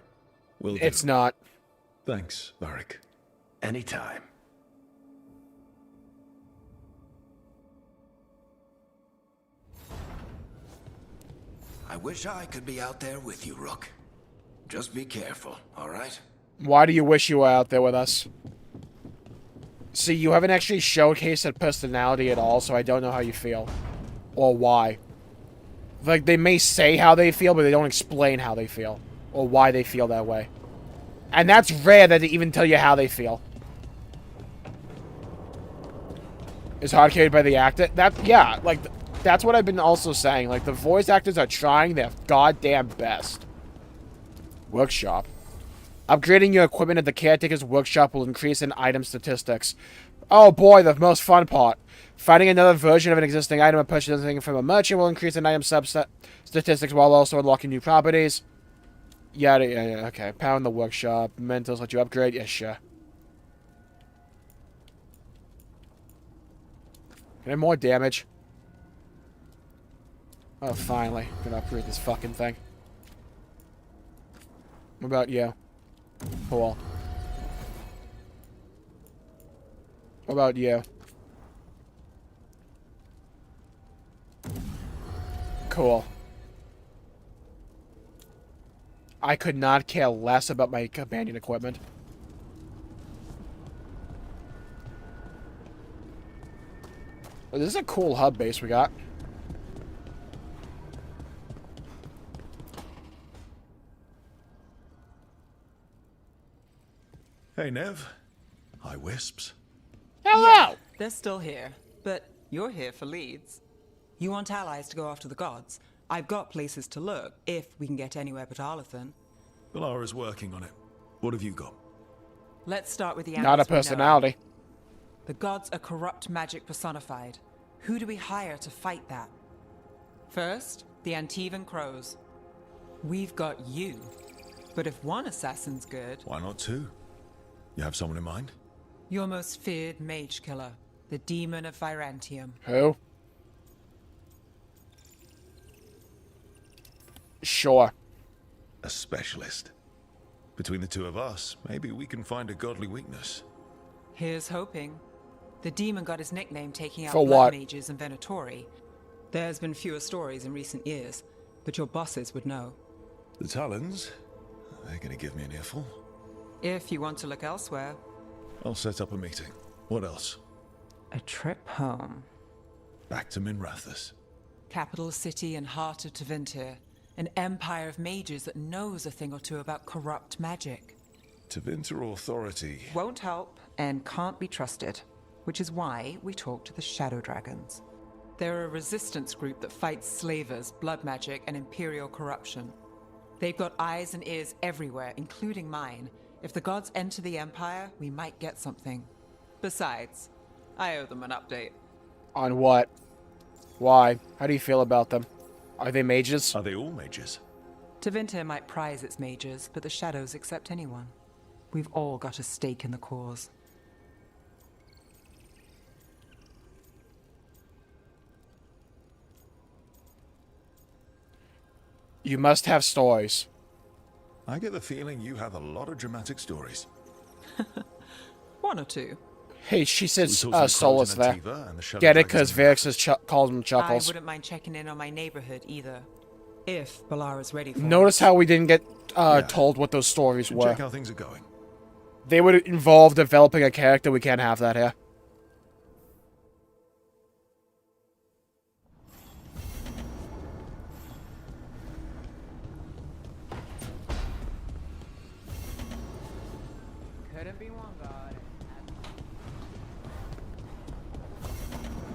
Will do. It's not. Thanks, Varric. Anytime. I wish I could be out there with you, Rook. Just be careful, all right? Why do you wish you were out there with us? See, you haven't actually showcased that personality at all, so I don't know how you feel. Or why. Like, they may say how they feel, but they don't explain how they feel. Or why they feel that way. And that's rare that they even tell you how they feel. Is hard carried by the actor? Yeah, like, that's what I've been also saying. Like, the voice actors are trying their goddamn best. Workshop. Upgrading your equipment at the caretaker's workshop will increase in item statistics. Oh boy, the most fun part. Finding another version of an existing item or purchasing from a merchant will increase in item subset statistics while also unlocking new properties. Yeah, okay. Power in the workshop. Mentals let you upgrade. Yeah, sure. Can I have more damage? Oh, finally. Gonna upgrade this fucking thing. What about you? Cool. What about you? Cool. I could not care less about my companion equipment. Oh, this is a cool hub base we got. Hey, Nev. Hi, Wisps. Hello! Yeah, they're still here, but you're here for leads. You want allies to go after the gods? I've got places to look, if we can get anywhere but Arlathan. Valara's working on it. What have you got? Let's start with the Not a answers we know. personality. The gods are corrupt magic personified. Who do we hire to fight that? First, the Antivan Crows. We've got you. But if one assassin's good... Why not two? You have someone in mind? Your most feared mage killer, the Demon of Virantium. Who? Sure. A specialist. Between the two of us, maybe we can find a godly weakness. Here's hoping. The demon got his nickname taking out For blood what? mages and Venatori. There's been fewer stories in recent years, but your bosses would know. The Talons? They're gonna give me an earful. If you want to look elsewhere. I'll set up a meeting. What else? A trip home. Back to Minrathous. Capital city and heart of Tevinter. An empire of mages that knows a thing or two about corrupt magic. Tevinter Authority. Won't help and can't be trusted, which is why we talk to the Shadow Dragons. They're a resistance group that fights slavers, blood magic, and imperial corruption. They've got eyes and ears everywhere, including mine. If the gods enter the Empire, we might get something. Besides, I owe them an update. On what? Why? How do you feel about them? Are they mages? Are they all mages? Tevinter might prize its mages, but the Shadows accept anyone. We've all got a stake in the cause. You must have stories. I get the feeling you have a lot of dramatic stories. One or two. Hey, she said We saw some Solus crows in there. Antiva and the shadow Get it? dragons Because in Varix has calls him I Chuckles. wouldn't mind checking in on my neighborhood either, if Balara's ready for Notice it. how we didn't get told what those stories Should were. check how things are going. They would involve developing a character. We can't have that here. Couldn't be one god.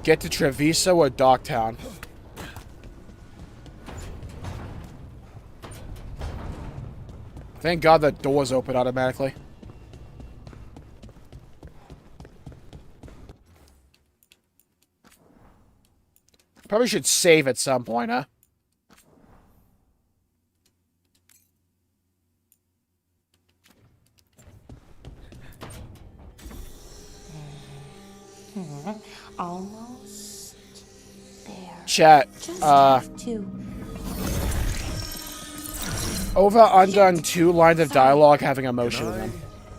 Get to Treviso or Dogtown. Thank God the doors open automatically. Probably should save at some point, huh? Almost there. Chat, Just have to. over under on 2 lines of dialogue having emotion in them.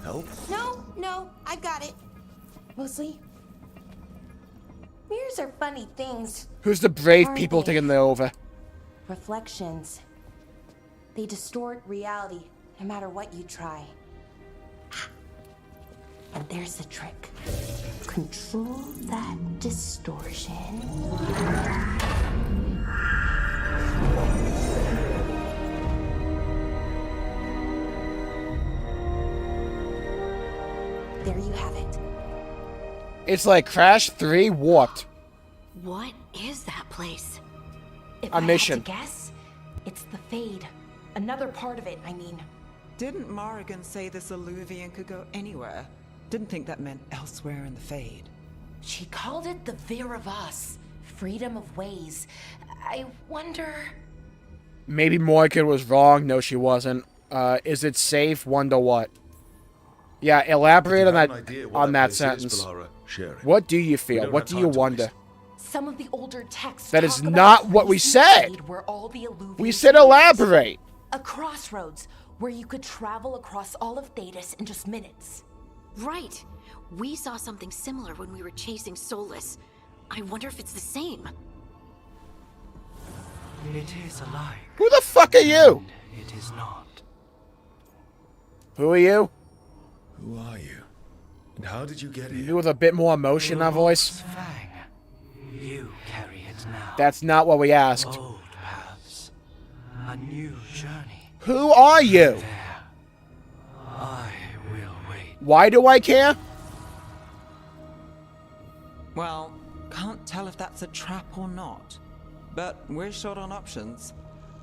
Help? No, I got it. Mostly. Mirrors are funny things. Who's the brave Aren't people they? taking the over? Reflections. They distort reality, no matter what you try. And there's the trick. Control that distortion. There you have it. It's like Crash 3 warped. What is that place? If A I mission. had to guess, it's the Fade. Another part of it, I mean. Didn't Morrigan say this Illuvian could go anywhere? Didn't think that meant elsewhere in the Fade. She called it the Viravas, freedom of ways. I wonder... Maybe Morgan was wrong. No, she wasn't. Is it safe? Wonder what? Yeah, elaborate on that sentence. What do you feel? What do you wonder? Some of the older texts That is talk about not a what we place in said. the Fade where all the Illuvians We said meet. elaborate. A crossroads where you could travel across all of Thedas in just minutes. Right. We saw something similar when we were chasing Solus. I wonder if it's the same. It is alike. Who the fuck are you? It is not. Who are you? Who are you? And how did you get here? You with a bit more emotion in that voice. Fang. You carry it now. That's not what we asked. Old paths. A new journey. Who are you? I will wait. Why do I care? Well, can't tell if that's a trap or not. But we're short on options.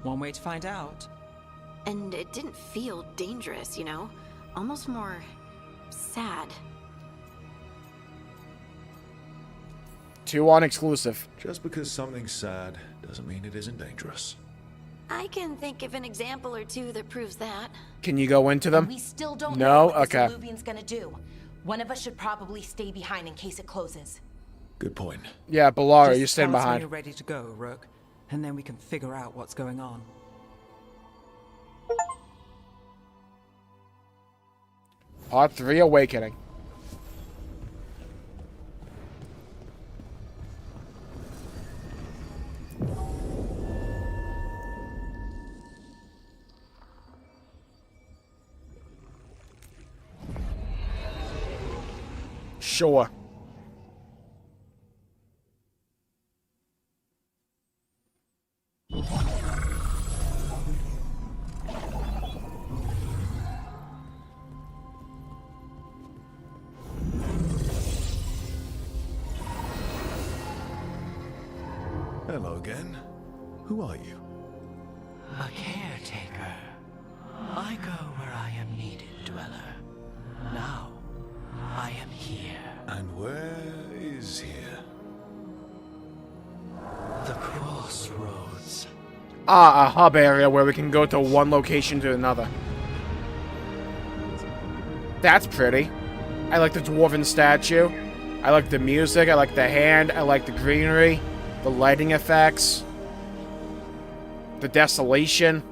One way to find out. And it didn't feel dangerous, you know? Almost more sad. 2 on exclusive. Just because something's sad doesn't mean it isn't dangerous. I can think of an example or two that proves that. Can you go into them? We still don't No? know what Okay. this Illuvian's gonna do. One of us should probably stay behind in case it closes. Good point. Yeah, Balara, Just you're standing tell us when behind. you're ready to go, Rook, and then we can figure out what's going on. Part 3 Awakening. Sure. Hello again. Who are you? A caretaker. I go where I am needed, Dweller. Now, I am here. And where is here? The crossroads. Ah, a hub area where we can go to one location to another. That's pretty. I like the dwarven statue. I like the music. I like the hand. I like the greenery. The lighting effects. The desolation.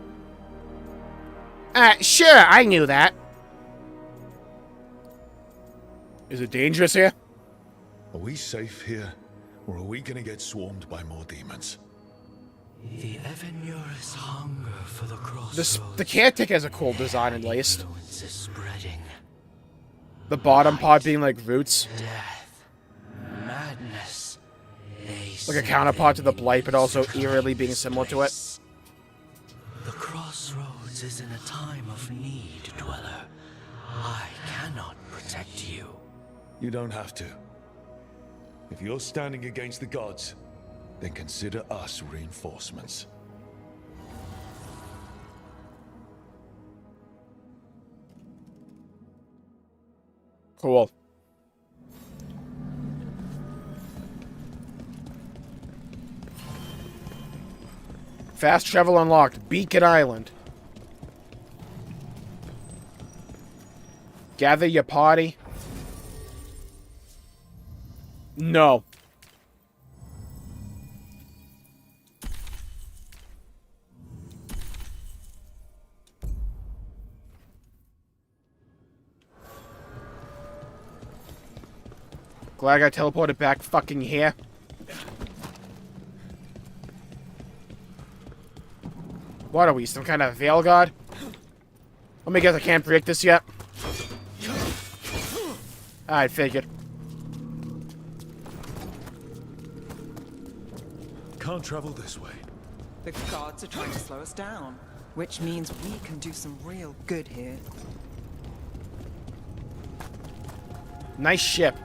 Sure, I knew that. Is it dangerous here? Are we safe here, or are we gonna get swarmed by more demons? The Evanurus hunger for the crossroads. The caretaker has a cool design, at least. Influence is spreading. The bottom part being like roots. Death. Madness. Like a counterpart to the Blight, but also eerily being similar to it. The crossroads is in a time of need, Dweller. I cannot protect you. You don't have to. If you're standing against the gods, then consider us reinforcements. Cool. Fast travel unlocked. Beacon Island. Gather your party. No. Glad I got teleported back fucking here. What are we, some kind of Veilguard? Let me guess, I can't break this yet. I figured. Can't travel this way. The gods are trying to slow us down, which means we can do some real good here. Nice ship.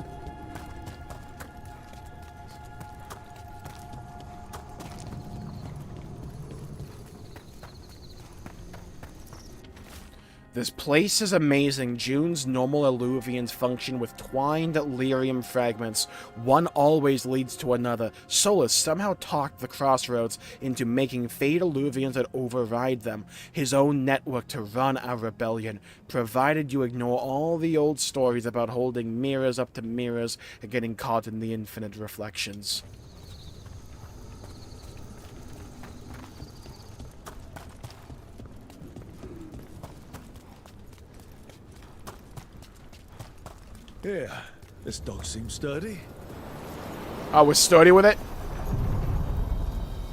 This place is amazing. June's normal Illuvians function with twined lyrium fragments. One always leads to another. Solus somehow talked the crossroads into making Fade Illuvians that override them. His own network to run our rebellion. Provided you ignore all the old stories about holding mirrors up to mirrors and getting caught in the infinite reflections. Yeah, this dog seems sturdy. I was sturdy with it.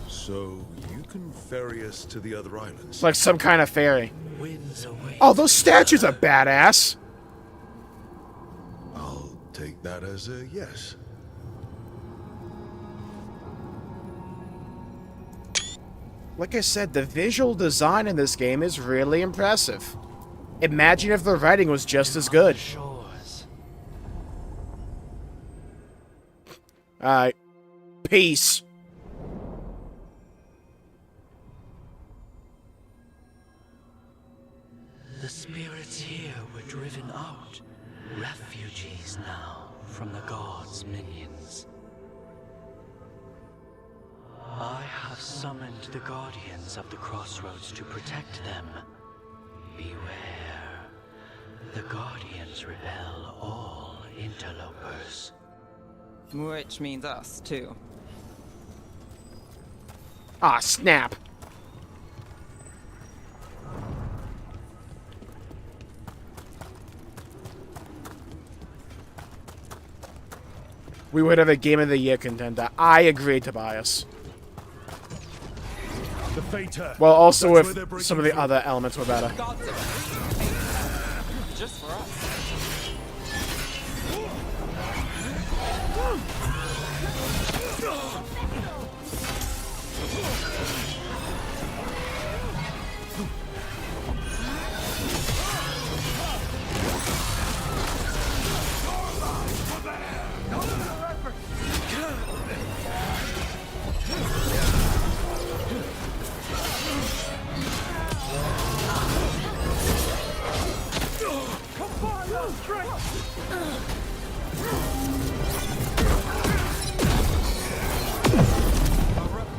So, you can ferry us to the other islands? Like some kind of fairy. Winds away. Oh, those statues are badass. I'll take that as a yes. Like I said, the visual design in this game is really impressive. Imagine if the writing was just as good. Alright. Peace. The spirits here were driven out. Refugees now from the gods' minions. I have summoned the guardians of the crossroads to protect them. Beware. The guardians repel all interlopers. Which means us, too. Ah, snap. We would have a Game of the Year contender. I agree, Tobias. The Fater. Well, also That's if some of the other elements were better. Just for us.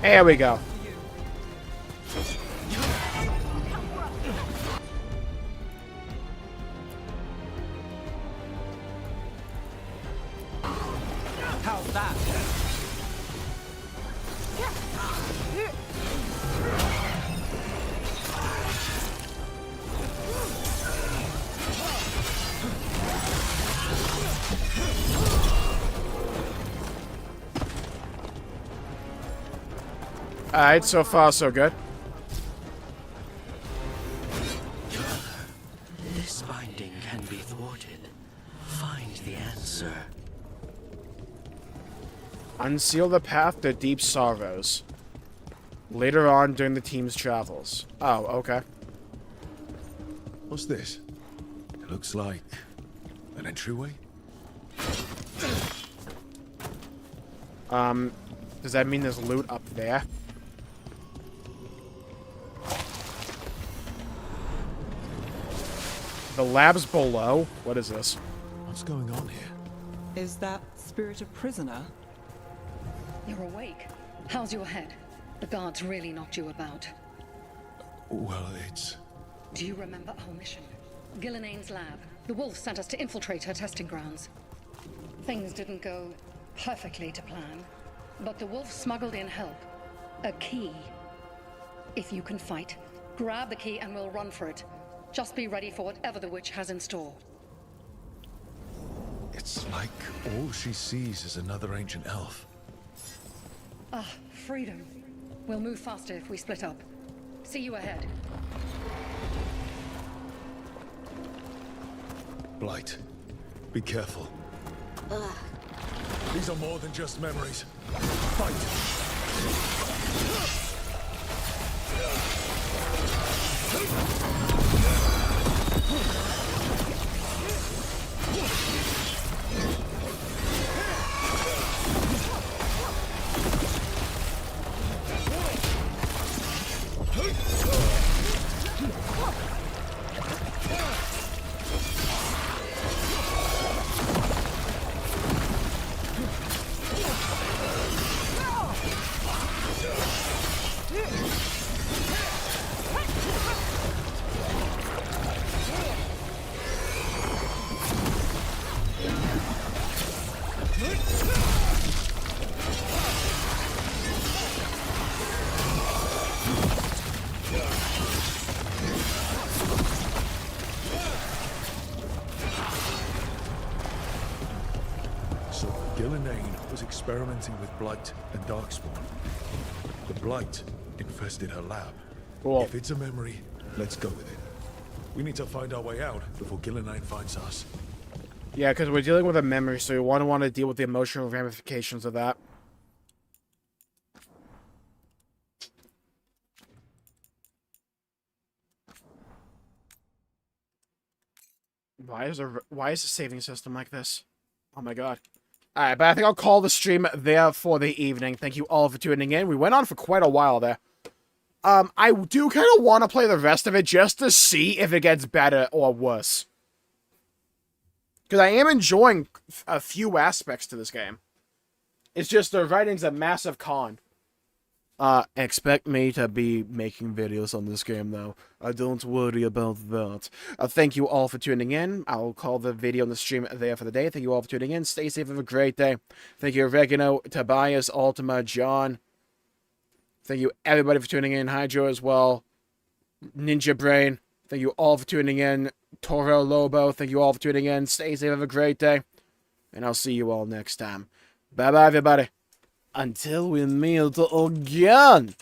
There we go. How's that? Alright, so far so good. This binding can be thwarted. Find the answer. Unseal the path to deep sorrows. Later on during the team's travels. Oh, okay. What's this? It looks like an entryway? Does that mean there's loot up there? The lab's below? What is this? What's going on here? Is that spirit a prisoner? You're awake. How's your head? The guards really knocked you about. Well, it's... Do you remember our mission? Gillinane's lab. The wolf sent us to infiltrate her testing grounds. Things didn't go perfectly to plan, but the wolf smuggled in help. A key. If you can fight, grab the key and we'll run for it. Just be ready for whatever the witch has in store. It's like all she sees is another ancient elf. Ah, freedom. We'll move faster if we split up. See you ahead. Blight, be careful. These are more than just memories. Fight! Experimenting with Blight and Darkspawn. The Blight infested her lab. Cool. If it's a memory, let's go with it. We need to find our way out before Gillinane finds us. Yeah, because we're dealing with a memory, so we want to deal with the emotional ramifications of that. Why is the saving system like this? Oh my god. Alright, but I think I'll call the stream there for the evening. Thank you all for tuning in. We went on for quite a while there. I do kind of want to play the rest of it just to see if it gets better or worse. Because I am enjoying a few aspects to this game. It's just the writing's a massive con. Expect me to be making videos on this game, though. Don't worry about that. Thank you all for tuning in. I'll call the video and the stream there for the day. Thank you all for tuning in. Stay safe. Have a great day. Thank you, Regino, Tobias, Ultima, John. Thank you, everybody, for tuning in. Hydro as well. Ninja Brain. Thank you all for tuning in. Toro Lobo. Thank you all for tuning in. Stay safe. Have a great day. And I'll see you all next time. Bye-bye, everybody. Until we meet again.